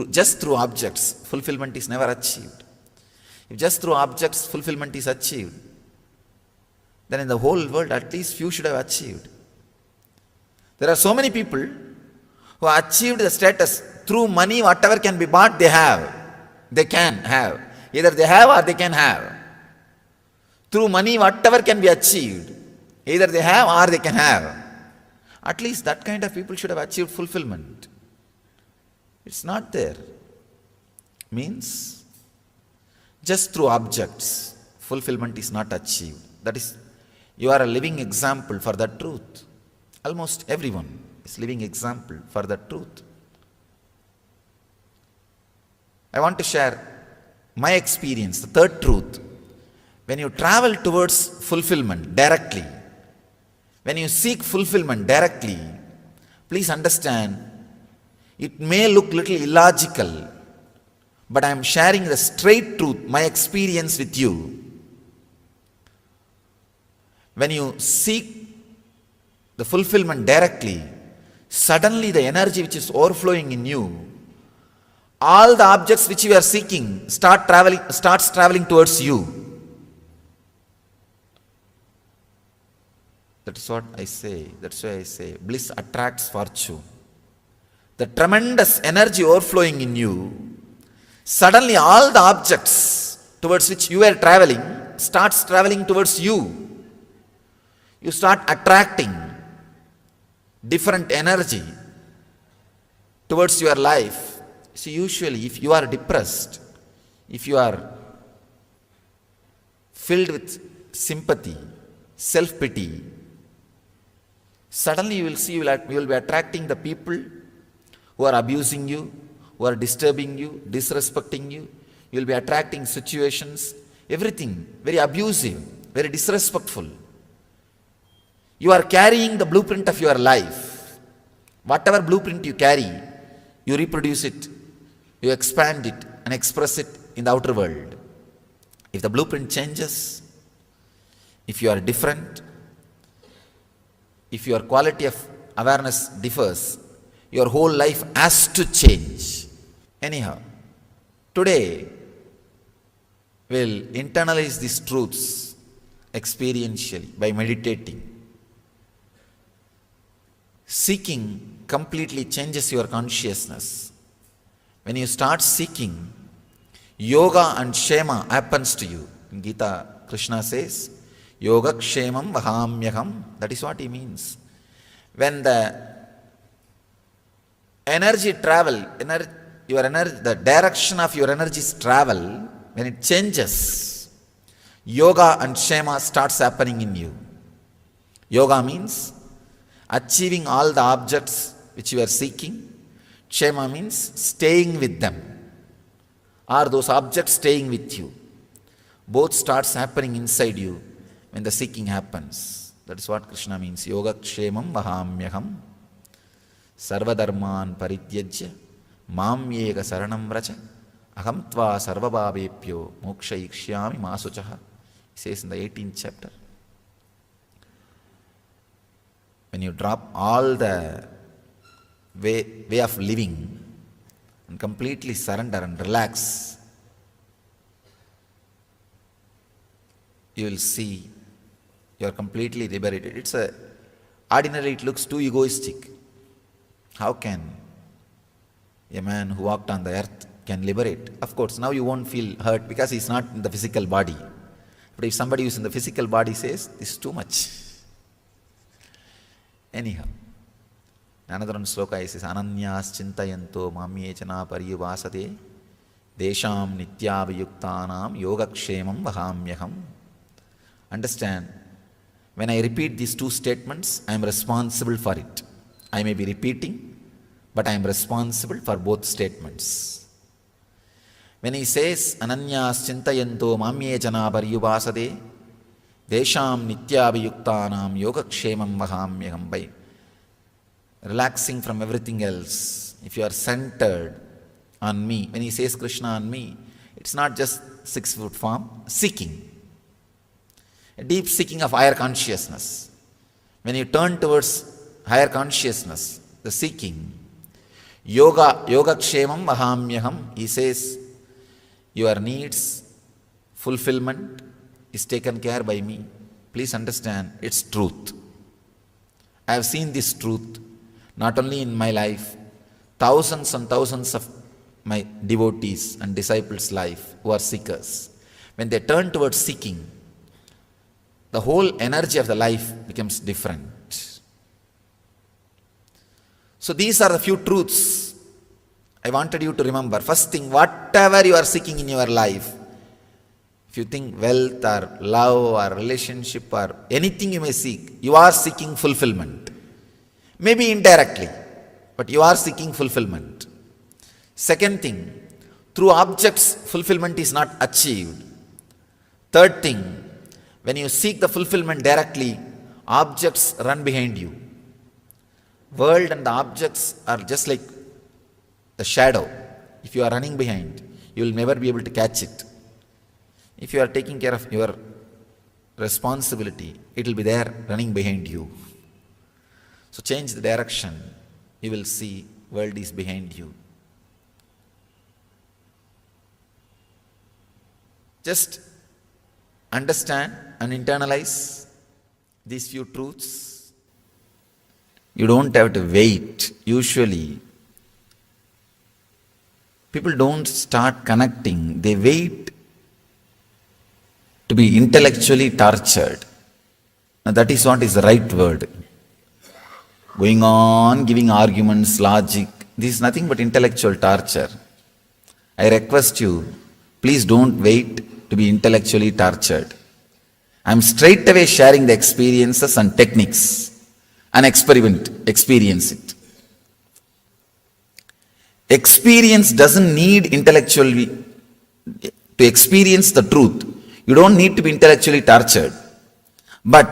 Just through objects, fulfillment is never achieved. If just through objects fulfillment is achieved, then in the whole world at least few should have achieved. There are so many people who achieved the status through money, whatever can be bought, they have. They can have. Either they have or they can have. Through money, whatever can be achieved, either they have or they can have. At least that kind of people should have achieved fulfillment. It's not there. Means, just through objects, fulfillment is not achieved. That is, you are a living example for that truth. Almost everyone is living example for that truth. I want to share my experience, the third truth. When you travel towards fulfillment directly, when you seek fulfillment directly, please understand, it may look little illogical, but I am sharing the straight truth, my experience with you. When you seek the fulfillment directly, suddenly the energy which is overflowing in you, all the objects which you are seeking starts traveling towards you. That is what I say. That's why I say bliss attracts fortune. The tremendous energy overflowing in you, suddenly all the objects towards which you are traveling starts traveling towards you. You start attracting different energy towards your life. See, usually if you are depressed, if you are filled with sympathy, self-pity, suddenly you will see you will be attracting the people who are abusing you, who are disturbing you, disrespecting you. You will be attracting situations, everything very abusive, very disrespectful. You are carrying the blueprint of your life. Whatever blueprint you carry, you reproduce it, you expand it and express it in the outer world. If the blueprint changes, if you are different, if your quality of awareness differs, your whole life has to change. Anyhow, today we'll internalize these truths experientially by meditating. Seeking completely changes your consciousness. When you start seeking, yoga and kshema happens to you. In Gita, Krishna says, yoga kshemam vahamyaham. That is what he means. When the energy travel, the direction of your energies travel, when it changes, yoga and kshema starts happening in you. Yoga means achieving all the objects which you are seeking. Kshema means staying with them. Are those objects staying with you? Both starts happening inside you when the seeking happens. That is what Krishna means. Yoga kshemam vahamyaham sarvadharman parityajya mam yega saranam vracha aham tva sarvabhavepyo moksha ikshami masuchaha. He says in the 18th chapter. When you drop all the way of living and completely surrender and relax, you will see you are completely liberated. Ordinarily it looks too egoistic. How can a man who walked on the earth can liberate? Of course, now you won't feel hurt because he's not in the physical body. But if somebody who's in the physical body says, this is too much. Anyhow, another one sloka says, Ananyas chintayanto mamyechana pariyuvasade desham nityavayuktanam yogakshemam vahamyaham. Understand, when I repeat these two statements, I am responsible for it. I may be repeating, but I am responsible for both statements. When he says, Ananyas chintayanto mamyechana pariyuvasade desham nityavayuktanam yogakshemam vahamyaham, by relaxing from everything else, if you are centered on me, when he says Krishna on me, it's not just 6-foot form, seeking. A deep seeking of higher consciousness. When you turn towards higher consciousness, the seeking, yogakshemam vahamyaham, he says, your needs, fulfillment is taken care by me. Please understand, it's truth. I have seen this truth not only in my life, thousands and thousands of my devotees and disciples' life who are seekers. When they turn towards seeking, the whole energy of the life becomes different. So these are the few truths I wanted you to remember. First thing, whatever you are seeking in your life, if you think wealth or love or relationship or anything you may seek, you are seeking fulfillment. Maybe indirectly, but you are seeking fulfillment. Second thing, through objects, fulfillment is not achieved. Third thing, when you seek the fulfillment directly, objects run behind you. World and the objects are just like the shadow. If you are running behind, you will never be able to catch it. If you are taking care of your responsibility, it will be there running behind you. So change the direction, you will see world is behind you. Just understand and internalize these few truths. You don't have to wait. Usually, people don't start connecting. They wait to be intellectually tortured. Now that is what is the right word. Going on, giving arguments, logic, this is nothing but intellectual torture. I request you, please don't wait to be intellectually tortured. I am straight away sharing the experiences and techniques and experience it. Experience doesn't need intellectually, to experience the truth, you don't need to be intellectually tortured. But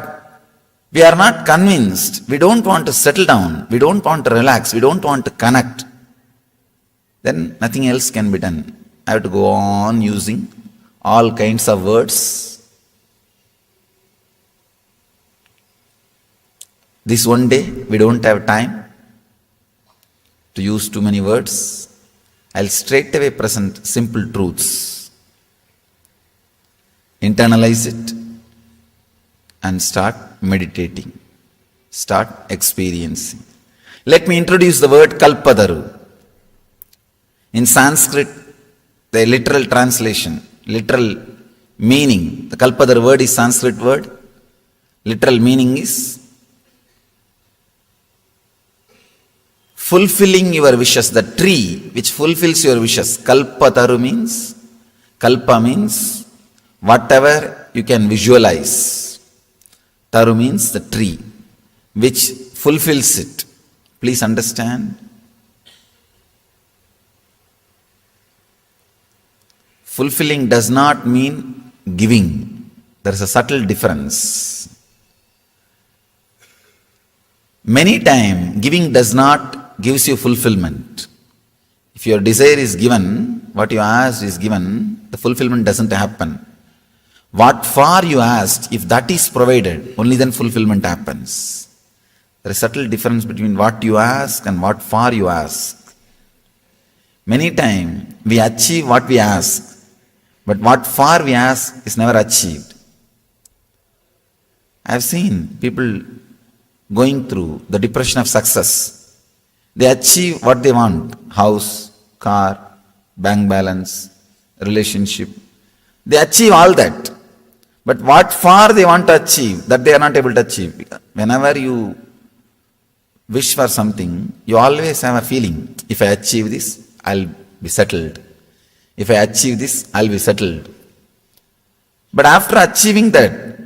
we are not convinced, we don't want to settle down, we don't want to relax, we don't want to connect. Then nothing else can be done. I have to go on using all kinds of words. This one day, we don't have time to use too many words. I'll straight away present simple truths. Internalize it and start meditating. Start experiencing. Let me introduce the word Kalpadaru. In Sanskrit, the literal translation, literal meaning, the Kalpadaru word is Sanskrit word. Literal meaning is fulfilling your wishes, the tree which fulfills your wishes. Kalpataru means, kalpa means whatever you can visualize. Taru means the tree which fulfills it. Please understand. Fulfilling does not mean giving. There is a subtle difference. Many times, giving does not gives you fulfillment. If your desire is given, what you asked is given, the fulfillment doesn't happen. What for you asked, if that is provided, only then fulfillment happens. There is a subtle difference between what you ask and what for you ask. Many times, we achieve what we ask, but what for we ask is never achieved. I have seen people going through the depression of success. They achieve what they want, house, car, bank balance, relationship. They achieve all that. But what for they want to achieve, that they are not able to achieve. Whenever you wish for something, you always have a feeling, if I achieve this, I'll be settled. If I achieve this, I'll be settled. But after achieving that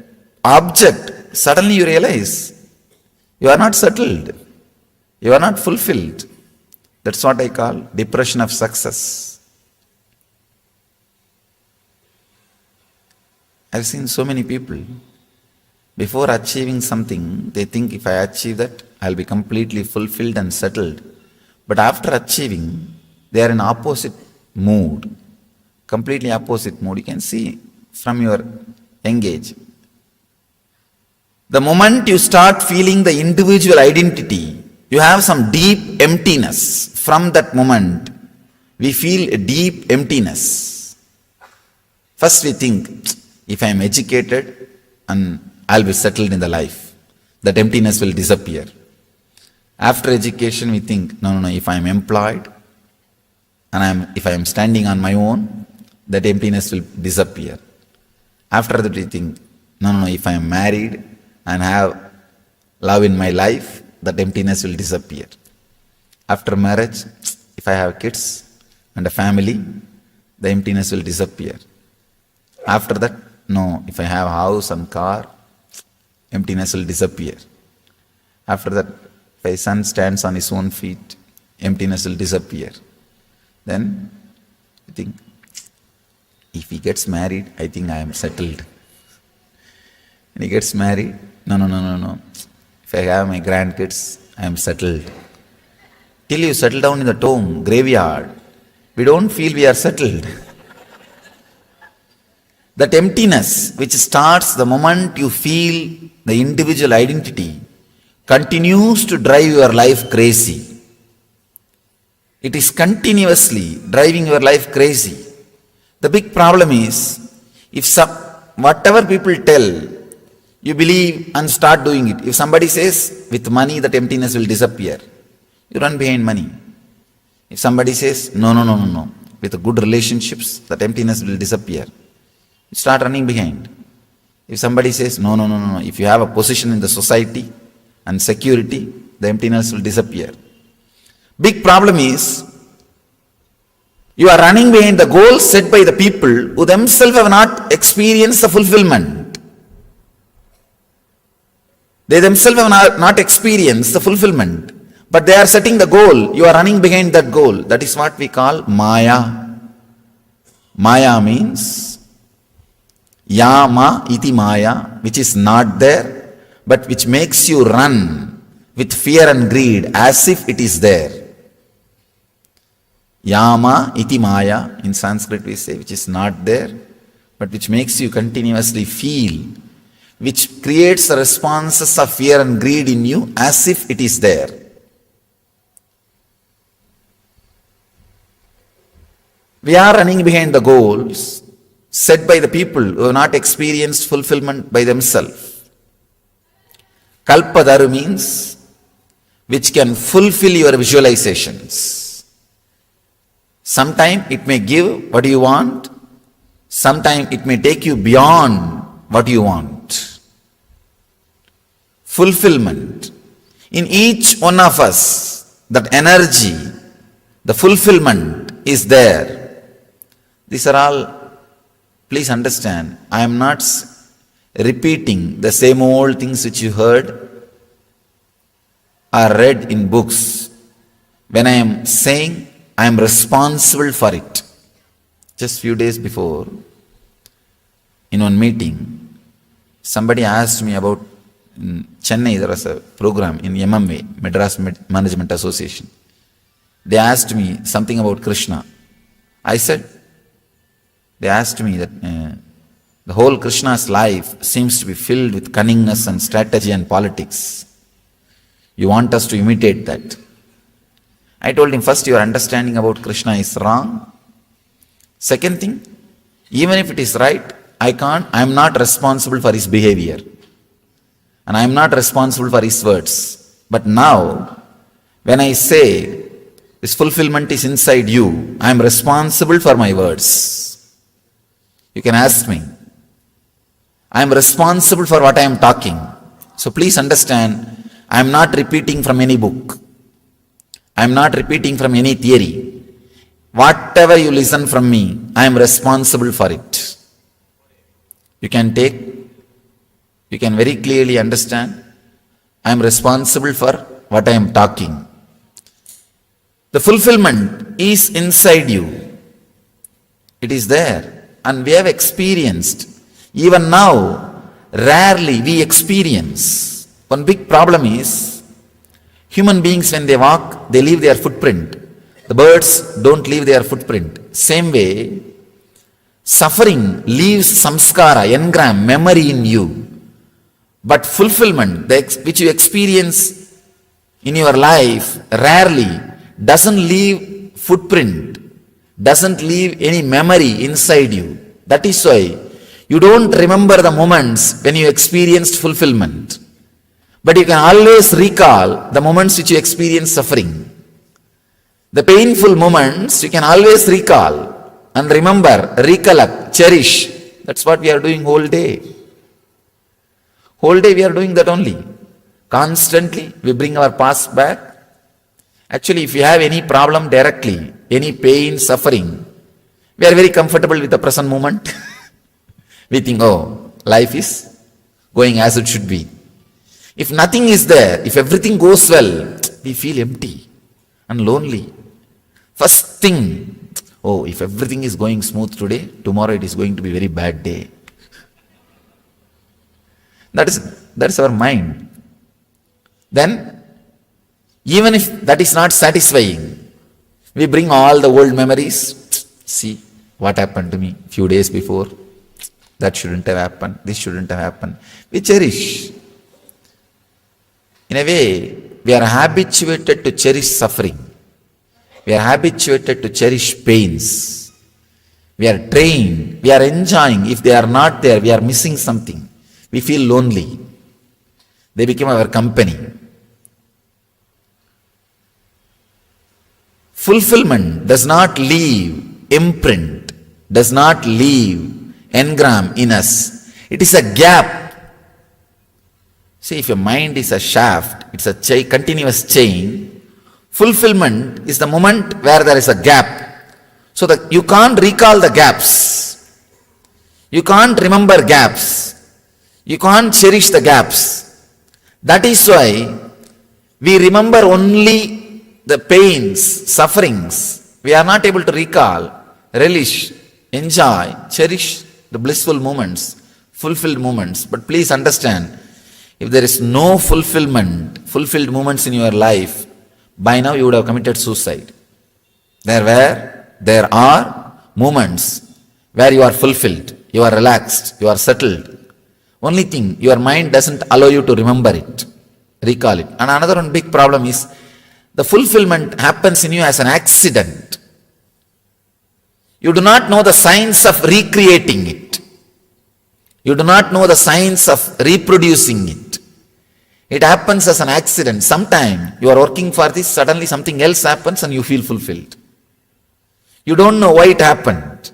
object, suddenly you realize you are not settled. You are not fulfilled. That's what I call depression of success. I've seen so many people, before achieving something, they think if I achieve that, I'll be completely fulfilled and settled. But after achieving, they are in opposite mood. Completely opposite mood. You can see from your young age. The moment you start feeling the individual identity, you have some deep emptiness. From that moment, we feel a deep emptiness. First we think, if I am educated and I'll be settled in the life, that emptiness will disappear. After education we think, no, if I am employed and if I am standing on my own, that emptiness will disappear. After that we think, no, if I am married and have love in my life, that emptiness will disappear. After marriage, if I have kids and a family, the emptiness will disappear. After that, no, if I have a house and car, emptiness will disappear. After that, if my son stands on his own feet, emptiness will disappear. Then I think, if he gets married, I think I am settled. When he gets married, no. If I have my grandkids, I am settled. Till you settle down in the tomb, graveyard, we don't feel we are settled. That emptiness which starts the moment you feel the individual identity continues to drive your life crazy. It is continuously driving your life crazy. The big problem is, whatever people tell, you believe and start doing it. If somebody says, with money that emptiness will disappear, you run behind money. If somebody says, no, with good relationships, that emptiness will disappear, you start running behind. If somebody says, no, no, no, no, if you have a position in the society and security, the emptiness will disappear. Big problem is, you are running behind the goals set by the people who themselves have not experienced the fulfillment. They themselves have not experienced the fulfillment, but they are setting the goal. You are running behind that goal. That is what we call Maya. Maya means Yama iti Maya, which is not there, but which makes you run with fear and greed as if it is there. Yama iti Maya, in Sanskrit we say, which is not there, but which makes you continuously feel, which creates the responses of fear and greed in you as if it is there. We are running behind the goals set by the people who have not experienced fulfillment by themselves. Kalpadaru means which can fulfill your visualizations. Sometime it may give what you want, sometime it may take you beyond what you want. Fulfillment. In each one of us, that energy, the fulfillment is there. These are all, please understand, I am not repeating the same old things which you heard or read in books. When I am saying, I am responsible for it. Just few days before, in one meeting, somebody asked me about, in Chennai there was a program in MMA, Madras Management Association. They asked me something about Krishna. I said, they asked me that the whole Krishna's life seems to be filled with cunningness and strategy and politics. You want us to imitate that. I told him, first, your understanding about Krishna is wrong. Second thing, even if it is right, I am not responsible for his behavior. And I am not responsible for his words. But now, when I say, this fulfillment is inside you, I am responsible for my words. You can ask me. I am responsible for what I am talking. So please understand, I am not repeating from any book. I am not repeating from any theory. Whatever you listen from me, I am responsible for it. You can very clearly understand, I am responsible for what I am talking. The fulfillment is inside you. It is there. And we have experienced. Even now, rarely we experience. One big problem is, human beings when they walk, they leave their footprint. The birds don't leave their footprint. Same way, suffering leaves samskara, engram, memory in you. But fulfillment, which you experience in your life, rarely doesn't leave footprint, doesn't leave any memory inside you. That is why you don't remember the moments when you experienced fulfillment. But you can always recall the moments which you experienced suffering. The painful moments you can always recall and remember, recollect, cherish. That's what we are doing whole day. Whole day we are doing that only. Constantly we bring our past back. Actually, if you have any problem directly, any pain, suffering, we are very comfortable with the present moment. We think, oh, life is going as it should be. If nothing is there, if everything goes well, we feel empty and lonely. First thing, oh, if everything is going smooth today, tomorrow it is going to be a very bad day. That is our mind. Then, even if that is not satisfying, we bring all the old memories. See what happened to me a few days before. That shouldn't have happened. This shouldn't have happened. We cherish. In a way, we are habituated to cherish suffering. We are habituated to cherish pains. We are trained. We are enjoying. If they are not there, we are missing something. We feel lonely. They become our company. Fulfillment does not leave imprint, does not leave engram in us. It is a gap. See, if your mind is a shaft, it's a continuous chain. Fulfillment is the moment where there is a gap. So that you can't recall the gaps. You can't remember gaps. You can't cherish the gaps. That is why we remember only the pains, sufferings. We are not able to recall, relish, enjoy, cherish the blissful moments, fulfilled moments. But please understand, if there is no fulfilled moments in your life, by now you would have committed suicide. There are moments where you are fulfilled, you are relaxed, you are settled. Only thing, your mind doesn't allow you to remember it, recall it. And another one big problem is, the fulfillment happens in you as an accident. You do not know the science of recreating it. You do not know the science of reproducing it. It happens as an accident. Sometime you are working for this, suddenly something else happens and you feel fulfilled. You don't know why it happened.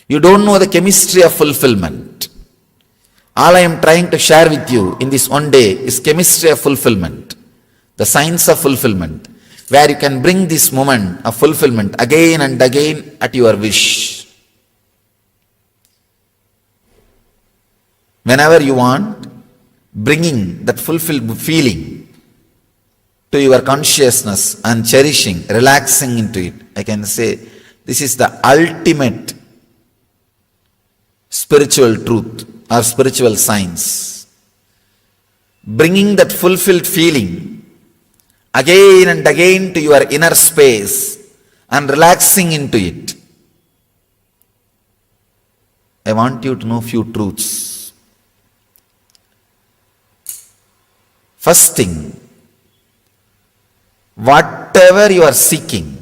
You don't know the chemistry of fulfillment. All I am trying to share with you in this one day is chemistry of fulfillment, the science of fulfillment, where you can bring this moment of fulfillment again and again at your wish. Whenever you want, bringing that fulfilled feeling to your consciousness and cherishing, relaxing into it. I can say this is the ultimate spiritual truth or spiritual science. Bringing that fulfilled feeling again and again to your inner space and relaxing into it. I want you to know few truths. First thing, whatever you are seeking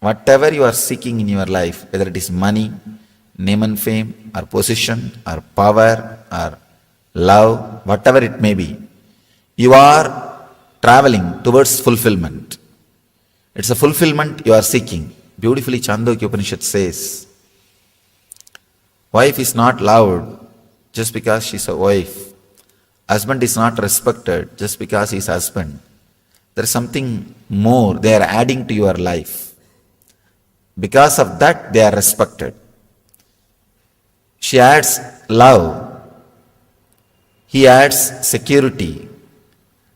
in your life, whether it is money, name and fame, or position, or power, or love, whatever it may be, you are traveling towards fulfillment. It's a fulfillment you are seeking. Beautifully Chandogya Upanishad says, wife is not loved just because she's a wife. Husband is not respected just because he is husband. There is something more they are adding to your life. Because of that, they are respected. She adds love. He adds security.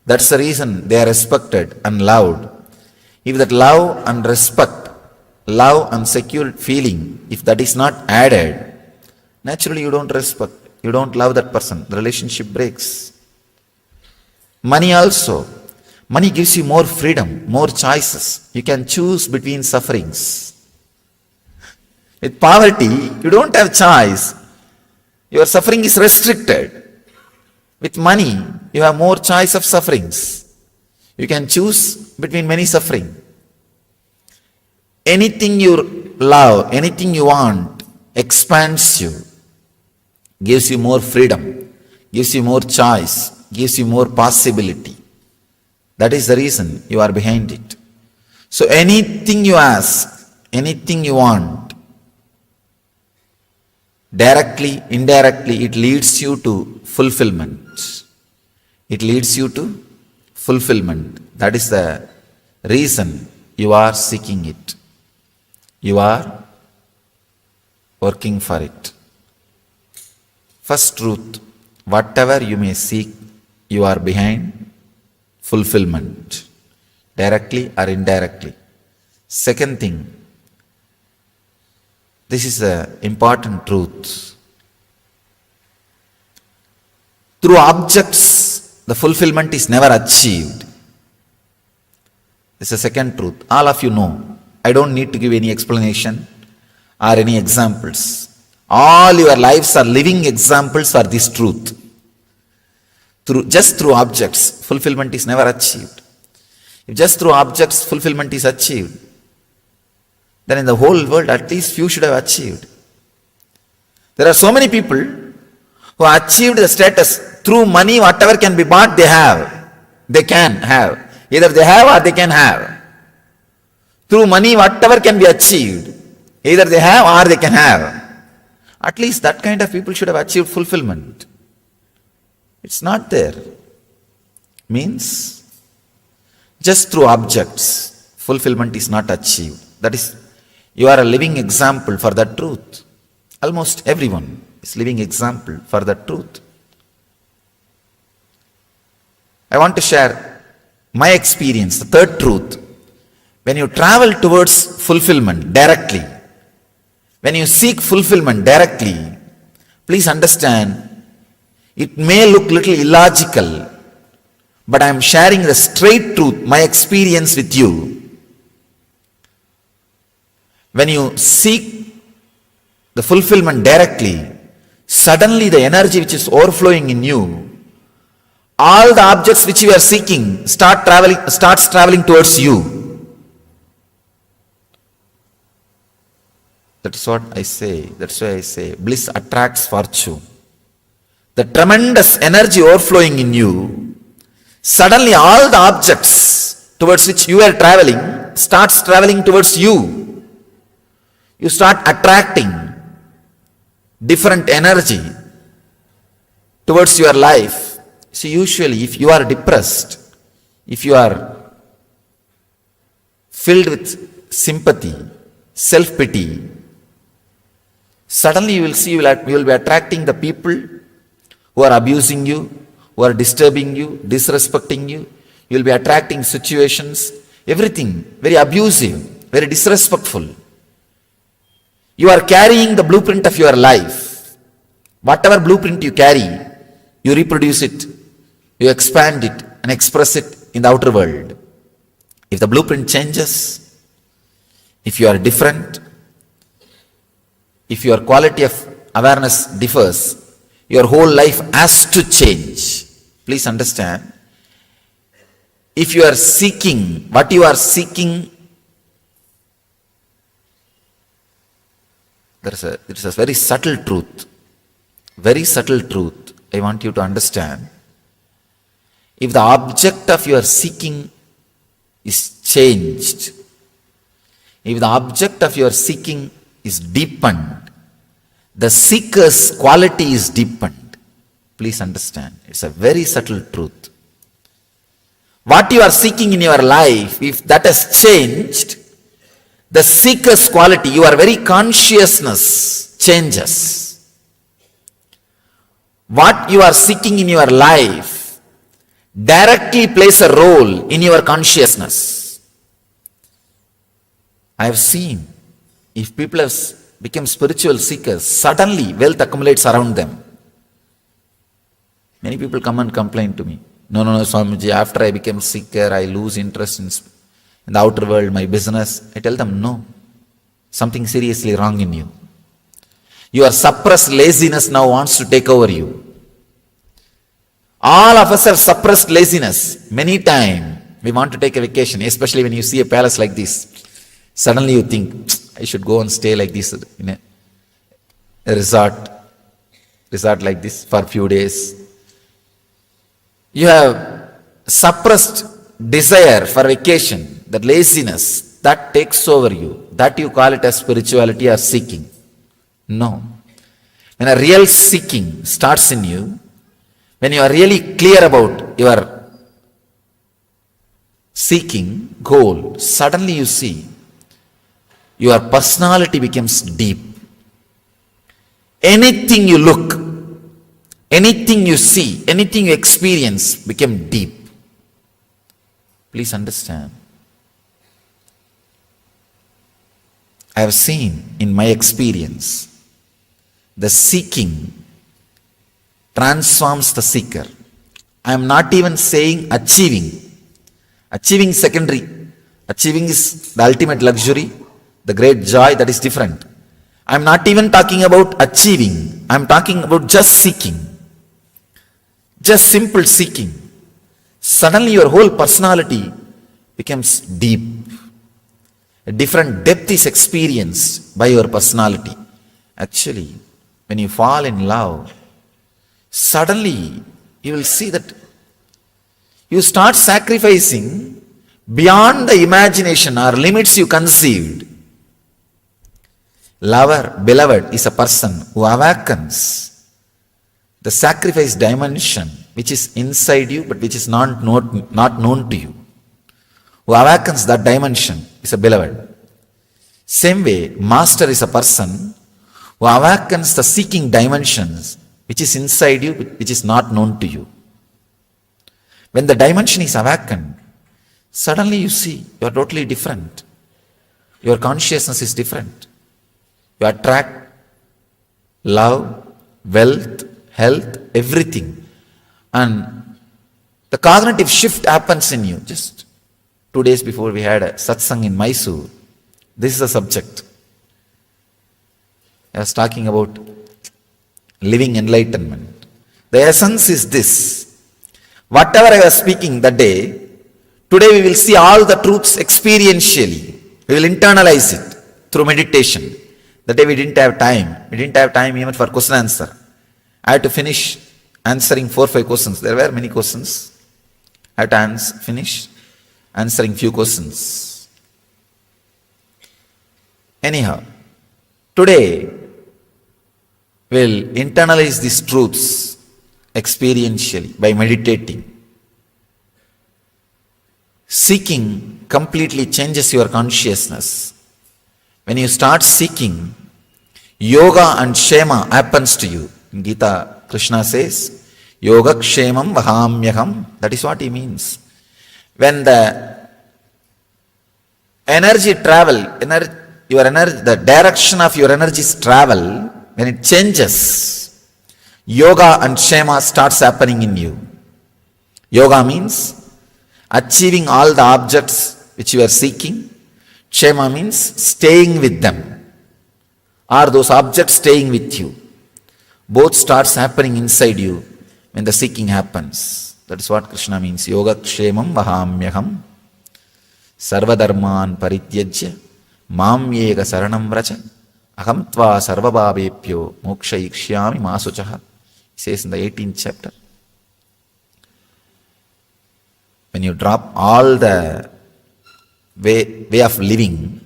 That's the reason they are respected and loved. If that love and respect, love and secure feeling, if that is not added, naturally you don't respect. You don't love that person. The relationship breaks. Money also. Money gives you more freedom, more choices. You can choose between sufferings. With poverty, you don't have choice. Your suffering is restricted. With money, you have more choice of sufferings. You can choose between many suffering. Anything you love, anything you want, expands you. Gives you more freedom, gives you more choice, gives you more possibility. That is the reason you are behind it. So anything you ask, anything you want, directly, indirectly, it leads you to fulfillment. It leads you to fulfillment. That is the reason you are seeking it. You are working for it. First truth, whatever you may seek, you are behind fulfillment, directly or indirectly. Second thing, this is an important truth. Through objects, the fulfillment is never achieved. This is the second truth. All of you know. I don't need to give any explanation or any examples. All your lives are living examples for this truth. Just through objects, fulfillment is never achieved. If just through objects fulfillment is achieved, then in the whole world at least few should have achieved. There are so many people who achieved the status through money. Whatever can be bought, they have. They can have. Either they have or they can have. Through money, whatever can be achieved, either they have or they can have. At least that kind of people should have achieved fulfillment. It's not there. Means, just through objects, fulfillment is not achieved. That is, you are a living example for that truth. Almost everyone is living example for that truth. I want to share my experience, the third truth. When you travel towards fulfillment directly, when you seek fulfillment directly, please understand, it may look little illogical, but I am sharing the straight truth, my experience with you. When you seek the fulfillment directly, suddenly the energy which is overflowing in you, all the objects which you are seeking starts traveling towards you. That's what I say. That's why I say bliss attracts fortune. The tremendous energy overflowing in you, suddenly all the objects towards which you are traveling starts traveling towards you. You start attracting different energy towards your life. See, usually if you are depressed, if you are filled with sympathy, self-pity, suddenly you will see you will be attracting the people who are abusing you, who are disturbing you, disrespecting you. You will be attracting situations, everything very abusive, very disrespectful. You are carrying the blueprint of your life. Whatever blueprint you carry, you reproduce it, you expand it and express it in the outer world. If the blueprint changes, if you are different, if your quality of awareness differs, your whole life has to change. Please understand. If you are seeking, what you are seeking, there is a very subtle truth. Very subtle truth I want you to understand. If the object of your seeking is changed, if the object of your seeking is deepened, the seeker's quality is deepened. Please understand. It's a very subtle truth. What you are seeking in your life, if that has changed, the seeker's quality, your very consciousness changes. What you are seeking in your life directly plays a role in your consciousness. I have seen, if people have become spiritual seekers, suddenly wealth accumulates around them. Many people come and complain to me. No, Swamiji, after I became seeker, I lose interest in the outer world, my business. I tell them, no, something seriously wrong in you. Your suppressed laziness now wants to take over you. All of us have suppressed laziness. Many times we want to take a vacation, especially when you see a palace like this. Suddenly you think, I should go and stay like this in a resort like this for a few days. You have suppressed desire for vacation, that laziness, that takes over you. That you call it as spirituality or seeking. No. When a real seeking starts in you, when you are really clear about your seeking goal, suddenly you see your personality becomes deep. Anything you look, anything you see, anything you experience become deep. Please understand. I have seen in my experience, the seeking transforms the seeker. I am not even saying achieving. Achieving secondary. Achieving is the ultimate luxury, the great joy, that is different. I am not even talking about achieving. I am talking about just seeking. Just simple seeking. Suddenly your whole personality becomes deep. A different depth is experienced by your personality. Actually, when you fall in love, suddenly you will see that you start sacrificing beyond the imagination or limits you conceived. Lover, beloved is a person who awakens the sacrifice dimension which is inside you but which is not known to you. Who awakens that dimension is a beloved. Same way, master is a person who awakens the seeking dimensions which is inside you which is not known to you. When the dimension is awakened, suddenly you see you are totally different. Your consciousness is different. You attract love, wealth, health, everything. And the cognitive shift happens in you. Just 2 days before we had a satsang in Mysore. This is the subject. I was talking about living enlightenment. The essence is this. Whatever I was speaking that day, today we will see all the truths experientially. We will internalize it through meditation. That day we didn't have time. We didn't have time even for question answer. I had to finish answering 4-5 questions. There were many questions. I had to finish answering few questions. Anyhow, today we'll internalize these truths experientially by meditating. Seeking completely changes your consciousness. When you start seeking, yoga and kshema happens to you. In Gita, Krishna says, yoga kshemam vahamyaham. That is what he means. When the energy travel, the direction of your energies travel, when it changes, yoga and kshema starts happening in you. Yoga means achieving all the objects which you are seeking. Kshema means staying with them, or those objects staying with you. Both starts happening inside you when the seeking happens. That is what Krishna means. Yoga kshemam vahamyaham sarvadharman parityajya mam yega saranam vracha aham tva sarvabhavepyo moksha ikshami masuchaha. He says in the 18th chapter. When you drop all the way of living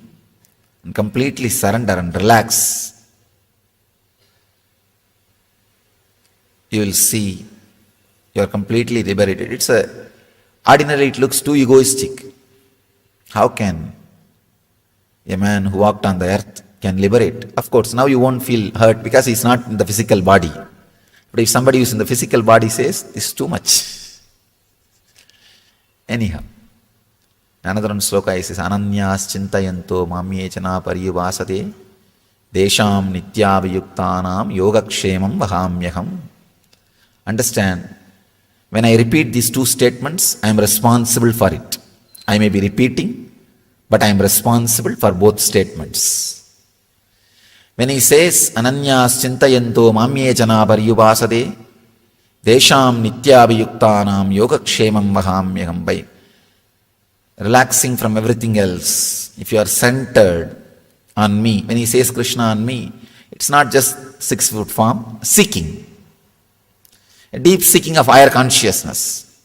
and completely surrender and relax, you will see you are completely liberated. Ordinarily it looks too egoistic. How can a man who walked on the earth can liberate? Of course, now you won't feel hurt because he's not in the physical body. But if somebody who's in the physical body says, this is too much. Anyhow, another one sloka says, Ananyas chintayanto mamyechana pariyuvasade desham nityavayuktanam yogakshemam vahamyaham. Understand, when I repeat these two statements, I am responsible for it. I may be repeating, but I am responsible for both statements. When he says, Ananyas chintayanto mamyechana pariyuvasade desham nityavayuktanam yogakshemam vahamyaham, by relaxing from everything else, if you are centered on me, when he says Krishna on me, it's not just 6-foot form, seeking. A deep seeking of higher consciousness.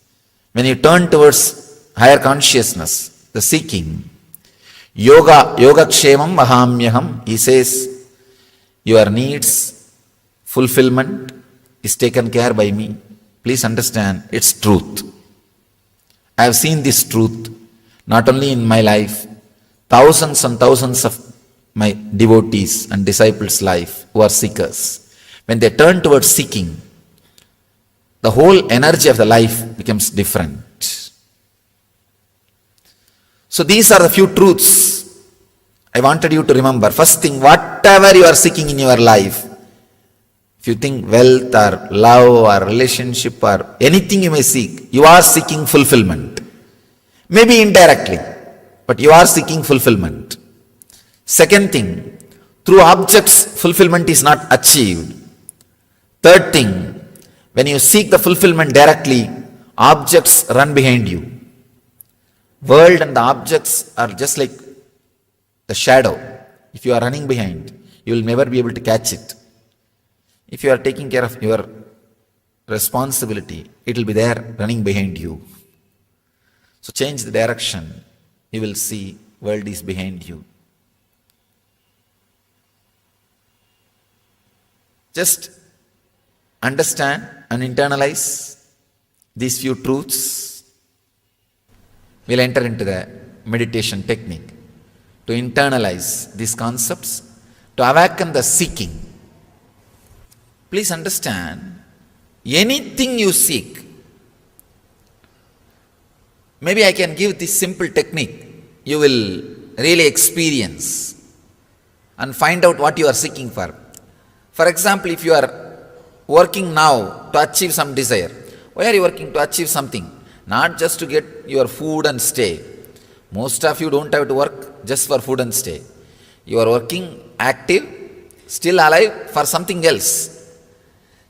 When you turn towards higher consciousness, the seeking, yogakshemam vahamyaham, he says, your needs, fulfillment is taken care by me. Please understand, it's truth. I have seen this truth not only in my life, thousands and thousands of my devotees and disciples' life who are seekers. When they turn towards seeking, the whole energy of the life becomes different. So these are the few truths I wanted you to remember. First thing, whatever you are seeking in your life, if you think wealth or love or relationship or anything you may seek, you are seeking fulfillment. Maybe indirectly, but you are seeking fulfillment. Second thing, through objects, fulfillment is not achieved. Third thing, when you seek the fulfillment directly, objects run behind you. World and the objects are just like the shadow. If you are running behind, you will never be able to catch it. If you are taking care of your responsibility, it will be there running behind you. So change the direction, you will see world is behind you. Just understand and internalize these few truths. We'll enter into the meditation technique to internalize these concepts, to awaken the seeking. Please understand, anything you seek, maybe I can give this simple technique, you will really experience and find out what you are seeking for. For example, if you are working now to achieve some desire, why are you working to achieve something? Not just to get your food and stay. Most of you don't have to work just for food and stay. You are working active, still alive for something else.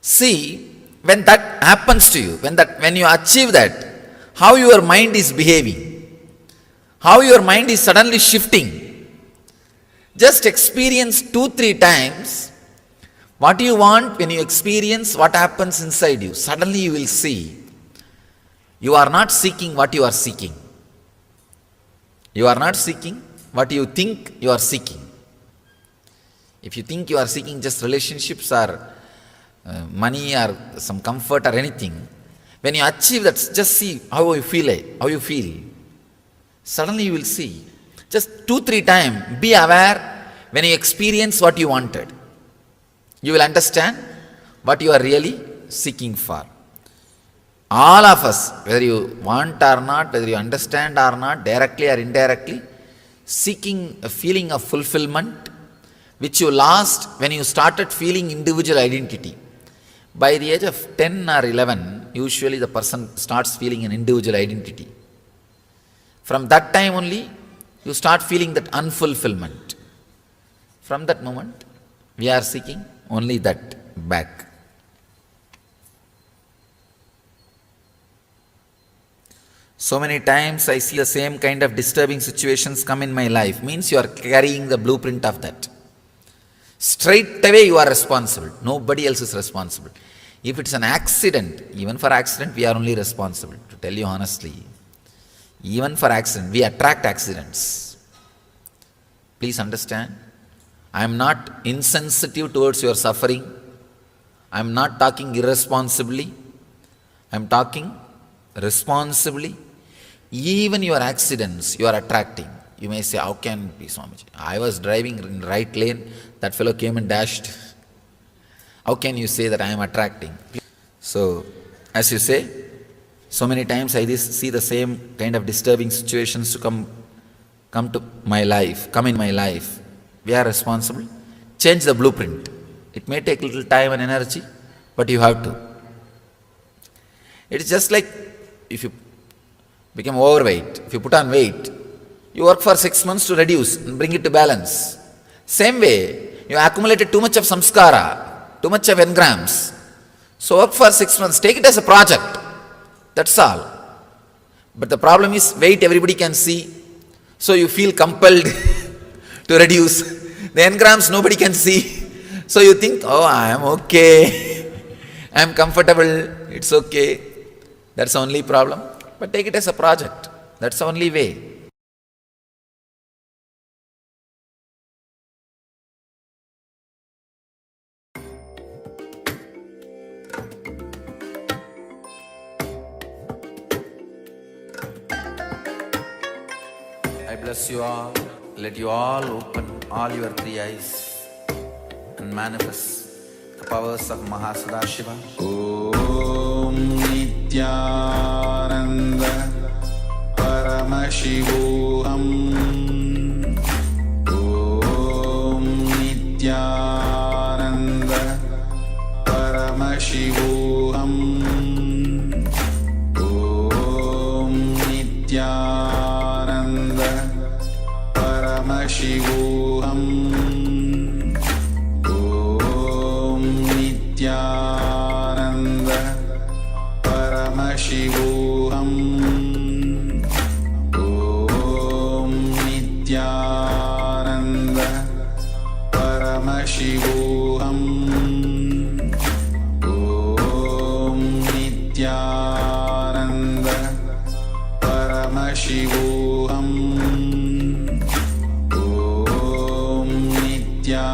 See, when that happens to you, when you achieve that, how your mind is behaving, how your mind is suddenly shifting. Just experience 2-3 times what you want. When you experience what happens inside you, suddenly you will see you are not seeking what you are seeking. You are not seeking what you think you are seeking. If you think you are seeking just relationships or money or some comfort or anything, when you achieve that, just see how you feel. Suddenly you will see. Just 2-3 times, be aware when you experience what you wanted. You will understand what you are really seeking for. All of us, whether you want or not, whether you understand or not, directly or indirectly, seeking a feeling of fulfillment, which you lost when you started feeling individual identity. By the age of 10 or 11, usually the person starts feeling an individual identity. From that time only, you start feeling that unfulfillment. From that moment, we are seeking only that back. So many times I see the same kind of disturbing situations come in my life. Means you are carrying the blueprint of that. Straight away you are responsible. Nobody else is responsible. If it's an accident, even for accident we are only responsible. To tell you honestly, even for accident, we attract accidents. Please understand, I am not insensitive towards your suffering. I am not talking irresponsibly. I am talking responsibly. Even your accidents you are attracting. You may say, how can it be, Swamiji? I was driving in right lane, that fellow came and dashed. How can you say that I am attracting? So, as you say, so many times I see the same kind of disturbing situations to come in my life. We are responsible. Change the blueprint. It may take little time and energy, but you have to. It is just like if you become overweight, if you put on weight, you work for 6 months to reduce and bring it to balance. Same way, you accumulated too much of samskara, too much of engrams. So work for 6 months, take it as a project. That's all. But the problem is weight everybody can see, so you feel compelled to reduce. The engrams nobody can see, so you think, oh, I am okay, I am comfortable, it's okay. That's the only problem. But take it as a project. That's the only way. I bless you all. Let you all open all your 3 eyes and manifest the powers of Mahasudashiva. Om Nityananda Paramashivoham. Om Nityananda Paramashivoham. Om Nityananda Paramashivoham. Om Nityananda Paramashivoham. Om Nityananda Paramashivoham. Om Nityananda Paramashivoham. Om Nityananda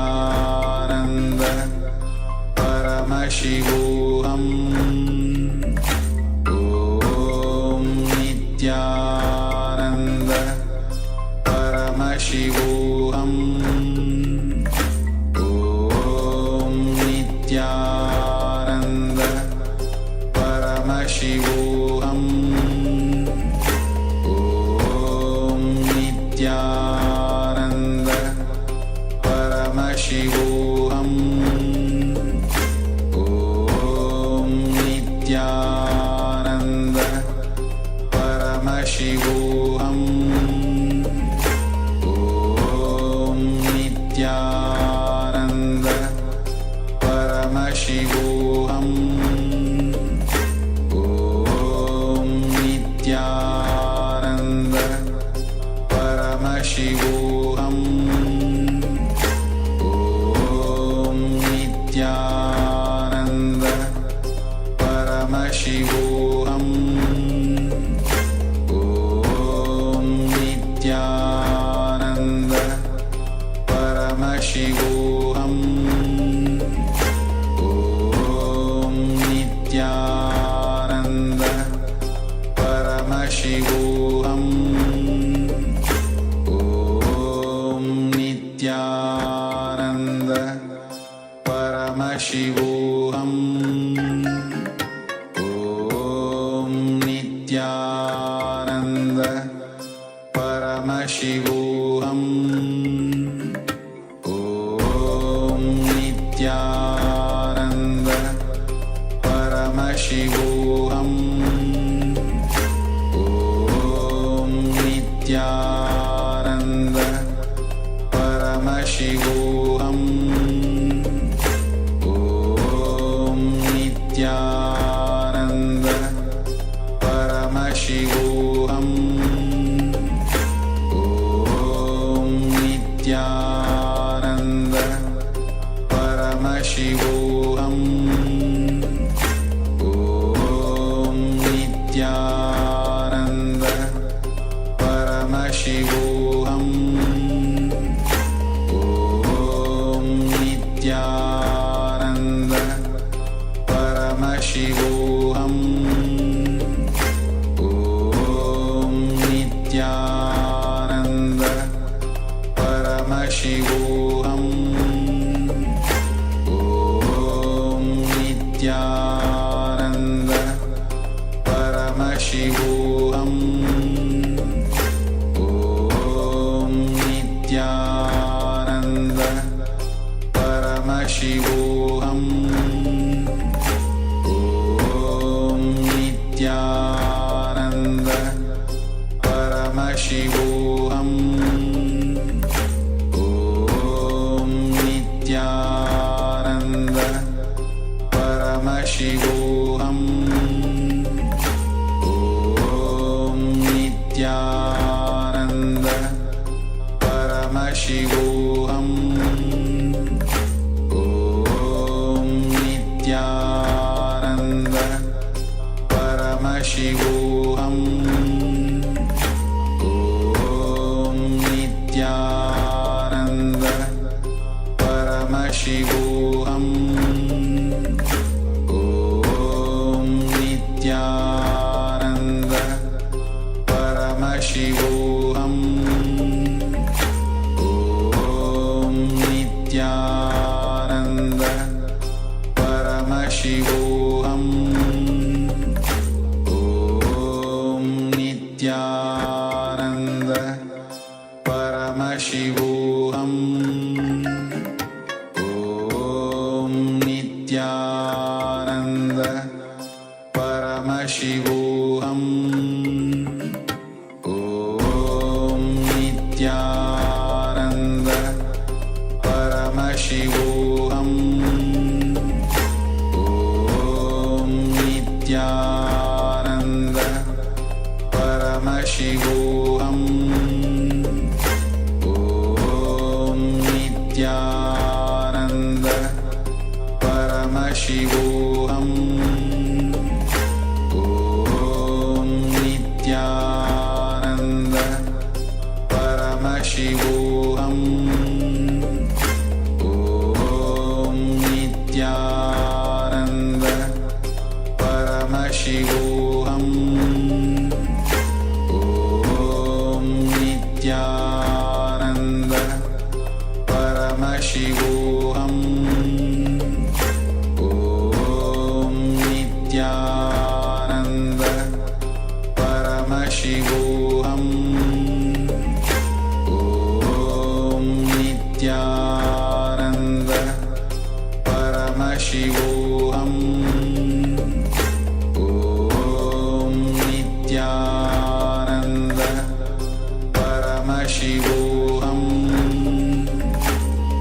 Paramashivoham Om Nityananda Paramashivoham Om Nityananda Paramashivoham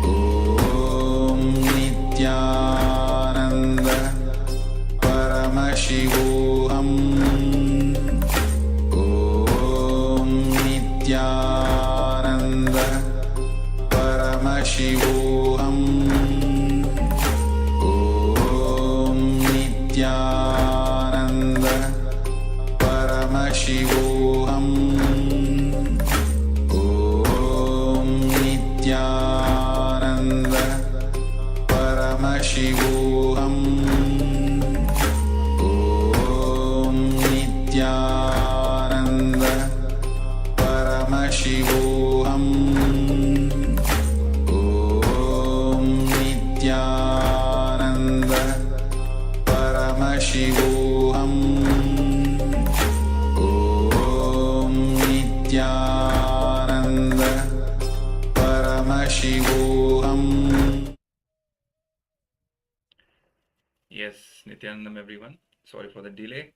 Om Nityananda Paramashivoham Om Nityananda Paramashivoham Om Nityananda Paramashivoham Om Nityananda Paramashivoham Om Nityananda Paramashivoham Om Nityananda Paramashivoham Om Nityananda Paramashivoham. Yes, Nityanandam everyone. Sorry for the delay.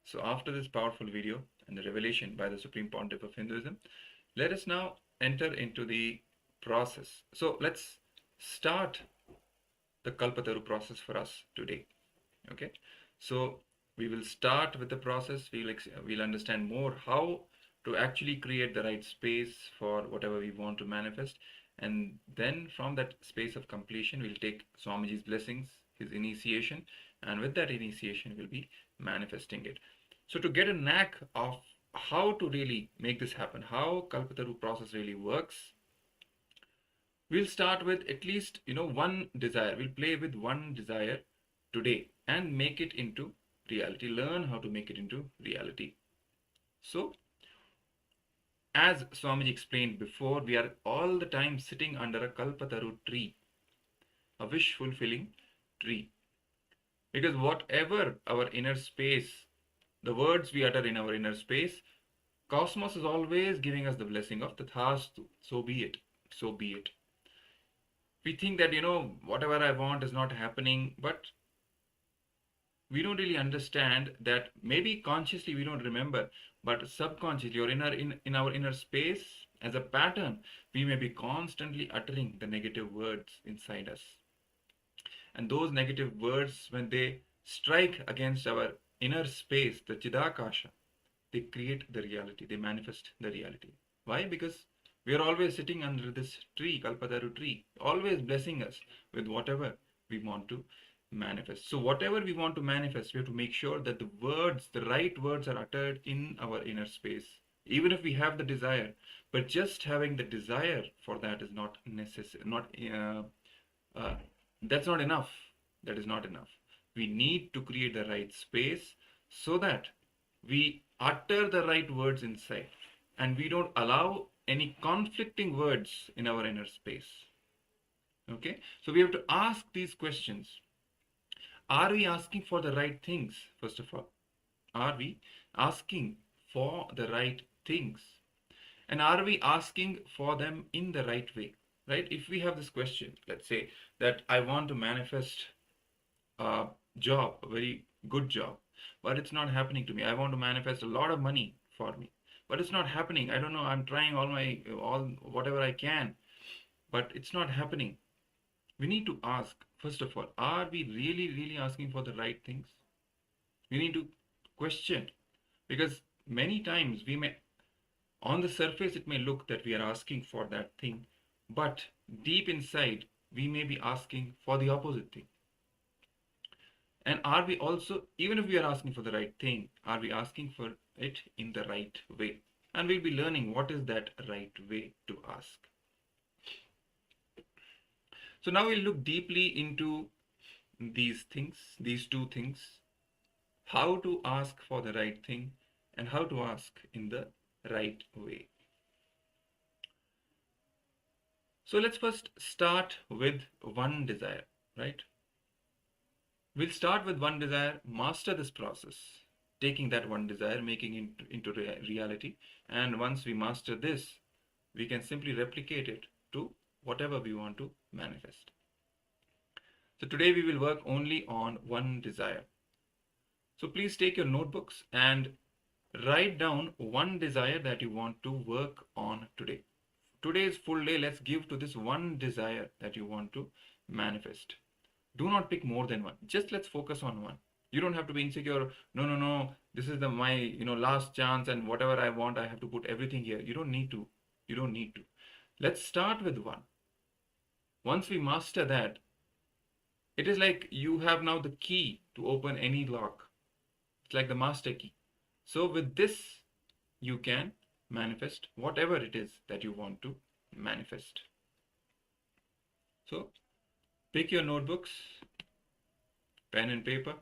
So after this powerful video and the revelation by the Supreme Pontiff of Hinduism, let us now enter into the process. So let's start the Kalpataru process for us today. Okay, so we will start with the process. We'll understand more how to actually create the right space for whatever we want to manifest, and then from that space of completion we'll take Swamiji's blessings, his initiation, and with that initiation we'll be manifesting it. So to get a knack of how to really make this happen, how Kalpataru process really works, we'll start with at least one desire. We'll play with one desire today and make it into reality. Learn how to make it into reality. So as Swamiji explained before, we are all the time sitting under a Kalpataru tree, a wish fulfilling tree, because whatever our inner space, the words we utter in our inner space, cosmos is always giving us the blessing of Tathastu, so be it, so be it. We think that whatever I want is not happening, but we don't really understand that maybe consciously we don't remember, but subconsciously or in our inner space, as a pattern, we may be constantly uttering the negative words inside us. And those negative words, when they strike against our inner space, the Chidakasha, they create the reality, they manifest the reality. Why? Because we are always sitting under this tree, Kalpataru tree, always blessing us with whatever we want to manifest. So whatever we want to manifest, we have to make sure that the words, the right words are uttered in our inner space. Even if we have the desire, but just having the desire for that is not necessary, that's not enough. That is not enough. We need to create the right space so that we utter the right words inside and we don't allow any conflicting words in our inner space. Okay, so we have to ask these questions. Are we asking for the right things? First of all, are we asking for the right things? And are we asking for them in the right way? Right? If we have this question, let's say that I want to manifest a job, a very good job, but it's not happening to me. I want to manifest a lot of money for me, but it's not happening. I don't know. I'm trying whatever I can, but it's not happening. We need to ask, first of all, are we really asking for the right things? We need to question, because many times we may, on the surface, it may look that we are asking for that thing, but deep inside, we may be asking for the opposite thing. And are we also, even if we are asking for the right thing, are we asking for it in the right way? And we'll be learning what is that right way to ask. So now we'll look deeply into these things, these two things, how to ask for the right thing and how to ask in the right way. So let's first start with one desire, right? We'll start with one desire, master this process. taking that one desire, making it into reality. And once we master this, we can simply replicate it to whatever we want to manifest. So today we will work only on one desire. So please take your notebooks and write down one desire that you want to work on today. Today's full day, let's give to this one desire that you want to manifest. Do not pick more than one. Just let's focus on one. You don't have to be insecure. No. This is my last chance, and whatever I want, I have to put everything here. You don't need to. You don't need to. Let's start with one. Once we master that, it is like you have now the key to open any lock. It's like the master key. So with this, you can manifest whatever it is that you want to manifest. So pick your notebooks, pen and paper,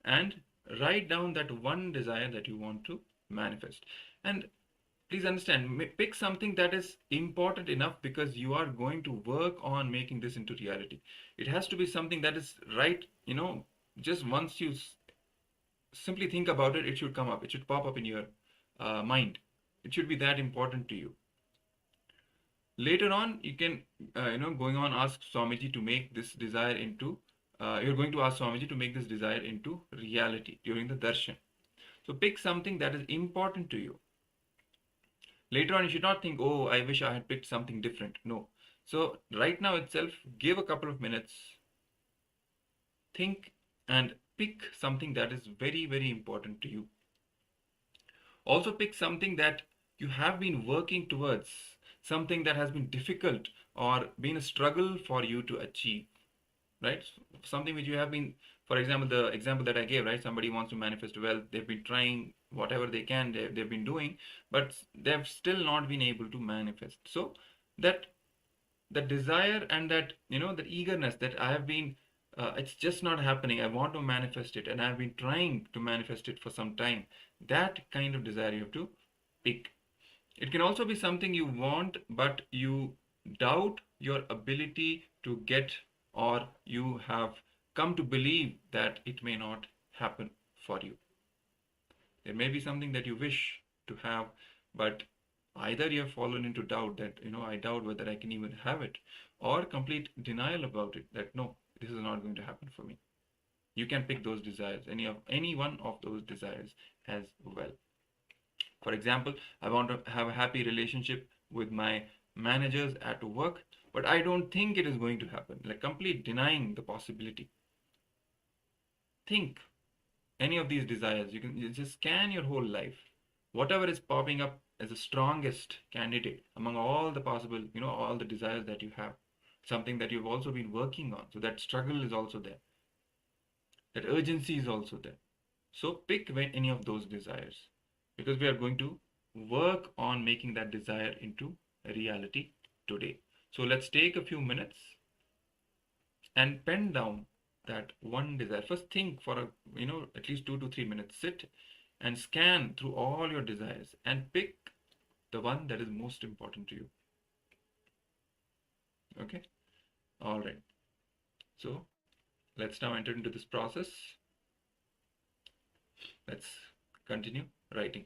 and write down that one desire that you want to manifest. And please understand, pick something that is important enough, because you are going to work on making this into reality. It has to be something that is right, just once you simply think about it, it should come up. It should pop up in your mind. It should be that important to you. Later on, you can, going on, ask Swamiji to make this desire into, you're going to ask Swamiji to make this desire into reality during the darshan. So pick something that is important to you. Later on, you should not think, oh, I wish I had picked something different. No. So right now itself, give a couple of minutes, think, and pick something that is very, very important to you. Also pick something that you have been working towards, something that has been difficult or been a struggle for you to achieve, right? Something which you have been, for example, the example that I gave, right? Somebody wants to manifest wealth. They've been trying whatever they can, they've been doing, but they've still not been able to manifest. So that the desire and that, the eagerness that I have been, it's just not happening. I want to manifest it, and I've been trying to manifest it for some time. That kind of desire you have to pick. It can also be something you want, but you doubt your ability to get, or you have come to believe that it may not happen for you. There may be something that you wish to have, but either you have fallen into doubt that, I doubt whether I can even have it, or complete denial about it, that no, this is not going to happen for me. You can pick those desires, any one of those desires as well. For example, I want to have a happy relationship with my managers at work, but I don't think it is going to happen. Like complete denying the possibility. Think any of these desires. You just scan your whole life. Whatever is popping up as the strongest candidate among all the possible, all the desires that you have, something that you've also been working on. So that struggle is also there. That urgency is also there. So pick any of those desires, because we are going to work on making that desire into a reality today. So let's take a few minutes and pen down that one desire. First think for at least 2 to 3 minutes. Sit and scan through all your desires and pick the one that is most important to you. Okay? All right. So let's now enter into this process. Let's continue writing.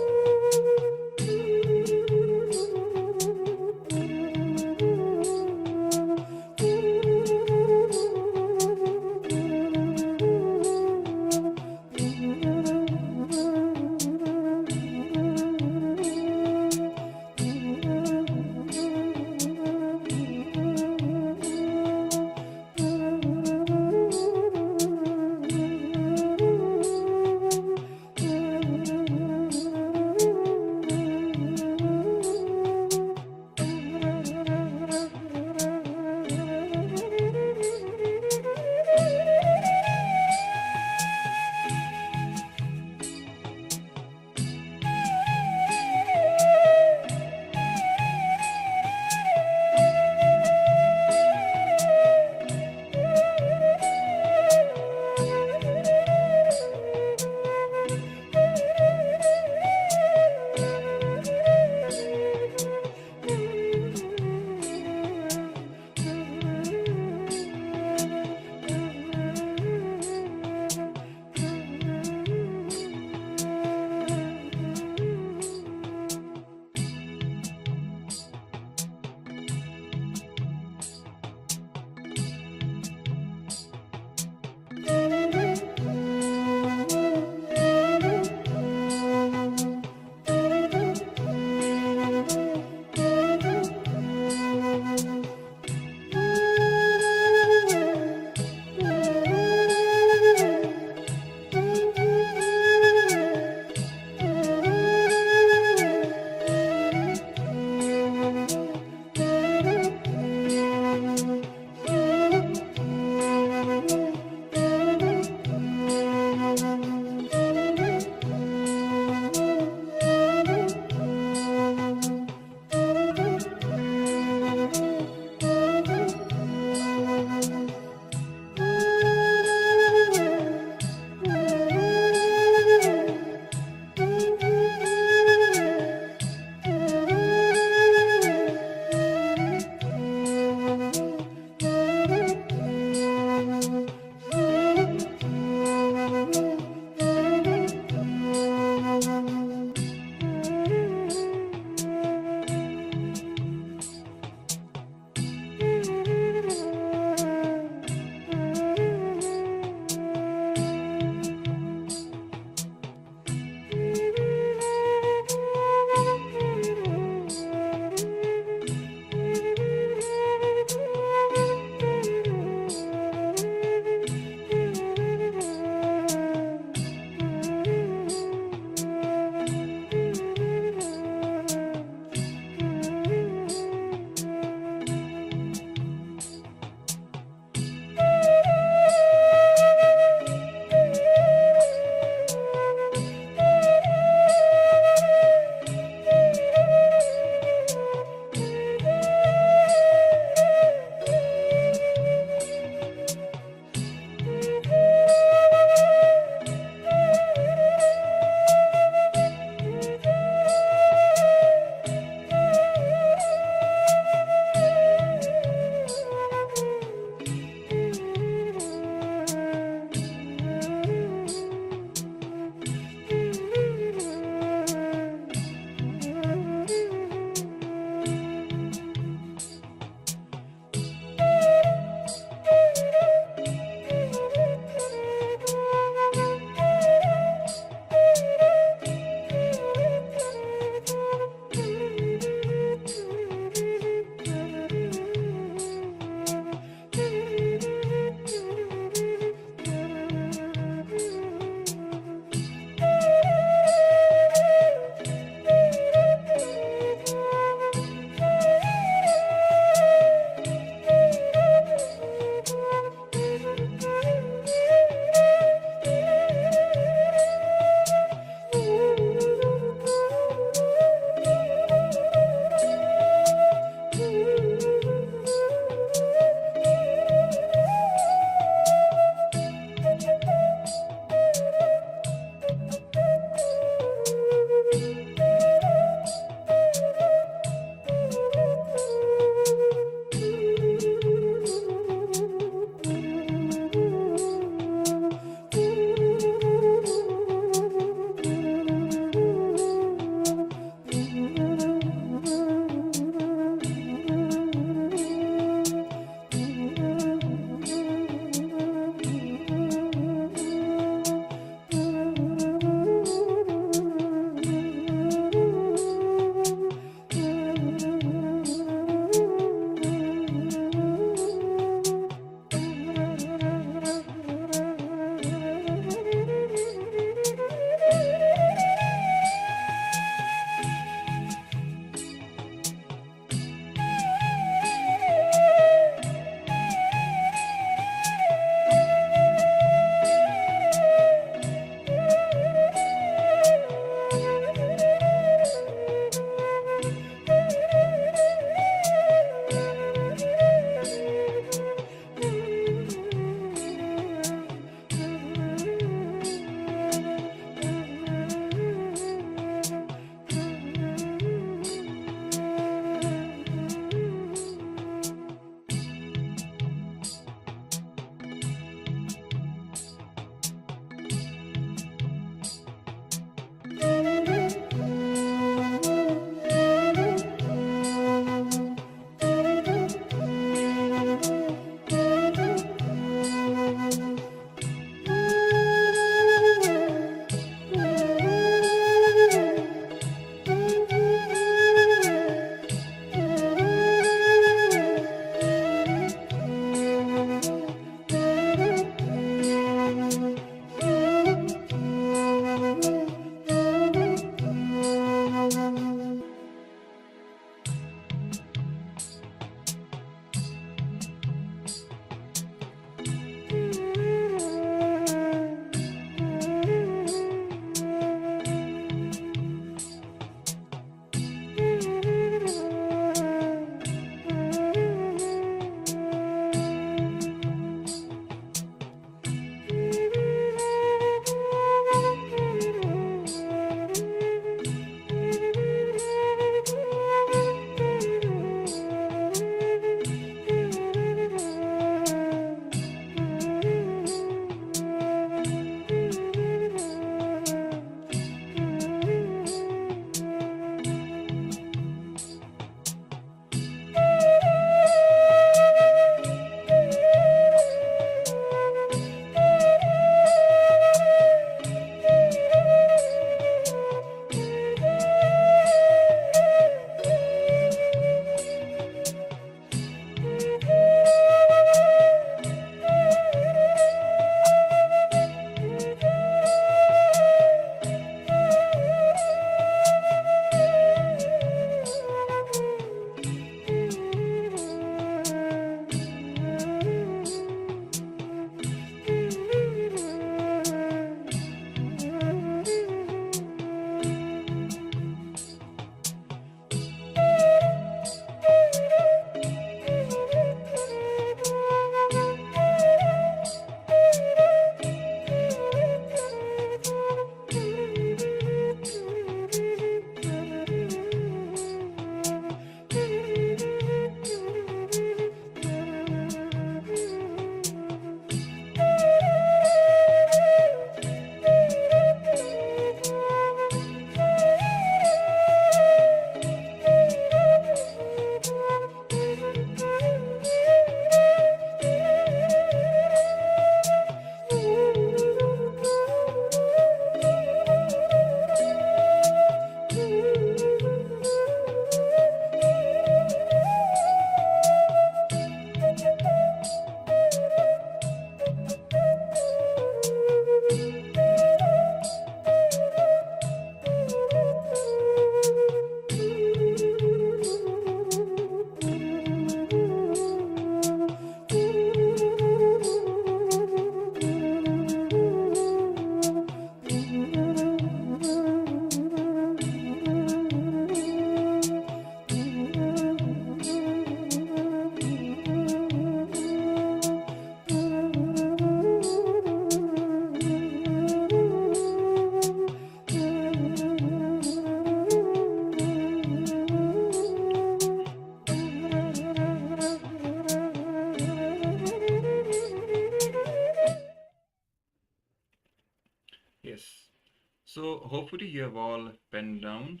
So hopefully you have all penned down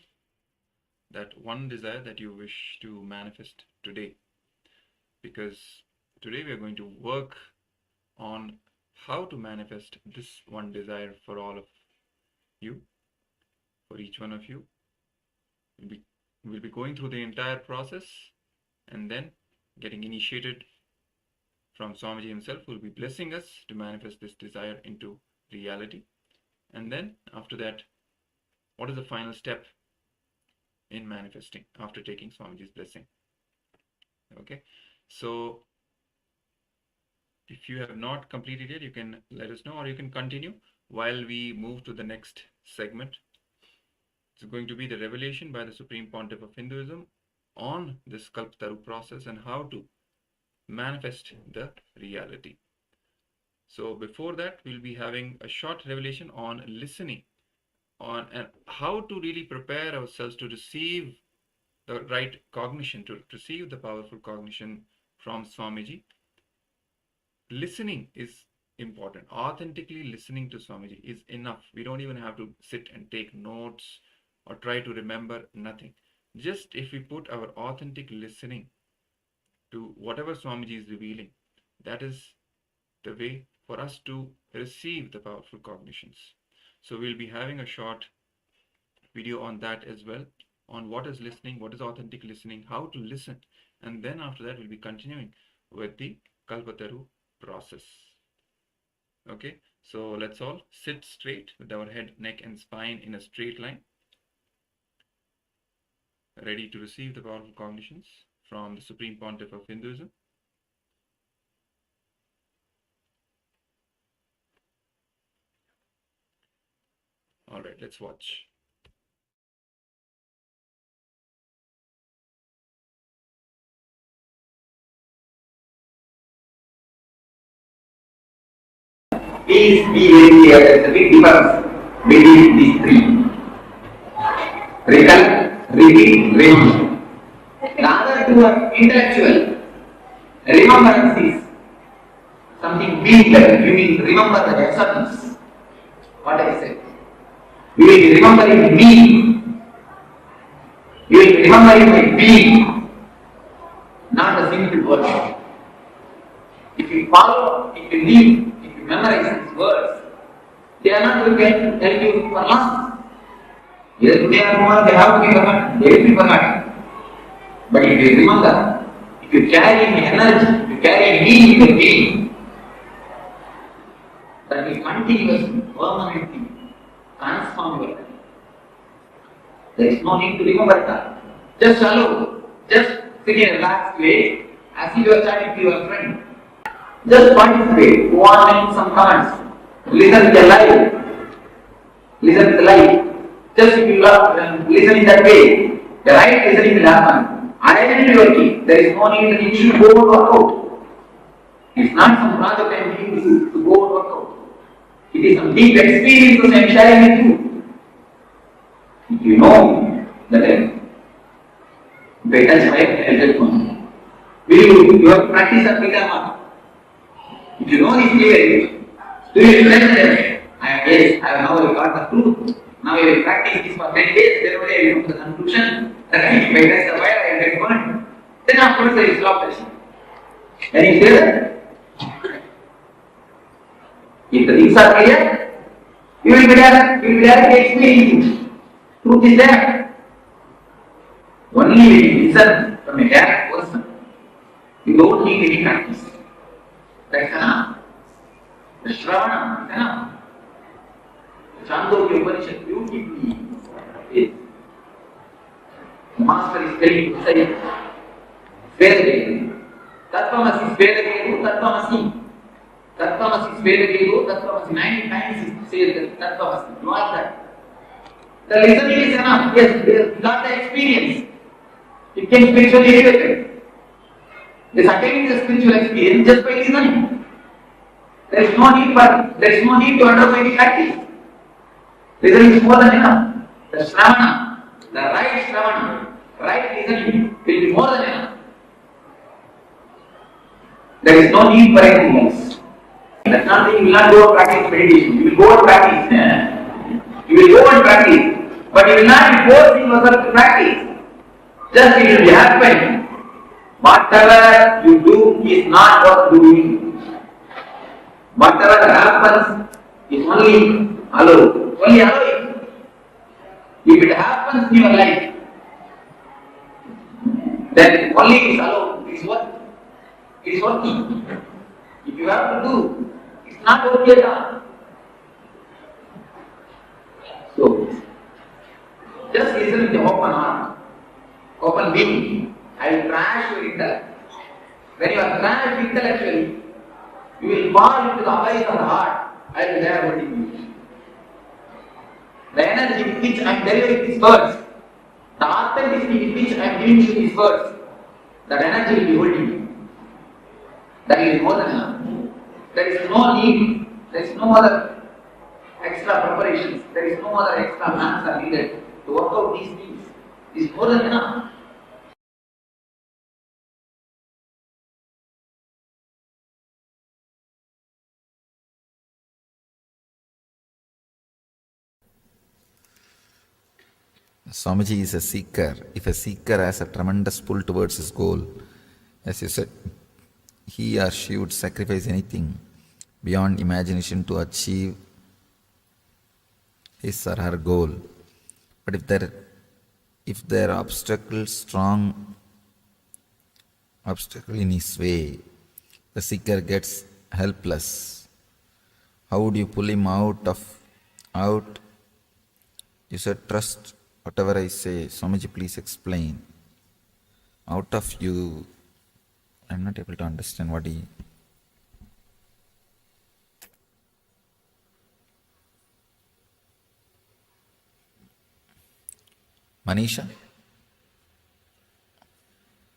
that one desire that you wish to manifest today, because today we are going to work on how to manifest this one desire for all of you, for each one of you. We'll be going through the entire process and then getting initiated from Swamiji himself, who will be blessing us to manifest this desire into reality. And then after that, what is the final step in manifesting after taking Swamiji's blessing? Okay, so if you have not completed it, you can let us know, or you can continue while we move to the next segment. It's going to be the revelation by the Supreme Pontiff of Hinduism on this Kalpataru process and how to manifest the reality. So before that, we'll be having a short revelation on listening, on and how to really prepare ourselves to receive the right cognition, to receive the powerful cognition from Swamiji. Listening is important. Authentically listening to Swamiji is enough. We don't even have to sit and take notes or try to remember, nothing. Just if we put our authentic listening to whatever Swamiji is revealing, that is the way for us to receive the powerful cognitions. So we'll be having a short video on that as well, on what is listening, what is authentic listening, how to listen, and then after that we'll be continuing with the Kalpataru process. Okay, so let's all sit straight with our head, neck and spine in a straight line, ready to receive the powerful cognitions from the Supreme Pontiff of Hinduism. All right, let's watch. Please be very clear, there is a big difference between these three. Recollect, repeat, remember. The other two are intellectual. Remembrance is something being there. You will remember the essence. What I said. You will be remembering me. You will be remembering my being. Not a single word. If you follow, if you live, if you memorize these words, they are not going to help you for long. Either today or tomorrow they have to be forgotten. They will be forgotten. But if you remember, if you carry energy, if you carry meaning in your being, that will continuously, permanently transform your life. There is no need to remember that. Just allow, just sit in a relaxed way, as if you are chatting to your friend. Just participate, go on making some comments, listen to the life, listen to the life. Just if you listen in that way, the right listening will happen. Identity working, there is no need that you should go and work out. It's not some project I am giving you to go and work out. It is some deep experiences I am sharing with you. If you know that if I touch fire, I will touch one. Will you have to practice or become? If you know this clearly, do you explain that? Yes, I have now got the truth. Now I will practice this for 10 days, then only I will come to the conclusion that if I touch the fire, I will get burned. Then afterwards I will stop touching. Can you say that? If the things are clear, you will be directly experiencing. Truth is there. Only when you listen from a direct person, you don't need any practice. That's enough. The Shravana is enough. The Chandogya Upanishad beautifully is. The master is telling to say, Svedagedu. Tattvamasi Svedagedu, Tattvamasi. Tattvamasi Svedagedu, Tattvamasi. 9 times he says Tattvamasi. You are that. The listening is enough. Yes, you got the experience. It can spiritually elevated. Is attaining the spiritual experience just by listening. There is no need to undergo any practice. Listening is more than enough. The Shravana, the right Shravana, right listening will be more than enough. There is no need for anything else. That's not saying you will not go and practice meditation. You will go and practice. You You will go and practice, but you will not be forcing yourself to practice. Just it will be happening. Whatever you do is not worth doing. Whatever happens is only allow. Only allow it. If it happens in your life, then only it is allowed. It is what? It is working. If you have to do, it's not okay at all. So, just listen with the open heart, open being. I will crash your intellect. When you are crashed intellectually, you will fall into the abyss of the heart. I will there holding you. The energy with which I am delivering these words, the authenticity with which I am giving you these words, that energy will be holding you. That is more than enough. There is no need, there is no other extra preparations, there is no other extra plans are needed to work out these things. It is more than enough. Swamiji is a seeker. If a seeker has a tremendous pull towards his goal, as you said, he or she would sacrifice anything beyond imagination to achieve his or her goal. But if there are obstacles, strong obstacle in his way, the seeker gets helpless. How would you pull him out? You said trust whatever I say. Swamiji, please explain. Out of you, I'm not able to understand what he... Manisha?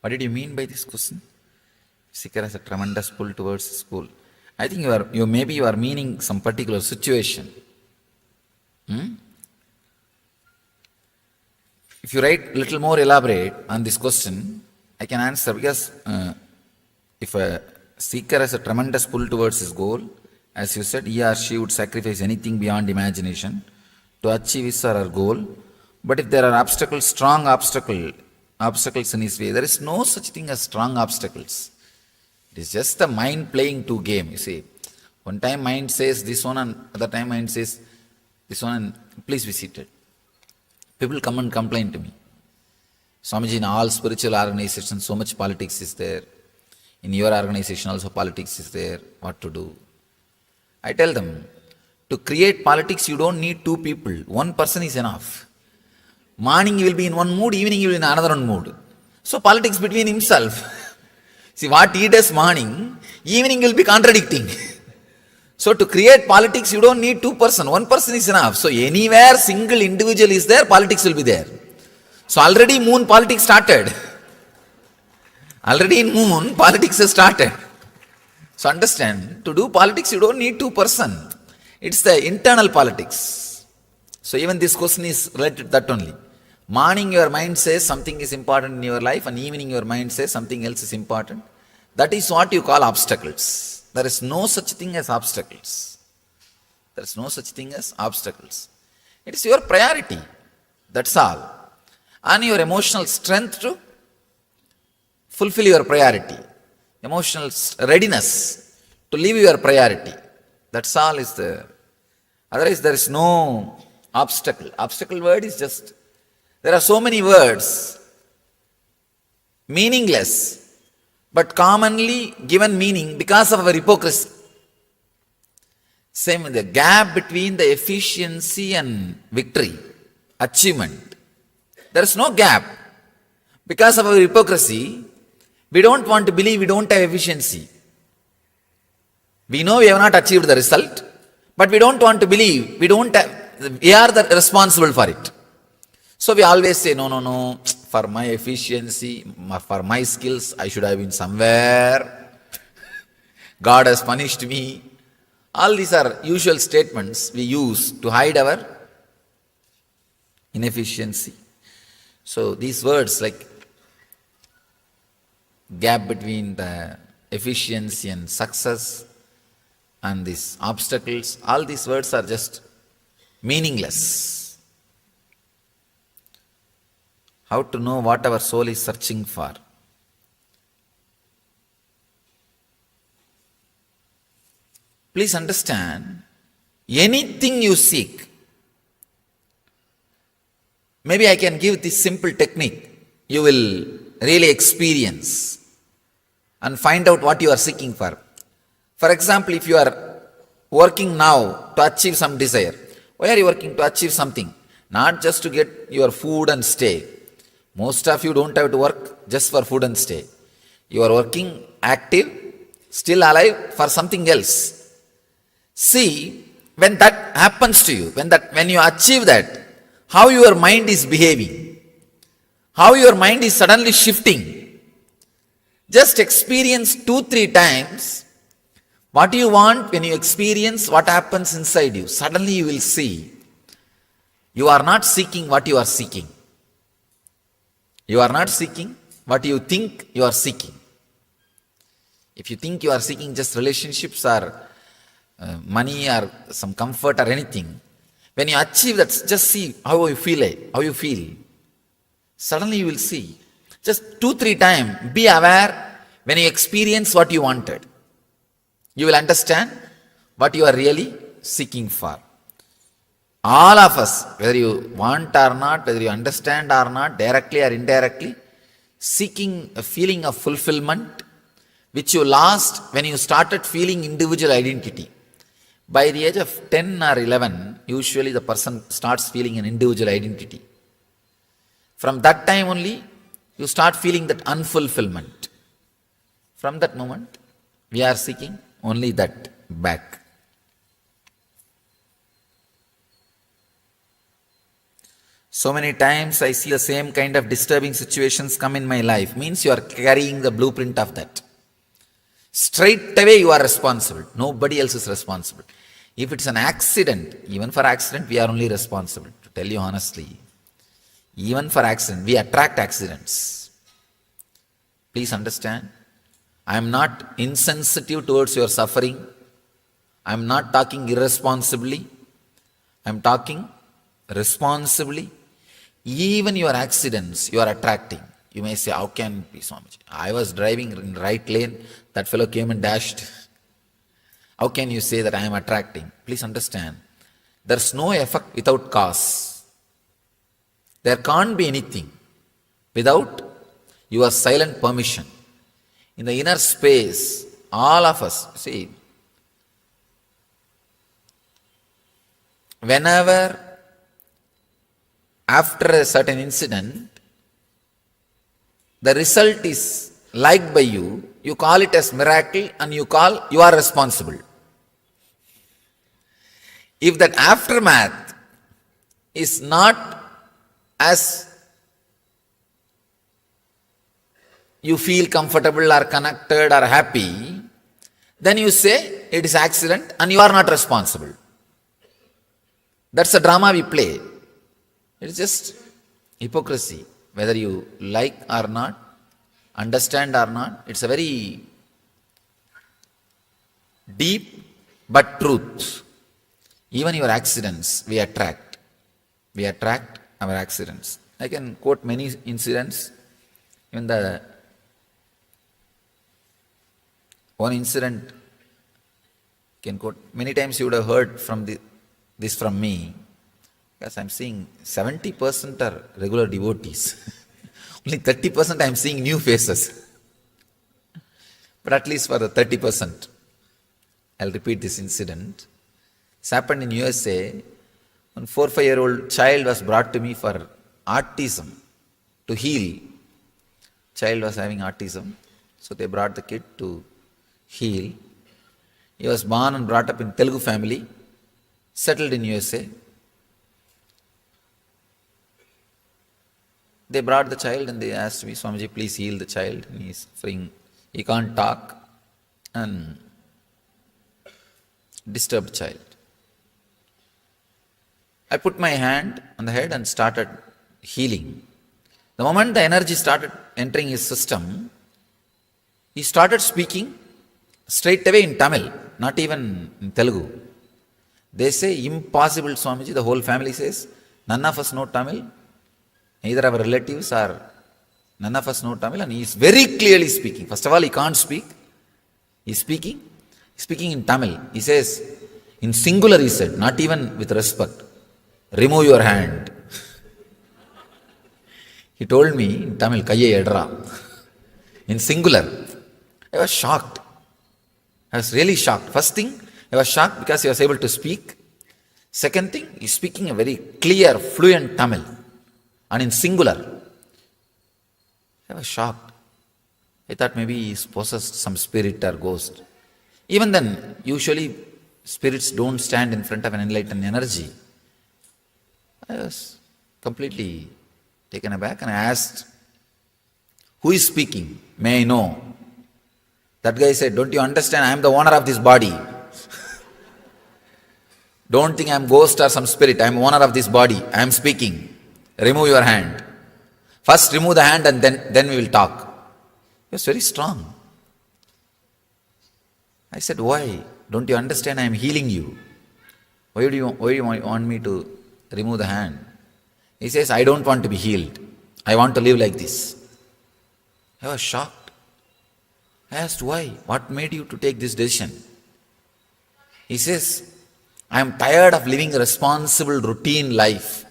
What did you mean by this question? Seeker has a tremendous pull towards his goal. I think you are meaning some particular situation. If you write little more elaborate on this question, I can answer, because if a seeker has a tremendous pull towards his goal, as you said, he or she would sacrifice anything beyond imagination to achieve his or her goal. But if there are obstacles, strong obstacles in his way, there is no such thing as strong obstacles. It is just the mind playing two games, you see. One time mind says this one, and other time mind says this one, and please be seated. People come and complain to me. Swamiji, in all spiritual organizations, so much politics is there. In your organization also politics is there. What to do? I tell them, to create politics you don't need two people. One person is enough. Morning you will be in one mood, evening you will be in another one mood. So politics between himself. See, what he does morning, evening will be contradicting. So to create politics, you don't need two person. One person is enough. So anywhere single individual is there, politics will be there. So already moon politics started. Already in moon, politics has started. So understand, to do politics, you don't need two person. It's the internal politics. So even this question is related to that only. Morning your mind says something is important in your life, and evening your mind says something else is important. That is what you call obstacles. There is no such thing as obstacles. There is no such thing as obstacles. It is your priority. That's all. And your emotional strength to fulfill your priority. Emotional readiness to live your priority. That's all is the... Otherwise there is no obstacle. Obstacle word is just... There are so many words, meaningless, but commonly given meaning because of our hypocrisy. Same with the gap between the efficiency and victory, achievement. There is no gap. Because of our hypocrisy, we don't want to believe we don't have efficiency. We know we have not achieved the result, but we don't want to believe we are the responsible for it. So we always say, no, for my efficiency, for my skills, I should have been somewhere. God has punished me. All these are usual statements we use to hide our inefficiency. So these words like gap between the efficiency and success and these obstacles, all these words are just meaningless. How to know what our soul is searching for? Please understand, anything you seek, maybe I can give this simple technique, you will really experience and find out what you are seeking for. For example, if you are working now to achieve some desire, why are you working? To achieve something, not just to get your food and stay. Most of you don't have to work just for food and stay. You are working active, still alive for something else. See, when that happens to you, when you achieve that, how your mind is behaving, how your mind is suddenly shifting. Just experience 2-3 times what you want. When you experience what happens inside you, suddenly you will see you are not seeking what you are seeking. You are not seeking what you think you are seeking. If you think you are seeking just relationships or money or some comfort or anything, when you achieve that, just see how you feel. Suddenly you will see. Just 2-3 times, be aware when you experience what you wanted. You will understand what you are really seeking for. All of us, whether you want or not, whether you understand or not, directly or indirectly, seeking a feeling of fulfillment, which you lost when you started feeling individual identity. By the age of 10 or 11, usually the person starts feeling an individual identity. From that time only, you start feeling that unfulfillment. From that moment, we are seeking only that back. So many times I see the same kind of disturbing situations come in my life. Means you are carrying the blueprint of that. Straight away you are responsible. Nobody else is responsible. If it's an accident, even for accident we are only responsible. To tell you honestly, even for accident, we attract accidents. Please understand, I am not insensitive towards your suffering. I am not talking irresponsibly. I am talking responsibly. Even your accidents you are attracting. You may say, how can it be, Swamiji? I was driving in right lane, that fellow came and dashed. How can you say that I am attracting? Please understand, there's no effect without cause. There can't be anything without your silent permission. In the inner space, all of us, see, whenever after a certain incident, the result is liked by you, you call it as miracle and you are responsible. If that aftermath is not as you feel comfortable or connected or happy, then you say it is accident and you are not responsible. That's a drama we play. It's just hypocrisy. Whether you like or not, understand or not, it's a very deep but truth. Even your accidents, we attract. We attract our accidents. I can quote many incidents. Even the one incident can quote. Many times you would have heard from this from me. Because I am seeing 70% are regular devotees. Only 30% I am seeing new faces. But at least for the 30%, I'll repeat this incident. It's happened in USA. One 4-5-year-old child was brought to me for autism, to heal. Child was having autism, so they brought the kid to heal. He was born and brought up in Telugu family, settled in USA. They brought the child and they asked me, Swamiji, please heal the child. And he is suffering. He can't talk. And disturbed child. I put my hand on the head and started healing. The moment the energy started entering his system, he started speaking straight away in Tamil, not even in Telugu. They say, impossible, Swamiji. The whole family says, none of us know Tamil. Neither our relatives or none of us know Tamil. And he is very clearly speaking. First of all, he can't speak. He is speaking in Tamil. He says, in singular he said, not even with respect, remove your hand. He told me in Tamil, Kaiye edra. In singular. I was shocked. I was really shocked. First thing, I was shocked because he was able to speak. Second thing, he is speaking a very clear, fluent Tamil. And in singular. I was shocked. I thought maybe he possessed some spirit or ghost. Even then, usually spirits don't stand in front of an enlightened energy. I was completely taken aback and I asked, who is speaking? May I know? That guy said, don't you understand? I am the owner of this body. Don't think I am ghost or some spirit. I am owner of this body. I am speaking. Remove your hand. First remove the hand and then we will talk. He was very strong. I said, why? Don't you understand? I am healing you. Why do you want me to remove the hand? He says, I don't want to be healed. I want to live like this. I was shocked. I asked, why? What made you to take this decision? He says, I am tired of living a responsible routine life.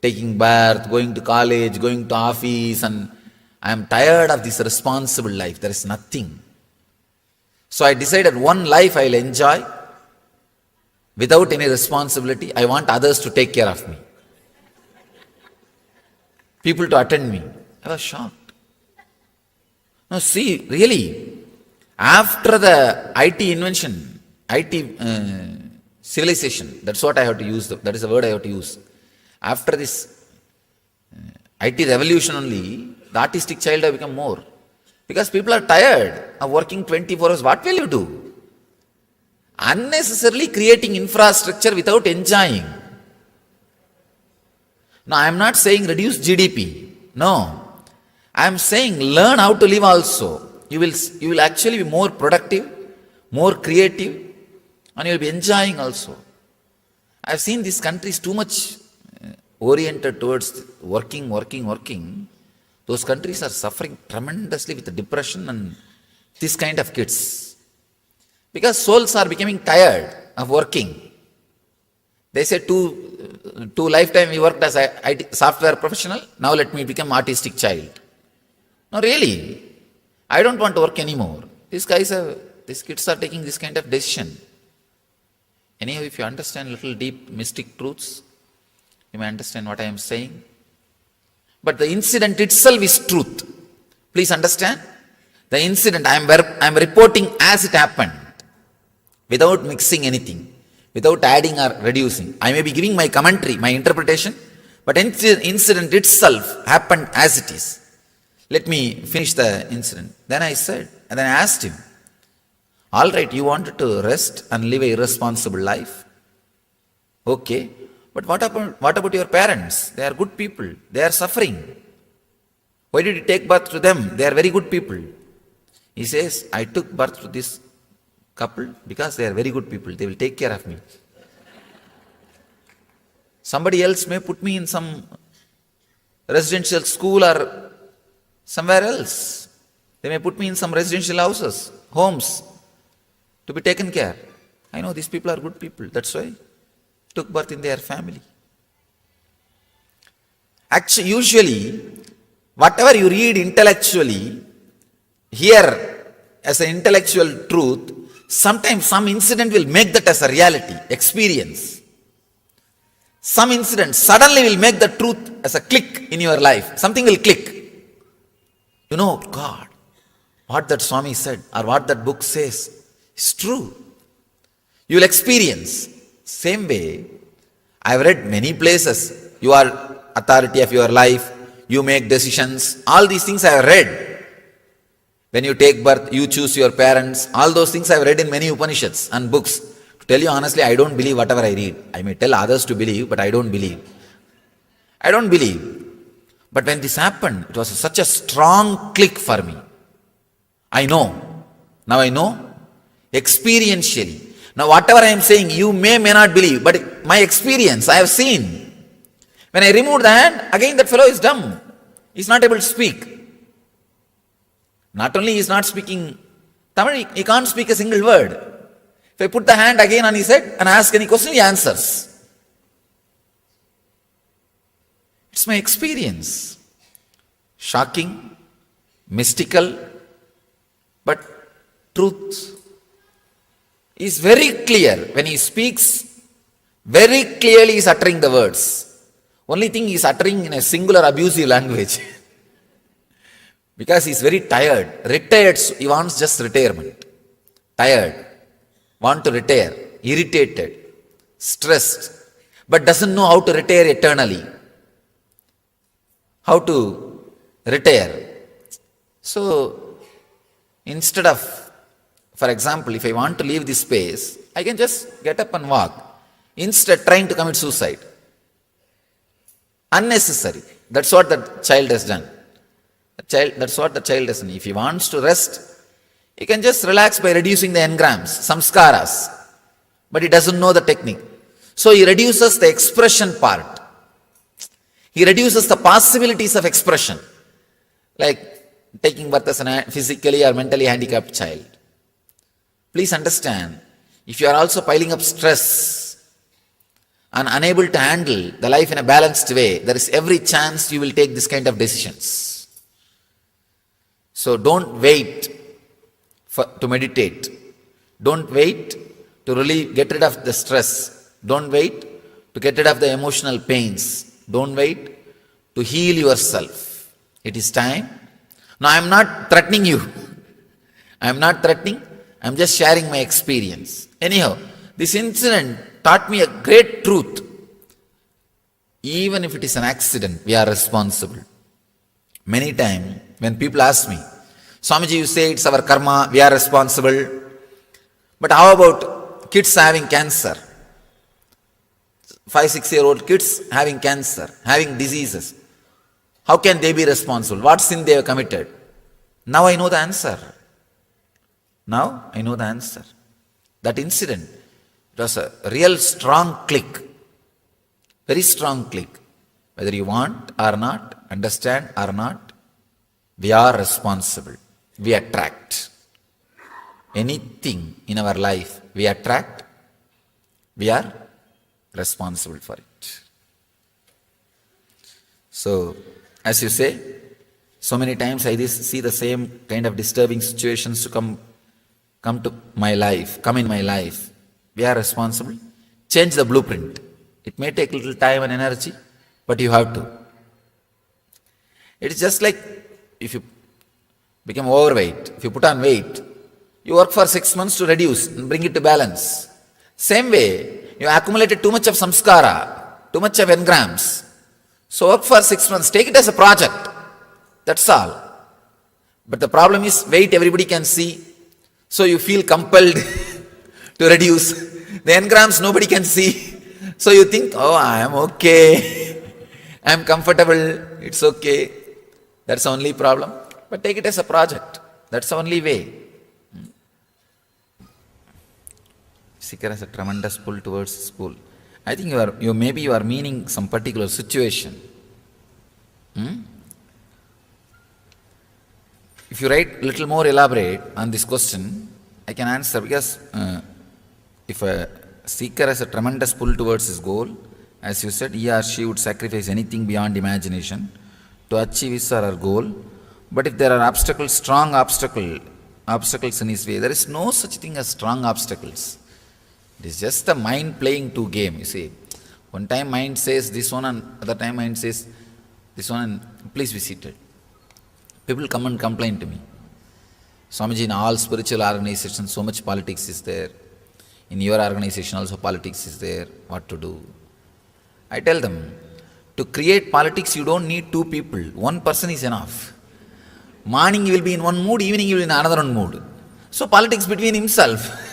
Taking bath, going to college, going to office, and I am tired of this responsible life. There is nothing. So I decided one life I will enjoy without any responsibility. I want others to take care of me. People to attend me. I was shocked. Now see, really, after the IT invention, IT civilization, that's what I have to use, that is the word I have to use. After this IT revolution only, the artistic child have become more. Because people are tired of working 24 hours. What will you do? Unnecessarily creating infrastructure without enjoying. Now, I am not saying reduce GDP. No. I am saying learn how to live also. You will actually be more productive, more creative, and you will be enjoying also. I have seen these countries too much oriented towards working. Those countries are suffering tremendously with depression and this kind of kids. Because souls are becoming tired of working. They say two lifetime we worked as a IT software professional, now let me become artistic child. No, really, I don't want to work anymore. These kids are taking this kind of decision. Anyhow, if you understand little deep mystic truths, you may understand what I am saying. But the incident itself is truth. Please understand. The incident, I am reporting as it happened, without mixing anything, without adding or reducing. I may be giving my commentary, my interpretation, but incident itself happened as it is. Let me finish the incident. Then I asked him, all right, you wanted to rest and live a irresponsible life. Okay. But what about your parents? They are good people. They are suffering. Why did you take birth to them? They are very good people. He says, I took birth to this couple because they are very good people. They will take care of me. Somebody else may put me in some residential school or somewhere else. They may put me in some residential houses, homes, to be taken care. I know these people are good people. That's why took birth in their family. Actually, usually, whatever you read intellectually, here as an intellectual truth, sometimes some incident will make that as a reality, experience. Some incident suddenly will make the truth as a click in your life. Something will click. You know, God, what that Swami said or what that book says is true. You will experience. Same way, I have read many places. You are authority of your life. You make decisions. All these things I have read. When you take birth, you choose your parents. All those things I have read in many Upanishads and books. To tell you honestly, I don't believe whatever I read. I may tell others to believe, but I don't believe. I don't believe. But when this happened, it was such a strong click for me. I know. Now I know. Experientially. Now whatever I am saying, you may not believe, but my experience, I have seen. When I remove the hand, again that fellow is dumb. He is not able to speak. Not only he is not speaking Tamil, he can't speak a single word. If I put the hand again on his head and ask any question, he answers. It's my experience. Shocking, mystical, but truth is very clear. When he speaks, very clearly he is uttering the words. Only thing he is uttering in a singular abusive language. Because he is very tired. Retired, he wants just retirement. Tired, want to retire, irritated, stressed, but doesn't know how to retire eternally. How to retire. So, instead of, for example, if I want to leave this space, I can just get up and walk. Instead trying to commit suicide. Unnecessary. That's what that child has done. That's what the child has done. If he wants to rest, he can just relax by reducing the engrams, samskaras. But he doesn't know the technique. So he reduces the expression part. He reduces the possibilities of expression. Like taking birth as a physically or mentally handicapped child. Please understand, if you are also piling up stress and unable to handle the life in a balanced way, there is every chance you will take this kind of decisions. So don't wait to meditate. Don't wait to get rid of the stress. Don't wait to get rid of the emotional pains. Don't wait to heal yourself. It is time. Now I am not threatening you. I am not threatening. I am just sharing my experience. Anyhow, this incident taught me a great truth. Even if it is an accident, we are responsible. Many times, when people ask me, Swamiji, you say it's our karma, we are responsible. But how about kids having cancer? 5-6-year-old kids having cancer, having diseases. How can they be responsible? What sin they have committed? Now I know the answer. Now I know the answer. That incident, it was a real strong click. Very strong click. Whether you want or not, understand or not, we are responsible. We attract. Anything in our life we attract, we are responsible for it. So, as you say, so many times I see the same kind of disturbing situations to come in my life. We are responsible. Change the blueprint. It may take little time and energy, but you have to. It's just like if you become overweight, if you put on weight, you work for 6 months to reduce and bring it to balance. Same way, you accumulated too much of samskara, too much of engrams. So work for 6 months, take it as a project. That's all. But the problem is weight everybody can see. So you feel compelled to reduce. The engrams nobody can see. So you think, oh, I am okay. I am comfortable. It's okay. That's the only problem. But take it as a project. That's the only way. Seeker has a tremendous pull towards school. I think you are meaning some particular situation. If you write little more elaborate on this question, I can answer, because if a seeker has a tremendous pull towards his goal, as you said, he or she would sacrifice anything beyond imagination to achieve his or her goal. But if there are strong obstacles in his way, there is no such thing as strong obstacles. It is just the mind playing two games, you see. One time mind says this one, and other time mind says this one, and please be seated. People come and complain to me. Swamiji, in all spiritual organizations, so much politics is there. In your organization also politics is there. What to do? I tell them, to create politics you don't need two people. One person is enough. Morning you will be in one mood, evening you will be in another one mood. So politics between himself.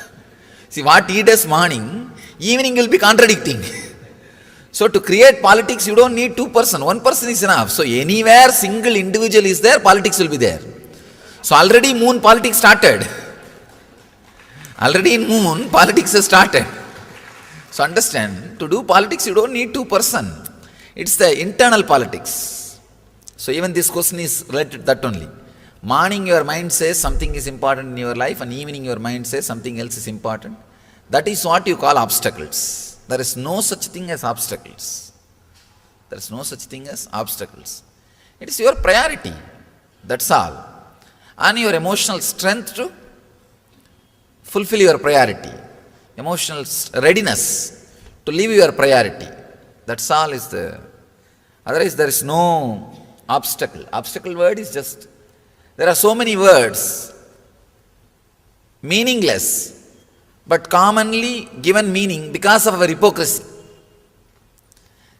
See, what he does morning, evening will be contradicting. So to create politics, you don't need two persons. One person is enough. So anywhere single individual is there, politics will be there. So already moon politics started. Already in moon, politics has started. So understand, to do politics, you don't need two person. It's the internal politics. So even this question is related to that only. Morning your mind says something is important in your life, and evening your mind says something else is important. That is what you call obstacles. There is no such thing as obstacles. There is no such thing as obstacles. It is your priority. That's all. And your emotional strength to fulfill your priority. Emotional readiness to live your priority. That's all is the. Otherwise there is no obstacle. Obstacle word is just, there are so many words, meaningless, but commonly given meaning because of our hypocrisy.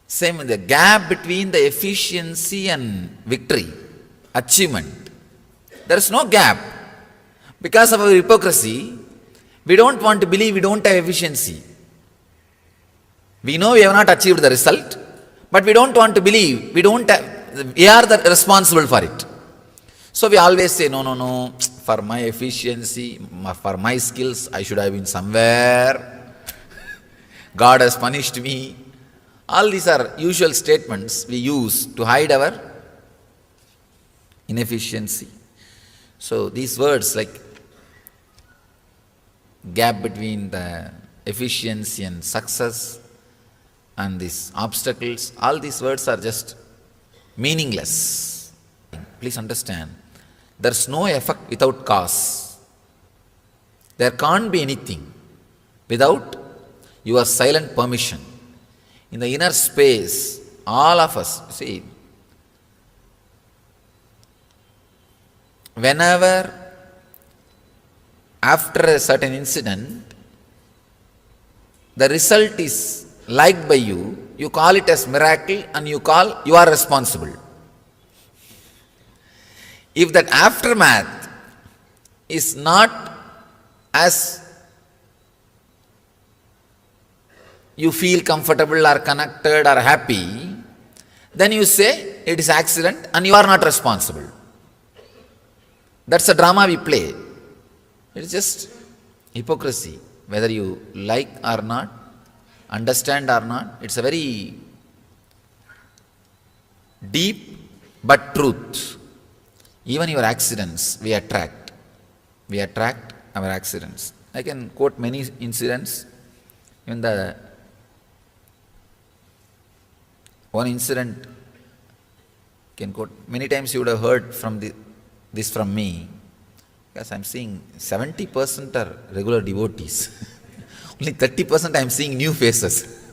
Same with the gap between the efficiency and victory, achievement. There is no gap. Because of our hypocrisy, we don't want to believe we don't have efficiency. We know we have not achieved the result, but we don't want to believe we are the responsible for it. So we always say, no, for my efficiency, for my skills, I should have been somewhere. God has punished me. All these are usual statements we use to hide our inefficiency. So these words like gap between the efficiency and success and these obstacles, all these words are just meaningless. Please understand, there's no effect without cause. There can't be anything without your silent permission. In the inner space, all of us, see, whenever after a certain incident, the result is liked by you, you call it as miracle and you are responsible. If that aftermath is not as you feel comfortable or connected or happy, then you say it is accident and you are not responsible. That's a drama we play. It's just hypocrisy. Whether you like or not, understand or not, it's a very deep but truth. Even your accidents, we attract. We attract our accidents. I can quote many incidents. Even the one incident can quote. Many times you would have heard from this from me, because I am seeing 70% are regular devotees. Only 30% I am seeing new faces.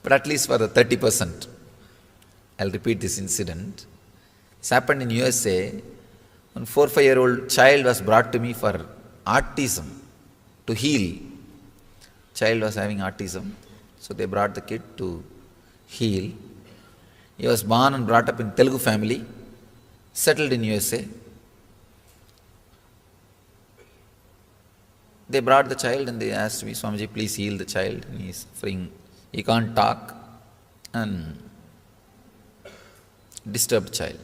But at least for the 30%, I'll repeat this incident. It's happened in USA. One 4 or 5-year-old child was brought to me for autism, to heal. Child was having autism, so they brought the kid to heal. He was born and brought up in Telugu family, settled in USA. They brought the child and they asked me, Swamiji, please heal the child. And he is suffering, he can't talk, and disturbed child.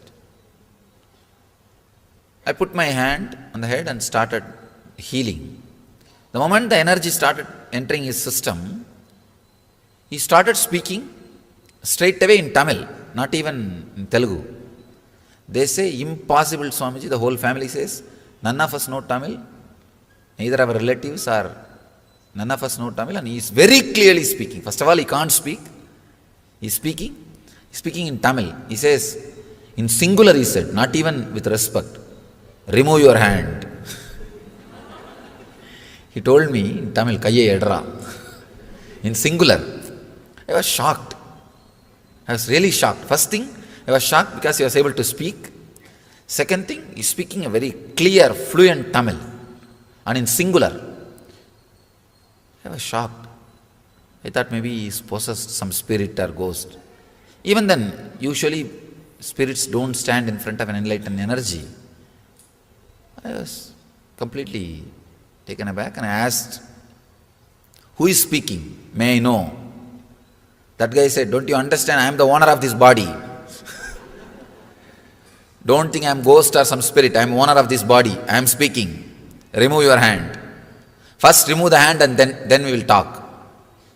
I put my hand on the head and started healing. The moment the energy started entering his system, he started speaking straight away in Tamil, not even in Telugu. They say, impossible, Swamiji. The whole family says, none of us know Tamil. Neither our relatives or none of us know Tamil. And he is very clearly speaking. First of all, he can't speak. He is speaking in Tamil. He says, in singular he said, not even with respect, remove your hand. He told me in Tamil, Kaiye edra. In singular. I was shocked. I was really shocked. First thing, I was shocked because he was able to speak. Second thing, he is speaking a very clear, fluent Tamil. And in singular. I was shocked. I thought maybe he is possessed some spirit or ghost. Even then, usually spirits don't stand in front of an enlightened energy. I was completely taken aback and I asked, who is speaking? May I know? That guy said, don't you understand? I am the owner of this body. Don't think I am ghost or some spirit. I am owner of this body. I am speaking. Remove your hand. First remove the hand and then we will talk.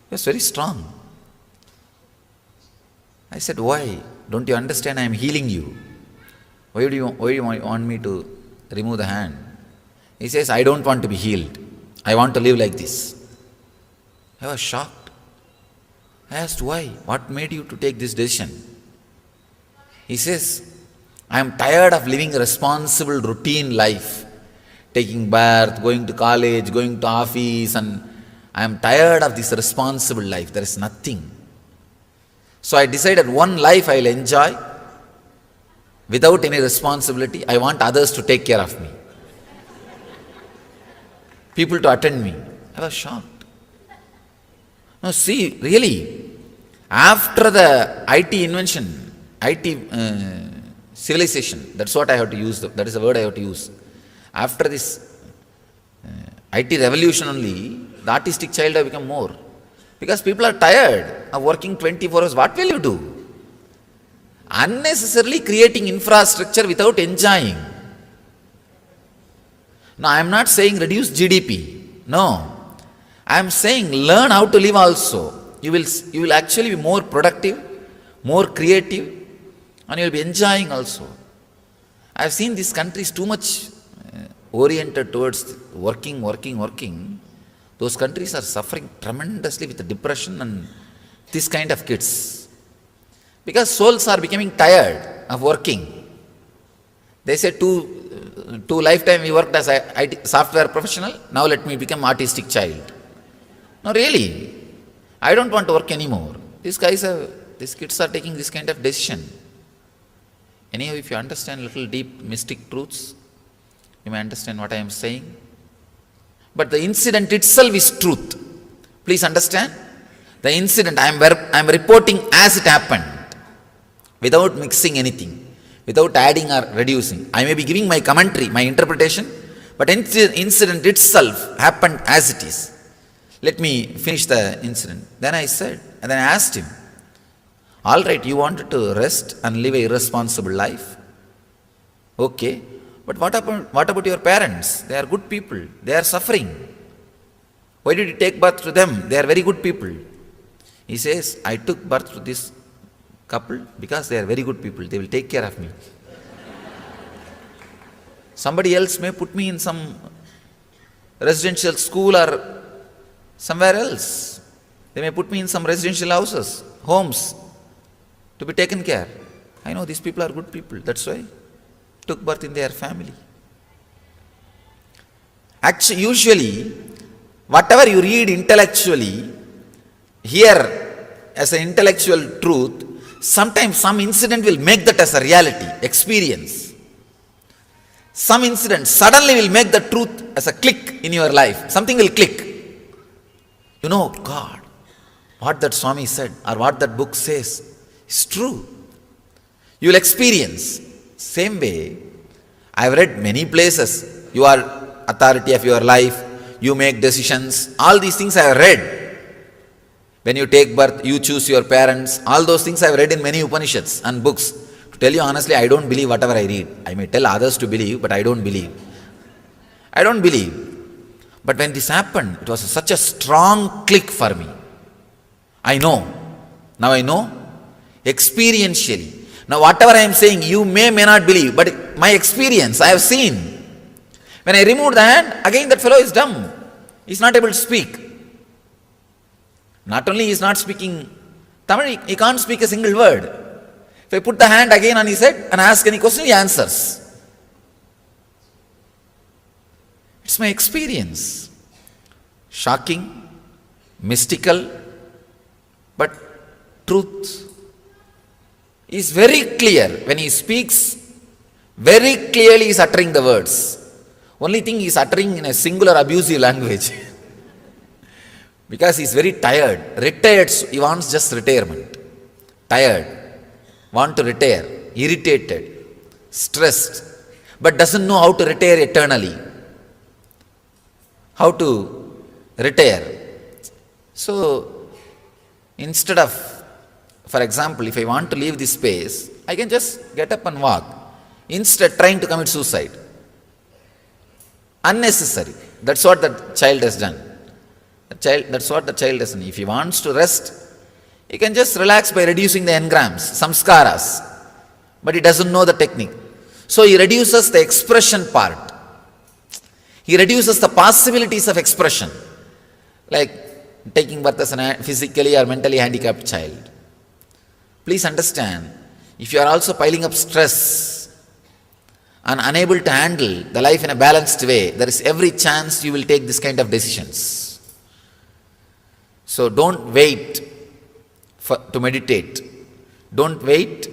He was very strong. I said, why? Don't you understand I am healing you? Why do you want me to remove the hand? He says, I don't want to be healed. I want to live like this. I was shocked. I asked, why? What made you to take this decision? He says, I am tired of living a responsible routine life. Taking bath, going to college, going to office, and I am tired of this responsible life. There is nothing. So I decided one life I will enjoy without any responsibility. I want others to take care of me. People to attend me. I was shocked. No, see, really, after the IT invention, IT civilization, that's what I have to use, that is the word I have to use. After this IT revolution only, the artistic child have become more. Because people are tired of working 24 hours. What will you do? Unnecessarily creating infrastructure without enjoying. No, I am not saying reduce GDP. No. I am saying learn how to live also. You will actually be more productive, more creative, and you will be enjoying also. I have seen these countries too much oriented towards working. Those countries are suffering tremendously with depression and this kind of kids. Because souls are becoming tired of working. They say two lifetime we worked as a IT software professional, now let me become artistic child. No, really, I don't want to work anymore. These kids are taking this kind of decision. Anyhow, if you understand little deep mystic truths, you may understand what I am saying. But the incident itself is truth. Please understand. The incident I am reporting as it happened, without mixing anything, without adding or reducing. I may be giving my commentary, my interpretation, but incident itself happened as it is. Let me finish the incident. Then I said, and then I asked him, all right, you wanted to rest and live a irresponsible life. Okay. But what about your parents? They are good people. They are suffering. Why did you take birth to them? They are very good people. He says, I took birth to this couple because they are very good people. They will take care of me. Somebody else may put me in some residential school or somewhere else. They may put me in some residential houses, homes, to be taken care. I know these people are good people. That's why took birth in their family. Actually, usually, whatever you read intellectually, here as an intellectual truth, sometimes some incident will make that as a reality, experience. Some incident suddenly will make the truth as a click in your life. Something will click. You know, God, what that Swami said or what that book says is true. You will experience. Same way, I have read many places. You are authority of your life. You make decisions. All these things I have read. When you take birth, you choose your parents. All those things I have read in many Upanishads and books. To tell you honestly, I don't believe whatever I read. I may tell others to believe, but I don't believe. I don't believe. But when this happened, it was such a strong click for me. I know. Now I know. Experientially. Now whatever I am saying, you may not believe, but my experience, I have seen. When I removed the hand, again that fellow is dumb. He is not able to speak. Not only he is not speaking Tamil, he can't speak a single word. If I put the hand again on his head and ask any question, he answers. It's my experience. Shocking, mystical, but truth is very clear. When he speaks, very clearly he is uttering the words. Only thing he is uttering in a singular abusive language. Because he is very tired. Retired, he wants just retirement. Tired, want to retire, irritated, stressed, but doesn't know how to retire eternally. How to retire. So, instead of, for example, if I want to leave this space, I can just get up and walk. Instead, trying to commit suicide. Unnecessary. That's what that child has done. That's what the child has done. If he wants to rest, he can just relax by reducing the engrams, samskaras. But he doesn't know the technique. So he reduces the expression part. He reduces the possibilities of expression, like taking birth as a physically or mentally handicapped child. Please understand, if you are also piling up stress and unable to handle the life in a balanced way, there is every chance you will take this kind of decisions. So don't wait to meditate. Don't wait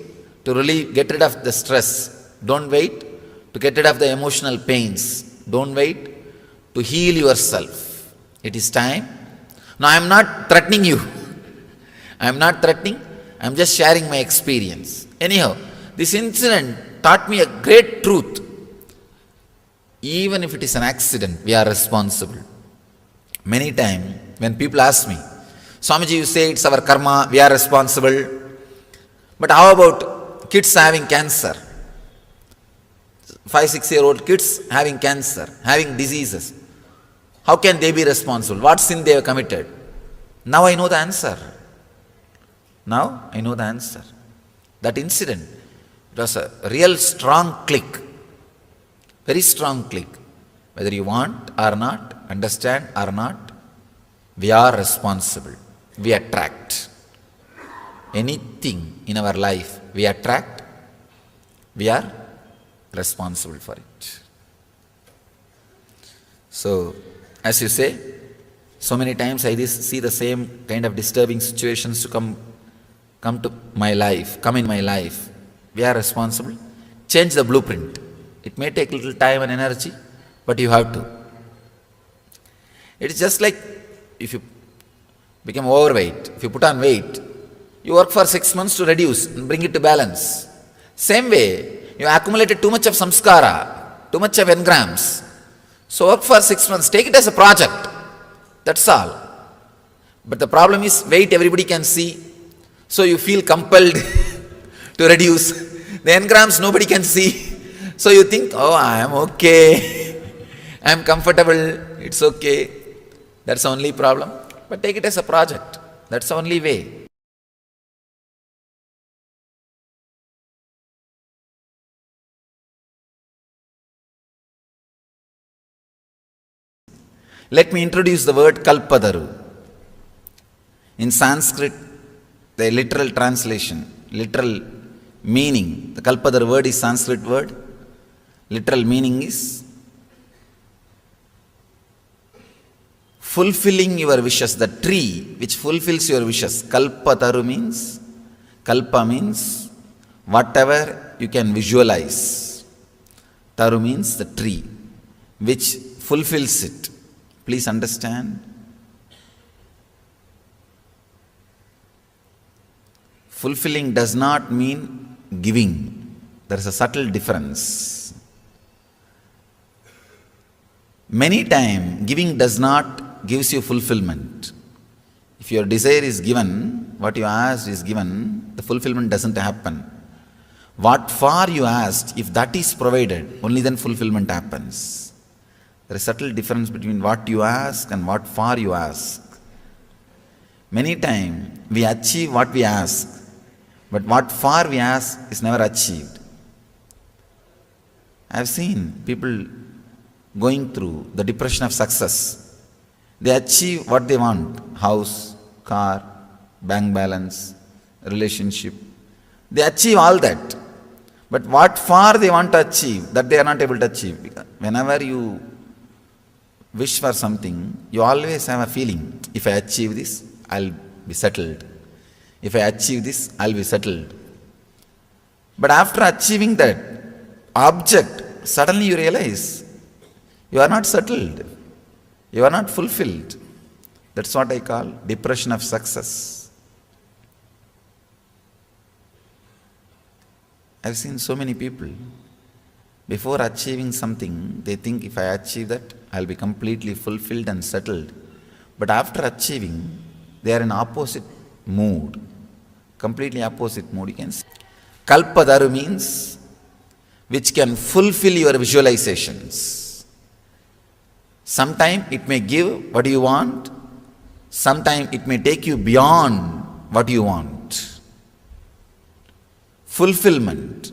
to get rid of the stress. Don't wait to get rid of the emotional pains. Don't wait to heal yourself. It is time. Now I am not threatening you. I am not threatening. I am just sharing my experience. Anyhow, this incident taught me a great truth. Even if it is an accident, we are responsible. Many times when people ask me, Swamiji, you say it's our karma, we are responsible. But how about kids having cancer? 5-6-year-old kids having cancer, having diseases. How can they be responsible? What sin they have committed? Now I know the answer. Now I know the answer. That incident, it was a real strong click. Very strong click. Whether you want or not, understand or not, we are responsible. We attract. Anything in our life we attract, we are responsible for it. So, as you say, so many times I see the same kind of disturbing situations to come in my life. We are responsible. Change the blueprint. It may take little time and energy, but you have to. It's just like if you become overweight, if you put on weight, you work for 6 months to reduce and bring it to balance. Same way, you accumulated too much of samskara, too much of engrams. So work for 6 months, take it as a project. That's all. But the problem is weight everybody can see. So you feel compelled to reduce. The engrams nobody can see. So you think, oh, I am okay. I am comfortable. It's okay. That's the only problem. But take it as a project. That's the only way. Let me introduce the word kalpadaru. In Sanskrit, the literal translation, literal meaning, the kalpadaru word is Sanskrit word. Literal meaning is fulfilling your wishes, the tree which fulfills your wishes. Kalpataru means, kalpa means whatever you can visualize. Taru means the tree which fulfills it. Please understand. Fulfilling does not mean giving. There is a subtle difference. Many times, giving does not gives you fulfillment. If your desire is given, what you asked is given, the fulfillment doesn't happen. What for you asked, if that is provided, only then fulfillment happens. There is a subtle difference between what you ask and what for you ask. Many times, we achieve what we ask, but what for we ask is never achieved. I have seen people going through the depression of success. They achieve what they want, house, car, bank balance, relationship. They achieve all that. But what for they want to achieve, that they are not able to achieve. Because whenever you wish for something, you always have a feeling, if I achieve this, I'll be settled. If I achieve this, I'll be settled. But after achieving that object, suddenly you realize you are not settled. You are not fulfilled. That's what I call depression of success. I've seen so many people, before achieving something, they think if I achieve that, I'll be completely fulfilled and settled. But after achieving, they are in opposite mood. Completely opposite mood, you can see. Kalpadaru means which can fulfill your visualizations. Sometime it may give what you want, sometime it may take you beyond what you want. Fulfillment.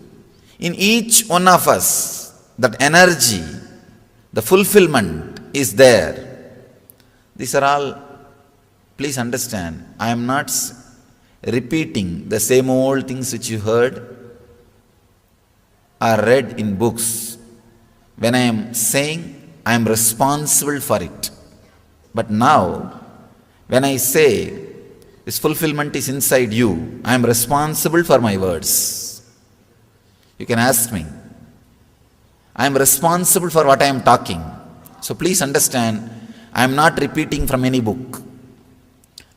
In each one of us, that energy, the fulfillment is there. These are all, please understand, I am not repeating the same old things which you heard or read in books. When I am saying, I am responsible for it. But now, when I say, this fulfillment is inside you, I am responsible for my words. You can ask me. I am responsible for what I am talking. So please understand, I am not repeating from any book.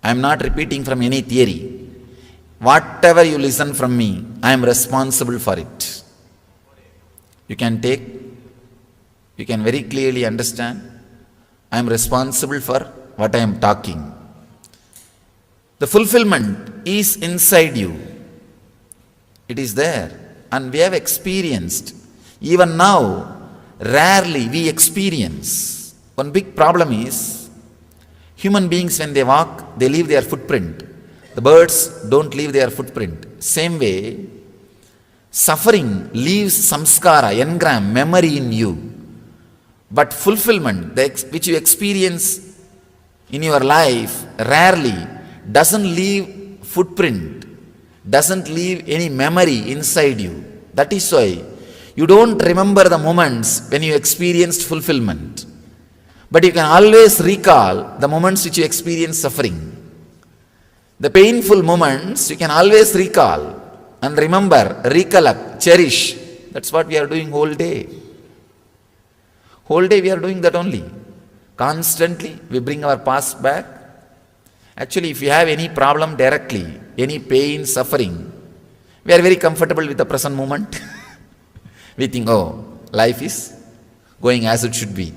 I am not repeating from any theory. Whatever you listen from me, I am responsible for it. You can very clearly understand, I am responsible for what I am talking. The fulfillment is inside you. It is there. And we have experienced. Even now, rarely we experience. One big problem is, human beings when they walk, they leave their footprint. The birds don't leave their footprint. Same way, suffering leaves samskara, engram, memory in you. But fulfillment, which you experience in your life, rarely doesn't leave footprint, doesn't leave any memory inside you. That is why you don't remember the moments when you experienced fulfillment. But you can always recall the moments which you experienced suffering. The painful moments you can always recall and remember, recollect, cherish. That's what we are doing whole day. Whole day we are doing that only. Constantly we bring our past back. Actually, if you have any problem directly, any pain, suffering, we are very comfortable with the present moment. We think, oh, life is going as it should be.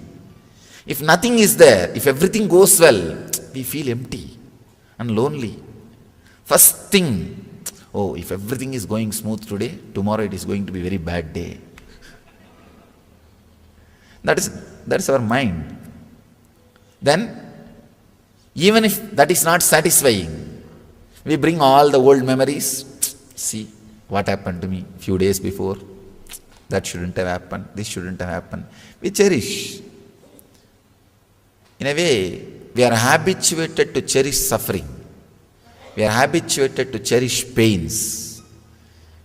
If nothing is there, if everything goes well, we feel empty and lonely. First thing, oh, if everything is going smooth today, tomorrow it is going to be a very bad day. That's our mind. Then, even if that is not satisfying, we bring all the old memories. See what happened to me a few days before. That shouldn't have happened. This shouldn't have happened. We cherish. In a way, we are habituated to cherish suffering. We are habituated to cherish pains.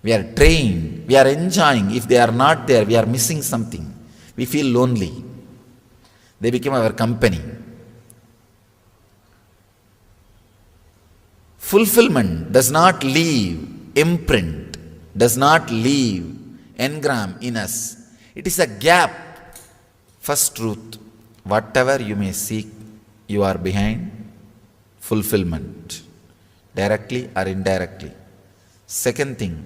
We are trained. We are enjoying. If they are not there, we are missing something. We feel lonely. They become our company. Fulfillment does not leave imprint, does not leave engram in us. It is a gap. First truth, whatever you may seek, you are behind fulfillment, directly or indirectly. Second thing,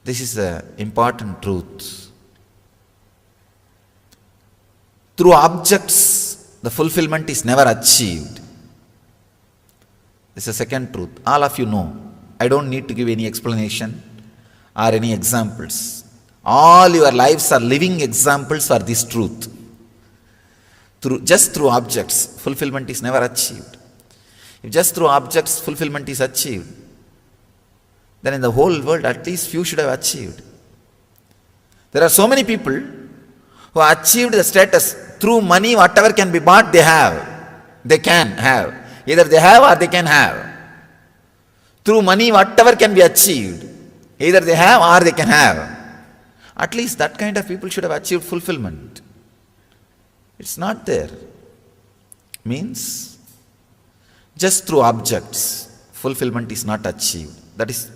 this is an important truth. Through objects, the fulfillment is never achieved. This is the second truth. All of you know. I don't need to give any explanation or any examples. All your lives are living examples for this truth. Just through objects, fulfillment is never achieved. If just through objects fulfillment is achieved, then in the whole world at least few should have achieved. There are so many people who achieved the status through money, whatever can be bought, they have. They can have. Either they have or they can have. Through money, whatever can be achieved, either they have or they can have. At least that kind of people should have achieved fulfillment. It's not there. Means, just through objects, fulfillment is not achieved. That is,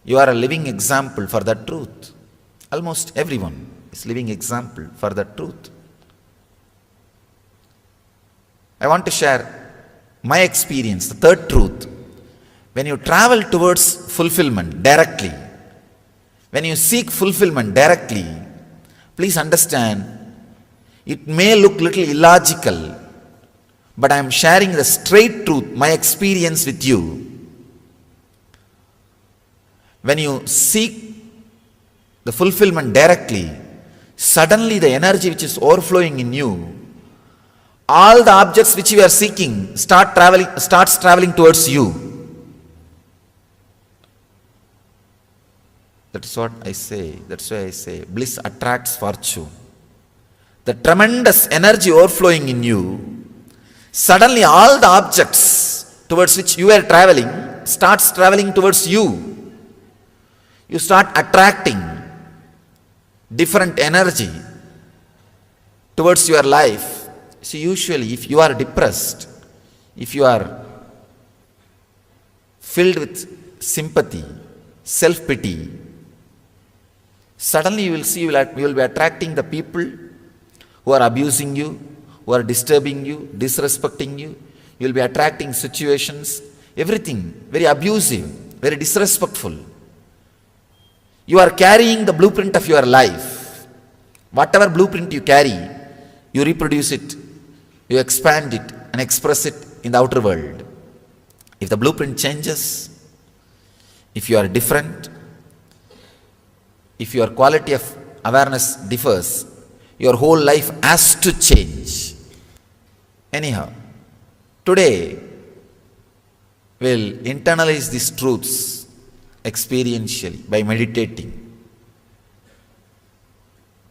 you are a living example for that truth. Almost everyone is living example for that truth. I want to share my experience, the third truth. When you travel towards fulfillment directly, when you seek fulfillment directly, please understand, it may look little illogical, but I am sharing the straight truth, my experience with you. When you seek the fulfillment directly, suddenly the energy which is overflowing in you, all the objects which you are seeking starts traveling towards you. That is what I say. That's why I say bliss attracts fortune. The tremendous energy overflowing in you, suddenly all the objects towards which you are traveling starts traveling towards you. You start attracting different energy towards your life. See, usually if you are depressed, if you are filled with sympathy, self-pity, suddenly you will see you will be attracting the people who are abusing you, who are disturbing you, disrespecting you. You will be attracting situations, everything very abusive, very disrespectful. You are carrying the blueprint of your life. Whatever blueprint you carry, you reproduce it, you expand it and express it in the outer world. If the blueprint changes, if you are different, if your quality of awareness differs, your whole life has to change. Anyhow, today we'll internalize these truths experientially by meditating.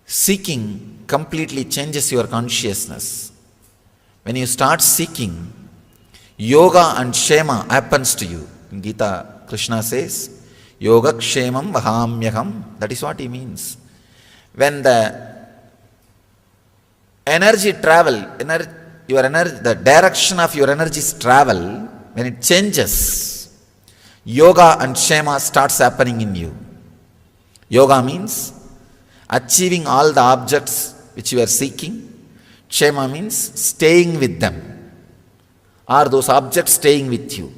Seeking completely changes your consciousness. When you start seeking, yoga and kshema happens to you. In Gita, Krishna says, yoga kshemam vahamyaham. That is what he means. When the energy travel, the direction of your energies travel, when it changes, yoga and kshema starts happening in you. Yoga means achieving all the objects which you are seeking. Kshema means staying with them, or those objects staying with you.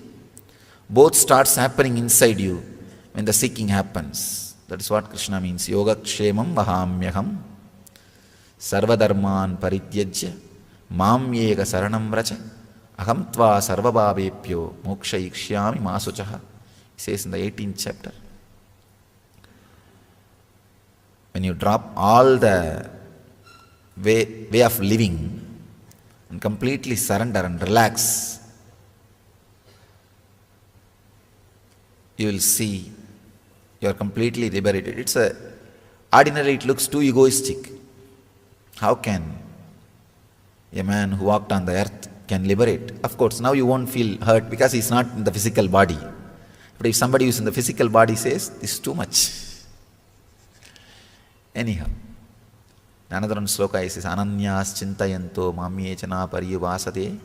Both starts happening inside you when the seeking happens. That is what Krishna means. Yoga kshemam vahamyaham sarvadharman parityajya mamyega saranam vracha aham tva sarvabhavepyo moksha ikshami masuchaha. He says in the 18th chapter. When you drop all the way of living and completely surrender and relax, you will see you are completely liberated. Ordinarily it looks too egoistic. How can a man who walked on the earth can liberate? Of course, now you won't feel hurt because he's not in the physical body. But if somebody who's in the physical body says, this is too much. Anyhow, another one sloka is Ananyas chintayanto mamyechana pariyuvasate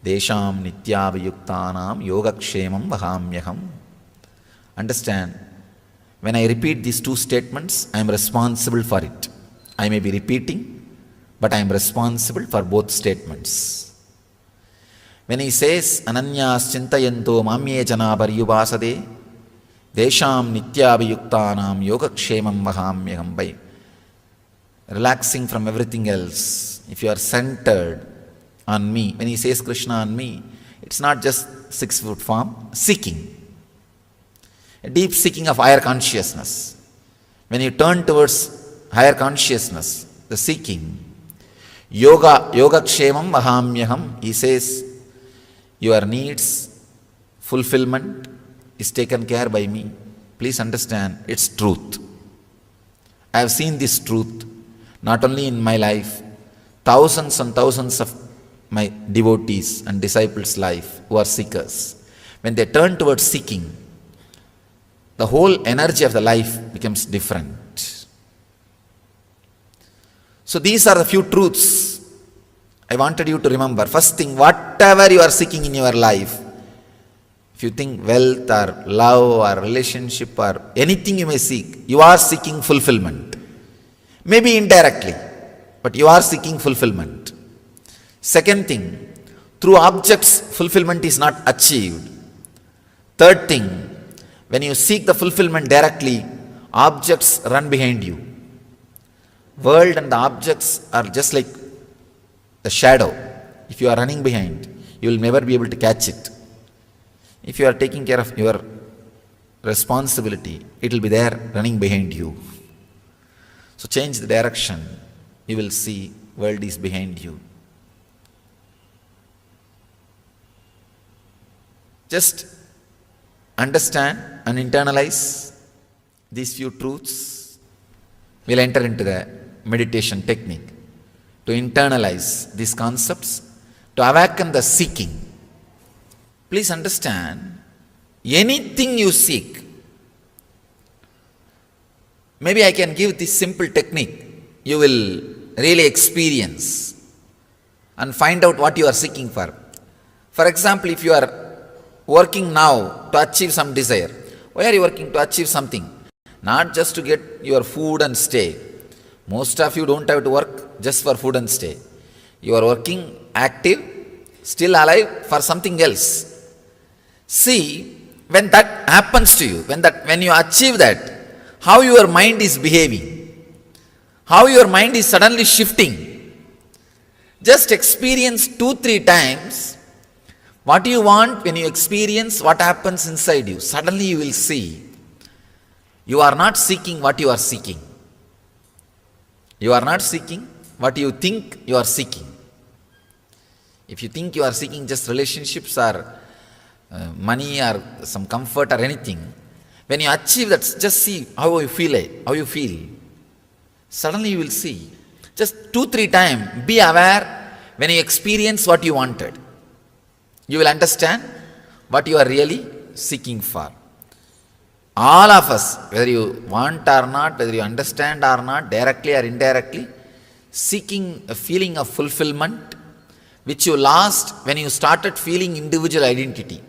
desham nityavayuktanam yogakshemam vahamyaham. Understand, when I repeat these two statements, I am responsible for it. I may be repeating, but I am responsible for both statements. When he says, Ananyas chintayanto mamyechana pariyuvasate desham nityavayuktanam yogakshemam vahamyaham, by relaxing from everything else, if you are centered on me, when he says Krishna on me, it's not just 6-foot form, seeking. A deep seeking of higher consciousness. When you turn towards higher consciousness, the seeking, yoga kshemam vahamyaham, he says, your needs, fulfillment is taken care by me. Please understand, it's truth. I have seen this truth, not only in my life, thousands and thousands of my devotees and disciples' life who are seekers. When they turn towards seeking, the whole energy of the life becomes different. So these are the few truths I wanted you to remember. First thing, whatever you are seeking in your life, if you think wealth or love or relationship or anything you may seek, you are seeking fulfillment. Maybe indirectly, but you are seeking fulfillment. Second thing, through objects, fulfillment is not achieved. Third thing, when you seek the fulfillment directly, objects run behind you. World and the objects are just like the shadow. If you are running behind, you will never be able to catch it. If you are taking care of your responsibility, it will be there running behind you. So change the direction. You will see world is behind you. Just understand and internalize these few truths. We'll enter into the meditation technique to internalize these concepts, to awaken the seeking. Please understand, anything you seek, maybe I can give this simple technique, you will really experience and find out what you are seeking for. For example, if you are working now to achieve some desire, why are you working? To achieve something, not just to get your food and stay. Most of you don't have to work just for food and stay. You are working active, still alive for something else. See, when that happens to you, when you achieve that, how your mind is behaving, how your mind is suddenly shifting. Just experience 2-3 times what you want. When you experience what happens inside you, suddenly you will see you are not seeking what you are seeking. You are not seeking what you think you are seeking. If you think you are seeking just relationships or money or some comfort or anything, when you achieve that, just see how you feel. Suddenly you will see. Just 2-3 times, be aware when you experience what you wanted. You will understand what you are really seeking for. All of us, whether you want or not, whether you understand or not, directly or indirectly, seeking a feeling of fulfillment, which you lost when you started feeling individual identity.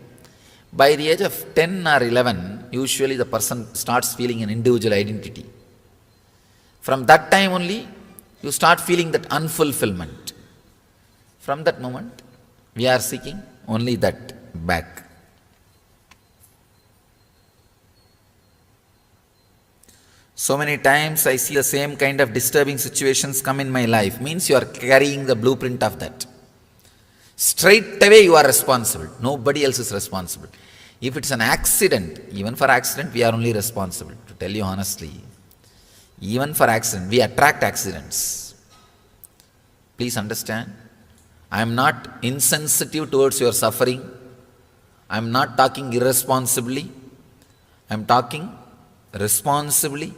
By the age of 10 or 11, usually the person starts feeling an individual identity. From that time only, you start feeling that unfulfillment. From that moment, we are seeking only that back. So many times I see the same kind of disturbing situations come in my life. Means you are carrying the blueprint of that. Straight away you are responsible. Nobody else is responsible. If it's an accident, even for accident we are only responsible. To tell you honestly, even for accident, we attract accidents. Please understand, I am not insensitive towards your suffering. I am not talking irresponsibly. I am talking responsibly.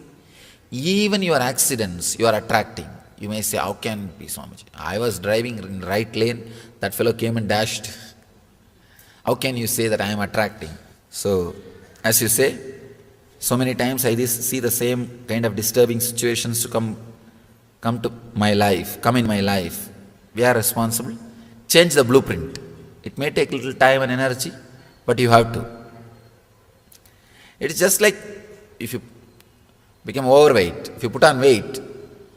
Even your accidents you are attracting. You may say, how can it be, Swamiji? I was driving in the right lane, that fellow came and dashed. How can you say that I am attracting? So, as you say, so many times I see the same kind of disturbing situations to come in my life. We are responsible. Change the blueprint. It may take little time and energy, but you have to. It's just like if you become overweight, if you put on weight,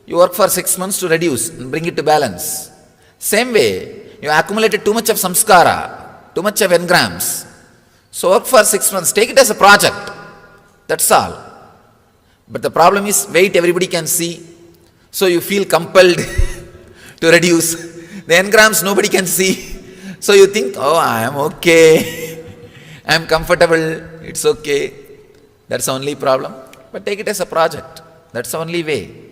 you work for 6 months to reduce and bring it to balance. Same way, you accumulated too much of samskara, too much of engrams. So work for 6 months, take it as a project. That's all. But the problem is weight everybody can see, so you feel compelled to reduce. The engrams nobody can see, so you think, oh, I am okay, I am comfortable, it's okay. That's the only problem. But take it as a project. That's the only way.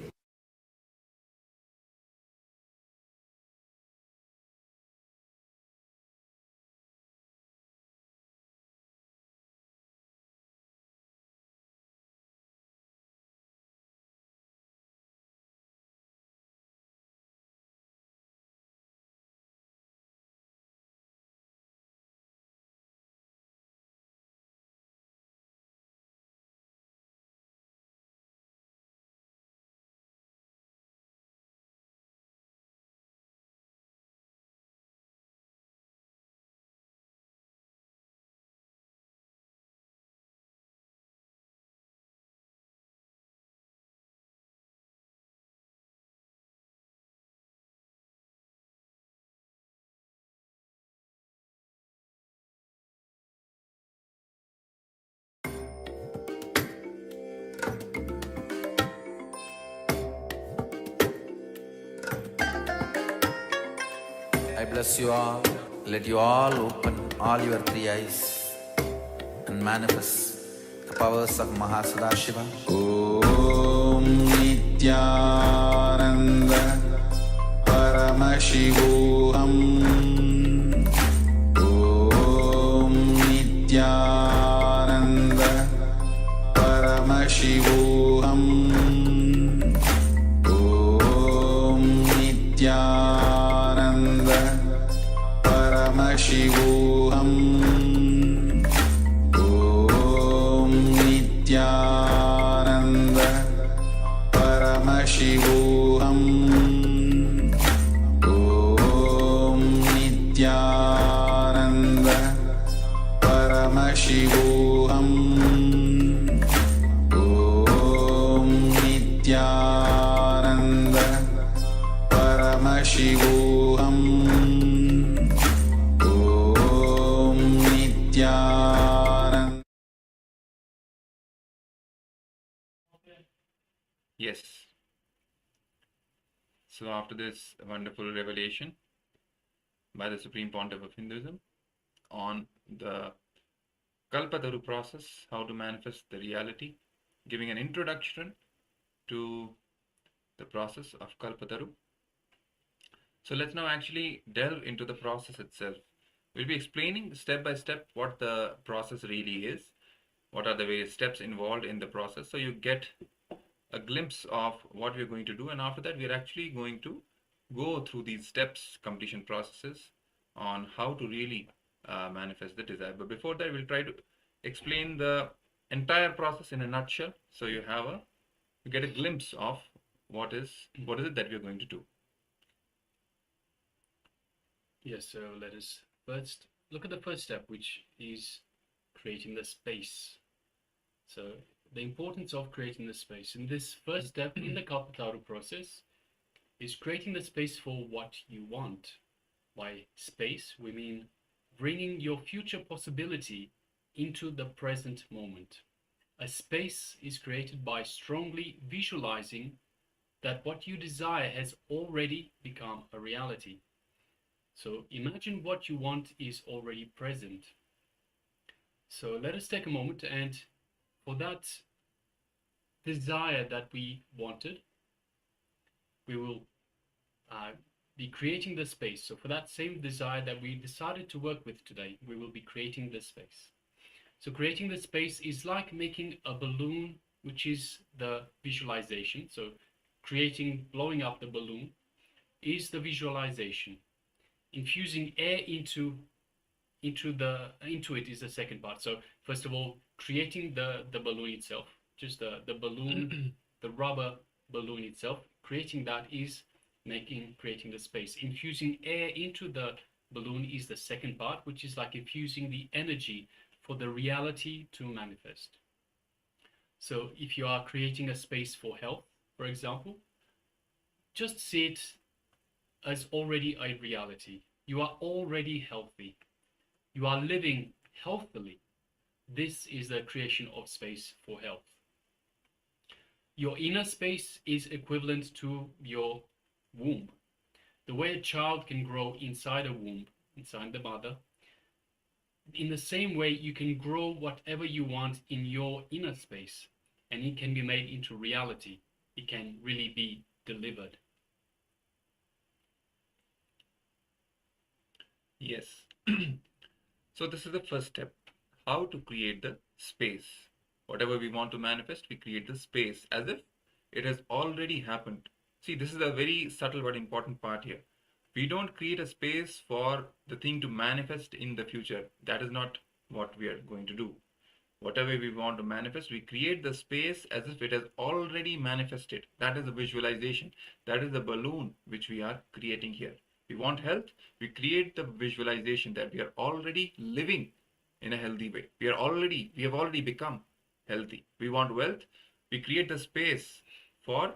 I bless you all. Let you all open all your 3 eyes and manifest the powers of Mahasada Shiva. Om Nitya Nityanand परमशिवोऽहम् ॐ नित्यानन्द परमशिवोऽहम् ॐ नित्यानन्द परमशिवोऽहम् ॐ नित्यानन्द परमशिवोऽहम् ॐ नित्यानन्द परमशिवोऽहम् ॐ नित्यानन्द परमशिवोऽहम् ॐ Nityanand. Yes. So after this wonderful revelation by the Supreme Pontiff of Hinduism on the Kalpataru process, how to manifest the reality, giving an introduction to the process of Kalpataru. So let's now actually delve into the process itself. We'll be explaining step by step what the process really is, what are the various steps involved in the process, so you get a glimpse of what we're going to do, and after that we're actually going to go through these steps, completion processes, on how to really manifest the desire. But before that, we'll try to explain the entire process in a nutshell, so you get a glimpse of what is it that we're going to do. Yes, so let us first look at the first step, which is creating the space. So the importance of creating the space. In this first step in the Kalpataru process is creating the space for what you want. By space, we mean bringing your future possibility into the present moment. A space is created by strongly visualizing that what you desire has already become a reality. So imagine what you want is already present. So let us take a moment, and for that desire that we wanted, we will be creating the space. So for that same desire that we decided to work with today, we will be creating the space. So creating the space is like making a balloon, which is the visualization. So blowing up the balloon is the visualization. Infusing air into it is the second part. So first of all, creating the balloon itself, just the balloon, the rubber balloon itself, creating that is creating the space. Infusing air into the balloon is the second part, which is like infusing the energy for the reality to manifest. So if you are creating a space for health, for example, just see it as already a reality. You are already healthy. You are living healthily. This is the creation of space for health. Your inner space is equivalent to your womb. The way a child can grow inside a womb, inside the mother, in the same way you can grow whatever you want in your inner space, and it can be made into reality. It can really be delivered. Yes. So this is the first step, how to create the space. Whatever we want to manifest, we create the space as if it has already happened. See, this is a very subtle but important part here. We don't create a space for the thing to manifest in the future. That is not what we are going to do. Whatever we want to manifest, we create the space as if it has already manifested. That is the visualization. That is the balloon which we are creating here. We want health, we create the visualization that we are already living in a healthy way. We have already become healthy. We want wealth, we create the space for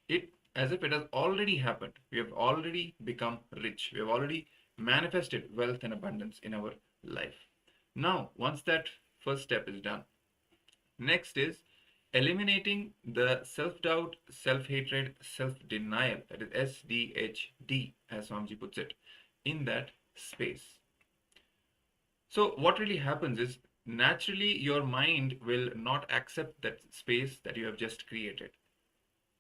it as if it has already happened. We have already become rich. We have already manifested wealth and abundance in our life. Now, once that first step is done, next is eliminating the self-doubt, self-hatred, self-denial, that is SDHD, as Swamiji puts it, in that space. So what really happens is, naturally your mind will not accept that space that you have just created.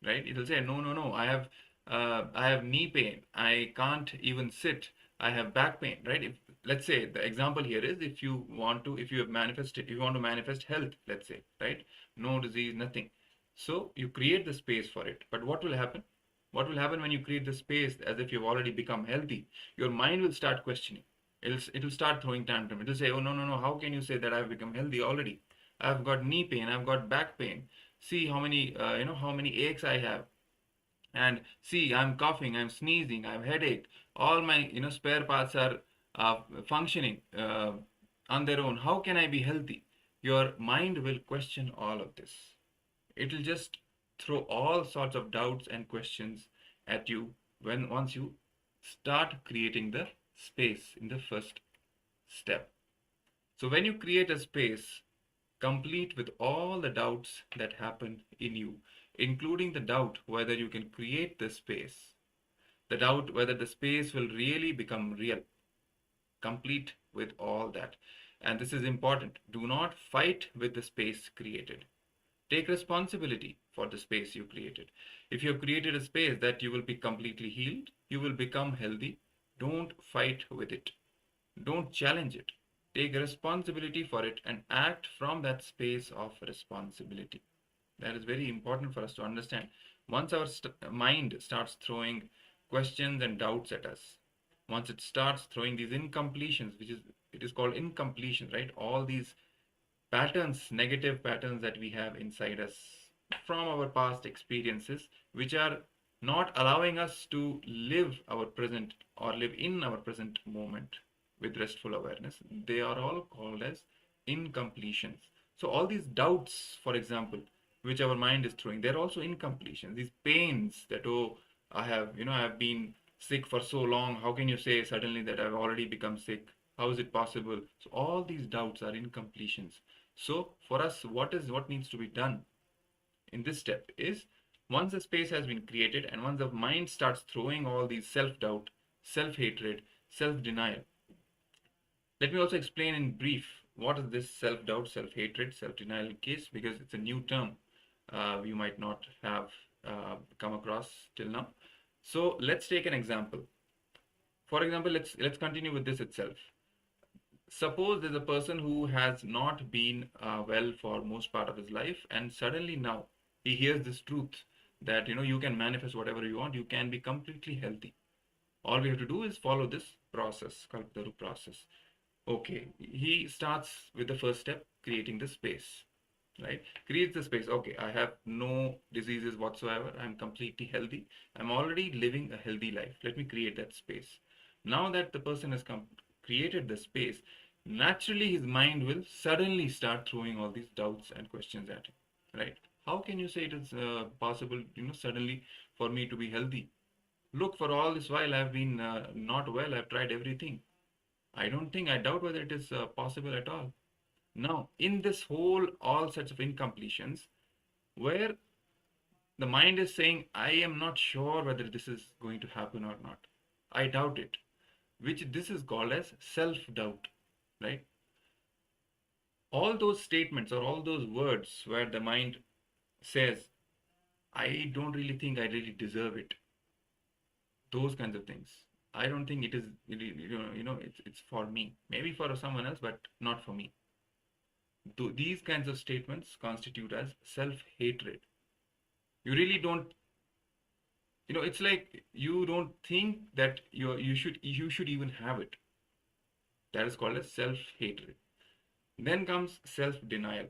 right? It'll say, no, no, no, I have knee pain, I can't even sit, I have back pain, right? If, let's say the example here is, if you want to manifest health, let's say, right? No disease, nothing. So you create the space for it. But what will happen? What will happen when you create the space as if you've already become healthy? Your mind will start questioning. It'll start throwing tantrum. It'll say, oh, no, no, no, how can you say that I've become healthy already? I've got knee pain, I've got back pain. See how many, how many aches I have. And see, I'm coughing, I'm sneezing, I have headache. All my, spare parts are functioning on their own. How can I be healthy? Your mind will question all of this. It will just throw all sorts of doubts and questions at you once you start creating the space in the first step. So when you create a space complete with all the doubts that happen in you, including the doubt whether you can create the space, the doubt whether the space will really become real, complete with all that. And this is important. Do not fight with the space created. Take responsibility for the space you created. If you have created a space that you will be completely healed, you will become healthy, don't fight with it. Don't challenge it. Take responsibility for it and act from that space of responsibility. That is very important for us to understand. Once our mind starts throwing questions and doubts at us, once it starts throwing these incompletions, it is called incompletion, right? All these patterns, negative patterns that we have inside us from our past experiences, which are not allowing us to live our present or live in our present moment with restful awareness, they are all called as incompletions. So all these doubts, for example, which our mind is throwing, they're also incompletions. These pains that, oh, I have been sick for so long, how can you say suddenly that I've already become sick? How is it possible? So all these doubts are incompletions. So for us, what needs to be done in this step is, once the space has been created and once the mind starts throwing all these self-doubt, self-hatred, self-denial. Let me also explain in brief what is this self-doubt, self-hatred, self-denial case, because it's a new term you might not have come across till now. So let's take an example. For example, let's continue with this itself. Suppose there's a person who has not been well for most part of his life, and suddenly now he hears this truth that you can manifest whatever you want, you can be completely healthy. All we have to do is follow this process, Kalpataru process. Okay, he starts with the first step, creating the space, right? Creates the space. Okay, I have no diseases whatsoever, I'm completely healthy, I'm already living a healthy life. Let me create that space. Now that the person has created the space, naturally his mind will suddenly start throwing all these doubts and questions at him, right? How can you say it is possible, suddenly for me to be healthy? Look, for all this while I've been not well, I've tried everything. I doubt whether it is possible at all. Now, in this whole, all sorts of incompletions, where the mind is saying, I am not sure whether this is going to happen or not, I doubt it, which this is called as self-doubt, right? All those statements or all those words where the mind says, I don't really think I really deserve it, those kinds of things. I don't think it is, it's for me. Maybe for someone else, but not for me. These kinds of statements constitute as self-hatred. You really don't, it's like you don't think that you should even have it. That is called as self-hatred. Then comes self-denial,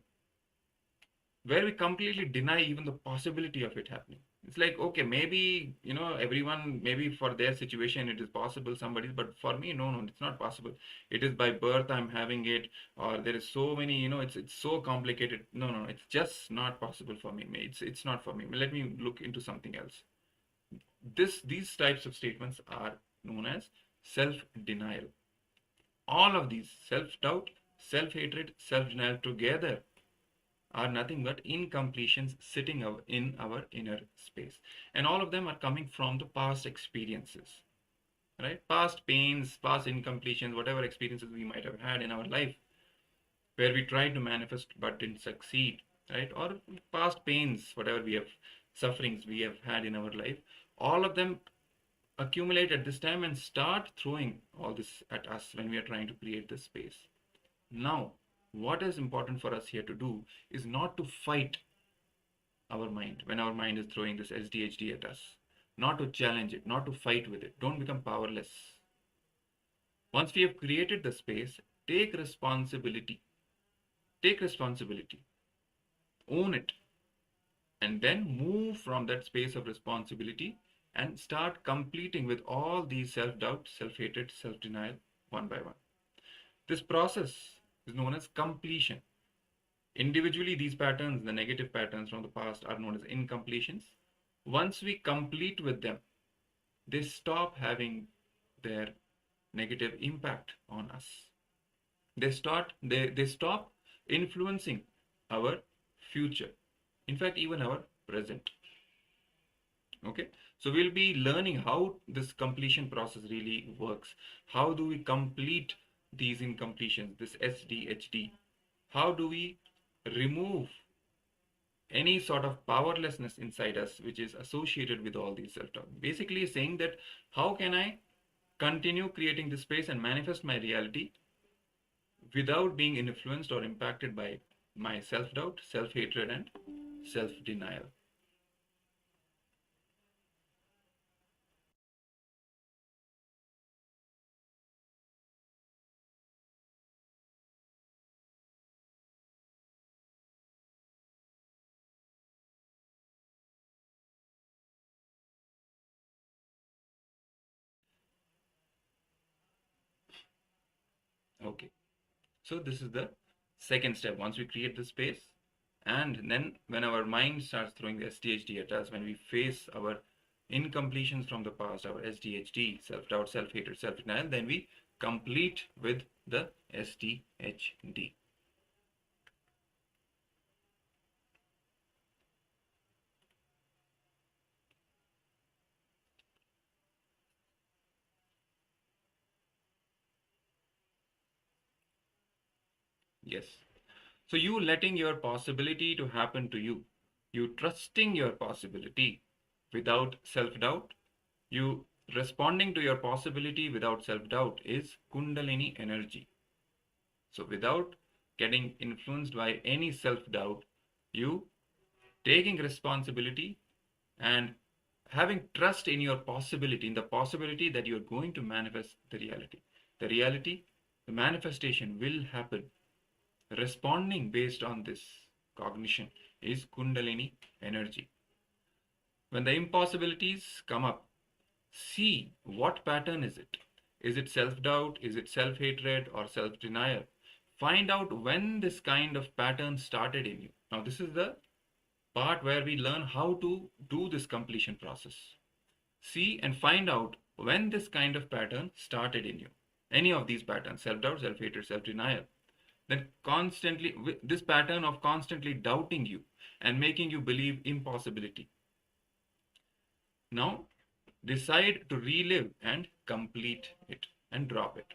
where we completely deny even the possibility of it happening. It's like, okay, maybe, everyone, maybe for their situation it is possible, somebody, but for me, no, it's not possible. It is by birth I'm having it, or there is so many, it's so complicated. No, it's just not possible for me. It's not for me. Let me look into something else. These types of statements are known as self-denial. All of these, self-doubt, self-hatred, self-denial together, are nothing but incompletions sitting in our inner space. And all of them are coming from the past experiences, right? Past pains, past incompletions, whatever experiences we might have had in our life, where we tried to manifest but didn't succeed, right? Or past pains, whatever we have sufferings we have had in our life, all of them accumulate at this time and start throwing all this at us when we are trying to create this space. Now, what is important for us here to do is not to fight our mind when our mind is throwing this SDHD at us, not to challenge it, not to fight with it. Don't become powerless. Once we have created the space, take responsibility. Take responsibility. Own it. And then move from that space of responsibility and start completing with all these self-doubt, self-hatred, self-denial, one by one. This process is known as completion. Individually, these patterns, the negative patterns from the past, are known as incompletions. Once we complete with them, they stop having their negative impact on us. They stop influencing our future. In fact, even our present. Okay, so we'll be learning how this completion process really works. How do we complete these incompletions, this SDHD? How do we remove any sort of powerlessness inside us which is associated with all these self-doubt? Basically saying that how can I continue creating this space and manifest my reality without being influenced or impacted by my self-doubt, self-hatred, and self-denial. Okay, so this is the second step. Once we create the space, and then when our mind starts throwing the SDHD at us, when we face our incompletions from the past, our SDHD, self-doubt, self-hatred, self-denial, then we complete with the SDHD. Yes. So you letting your possibility to happen to you, you trusting your possibility without self-doubt, you responding to your possibility without self-doubt is Kundalini energy. So without getting influenced by any self-doubt, you taking responsibility and having trust in your possibility, in the possibility that you're going to manifest the reality. The reality, the manifestation will happen. Responding based on this cognition is Kundalini energy. When the impossibilities come up, see what pattern is it. Is it self-doubt? Is it self-hatred or self-denial? Find out when this kind of pattern started in you. Now this is the part where we learn how to do this completion process. See and find out when this kind of pattern started in you. Any of these patterns, self-doubt, self-hatred, self-denial. Then constantly, this pattern of constantly doubting you and making you believe impossibility. Now, decide to relive and complete it and drop it.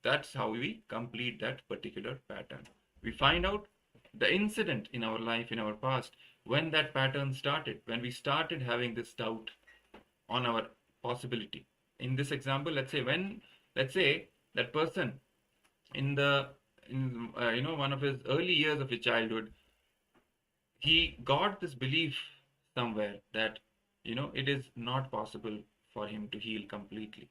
That's how we complete that particular pattern. We find out the incident in our life, in our past, when that pattern started, when we started having this doubt on our possibility. In this example, let's say that person in one of his early years of his childhood, he got this belief somewhere that it is not possible for him to heal completely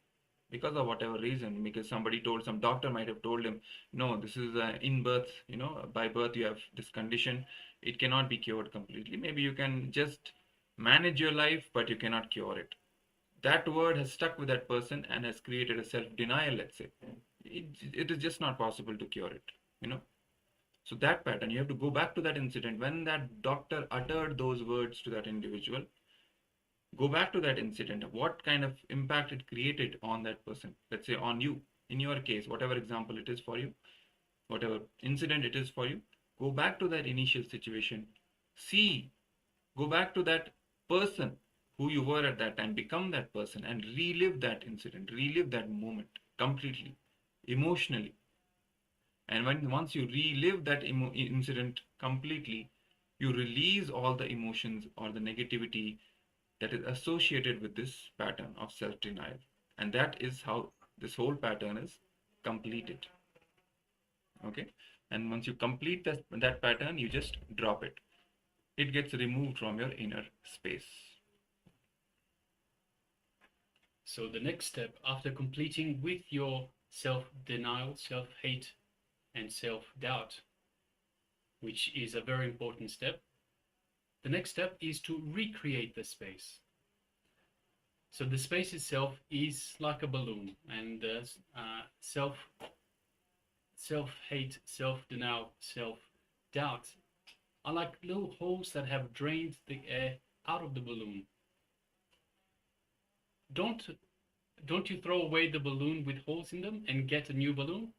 because of whatever reason, because some doctor might have told him, no, this is in birth, by birth you have this condition, it cannot be cured completely. Maybe you can just manage your life, but you cannot cure it. That word has stuck with that person and has created a self-denial, let's say. It is just not possible to cure it, So that pattern, you have to go back to that incident. When that doctor uttered those words to that individual, go back to that incident. What kind of impact it created on that person? Let's say on you, in your case, whatever example it is for you, whatever incident it is for you, go back to that initial situation. Go back to that person who you were at that time, become that person and relive that incident, relive that moment completely, emotionally. And once you relive that incident completely, you release all the emotions or the negativity that is associated with this pattern of self-denial. And that is how this whole pattern is completed. Okay? And once you complete that pattern, you just drop it. It gets removed from your inner space. So the next step, after completing with your self-denial, self-hate, and self-doubt, which is a very important step, the next step is to recreate the space. So the space itself is like a balloon, and self-hate, self-denial, self-doubt are like little holes that have drained the air out of the balloon. Don't you throw away the balloon with holes in them and get a new balloon?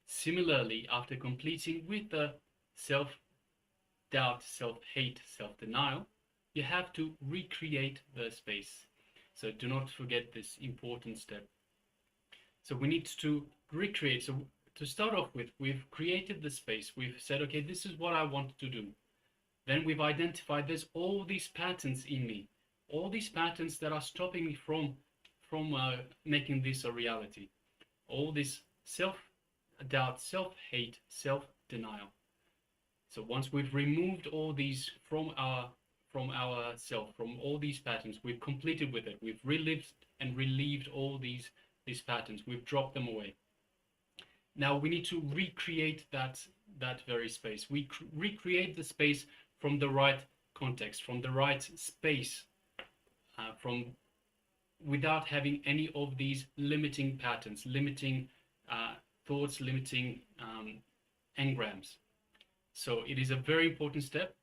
Similarly, after completing with the self-doubt, self-hate, self-denial, you have to recreate the space. So do not forget this important step. So we need to recreate. So to start off with, we've created the space. We've said, okay, this is what I want to do. Then we've identified there's all these patterns in me, all these patterns that are stopping me from making this a reality. All this self-doubt, self-hate, self-denial. So once we've removed all these from ourself, from all these patterns, we've completed with it. We've relived and relieved all these patterns. We've dropped them away. Now we need to recreate that very space. We recreate the space from the right context, from the right space, without having any of these limiting patterns, limiting thoughts, limiting engrams. So it is a very important step.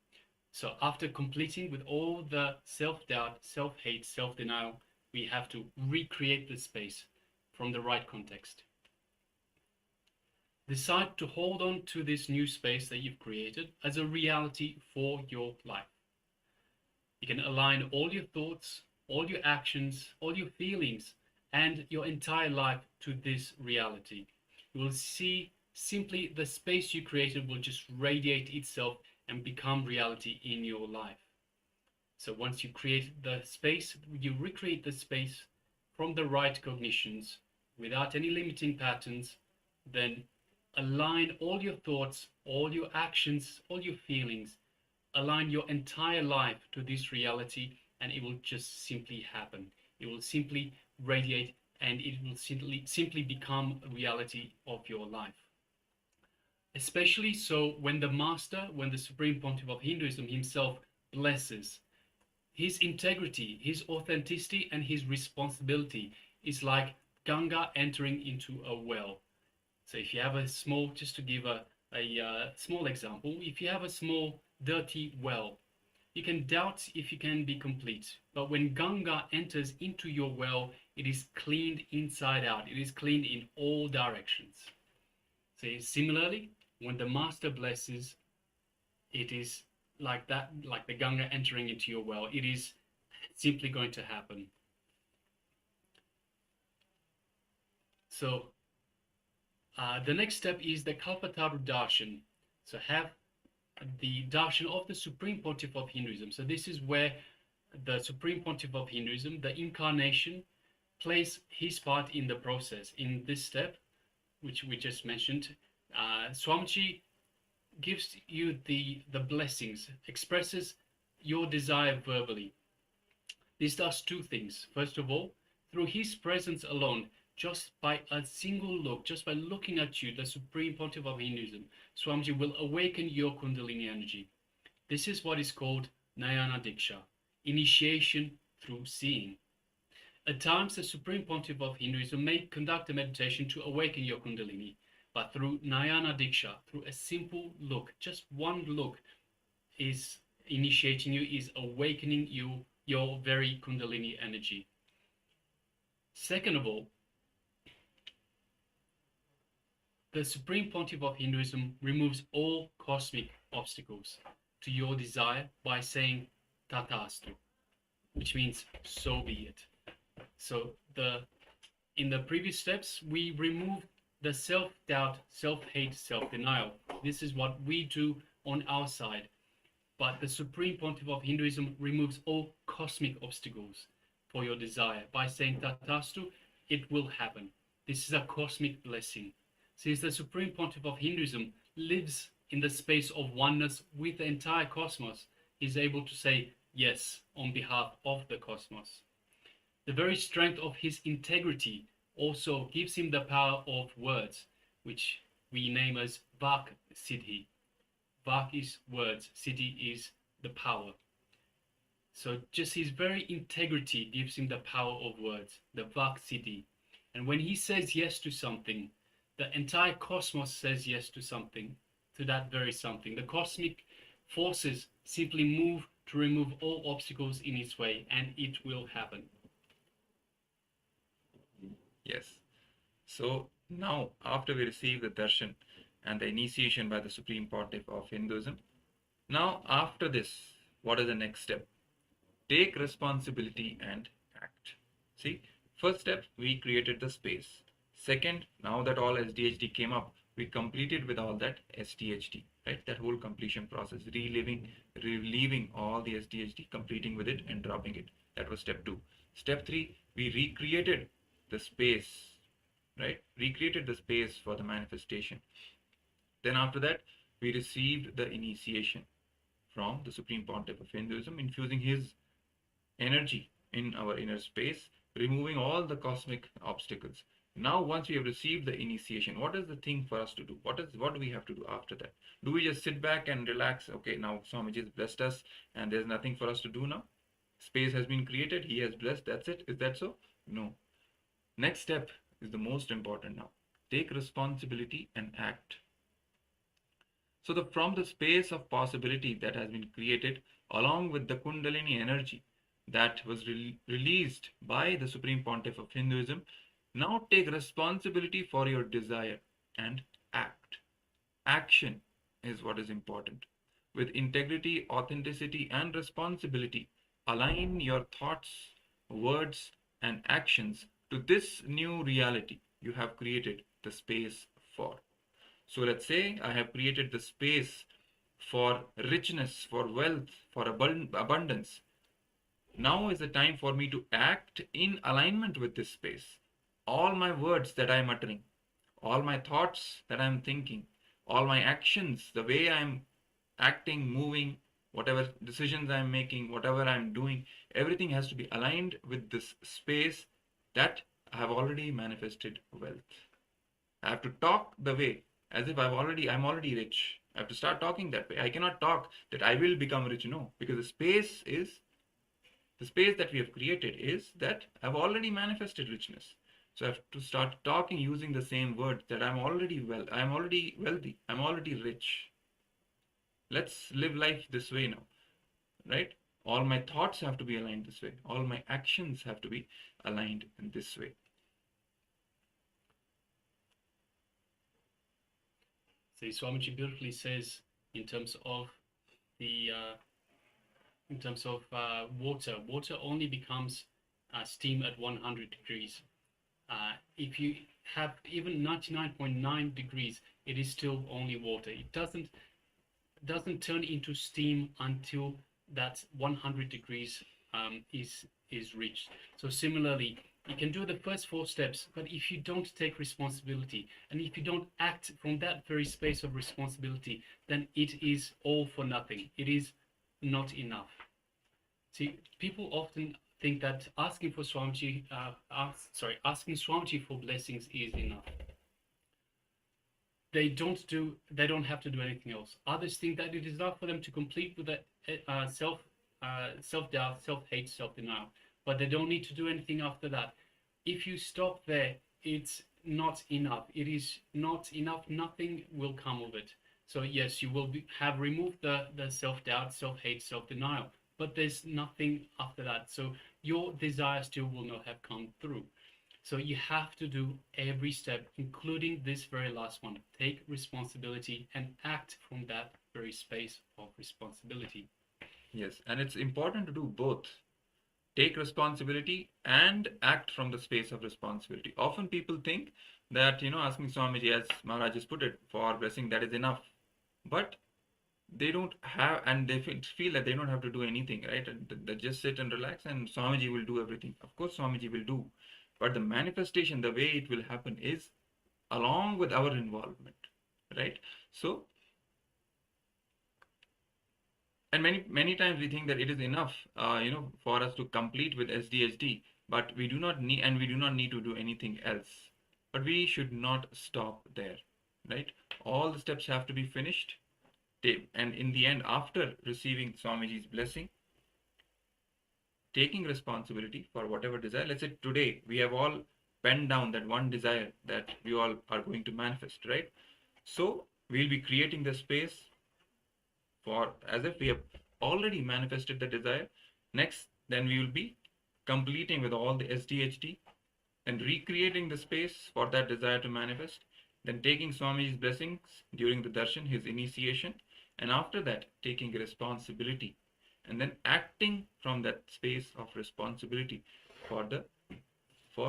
So after completing with all the self-doubt, self-hate, self-denial, we have to recreate the space from the right context. Decide to hold on to this new space that you've created as a reality for your life. You can align all your thoughts, all your actions, all your feelings, and your entire life to this reality. You will see simply the space you created will just radiate itself and become reality in your life. So once you create the space, you recreate the space from the right cognitions without any limiting patterns, then align all your thoughts, all your actions, all your feelings, align your entire life to this reality, and it will just simply happen. It will simply radiate, and it will simply become a reality of your life. Especially so when the Master, when the Supreme Pontiff of Hinduism himself blesses, his integrity, his authenticity, and his responsibility is like Ganga entering into a well. So if you have a small, just to give a small example, if you have a small dirty well, you can doubt if you can be complete. But when Ganga enters into your well, it is cleaned inside out. It is cleaned in all directions. So similarly, when the Master blesses, it is like that, like the Ganga entering into your well. It is simply going to happen. So the next step is the Kalpataru Darshan. So have the Darshan of the Supreme Pontiff of Hinduism. So this is where the Supreme Pontiff of Hinduism, the incarnation, plays his part in the process. In this step, which we just mentioned, Swamiji gives you the blessings, expresses your desire verbally. This does two things. First of all, through his presence alone, just by a single look, just by looking at you, the Supreme Pontiff of Hinduism, Swamiji will awaken your Kundalini energy. This is what is called Jnana Dīkṣā, initiation through seeing. At times, the Supreme Pontiff of Hinduism may conduct a meditation to awaken your Kundalini, but through Jnana Dīkṣā, through a simple look, just one look is initiating you, is awakening you, your very Kundalini energy. Second of all, the Supreme Pontiff of Hinduism removes all cosmic obstacles to your desire by saying Tathastu, which means so be it. So in the previous steps, we remove the self-doubt, self-hate, self-denial. This is what we do on our side. But the Supreme Pontiff of Hinduism removes all cosmic obstacles for your desire by saying Tatastu, it will happen. This is a cosmic blessing. Since the Supreme Pontiff of Hinduism lives in the space of oneness with the entire cosmos, he is able to say yes on behalf of the cosmos. The very strength of his integrity also gives him the power of words, which we name as Vak Siddhi. Vak is words, Siddhi is the power. So just his very integrity gives him the power of words, the Vak Siddhi. And when he says yes to something, the entire cosmos says yes to something, to that very something. The cosmic forces simply move to remove all obstacles in its way, and it will happen. Yes. So now, after we receive the darshan and the initiation by the Supreme Pontiff of Hinduism, now after this, what is the next step? Take responsibility and act. See, first step, we created the space. Second, now that all SDHD came up, we completed with all that STHD, right? That whole completion process, relieving all the SDHD, completing with it and dropping it. That was step 2. Step 3, we recreated the space, right? Recreated the space for the manifestation. Then after that, we received the initiation from the Supreme Pontiff of Hinduism, infusing his energy in our inner space, removing all the cosmic obstacles. Now, once we have received the initiation, what is the thing for us to do? What do we have to do after that? Do we just sit back and relax? Okay, now Swamiji has blessed us and there's nothing for us to do now. Space has been created, he has blessed, that's it. Is that so? No. Next step is the most important now. Take responsibility and act. So from the space of possibility that has been created, along with the Kundalini energy that was released by the Supreme Pontiff of Hinduism, now take responsibility for your desire and act. Action is what is important. With integrity, authenticity, and responsibility, align your thoughts, words, and actions to this new reality you have created the space for. So let's say I have created the space for richness, for wealth, for abundance. Now is the time for me to act in alignment with this space. All my words that I am uttering, all my thoughts that I am thinking, all my actions, the way I am acting, moving, whatever decisions I am making, whatever I am doing, everything has to be aligned with this space that I have already manifested wealth. I have to talk the way as if I'm already rich. I have to start talking that way. I cannot talk that I will become rich. No, because the space that we have created is that I've already manifested richness. So I have to start talking using the same words that I'm already wealthy, I'm already rich. Let's live life this way now, right? All my thoughts have to be aligned this way. All my actions have to be aligned in this way. So Swamiji beautifully says in terms of water only becomes steam at 100 degrees. If you have even 99.9 degrees, it is still only water. It doesn't turn into steam until that 100 degrees is reached. So similarly, you can do the first 4 steps, but if you don't take responsibility and if you don't act from that very space of responsibility, then it is all for nothing. It is not enough. See, people often think that asking Swamiji for blessings is enough. They don't have to do anything else. Others think that it is enough for them to complete with that self-doubt, self-hate, self-denial, but they don't need to do anything after that. If you stop there, it's not enough. It is not enough. Nothing will come of it. So yes, you will have removed the self-doubt, self-hate, self-denial, but there's nothing after that. So your desire still will not have come through. So you have to do every step, including this very last one. Take responsibility and act from that very space of responsibility. Yes, and it's important to do both. Take responsibility and act from the space of responsibility. Often people think that, asking Swamiji, as Maharaj has put it, for blessing, that is enough. But they don't have, and they feel that they don't have to do anything, right? They just sit and relax and Swamiji will do everything. Of course Swamiji will do, but the manifestation, the way it will happen is along with our involvement, right? So, and many times we think that it is enough for us to complete with SDHD, but we do not need to do anything else. But we should not stop there, right? All the steps have to be finished. And in the end, after receiving Swamiji's blessing, taking responsibility for whatever desire. Let's say today we have all penned down that one desire that we all are going to manifest, right? So we'll be creating the space for as if we have already manifested the desire. Next, then we will be completing with all the SDHD and recreating the space for that desire to manifest. Then taking Swamiji's blessings during the darshan, his initiation, and after that taking responsibility and then acting from that space of responsibility for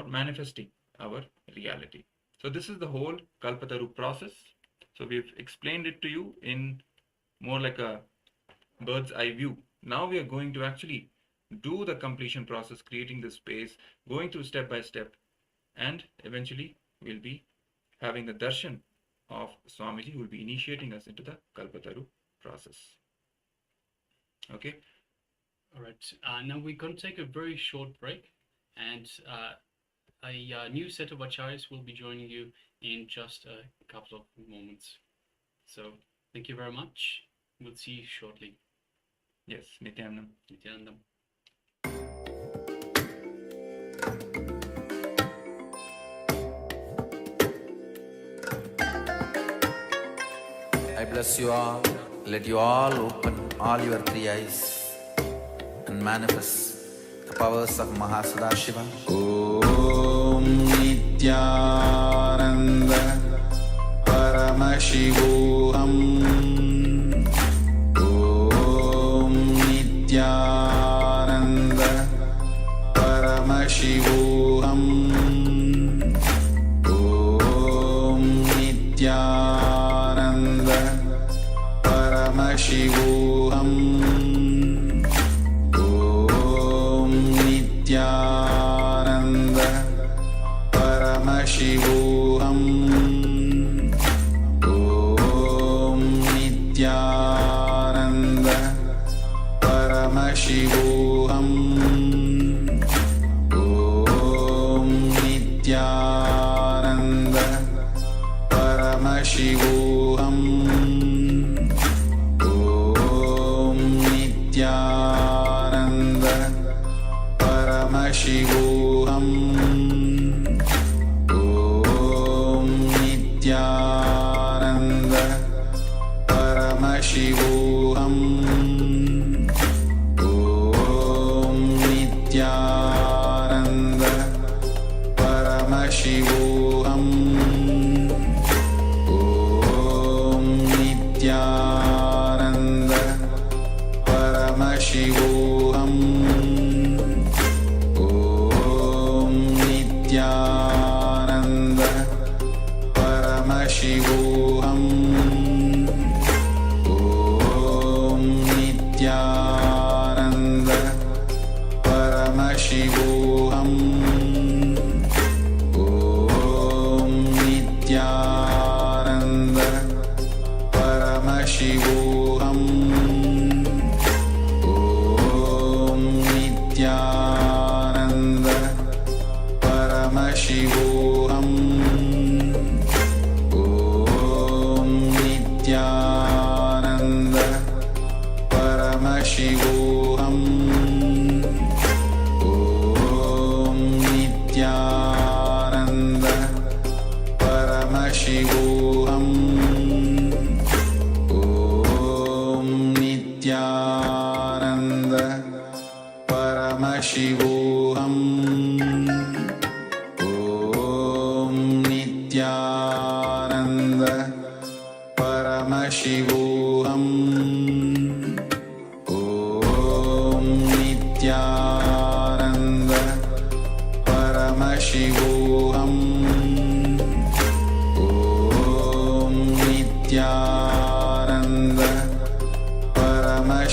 manifesting our reality. So this is the whole Kalpataru process. So we've explained it to you in more like a bird's eye view. Now we are going to actually do the completion process, creating the space, going through step by step, and eventually we'll be having the darshan of Swamiji, who will be initiating us into the Kalpataru process. Okay. All right. Now we're going to take a very short break, and a new set of acharyas will be joining you in just a couple of moments. So thank you very much. We'll see you shortly. Yes, Nityanandam. Nityanandam. I bless you all. Let you all open all your three eyes and manifest the powers of Mahasudashiva. Om Nityananda Paramashivoham. Om Nityananda Paramashivoham. Om Nityananda Paramashivoham. Om Nityananda Paramashivoham. Om Nityananda Paramashivoham. Om Nityananda Paramashivoham. Om Nityananda Paramashivoham. Om Nityananda Paramashivoham. Om Nityananda Paramashivoham. Om Nityananda Paramashivoham. Om Nityananda Paramashivoham. Om Nityananda Paramashivoham. Om Nityananda Paramashivoham. Om Nityananda Paramashivoham. Om Nityananda Paramashivoham. Om Nityananda Paramashivoham. Om Nityananda Paramashivoham. Om Nityananda Paramashivoham. Om Nityananda Paramashivoham. Om Nityananda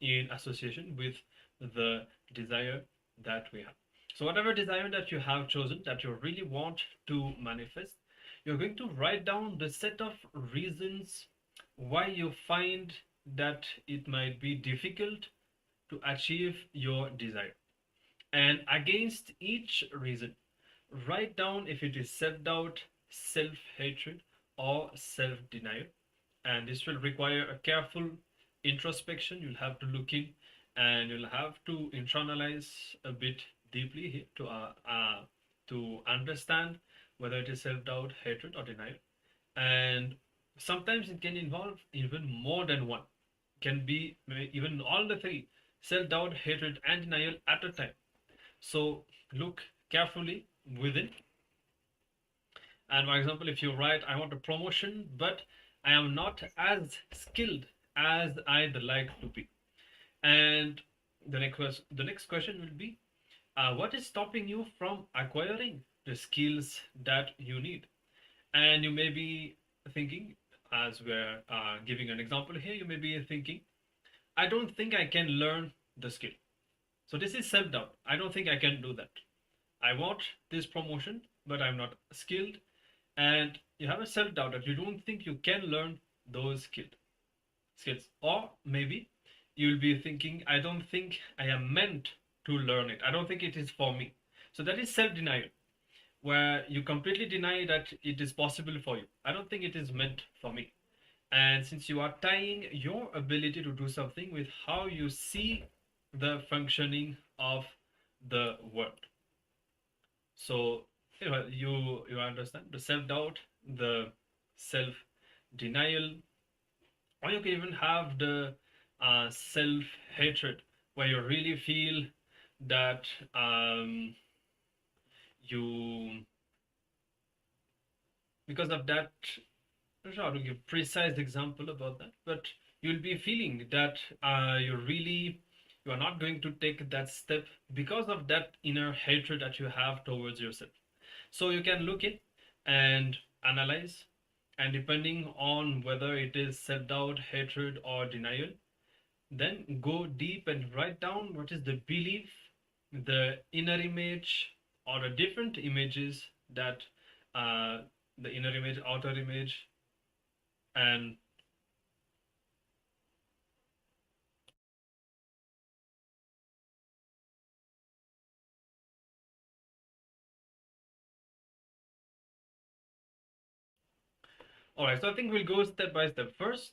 in association with the desire that we have. So whatever desire that you have chosen, that you really want to manifest, you're going to write down the set of reasons why you find that it might be difficult to achieve your desire. And against each reason, write down if it is self-doubt, self-hatred, or self-denial. And this will require a careful introspection. You'll have to look in and you'll have to internalize a bit deeply here to understand whether it is self-doubt, hatred, or denial. And sometimes it can involve even more than one. It can be even all the three: self-doubt, hatred, and denial at a time. So look carefully within. And for example, if you write, I want a promotion, but I am not as skilled as I'd like to be. And the next question will be, what is stopping you from acquiring the skills that you need? And you may be thinking, as we're giving an example here, you may be thinking, I don't think I can learn the skill. So this is self-doubt. I don't think I can do that. I want this promotion, but I'm not skilled. And you have a self-doubt that you don't think you can learn those skills. Or maybe you'll be thinking, I don't think I am meant to learn it. I don't think it is for me. So that is self-denial, where you completely deny that it is possible for you. I don't think it is meant for me. And since you are tying your ability to do something with how you see the functioning of the world. So you understand the self-doubt, the self-denial, or you can even have the self-hatred, where you really feel that because of that, I'm not sure how to give precise example about that, but you'll be feeling that you are not going to take that step because of that inner hatred that you have towards yourself. So you can look in and analyze, and depending on whether it is self-doubt, hatred, or denial, then go deep and write down what is the belief, the inner image, or the different images that the inner image, outer image, and all right, so I think we'll go step by step. First,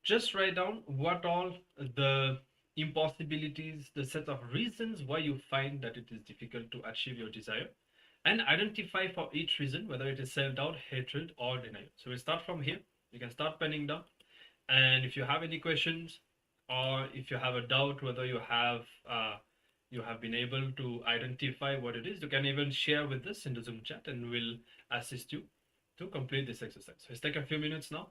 just write down what all the impossibilities, the set of reasons why you find that it is difficult to achieve your desire, and identify for each reason whether it is self-doubt, hatred, or denial. So we'll start from here. You can start penning down, and if you have any questions, or if you have a doubt whether you have been able to identify what it is, you can even share with us in the Zoom chat, and we'll assist you to complete this exercise. So let's take a few minutes now.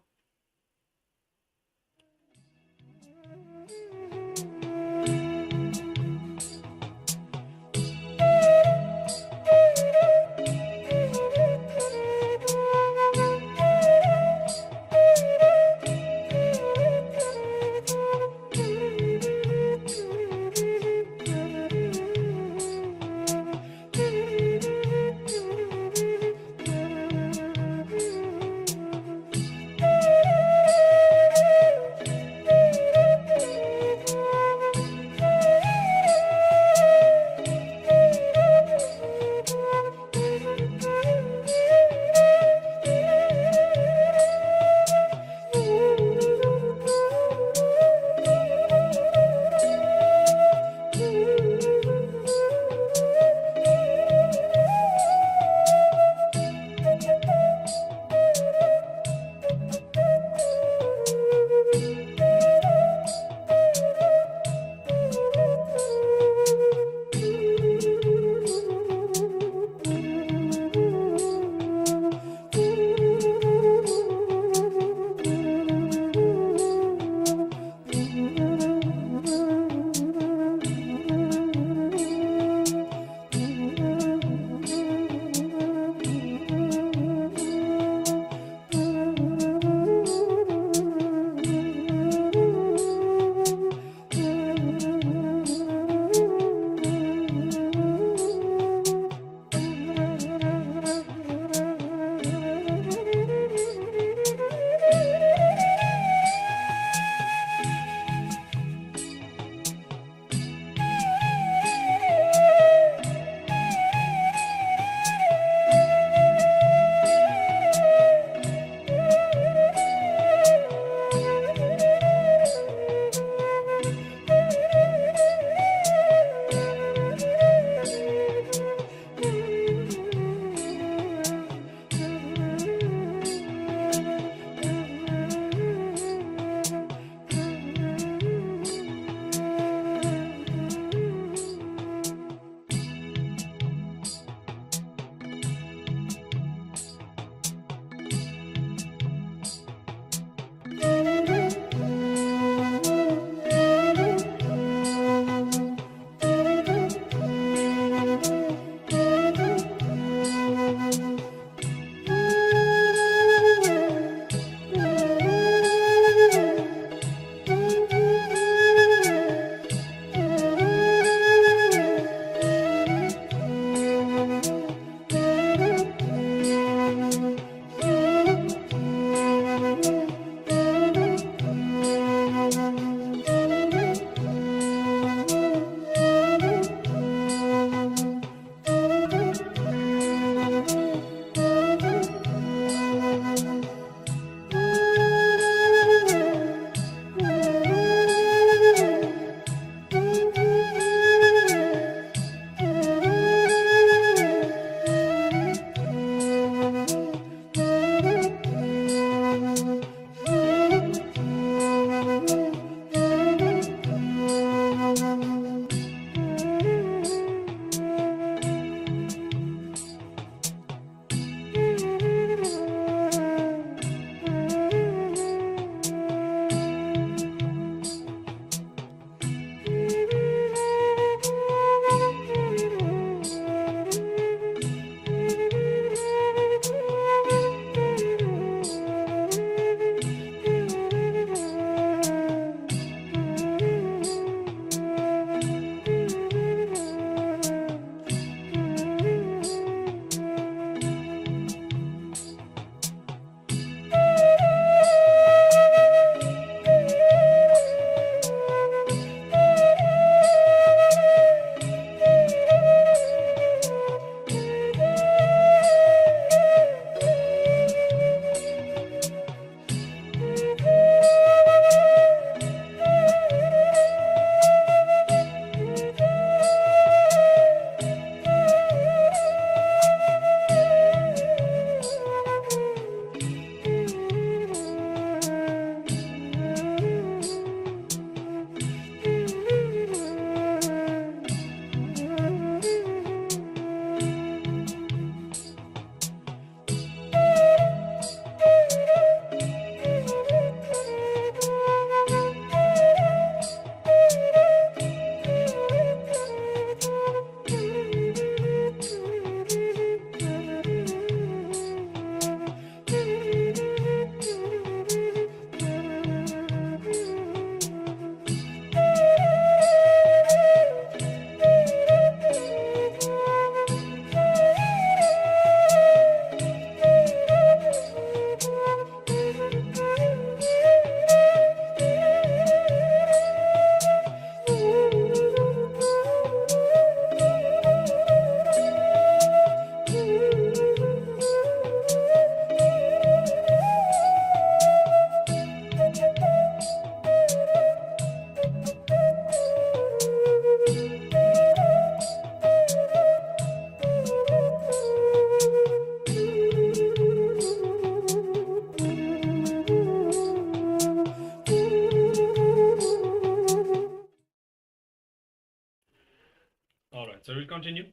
All right, so we'll continue.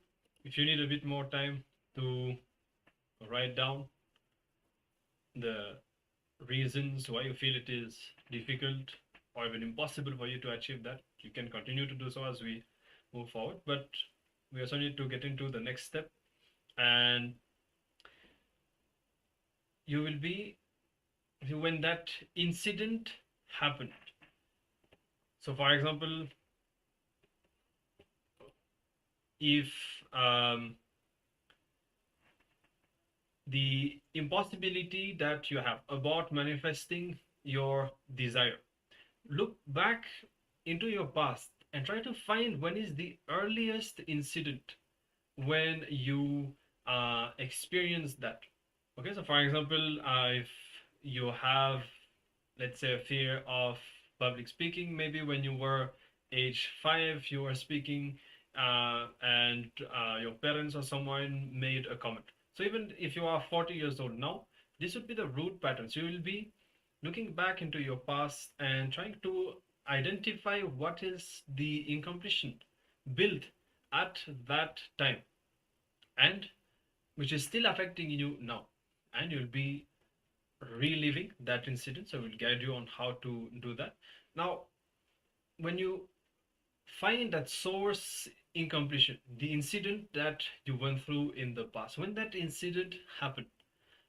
If you need a bit more time to write down the reasons why you feel it is difficult or even impossible for you to achieve that, you can continue to do so as we move forward. But we also need to get into the next step, and you will be when that incident happened. So, for example, if the impossibility that you have about manifesting your desire, look back into your past and try to find when is the earliest incident when you experienced that. Okay, so for example, if you have, let's say, a fear of public speaking, maybe when you were age 5, you were speaking and your parents or someone made a comment. So even if you are 40 years old now, this would be the root pattern. So you will be looking back into your past and trying to identify what is the incompletion built at that time and which is still affecting you now, and you'll be reliving that incident. So we'll guide you on how to do that. Now, when you find that source incompletion, the incident that you went through in the past, when that incident happened,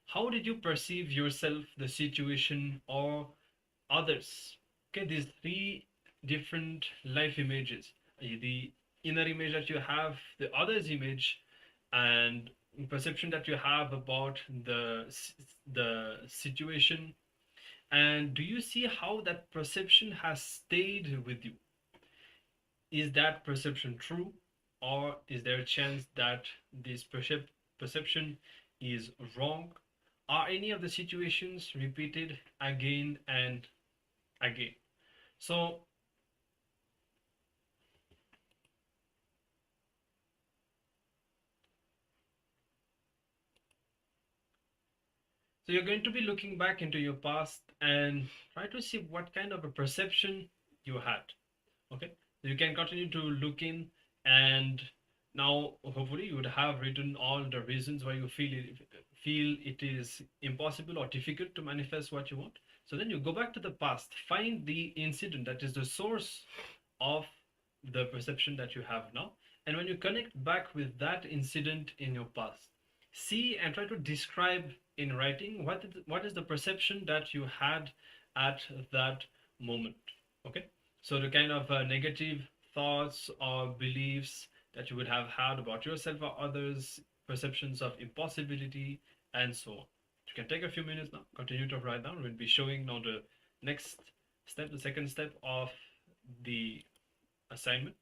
how did you perceive yourself, the situation, or others? Okay, these three different life images, the inner image that you have, the others image, and perception that you have about the situation. And do you see how that perception has stayed with you? Is that perception true, or is there a chance that this perception is wrong? Are any of the situations repeated again and again? So you're going to be looking back into your past and try to see what kind of a perception you had. Okay, You can continue to look in, and now hopefully you would have written all the reasons why you feel it is impossible or difficult to manifest what you want. So then you go back to the past, find the incident that is the source of the perception that you have now, and when you connect back with that incident in your past, see and try to describe in writing what is the perception that you had at that moment. Okay, so the kind of negative thoughts or beliefs that you would have had about yourself or others, perceptions of impossibility, and so on. You can take a few minutes now, continue to write down. We'll be showing now the next step, the second step of the assignment.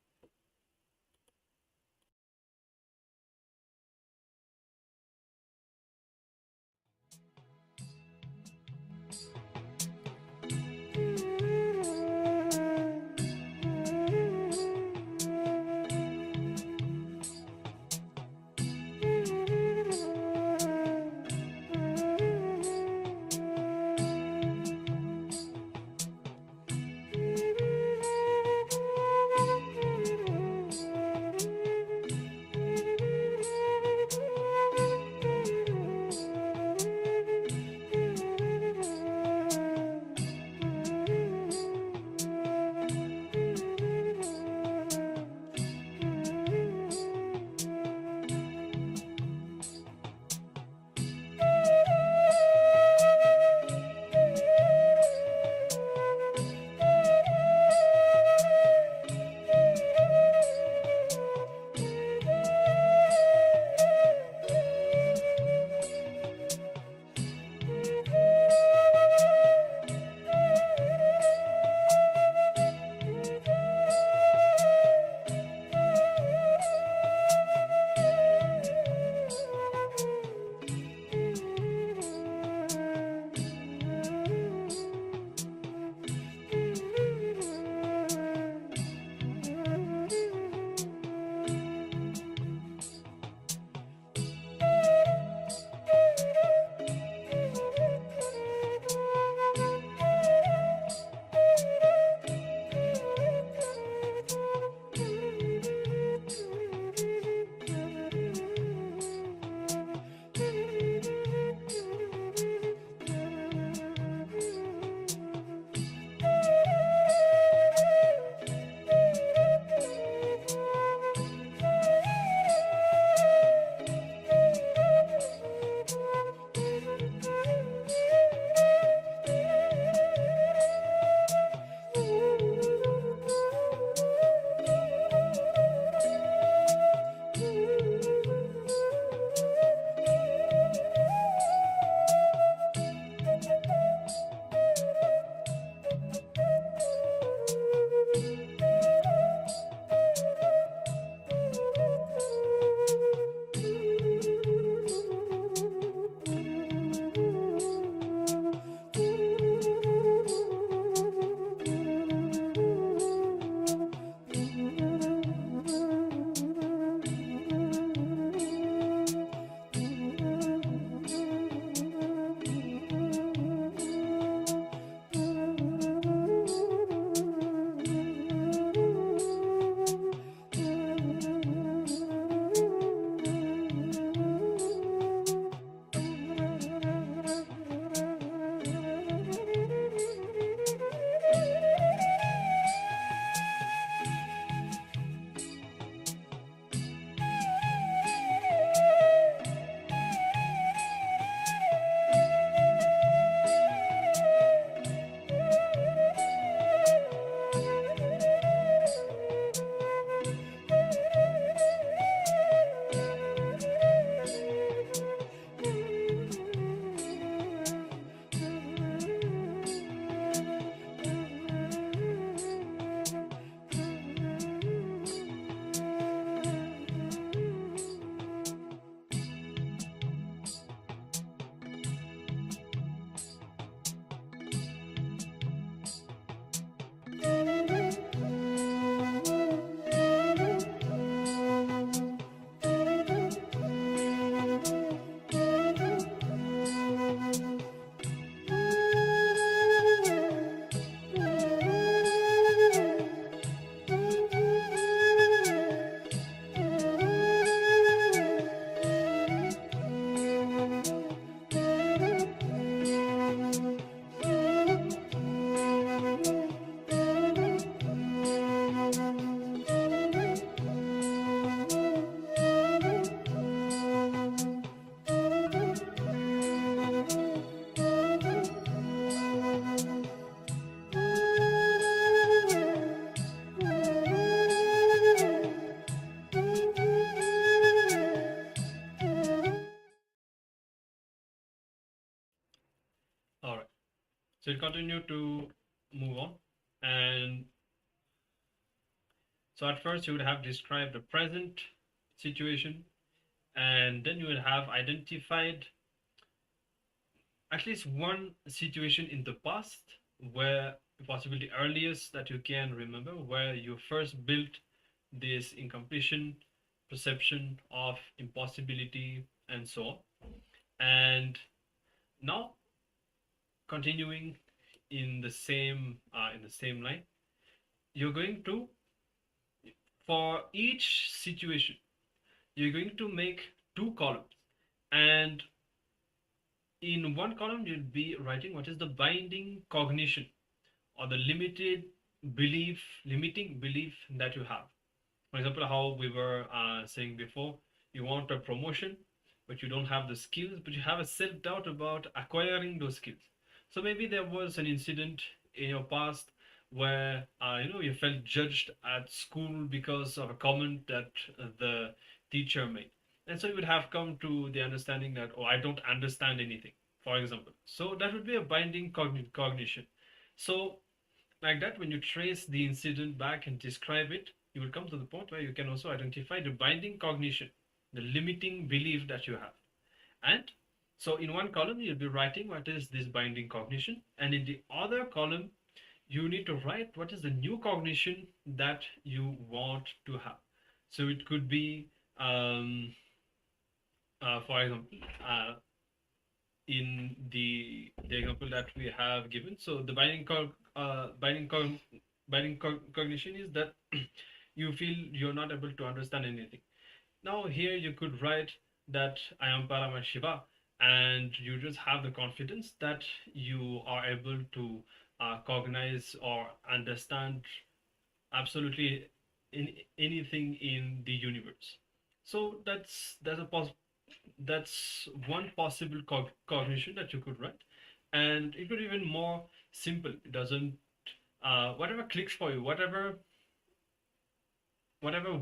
So we'll continue to move on. And so at first you would have described the present situation, and then you would have identified at least one situation in the past where possibly the earliest that you can remember, where you first built this incompletion, perception of impossibility, and so on. And now continuing in the same line, you're going to, for each situation, you're going to make two columns, and in one column you'll be writing what is the binding cognition or the limiting belief that you have. For example, how we were saying before, you want a promotion but you don't have the skills, but you have a self-doubt about acquiring those skills. So maybe there was an incident in your past where you felt judged at school because of a comment that the teacher made, and so you would have come to the understanding that, oh, I don't understand anything, for example. So that would be a binding cognition. So like that, when you trace the incident back and describe it, you will come to the point where you can also identify the binding cognition, the limiting belief that you have. And so in one column you'll be writing what is this binding cognition, and in the other column you need to write what is the new cognition that you want to have. So it could be for example, in the example that we have given, so the binding cognition is that you feel you're not able to understand anything. Now here you could write that I am Paramashiva, and you just have the confidence that you are able to cognize or understand absolutely anything in the universe. So that's one possible cognition that you could write, and it could be even more simple. It doesn't whatever clicks for you, whatever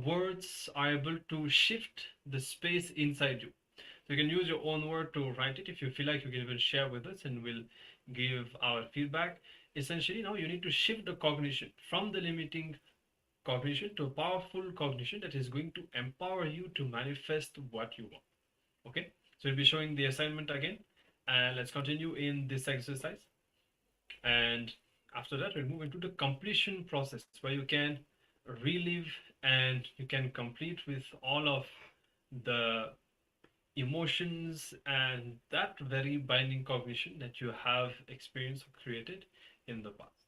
words are able to shift the space inside you. So you can use your own word to write it. If you feel like, you can even share with us and we'll give our feedback. Essentially, now you need to shift the cognition from the limiting cognition to a powerful cognition that is going to empower you to manifest what you want. Okay, so we'll be showing the assignment again, and let's continue in this exercise. And after that, we'll move into the completion process, where you can relive and you can complete with all of the emotions and that very binding cognition that you have experienced or created in the past.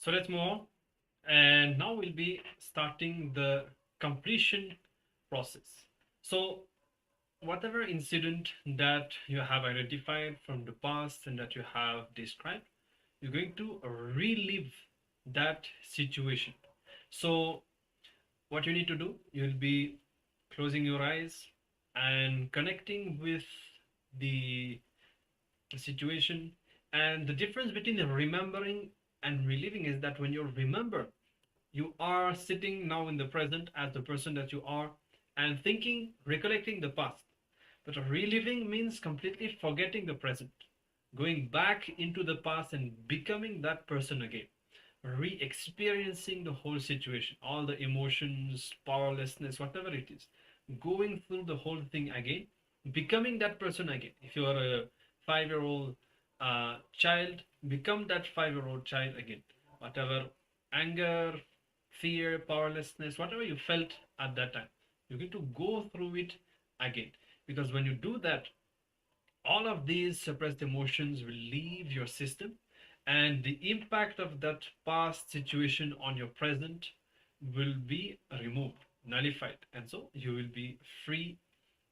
So let's move on. And now we'll be starting the completion process. So whatever incident that you have identified from the past and that you have described, you're going to relive that situation. So what you need to do, you'll be closing your eyes and connecting with the situation. And the difference between remembering and reliving is that when you remember, you are sitting now in the present as the person that you are and thinking, recollecting the past. But reliving means completely forgetting the present, going back into the past and becoming that person again, re-experiencing the whole situation, all the emotions, powerlessness, whatever it is, going through the whole thing again, becoming that person again. If you are a 5-year-old child, become that 5-year-old child again. Whatever anger, fear, powerlessness, whatever you felt at that time, you're going to go through it again. Because when you do that, all of these suppressed emotions will leave your system, and the impact of that past situation on your present will be removed, nullified, and so you will be free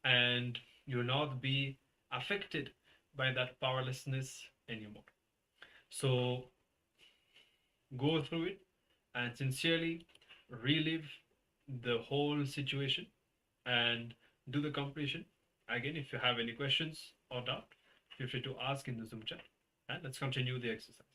and you will not be affected by that powerlessness anymore. So go through it and sincerely relive the whole situation and do the completion. Again, if you have any questions or doubt, feel free to ask in the Zoom chat, and let's continue the exercise.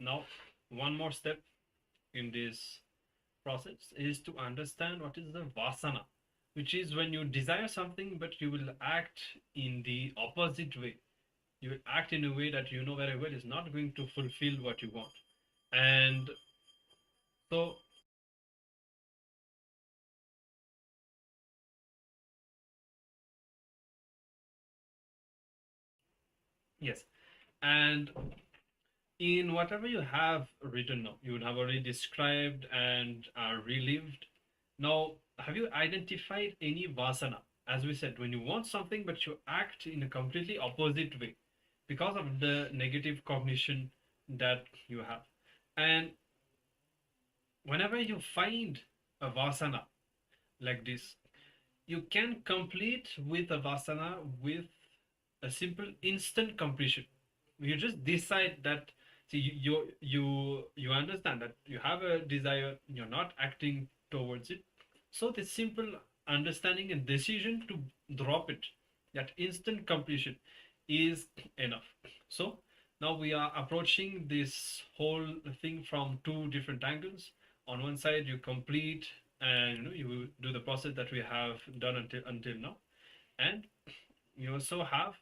now one more step in this process is to understand what is the vasana, which is when you desire something but you will act in the opposite way. You will act in a way that you know very well is not going to fulfill what you want. And so yes, and in whatever you have written now, you would have already described and relived. Now, have you identified any vasana? As we said, when you want something but you act in a completely opposite way because of the negative cognition that you have. And whenever you find a vasana like this, you can complete with a vasana with a simple instant completion. You just decide that, see, you understand that you have a desire, you're not acting towards it. So the simple understanding and decision to drop it, that instant completion, is enough. So now we are approaching this whole thing from two different angles. On one side, you complete and you do the process that we have done until now, and you also have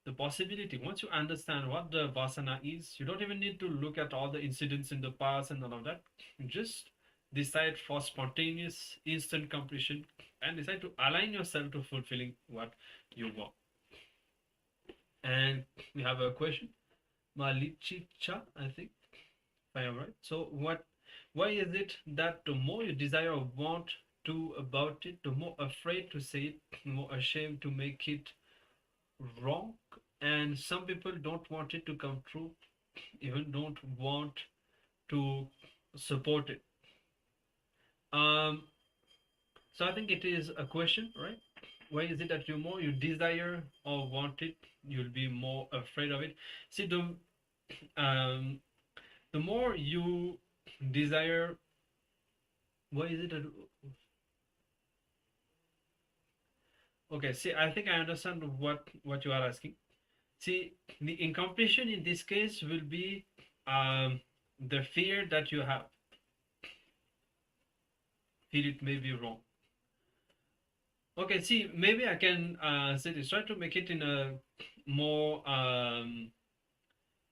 the possibility, once you understand what the vasana is, you don't even need to look at all the incidents in the past and all of that. Just decide for spontaneous instant completion and decide to align yourself to fulfilling what you want. And we have a question, Malichicha, I think, if I am right. So why is it that the more you desire or want to about it, the more afraid to say it, the more ashamed to make it wrong? And some people don't want it to come true, even don't want to support it. So I think it is a question, right? Why is it that the more you desire or want it, you'll be more afraid of it? See, the more you desire, why is it that... Okay, see, I think I understand what you are asking. See, the incompletion in this case will be the fear that you have. Feel it may be wrong. Okay, see, maybe I can say this. Try to make it in a more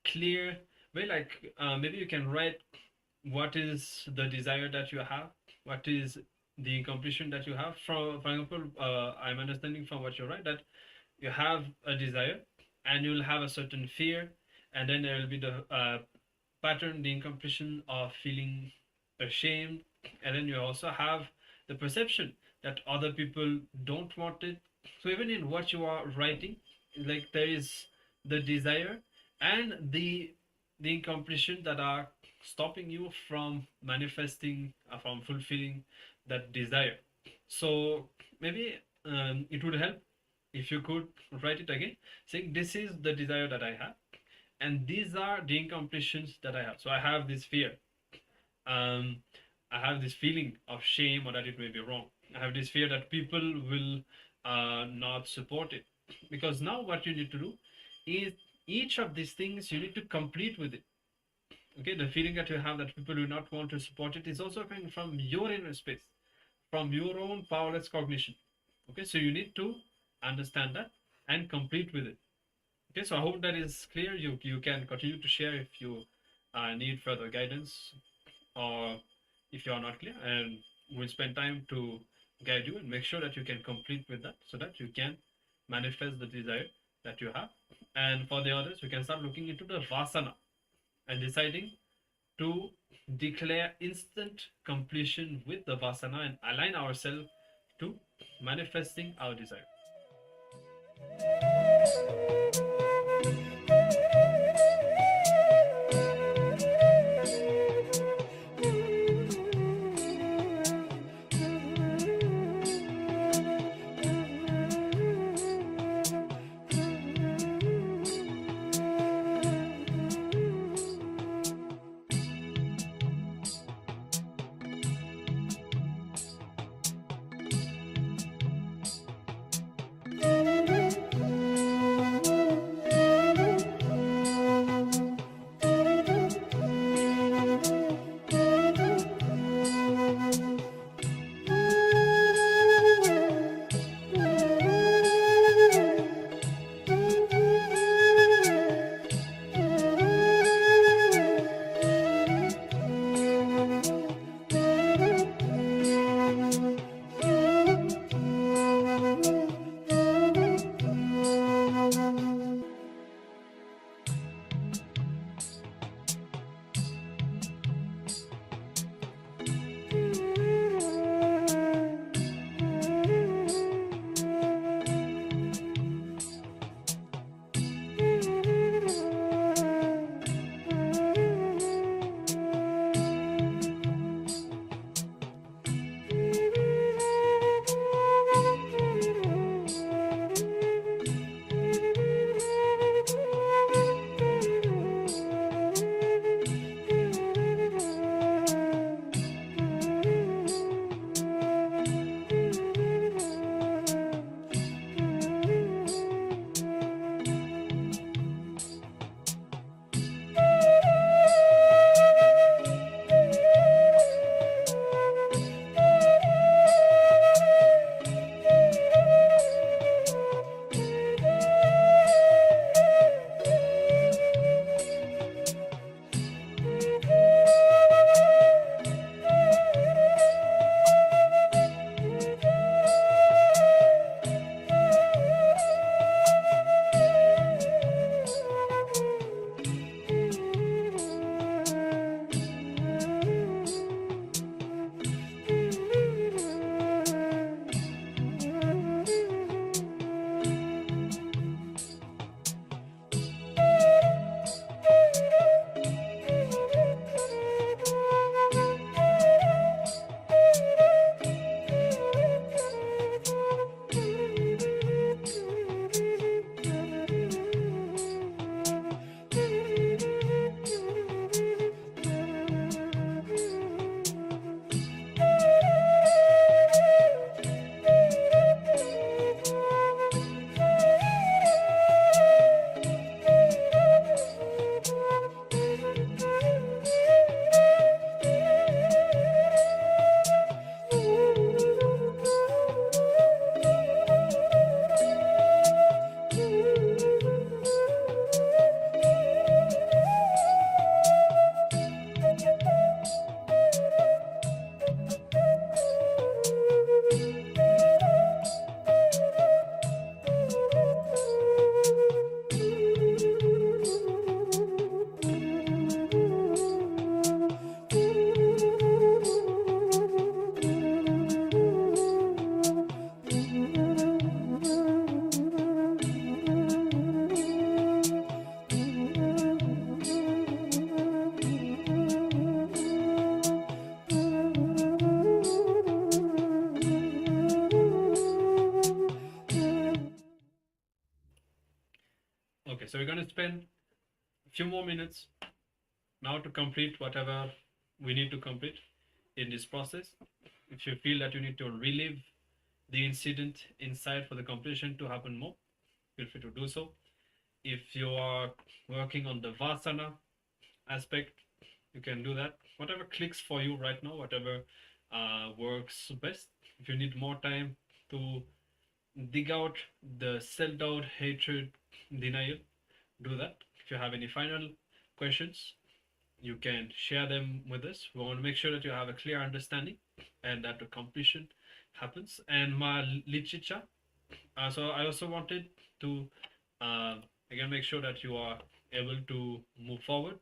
clear way. Like maybe you can write what is the desire that you have, what is the incompletion that you have. For example, I'm understanding from what you write that you have a desire and you'll have a certain fear, and then there will be the pattern, the incompletion of feeling ashamed, and then you also have the perception that other people don't want it. So even in what you are writing, like there is the desire and the incompletion that are stopping you from manifesting, from fulfilling that desire. So maybe it would help if you could write it again, saying this is the desire that I have, and these are the incompletions that I have. So I have this fear. I have this feeling of shame, or that it may be wrong. I have this fear that people will not support it. Because now what you need to do is each of these things you need to complete with it. Okay, the feeling that you have that people will not want to support it is also coming from your inner space, from your own powerless cognition. Okay, so you need to understand that and complete with it. Okay, so I hope that is clear. You can continue to share if you need further guidance, or if you are not clear, and we'll spend time to guide you and make sure that you can complete with that, so that you can manifest the desire that you have. And for the others, you can start looking into the vasana and deciding to declare instant completion with the vasana and align ourselves to manifesting our desire. so we're going to spend a few more minutes now to complete whatever we need to complete in this process. If you feel that you need to relive the incident inside for the completion to happen more, feel free to do so. If you are working on the Vasana aspect, you can do that. Whatever clicks for you right now, whatever works best. If you need more time to dig out the self-doubt, hatred, denial, do that. If you have any final questions, you can share them with us. We want to make sure that you have a clear understanding and that the completion happens. And my literature. So I also wanted to again make sure that you are able to move forward.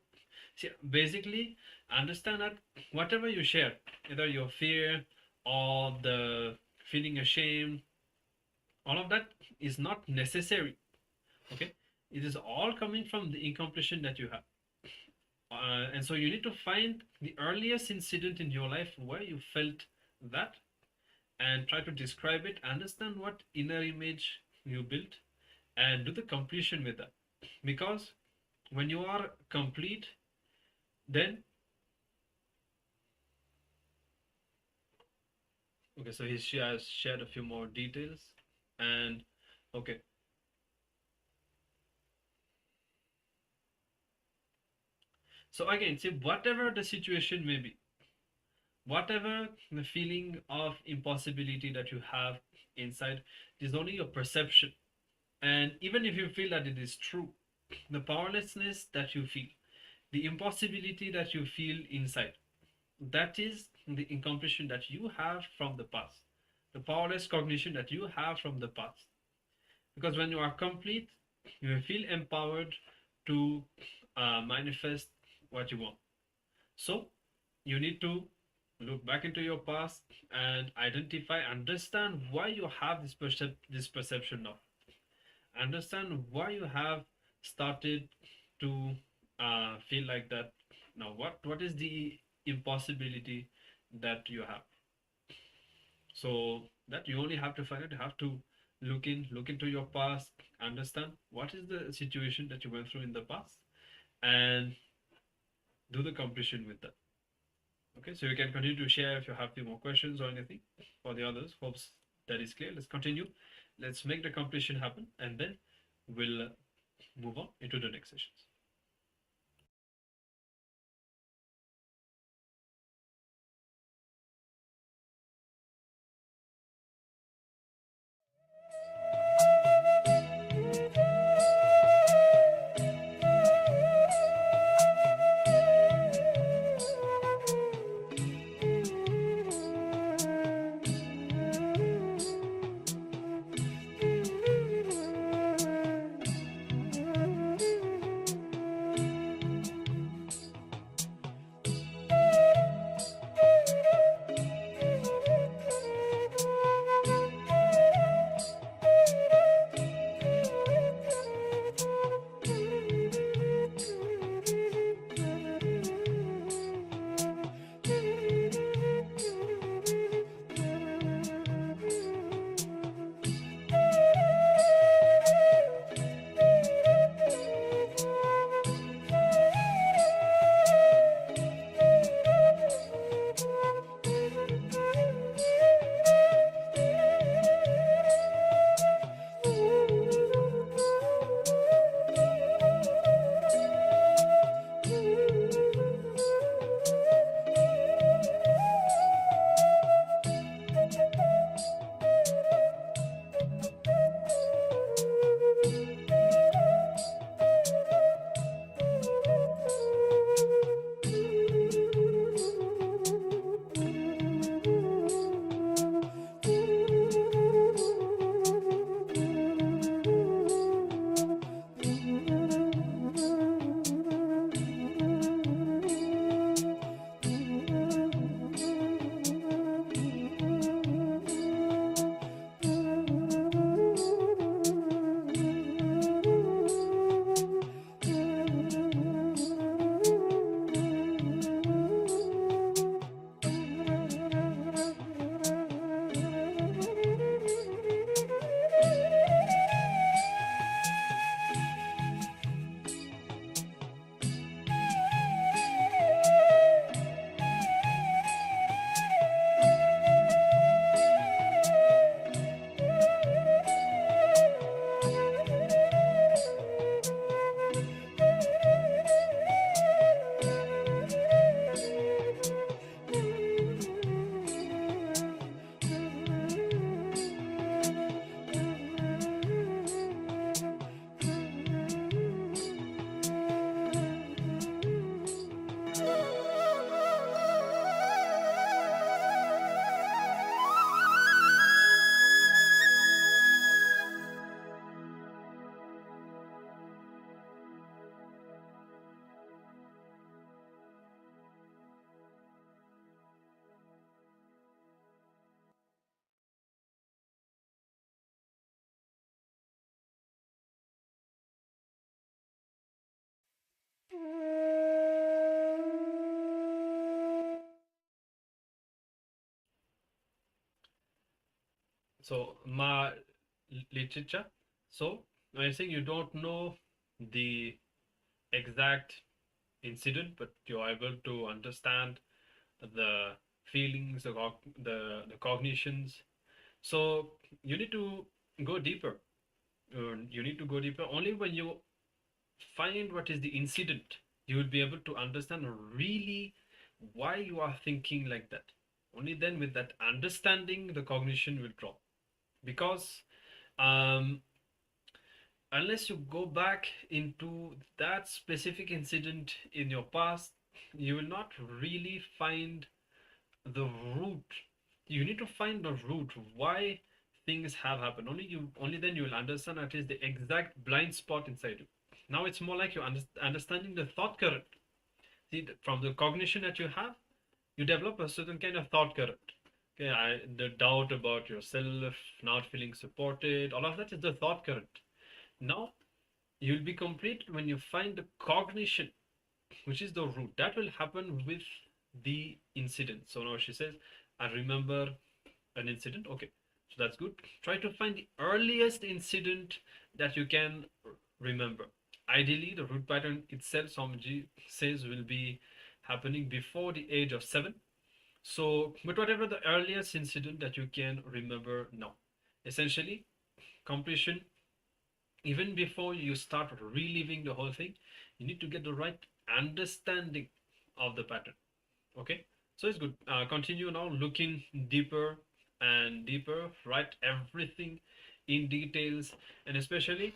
See, basically understand that whatever you share, either your fear or the feeling ashamed, all of that is not necessary. Okay, it is all coming from the incompletion that you have. And so you need to find the earliest incident in your life where you felt that and try to describe it, understand what inner image you built, and do the completion with that. Because when you are complete, then okay, so he has shared a few more details. And okay, so again, see, whatever the situation may be, whatever the feeling of impossibility that you have inside, it is only your perception. And even if you feel that it is true, the powerlessness that you feel, the impossibility that you feel inside, that is the incompletion that you have from the past, the powerless cognition that you have from the past. Because when you are complete, you will feel empowered to manifest what you want. So you need to look back into your past and identify, understand why you have this perception now. Understand why you have started to feel like that. Now, what is the impossibility that you have? So that you only have to find it. You have to look into your past, understand what is the situation that you went through in the past, and do the completion with that. Okay, so you can continue to share if you have few more questions or anything for the others. Hopes that is clear. Let's continue. Let's make the completion happen, and then we'll move on into the next sessions. So, ma literature. So, when you're saying you don't know the exact incident, but you're able to understand the feelings, the cognitions. So, you need to go deeper. You need to go deeper. Only when you find what is the incident, you will be able to understand really why you are thinking like that. Only then, with that understanding, the cognition will drop. Because unless you go back into that specific incident in your past, you will not really find the root. You need to find the root why things have happened. Only then you will understand at least the exact blind spot inside you. Now it's more like you're understanding the thought current. See, from the cognition that you have, you develop a certain kind of thought current. Okay, the doubt about yourself, not feeling supported, all of that is the thought current. Now you'll be complete when you find the cognition, which is the root. That will happen with the incident. So now she says, I remember an incident. Okay, so that's good. Try to find the earliest incident that you can remember. Ideally, the root pattern itself, Swamiji says, will be happening before the age of 7. So, but whatever the earliest incident that you can remember now. Essentially, completion, even before you start reliving the whole thing, you need to get the right understanding of the pattern. Okay, so it's good. Continue now looking deeper and deeper, write everything in details, and especially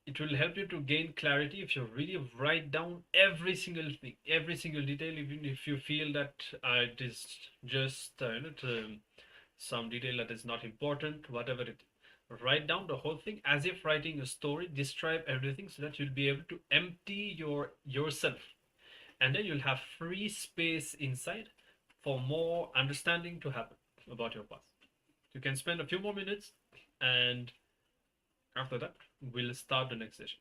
it will help you to gain clarity if you really write down every single thing, every single detail, even if you feel that it is just some detail that is not important, whatever it is. Write down the whole thing as if writing a story. Describe everything so that you'll be able to empty yourself, and then you'll have free space inside for more understanding to happen about your past. You can spend a few more minutes, and after that we'll start the next session.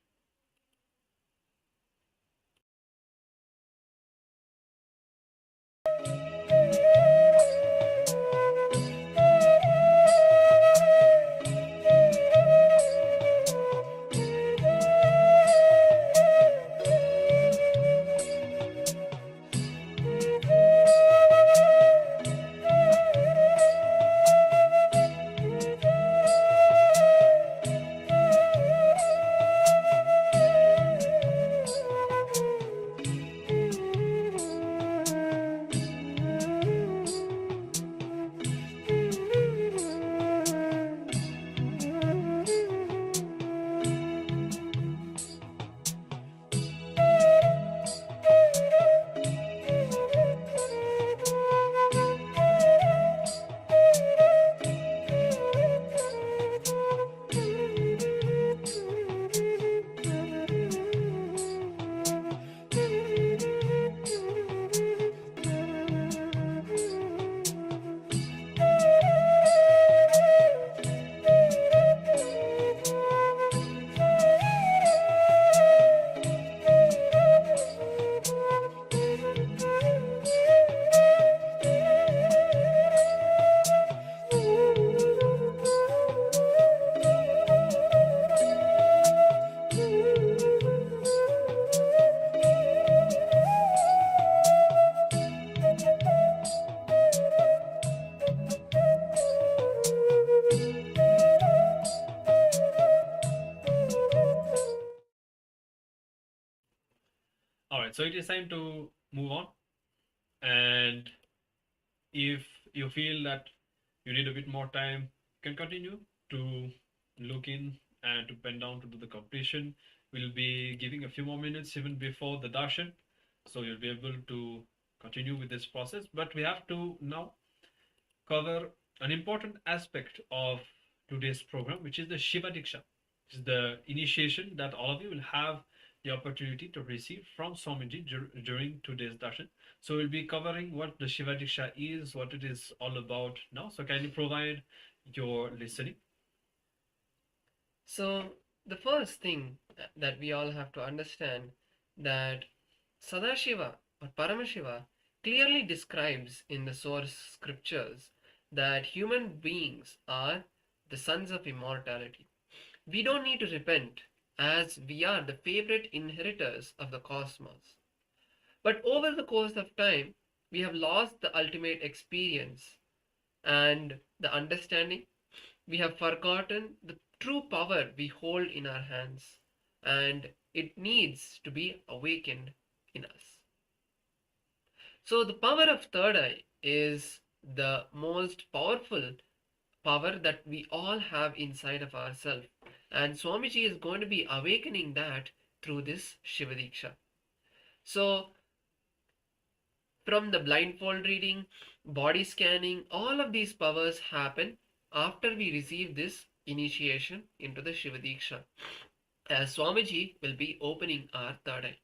All right, so it is time to move on. And if you feel that you need a bit more time, you can continue to look in and to pen down to do the completion. We'll be giving a few more minutes even before the darshan, so you'll be able to continue with this process. But we have to now cover an important aspect of today's program, which is the Shiva Dīkṣā. It's the initiation that all of you will have the opportunity to receive from Swamiji during today's darshan. So we'll be covering what the Shiva Dīkṣā is, what it is all about now. So can you provide your listening? So the first thing that we all have to understand that Sadashiva or Paramashiva clearly describes in the source scriptures that human beings are the sons of immortality. We don't need to repent as we are the favorite inheritors of the cosmos. But over the course of time, we have lost the ultimate experience and the understanding. We have forgotten the true power we hold in our hands, and it needs to be awakened in us. So, the power of third eye is the most powerful power that we all have inside of ourselves, and Swamiji is going to be awakening that through this Shiva Dīkṣā. So, from the blindfold reading, body scanning, all of these powers happen after we receive this initiation into the Shiva Dīkṣā, as Swamiji will be opening our third eye.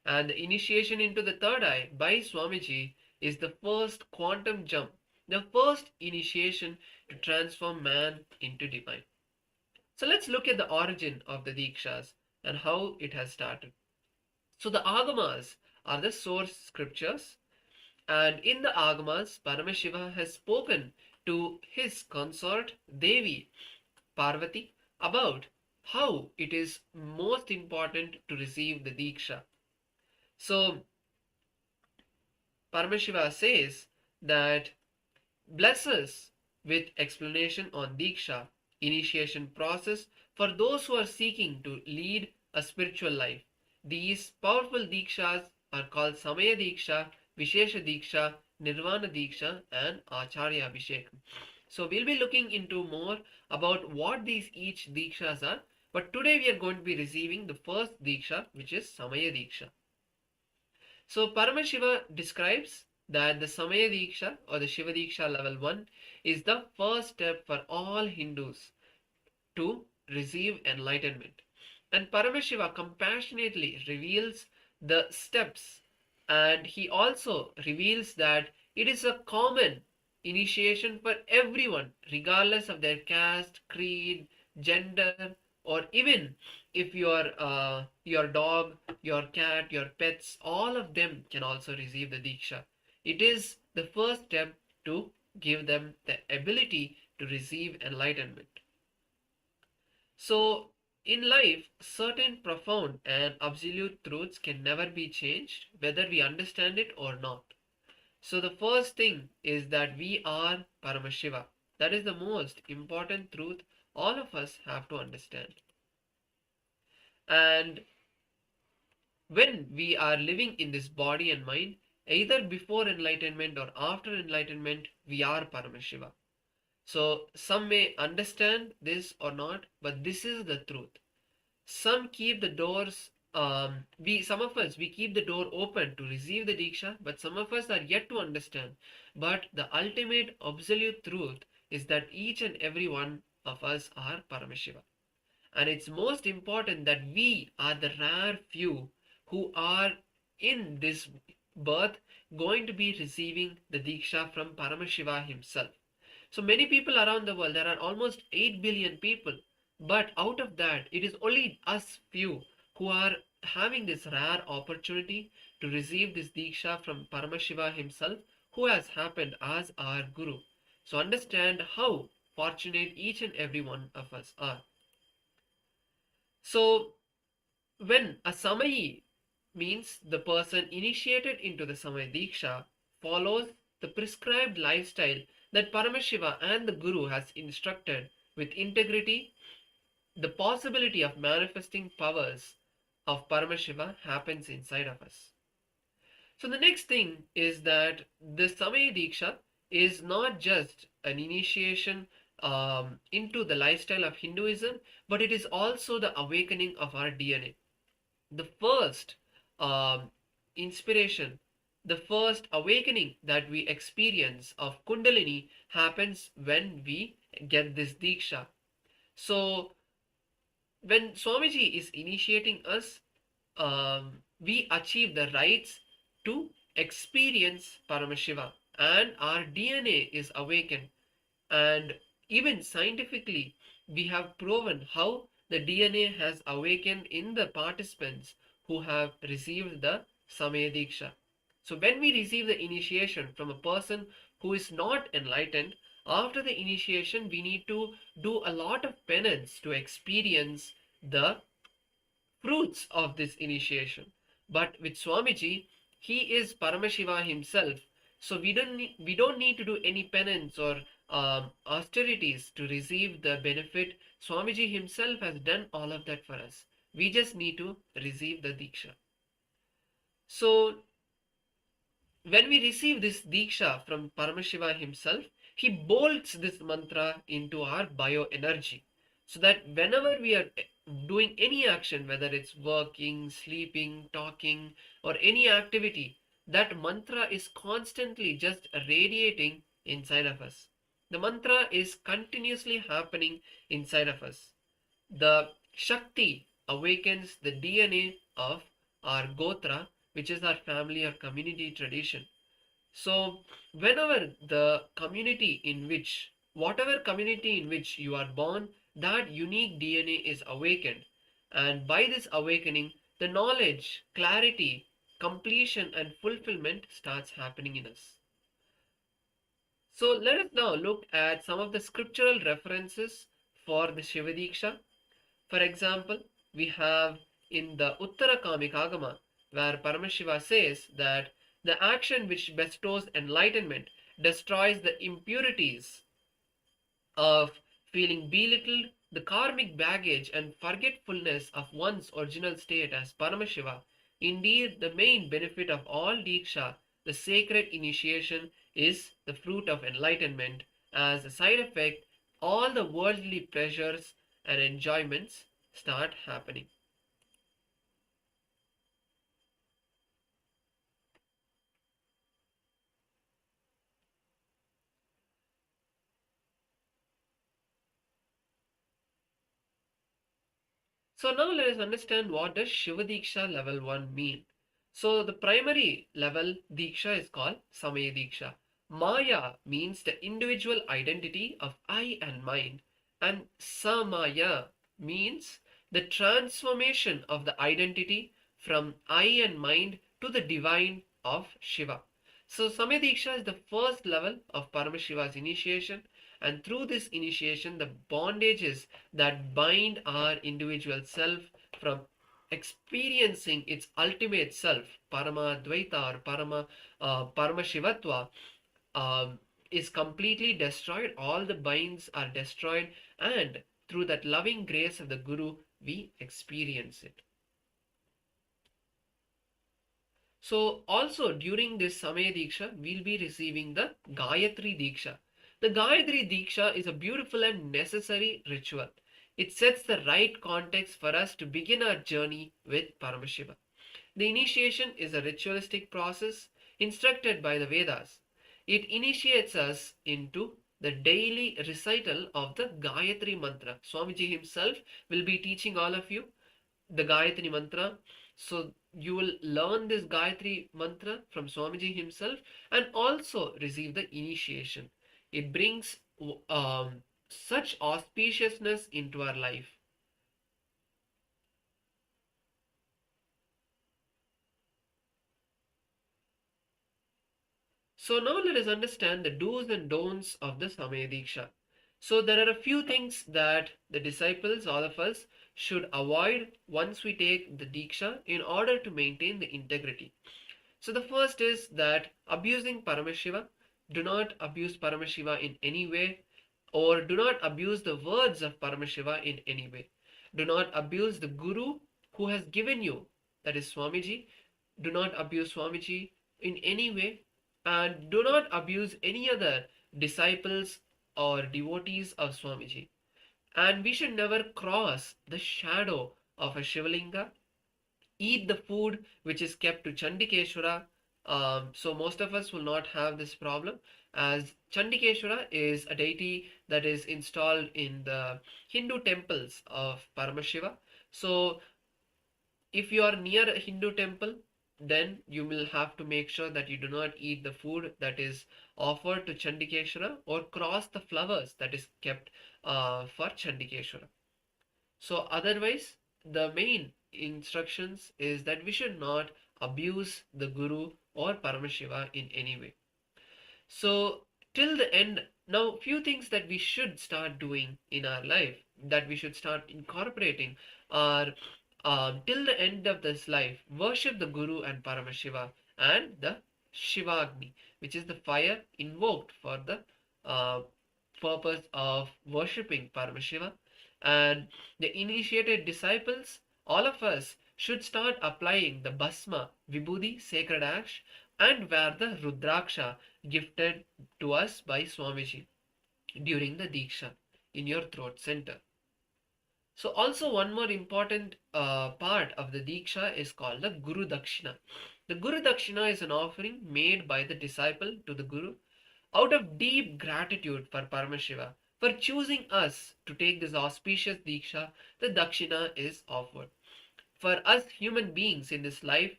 And the initiation into the third eye by Swamiji is the first quantum jump, the first initiation to transform man into divine. So let's look at the origin of the Dīkṣās and how it has started. So the Agamas are the source scriptures, and in the Agamas, Paramashiva has spoken to his consort Devi Parvati about how it is most important to receive the Dīkṣā. So Paramashiva says that bless us with explanation on Dīkṣā, initiation process for those who are seeking to lead a spiritual life. These powerful Dīkṣās are called Samaya Dīkṣā, Vishesha Dīkṣā, Nirvana Dīkṣā, and Acharya Abhishekam. So we'll be looking into more about what these each Dīkṣās are, but today we are going to be receiving the first Dīkṣā, which is Samaya Dīkṣā. So Paramashiva describes that the Samaya Dīkṣā or the Shiva Dīkṣā level 1 is the first step for all Hindus to receive enlightenment. And Paramashiva compassionately reveals the steps, and he also reveals that it is a common initiation for everyone, regardless of their caste, creed, gender, or even if your dog, your cat, your pets, all of them can also receive the Dīkṣā. It is the first step to give them the ability to receive enlightenment. So in life, certain profound and absolute truths can never be changed, whether we understand it or not. So the first thing is that we are Paramashiva. That is the most important truth all of us have to understand. And when we are living in this body and mind, either before enlightenment or after enlightenment, we are Paramashiva. So some may understand this or not, but this is the truth. Some keep the doors, some of us, we keep the door open to receive the Dīkṣā, but some of us are yet to understand. But the ultimate absolute truth is that each and every one of us are Paramashiva. And it's most important that we are the rare few who are in this birth going to be receiving the Dīkṣā from Paramashiva himself. So many people around the world, there are almost 8 billion people, but out of that, it is only us few who are having this rare opportunity to receive this Dīkṣā from Paramashiva himself, who has happened as our Guru. So understand how fortunate each and every one of us are. So when a Samayi means the person initiated into the Samaya Dīkṣā follows the prescribed lifestyle that Paramashiva and the Guru has instructed with integrity, the possibility of manifesting powers of Paramashiva happens inside of us. So the next thing is that the Samaya Dīkṣā is not just an initiation into the lifestyle of Hinduism, but it is also the awakening of our DNA. The first inspiration, the first awakening that we experience of Kundalini happens when we get this Dīkṣā. So when Swamiji is initiating us, we achieve the rights to experience Paramashiva, and our DNA is awakened. And even scientifically, we have proven how the DNA has awakened in the participants who have received the Samaya Dīkṣā. So when we receive the initiation from a person who is not enlightened, after the initiation we need to do a lot of penance to experience the fruits of this initiation. But with Swamiji, he is Paramashiva himself. So we don't need to do any penance or austerities to receive the benefit. Swamiji himself has done all of that for us. We just need to receive the Diksha. So when we receive this Diksha from Paramashiva himself, he bolts this mantra into our bioenergy. So that whenever we are doing any action, whether it's working, sleeping, talking, or any activity, that mantra is constantly just radiating inside of us. The mantra is continuously happening inside of us. The Shakti awakens the DNA of our Gotra, which is our family or community tradition. So, whenever the community in which, whatever community in which you are born, that unique DNA is awakened. And by this awakening, the knowledge, clarity, completion, and fulfillment starts happening in us. So, let us now look at some of the scriptural references for the Shiva Dīkṣā. For example, we have in the Uttara Kamikagama, where Paramashiva says that the action which bestows enlightenment destroys the impurities of feeling belittled, the karmic baggage and forgetfulness of one's original state as Paramashiva. Indeed, the main benefit of all Diksha, the sacred initiation, is the fruit of enlightenment. As a side effect, all the worldly pleasures and enjoyments start happening. So now let us understand what does Shiva Dīkṣā level 1 mean. So the primary level Dīkṣā is called Samaya Dīkṣā. Maya means the individual identity of I and mind, and Samaya means the transformation of the identity from I and mind to the divine of Shiva. So Samaya Dīkṣā is the first level of Paramashiva's initiation, and through this initiation the bondages that bind our individual self from experiencing its ultimate self, Paramadvaita or Paramashivatva, is completely destroyed. All the binds are destroyed, and through that loving grace of the Guru we experience it. So also during this Samaya Dīkṣā we'll be receiving the Gayatri Dīkṣā. The Gayatri Dīkṣā is a beautiful and necessary ritual. It sets the right context for us to begin our journey with Paramashiva. The initiation is a ritualistic process instructed by the Vedas. It initiates us into the daily recital of the Gayatri Mantra. Swamiji himself will be teaching all of you the Gayatri Mantra. So you will learn this Gayatri Mantra from Swamiji himself and also receive the initiation. It brings such auspiciousness into our life. So now let us understand the do's and don'ts of the Samaya Dīkṣā. So there are a few things that the disciples, all of us, should avoid once we take the Dīkṣā in order to maintain the integrity. So the first is that abusing Paramashiva. Do not abuse Paramashiva in any way, or do not abuse the words of Paramashiva in any way. Do not abuse the Guru who has given you, that is Swamiji. Do not abuse Swamiji in any way, and do not abuse any other disciples or devotees of Swamiji. And we should never cross the shadow of a Shivalinga, eat the food which is kept to Chandikeshwara. So most of us will not have this problem, as Chandikeshwara is a deity that is installed in the Hindu temples of Paramashiva. So if you are near a Hindu temple, then you will have to make sure that you do not eat the food that is offered to Chandikeshwara or cross the flowers that is kept for Chandikeshwara. So otherwise, the main instructions is that we should not abuse the Guru or Paramashiva in any way. So till the end, now few things that we should start doing in our life, that we should start incorporating are till the end of this life, worship the Guru and Paramashiva and the Shivagni, which is the fire invoked for the uh, purpose of worshipping Paramashiva. And the initiated disciples, all of us should start applying the Bhasma, Vibhuti, sacred ash, and wear the Rudraksha gifted to us by Swamiji during the Diksha in your throat center. So also one more important part of the Diksha is called the Guru Dakshina. The Guru Dakshina is an offering made by the disciple to the Guru out of deep gratitude for Paramashiva for choosing us to take this auspicious Diksha. The Dakshina is offered. For us human beings in this life,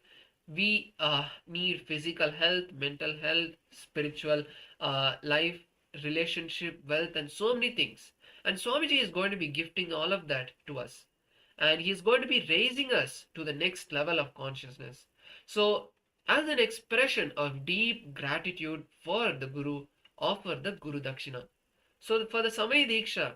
we need physical health, mental health, spiritual life, relationship, wealth, and so many things. And Swamiji is going to be gifting all of that to us. And he is going to be raising us to the next level of consciousness. So, as an expression of deep gratitude for the Guru, offer the Guru Dakshina. So, for the Samaya Diksha,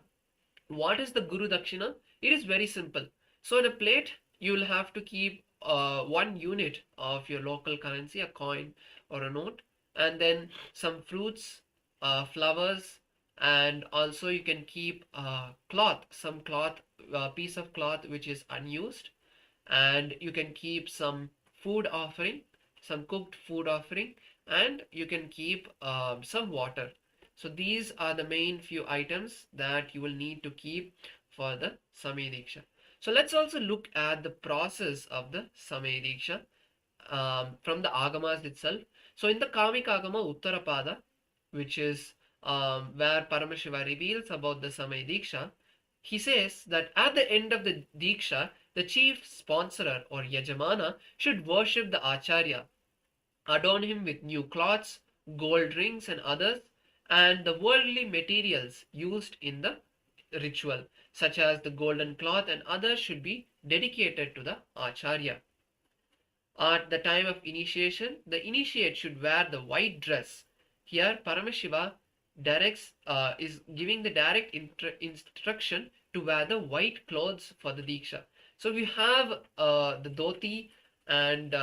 what is the Guru Dakshina? It is very simple. So, in a plate, you will have to keep 1 unit of your local currency, a coin or a note, and then some fruits, flowers, and also you can keep cloth, some cloth, piece of cloth which is unused, and you can keep some food offering, some cooked food offering, and you can keep some water. So these are the main few items that you will need to keep for the Samaya Diksha. So let's also look at the process of the Samaya Diksha from the Agamas itself. So in the Kamika Agama Uttarapada, which is where Paramashiva reveals about the Samaya Diksha, he says that at the end of the Diksha, the chief sponsorer or Yajamana should worship the Acharya, adorn him with new cloths, gold rings and others, and the worldly materials used in the ritual, such as the golden cloth and others, should be dedicated to the Acharya. At the time of initiation, the initiate should wear the white dress. Here, Paramashiva is giving the direct instruction to wear the white clothes for the Diksha. So if you have the dhoti and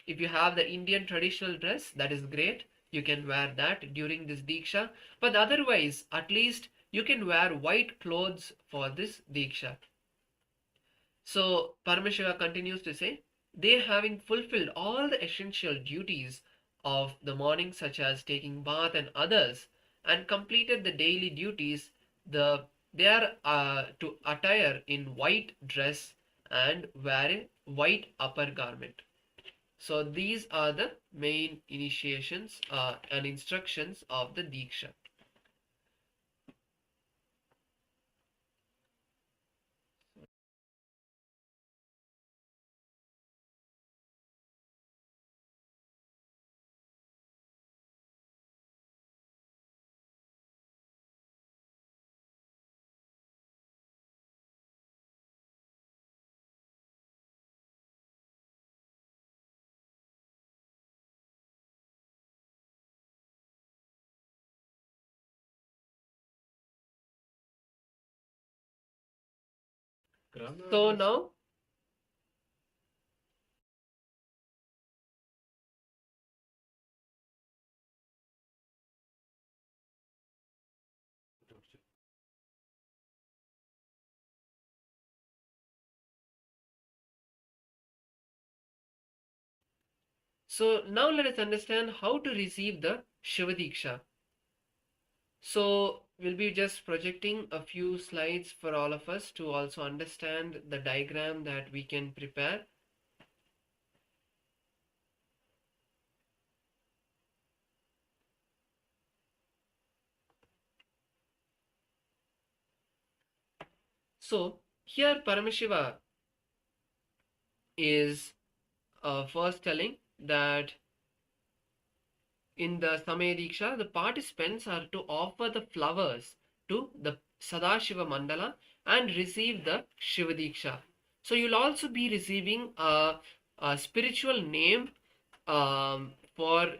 if you have the Indian traditional dress, that is great. You can wear that during this Diksha. But otherwise, at least you can wear white clothes for this Diksha. So Paramashiva continues to say, they having fulfilled all the essential duties of the morning, such as taking bath and others, and completed the daily duties, they are to attire in white dress and wear a white upper garment. So these are the main initiations and instructions of the Diksha. So now let us understand how to receive the Shiva Dīkṣā. So we'll be just projecting a few slides for all of us to also understand the diagram that we can prepare. So here Paramashiva is first telling that in the Samaya Dīkṣā, the participants are to offer the flowers to the Sadashiva Mandala and receive the Shiva Dīkṣā. So you'll also be receiving a spiritual name for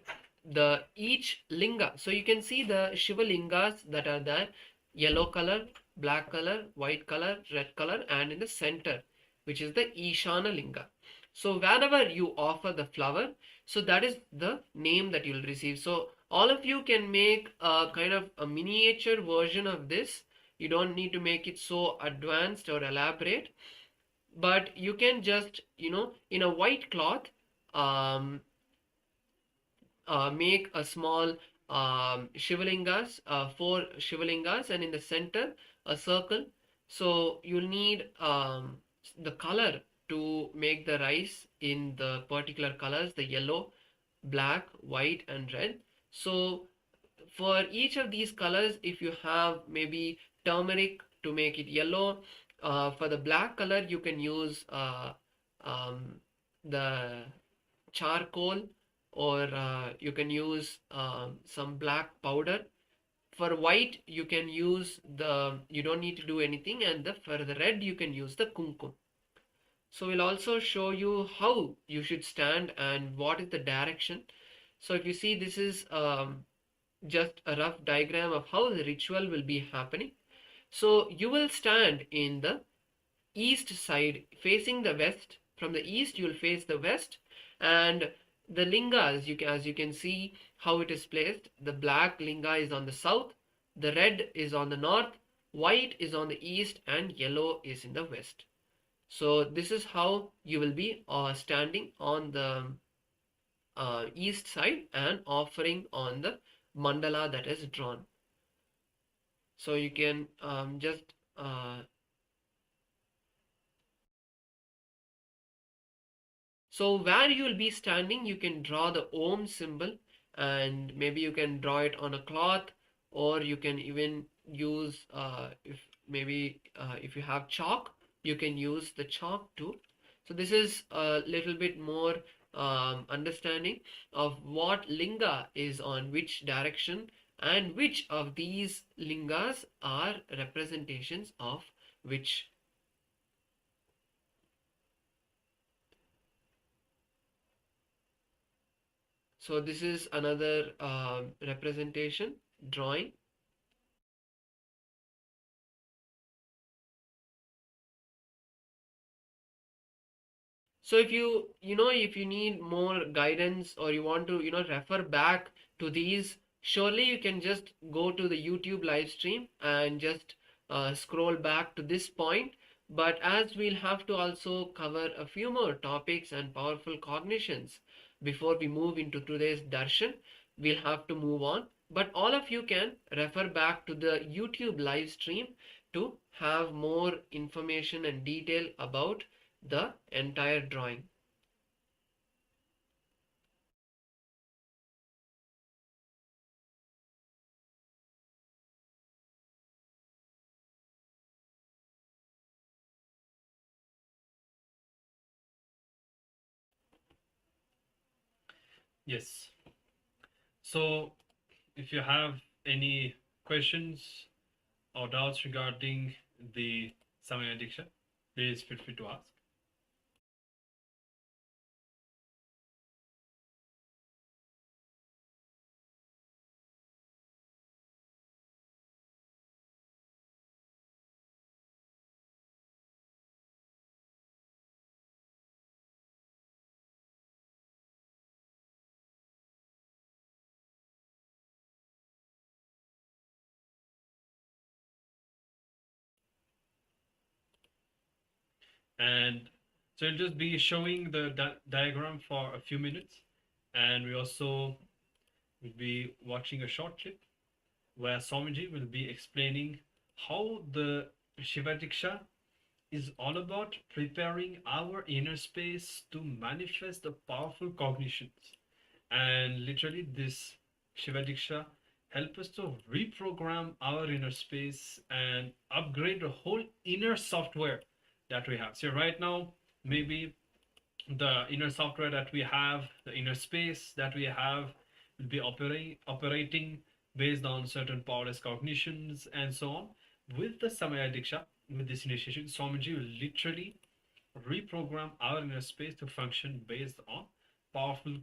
the each linga. So you can see the Shiva lingas that are there: yellow color, black color, white color, red color, and in the center, which is the Ishana linga. So wherever you offer the flower, so that is the name that you'll receive. So all of you can make a kind of a miniature version of this. You don't need to make it so advanced or elaborate, but you can just, in a white cloth, make a small Shivalingas, 4 Shivalingas, and in the center a circle. So you'll need the color to make the rice in the particular colors: the yellow, black, white, and red. So for each of these colors, if you have maybe turmeric to make it yellow, for the black color you can use the charcoal, or you can use some black powder. For white you can use you don't need to do anything, and for the red you can use the kumkum. So we'll also show you how you should stand and what is the direction. So if you see, this is just a rough diagram of how the ritual will be happening. So you will stand in the east side facing the west. From the east you will face the west, and the lingas, as you can see how it is placed. The black linga is on the south, the red is on the north, white is on the east, and yellow is in the west. So this is how you will be standing on the east side and offering on the mandala that is drawn. So you can just so where you will be standing, you can draw the Om symbol, and maybe you can draw it on a cloth, or you can even use if you have chalk, you can use the chalk too. So this is a little bit more understanding of what linga is on which direction, and which of these lingas are representations of which. So this is another representation drawing. So if you need more guidance, or you want to refer back to these, surely you can just go to the YouTube live stream and just scroll back to this point. But as we'll have to also cover a few more topics and powerful cognitions before we move into today's darshan, we'll have to move on. But all of you can refer back to the YouTube live stream to have more information and detail about the entire drawing. Yes. So if you have any questions or doubts regarding the Samaya Dīkṣā, please feel free to ask. And so it'll just be showing the diagram for a few minutes, and we also will be watching a short clip where Swamiji will be explaining how the Shiva Dīkṣā is all about preparing our inner space to manifest the powerful cognitions. And literally this Shiva Dīkṣā help us to reprogram our inner space and upgrade the whole inner software that we have. So right now, maybe the inner software that we have, the inner space that we have, will be operating based on certain powerless cognitions and so on. with the Samaya Dīkṣā, with this initiation, Swamiji will literally reprogram our inner space to function based on powerful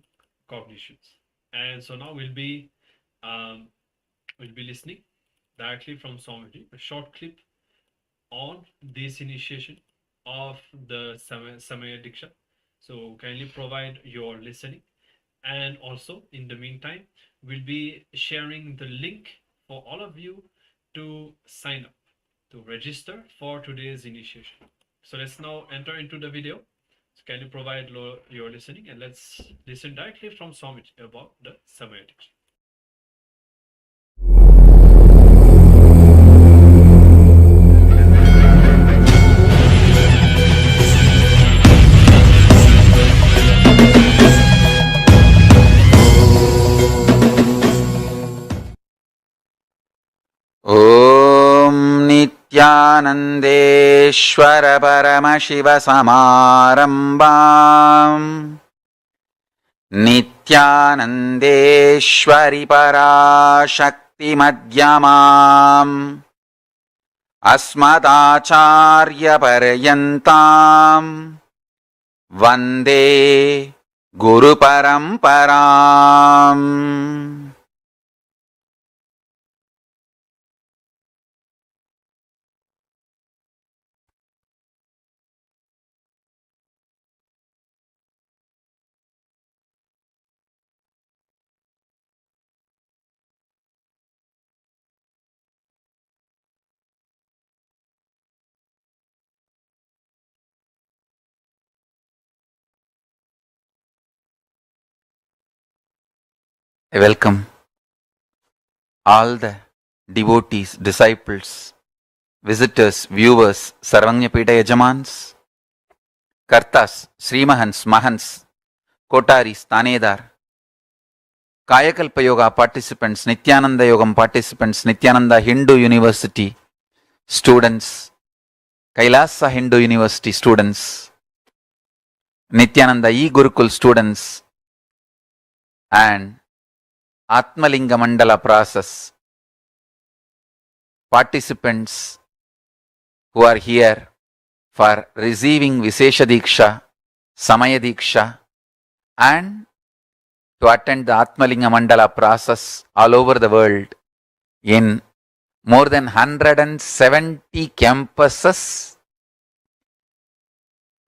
cognitions. And so now we'll be listening directly from Swamiji, a short clip on this initiation of the Samaya Dīkṣā. So kindly provide your listening. And also in the meantime, we'll be sharing the link for all of you to sign up, to register for today's initiation. So let's now enter into the video. So can you provide your listening, and let's listen directly from Swamiji about the Samaya Dīkṣā. ॐ नित्यानन्देश्वर परमशिवसमारम्भाम् नित्यानन्देश्वरि पराशक्तिमध्यमाम् अस्मदाचार्यपर्यन्ताम् वन्दे गुरुपरम्पराम्. I welcome all the devotees, disciples, visitors, viewers, Sarvanyapita Yajamans, Kartas, Srimahans, Mahans, Kotaris, Tanedar, Kayakalpa Yoga participants, Nityananda Yogam participants, Nityananda Hindu University students, Kailasa Hindu University students, Nityananda E-Gurukul students, and Atmalinga Mandala process participants who are here for receiving Vishesha Dīkṣā, Samaya Dīkṣā, and to attend the Atmalinga Mandala process all over the world in more than 170 campuses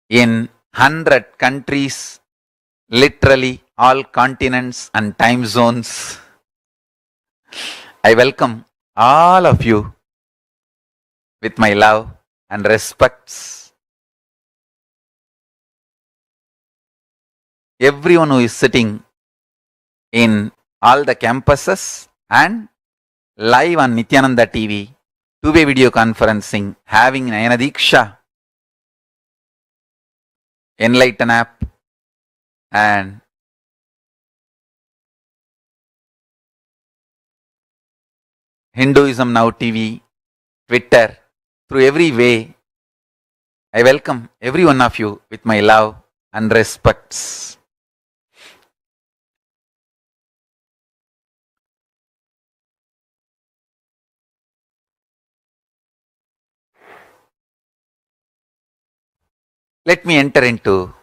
in 100 countries, literally all continents and time zones. I welcome all of you with my love and respects. Everyone who is sitting in all the campuses and live on Nityananda TV, two-way video conferencing, having Nayana Dīkṣā, Enlighten app, and Hinduism Now TV, Twitter, through every way, I welcome every one of you with my love and respects. Let me enter into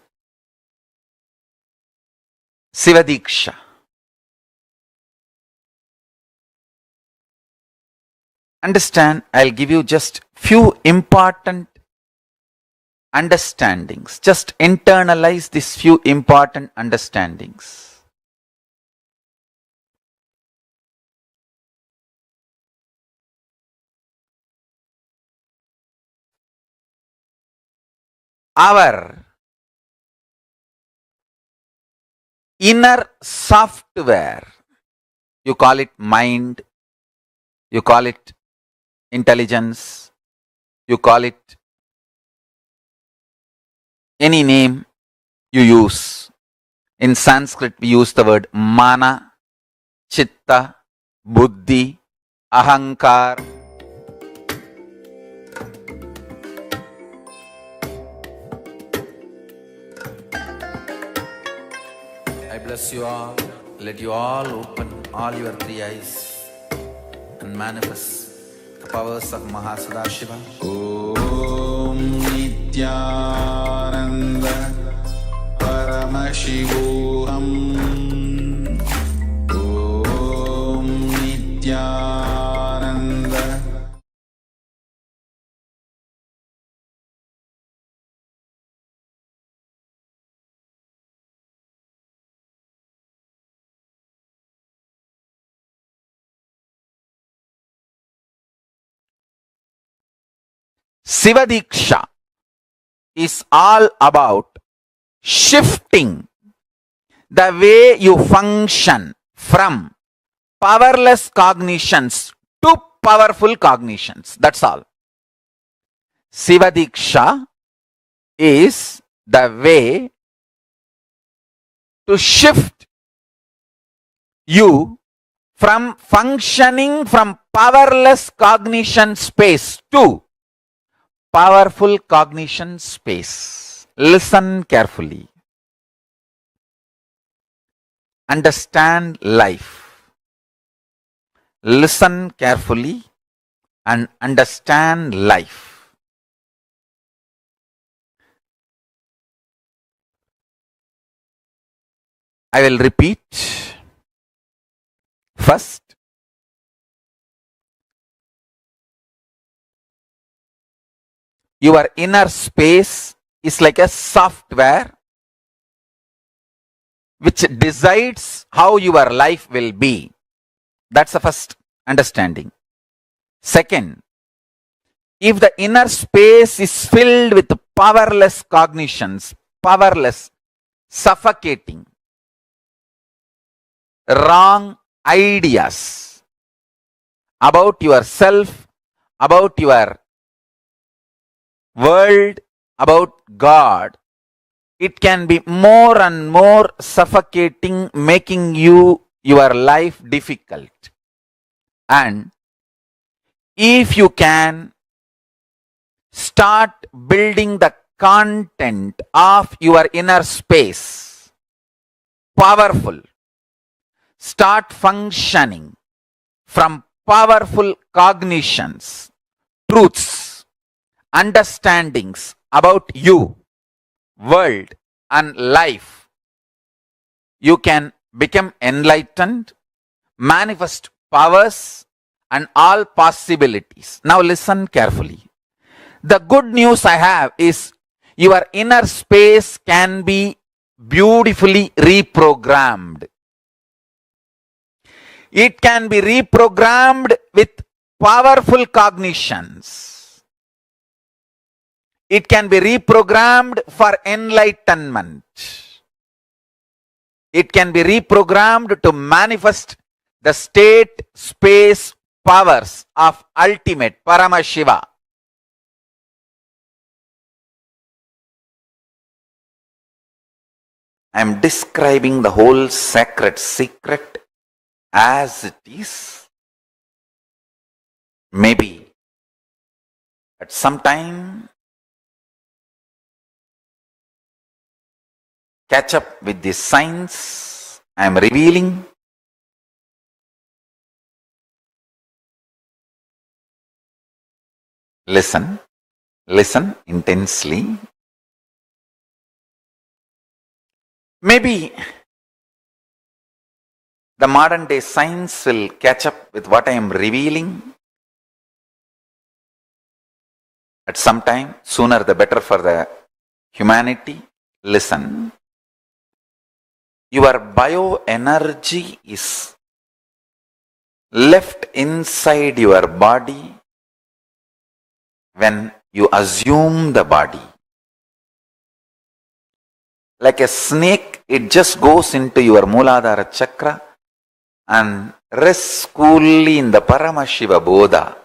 Shiva Dīkṣā. Understand, I'll give you just few important understandings. Just internalize these few important understandings. Our inner software, you call it mind, you call it intelligence, you call it any name you use. In Sanskrit, we use the word mana, chitta, buddhi, ahankar. I bless you all. Let you all open all your three eyes and manifest the powers of Mahasudashiva. Om Nityananda Paramashivoham. Om Nityananda. Shiva Dīkṣā is all about shifting the way you function from powerless cognitions to powerful cognitions. That's all. Shiva Dīkṣā is the way to shift you from functioning from powerless cognition space to powerful cognition space. Listen carefully. Understand life. Listen carefully and understand life. I will repeat. First, your inner space is like a software which decides how your life will be. That's the first understanding. Second, if the inner space is filled with powerless cognitions, powerless, suffocating, wrong ideas about yourself, about your world, about God, it can be more and more suffocating, making your life difficult. And if you can start building the content of your inner space, powerful, start functioning from powerful cognitions, truths, understandings about you, world and life, you can become enlightened, manifest powers and all possibilities. Now listen carefully. The good news I have is your inner space can be beautifully reprogrammed. It can be reprogrammed with powerful cognitions. It can be reprogrammed for enlightenment. It can be reprogrammed to manifest the state, space, powers of ultimate Paramashiva. I am describing the whole sacred secret as it is. Maybe at some time catch up with the signs I am revealing. Listen, listen intensely. Maybe the modern day science will catch up with what I am revealing at some time, sooner the better for the humanity. Listen. Your bioenergy is left inside your body when you assume the body. Like a snake, it just goes into your Mooladhara chakra and rests coolly in the Paramashiva Bodha.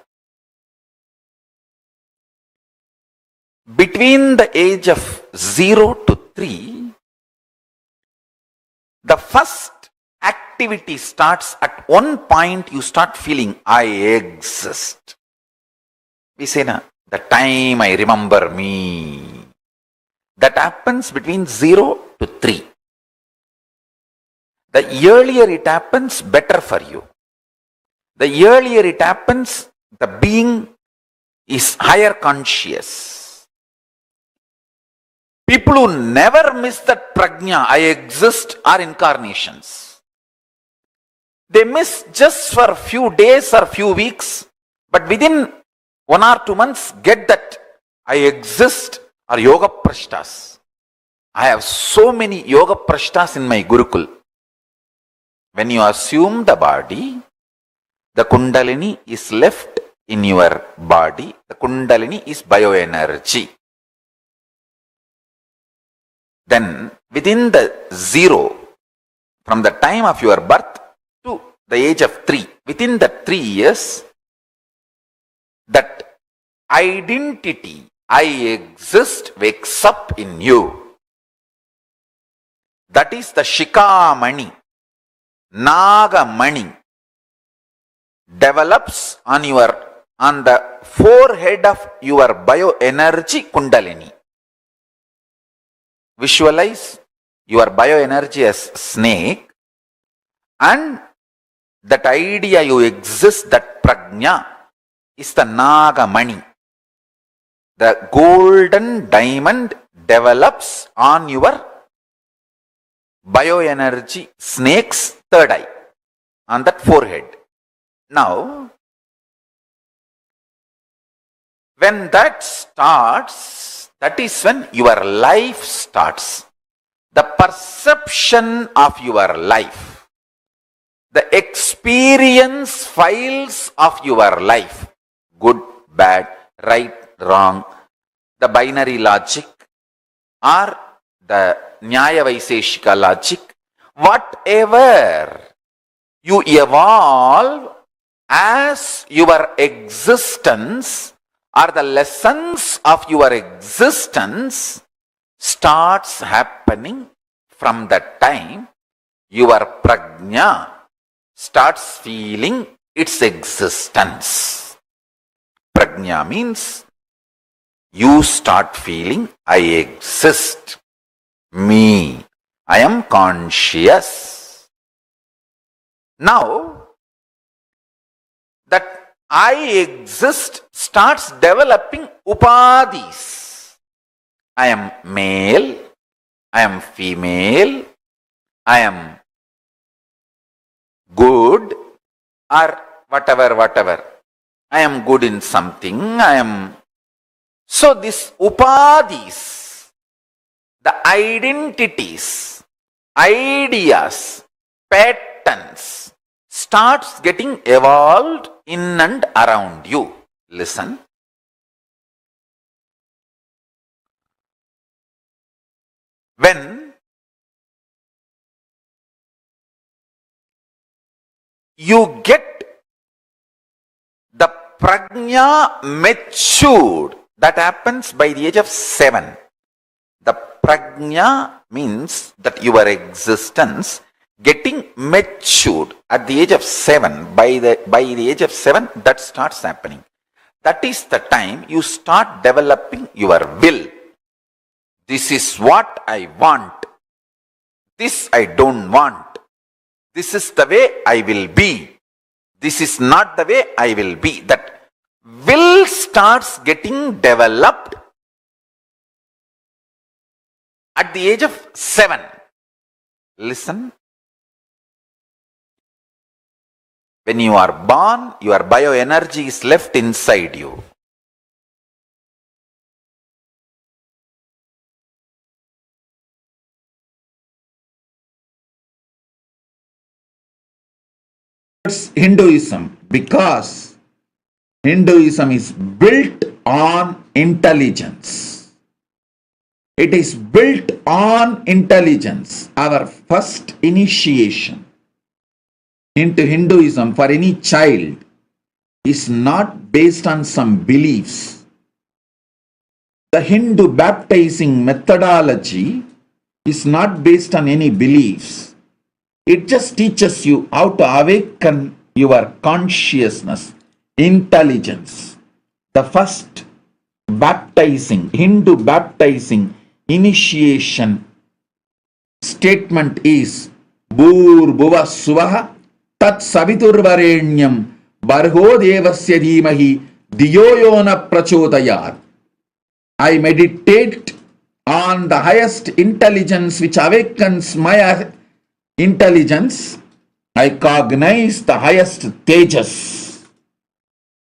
Between the age of 0 to 3, the first activity starts at one point. You start feeling, I exist. We say, na, the time I remember me. That happens between 0 to 3. The earlier it happens, better for you. The earlier it happens, the being is higher conscious. People who never miss that prajna, I exist, are incarnations. They miss just for a few days or few weeks, but within 1 or 2 months get that I exist, are yoga prashtas. I have so many yoga prashtas in my Gurukul. When you assume the body, the kundalini is left in your body. The kundalini is bioenergy. Then within the 0, from the time of your birth to the age of 3, within the 3 years, that identity, I exist, wakes up in you. That is the Shikamani, Nagamani, develops on the forehead of your bioenergy kundalini. Visualize your bioenergy as snake, and that idea you exist, that prajna, is the Nagamani. The golden diamond develops on your bioenergy snake's third eye, on that forehead. Now, when that starts, that is when your life starts. The perception of your life, the experience files of your life, good, bad, right, wrong, the binary logic or the Nyaya Vaiseshika logic, whatever you evolve as your existence or the lessons of your existence starts happening from that time your prajna starts feeling its existence. Prajna means you start feeling I exist, me, I am conscious. Now, that I exist starts developing upadhis. I am male, I am female, I am good, or whatever. I am good in something, I am. So this upadhis, the identities, ideas, patterns starts getting evolved in and around you. Listen. When you get the prajna matured, that happens by the age of 7. The prajna means that your existence getting matured at the age of 7. By the age of 7, that starts happening. That is the time you start developing your will. This is what I want. This I don't want. This is the way I will be. This is not the way I will be. That will starts getting developed at the age of 7. Listen. When you are born, your bioenergy is left inside you. Hinduism, because Hinduism is built on intelligence. It is built on intelligence. Our first initiation into Hinduism for any child is not based on some beliefs. The Hindu baptizing methodology is not based on any beliefs. It just teaches you how to awaken your consciousness, intelligence. The first baptizing, Hindu baptizing initiation statement is Bhur Bhuva Suvaha Tat Saviturvarenyam Bargo devasya dhimahi diyo yo na prachodayat. I meditate on the highest intelligence which awakens my intelligence. I cognize the highest tejas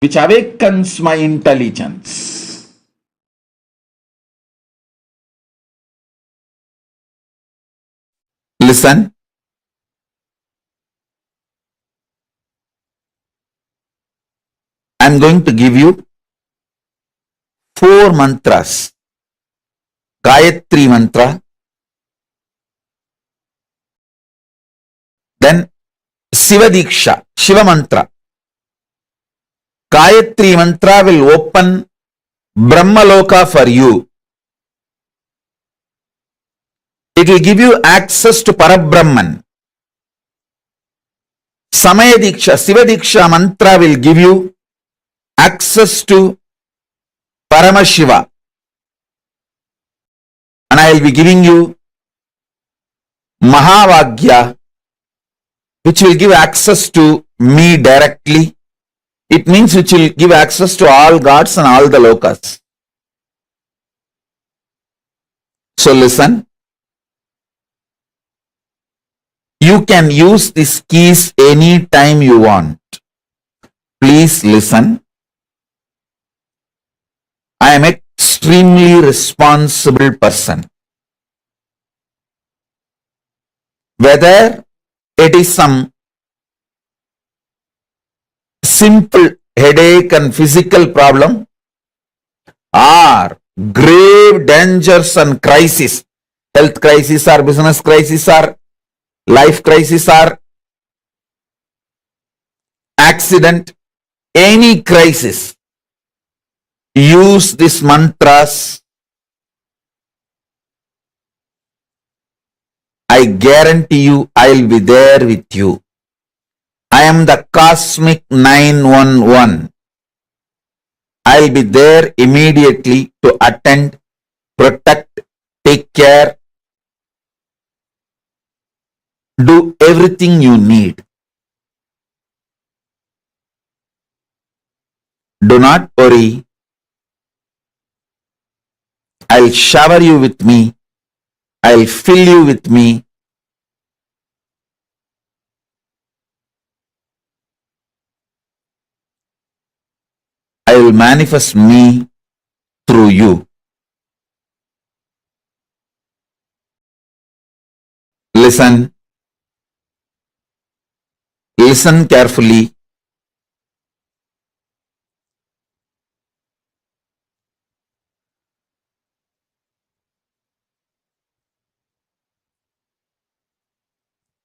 which awakens my intelligence. Listen. I am going to give you 4 mantras. Gayatri mantra, then Shiva Dīkṣā, Shiva mantra. Gayatri mantra will open Brahmaloka for you. It will give you access to Parabrahman. Samaya Dīkṣā, Shiva Dīkṣā mantra will give you access to Paramashiva. And I will be giving you Mahavagya, which will give access to me directly. It means which will give access to all gods and all the lokas. So listen. You can use these keys anytime you want. Please listen. I am extremely responsible person. Whether it is some simple headache and physical problem or grave dangers and crisis, health crisis or business crisis or life crisis or accident, any crisis, use these mantras. I guarantee you I'll be there with you. I am the cosmic 911. I'll be there immediately to attend, protect, take care, do everything you need. Do not worry. I'll shower you with me. I'll fill you with me. I will manifest me through you. Listen. Listen carefully.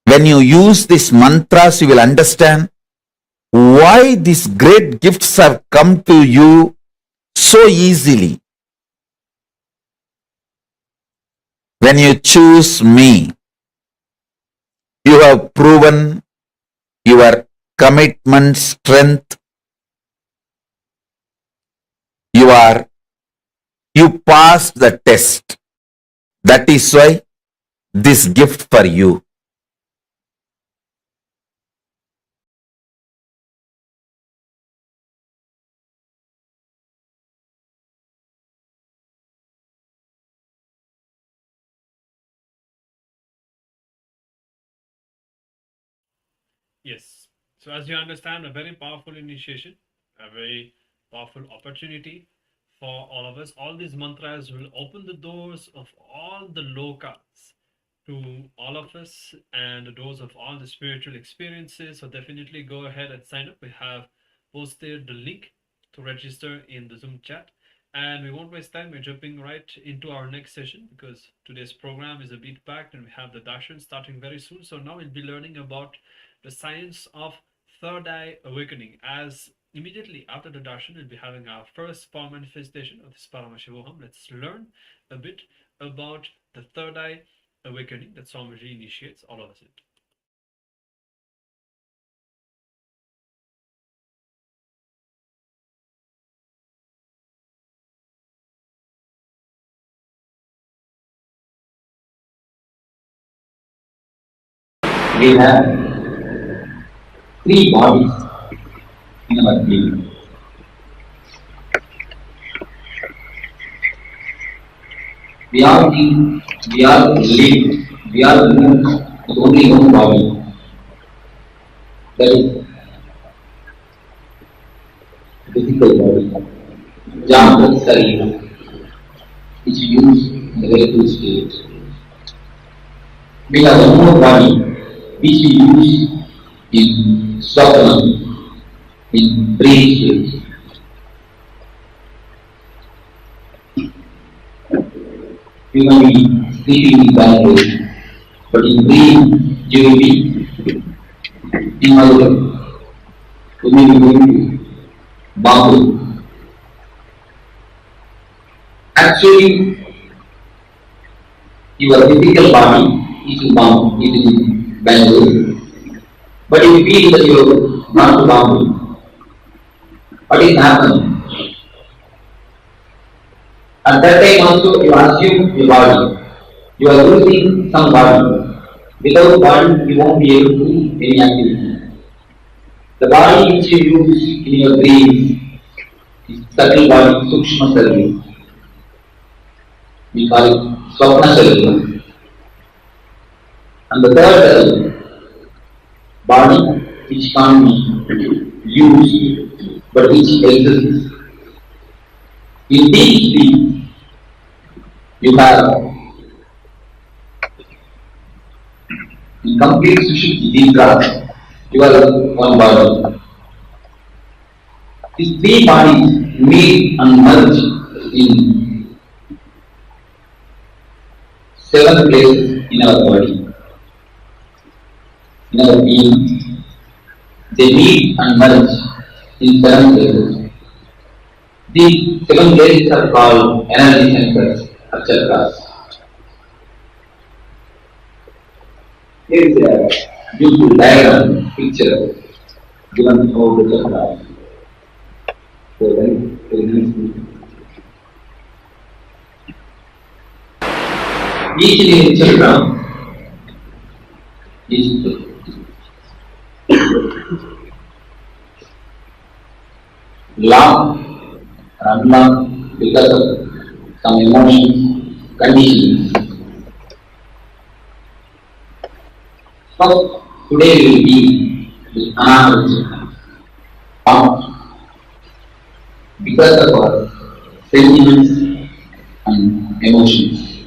When you use these mantras, you will understand why these great gifts have come to you so easily. When you choose me, you have proven your commitment strength. You passed the test. That is why this gift for you. Yes. So as you understand, a very powerful initiation, a very powerful opportunity for all of us. All these mantras will open the doors of all the lokas to all of us and the doors of all the spiritual experiences. So definitely go ahead and sign up. We have posted the link to register in the Zoom chat. And we won't waste time. We're jumping right into our next session because today's program is a bit packed and we have the darshan starting very soon. So now we'll be learning about the science of third eye awakening. As immediately after the darshan, we'll be having our first power manifestation of this Paramashivoham. Let's learn a bit about the third eye awakening that Swamiji initiates all of us in. We have 3 bodies. in our being. We all think, we all live, we all move with only one body. That is physical body. Jambal Sarira, which we use in the vehicle state. We have one more body, which we use in Swapna, in brain state. You may be sleeping in Bangalore, but in dream you will be in Madurai. You may be going to Bombay. Actually, your physical body is in Bombay, it is in Bangalore. But if you feel that you are not to Bombay, what is happening? At that time also you assume your body. You are losing some body. Without body you won't be able to do any activity. The body which you use in your dreams is subtle body, Sukshma Sarira. We call it Swapna Sarira. And the third body which can't be used but which exists. In these three, you have in complete Shiva Dīkṣā, you are one body. These three bodies meet and merge in 7 places in our body, in our being. They meet and merge in 7 places. These 7 places are called energy centers or chakras. Here is a beautiful diagram picture given of the chakras. So very nicely. Each chakra is locked and unlocked because of some emotions, conditions. First, today we will be with another chakra. Because of our sentiments and emotions.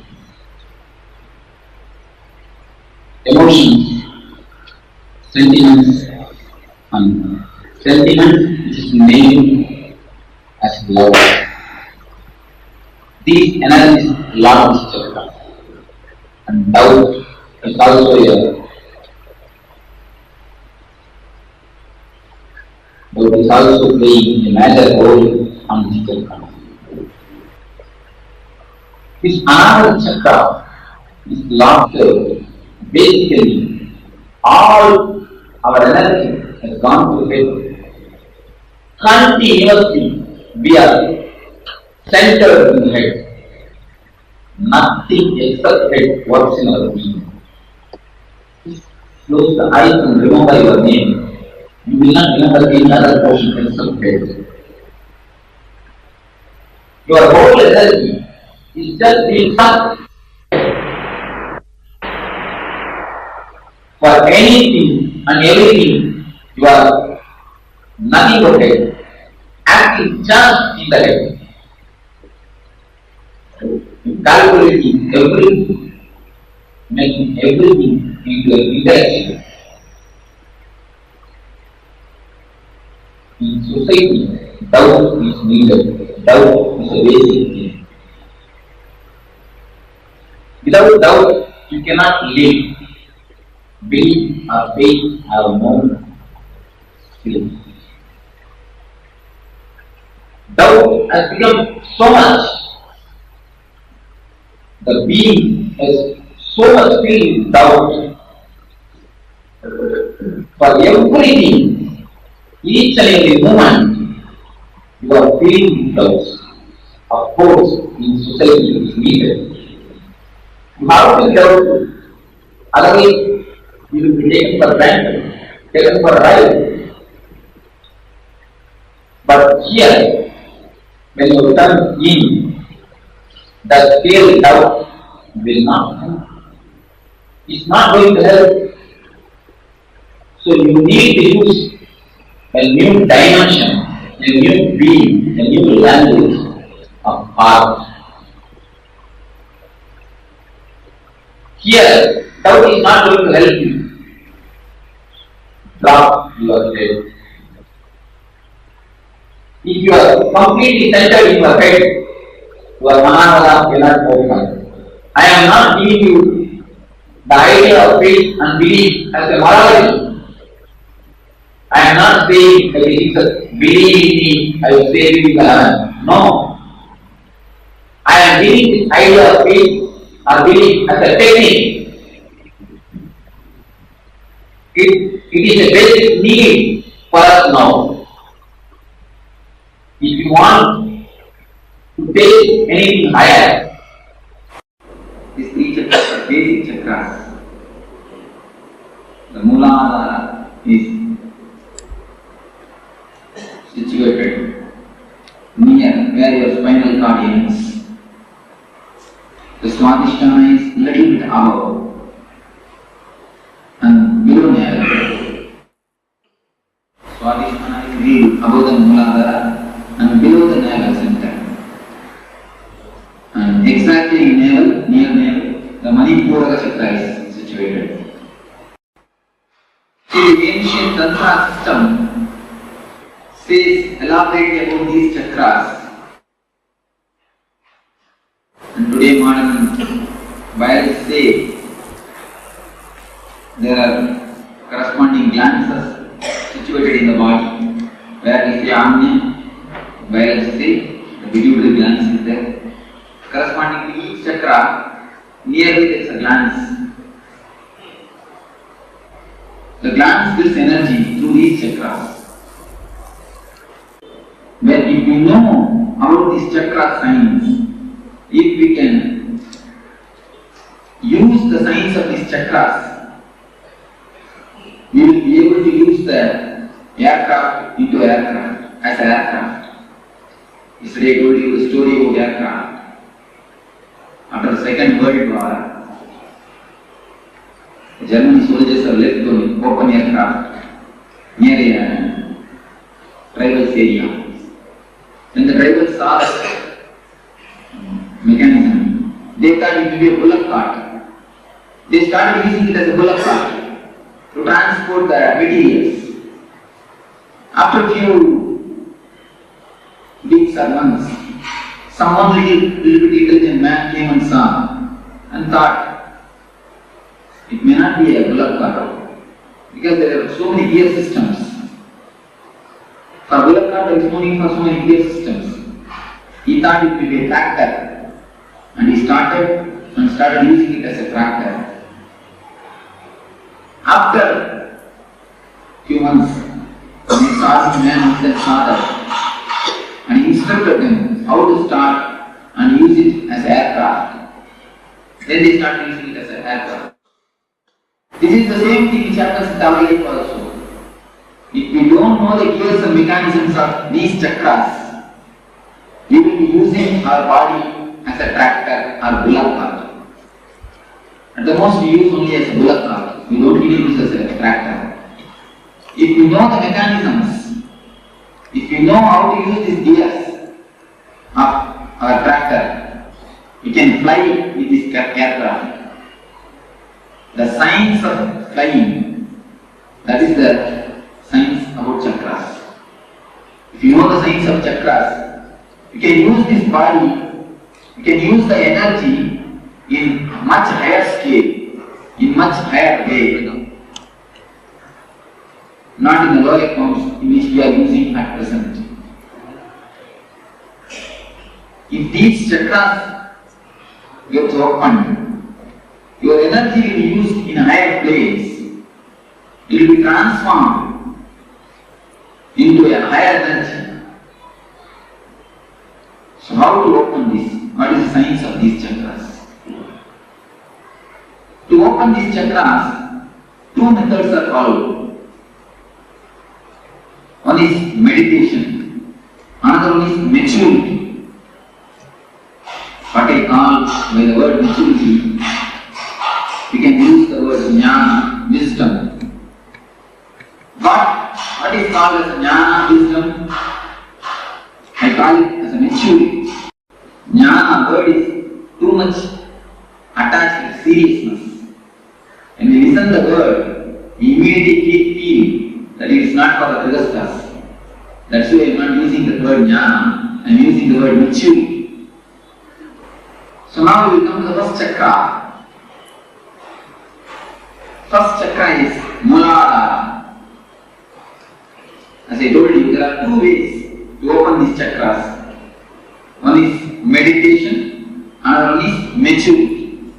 Emotions, sentiments, and sentiments is named as love. These energies love this chakra. And doubt is also a doubt is also playing a major role on this chakra. This another chakra is laughter. Basically, all our energy has gone to head. Continuously, we are centered in the head. Nothing except head works in our being. Just close the eyes and remember your name. You will not remember any other portion except head. Your whole energy is just being sucked for anything and everything. You are nothing but head, acting just in the head. Calculating everything, making everything into an interaction. In society, doubt is needed. Doubt is a basic thing. Without doubt, you cannot live. Belief or faith have no feeling. Doubt has become so much. The being has so much filled with doubt. For everything, each and every moment, you are filled with doubts. Of course, in society it is needed. You have to doubt, otherwise you will be taken for granted, taken for a ride. But here, when you turn in, the scale doubt will not help. It's not going to help. So you need to use a new dimension, a new being, a new language of art. Here, doubt is not going to help you. Drop your head. If you are completely centered in your head, your manavada cannot open. I am not giving you the idea of faith and belief as a morality. I am not saying that it is a believe in me, I will save you in the heaven. No. I am giving this idea of faith or belief as a technique. It is a basic need for us now. If you want to take anything higher, these three chakras are basic chakras. The Mooladhara is situated near where your spinal cord ends. The Swadhisthana is little bit above and below navel. Swadhisthana is little above the Mooladhara and below the navel center. And exactly in navel, near navel, the Manipura chakra is situated. See, the ancient Tantra system says elaborate about these chakras. And today modern biologists say there are corresponding glands situated in the body where we say Anya. Biologists say the pituitary glands is there. Corresponding to each chakra, nearly there is a glands. The glands gives energy through these chakras. When if we know about these chakra science, if we can use the science of these chakras, we will be able to use the aircraft into aircraft as an aircraft. Yesterday I told you the story about aircraft. After the Second World War, the German soldiers are left to open aircraft near a tribal area. When the tribals saw that mechanism, they thought it would be a bullock cart. They started using it as a bullock cart to transport the materials. After a few weeks or months, someone little bit intelligent man came and saw and thought it may not be a bullock cart because there are so many gear systems. For bullock cart there is no need for so many gear systems. He thought it would be a tractor and he started using it as a tractor. After few months, he saw this man and saw that and he instructed them how to start and use it as an aircraft. Then they started using it as an aircraft. This is the same thing which happens in our life also. If we don't know the gears and mechanisms of these chakras, we will be using our body as a tractor or bullock cart. At the most we use only as a bullock cart. We don't really use as a tractor. If we know the mechanisms, if we know how to use these gears of our tractor, we can fly with this aircraft. The science of flying, that is the science about chakras. If you know the science of chakras, you can use this body, you can use the energy in much higher scale, in much higher way. Not in the lower forms in which we are using at present. If these chakras get opened, your energy will be used in a higher place. It will be transformed into a higher energy. So how to open this? What is the science of these chakras? To open these chakras, two methods are followed. One is meditation. Another one is maturity. What I call by the word maturity, we can use the word jnana, wisdom. But what is called as jnana, wisdom, I call it as a maturity. Jnana word is too much attached with seriousness. When we listen the word, we immediately feel that it is not for the Grihasthas. That's why I am not using the word jnana, I am using the word maturity. So now we will come to the first chakra. First chakra is Muladhara. As I told you, there are two ways to open these chakras. One is meditation, another one is maturity.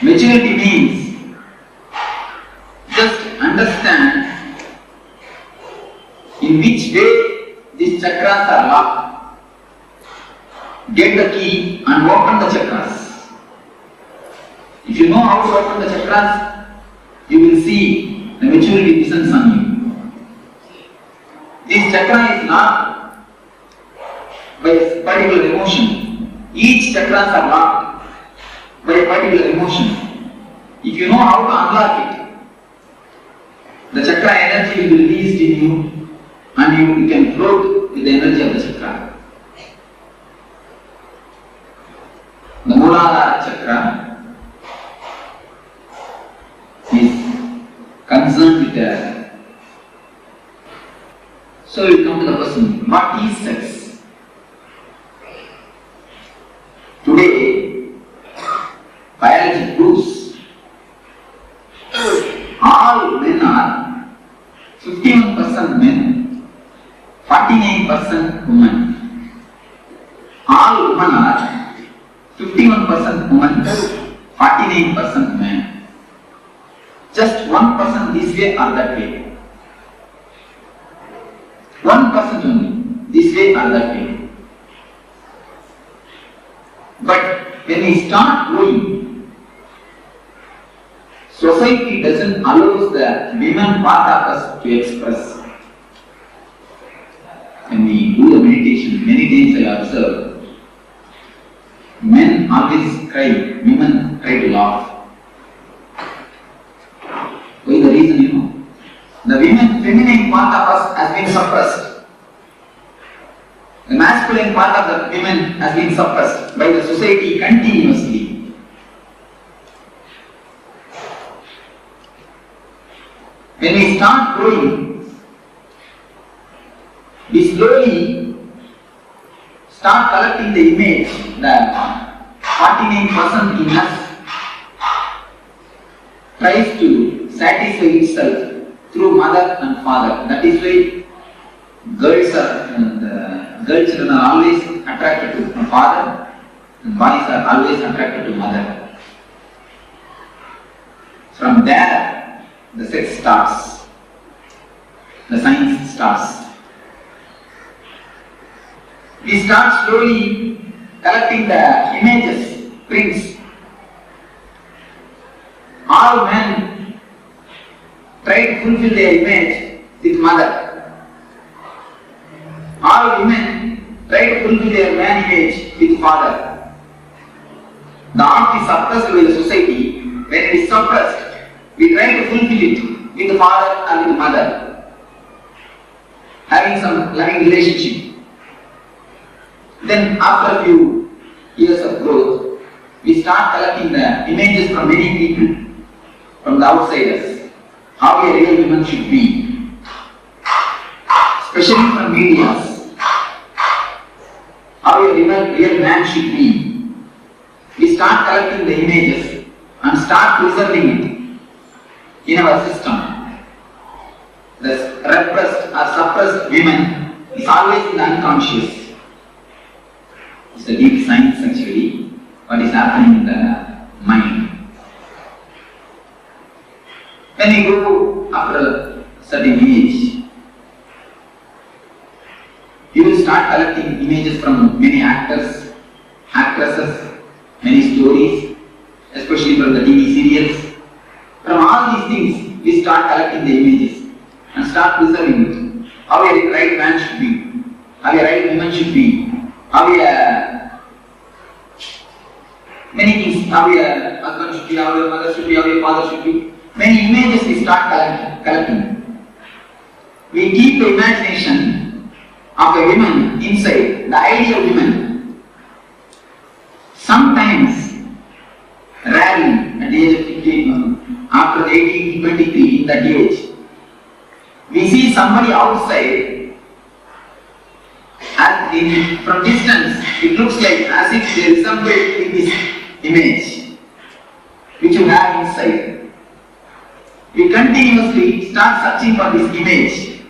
Maturity means just understand in which way these chakras are locked. Get the key and open the chakras. If you know how to open the chakras, you will see the maturity descends on you. This chakra is locked by a particular emotion. Each chakras are locked by a particular emotion. If you know how to unlock it, the chakra energy will be released in you and you can float with the energy of the chakra. The Muladhara chakra is concerned with the. So we come to the question, what is sex? Today, biology proves all men are 51% men, 49% women. All women are 51% women, 49% men. Just 1% this way or that way. 1% only, this way or that way. But when we start growing, society doesn't allow the women part of us to express. When we do the meditation, many times I observe, men always cry, women try to laugh. Why the reason you know? The feminine part of us has been suppressed. The masculine part of the women has been suppressed by the society continuously. When we start growing, we slowly start collecting the image that 49% in us tries to satisfy itself through mother and father. That is why girl children are always attracted to father and boys are always attracted to mother. From there, the sex starts. The science starts. We start slowly collecting the images, prints. All men try to fulfill their image with mother. All women try to fulfill their man image with father. The art is suppressed by the society. When it is suppressed, we try to fulfill it with the father and with the mother, having some loving relationship. Then after a few years of growth, we start collecting the images from many people, from the outsiders, how a real woman should be, especially from media. How a real man should be. We start collecting the images and start preserving it in our system. The repressed or suppressed women is always in the unconscious. It's a deep science actually, what is happening in the mind. When we go after a certain age, you will start collecting images from many actors, actresses, many stories, especially from the TV serials. From all these things, we start collecting the images and start preserving it. How a right man should be. how a right woman should be, how a many things, how a husband should be, how a mother should be, how a father should be. Many images we start collecting. We keep the imagination of a woman inside, the ideal woman. Sometimes, rarely, at the age of 15, after the 18 to 23, in that age, we see somebody outside, and from distance, it looks like as if they resemble in this image, which you have inside. We continuously start searching for this image.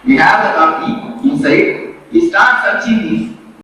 We have the copy inside. We start searching this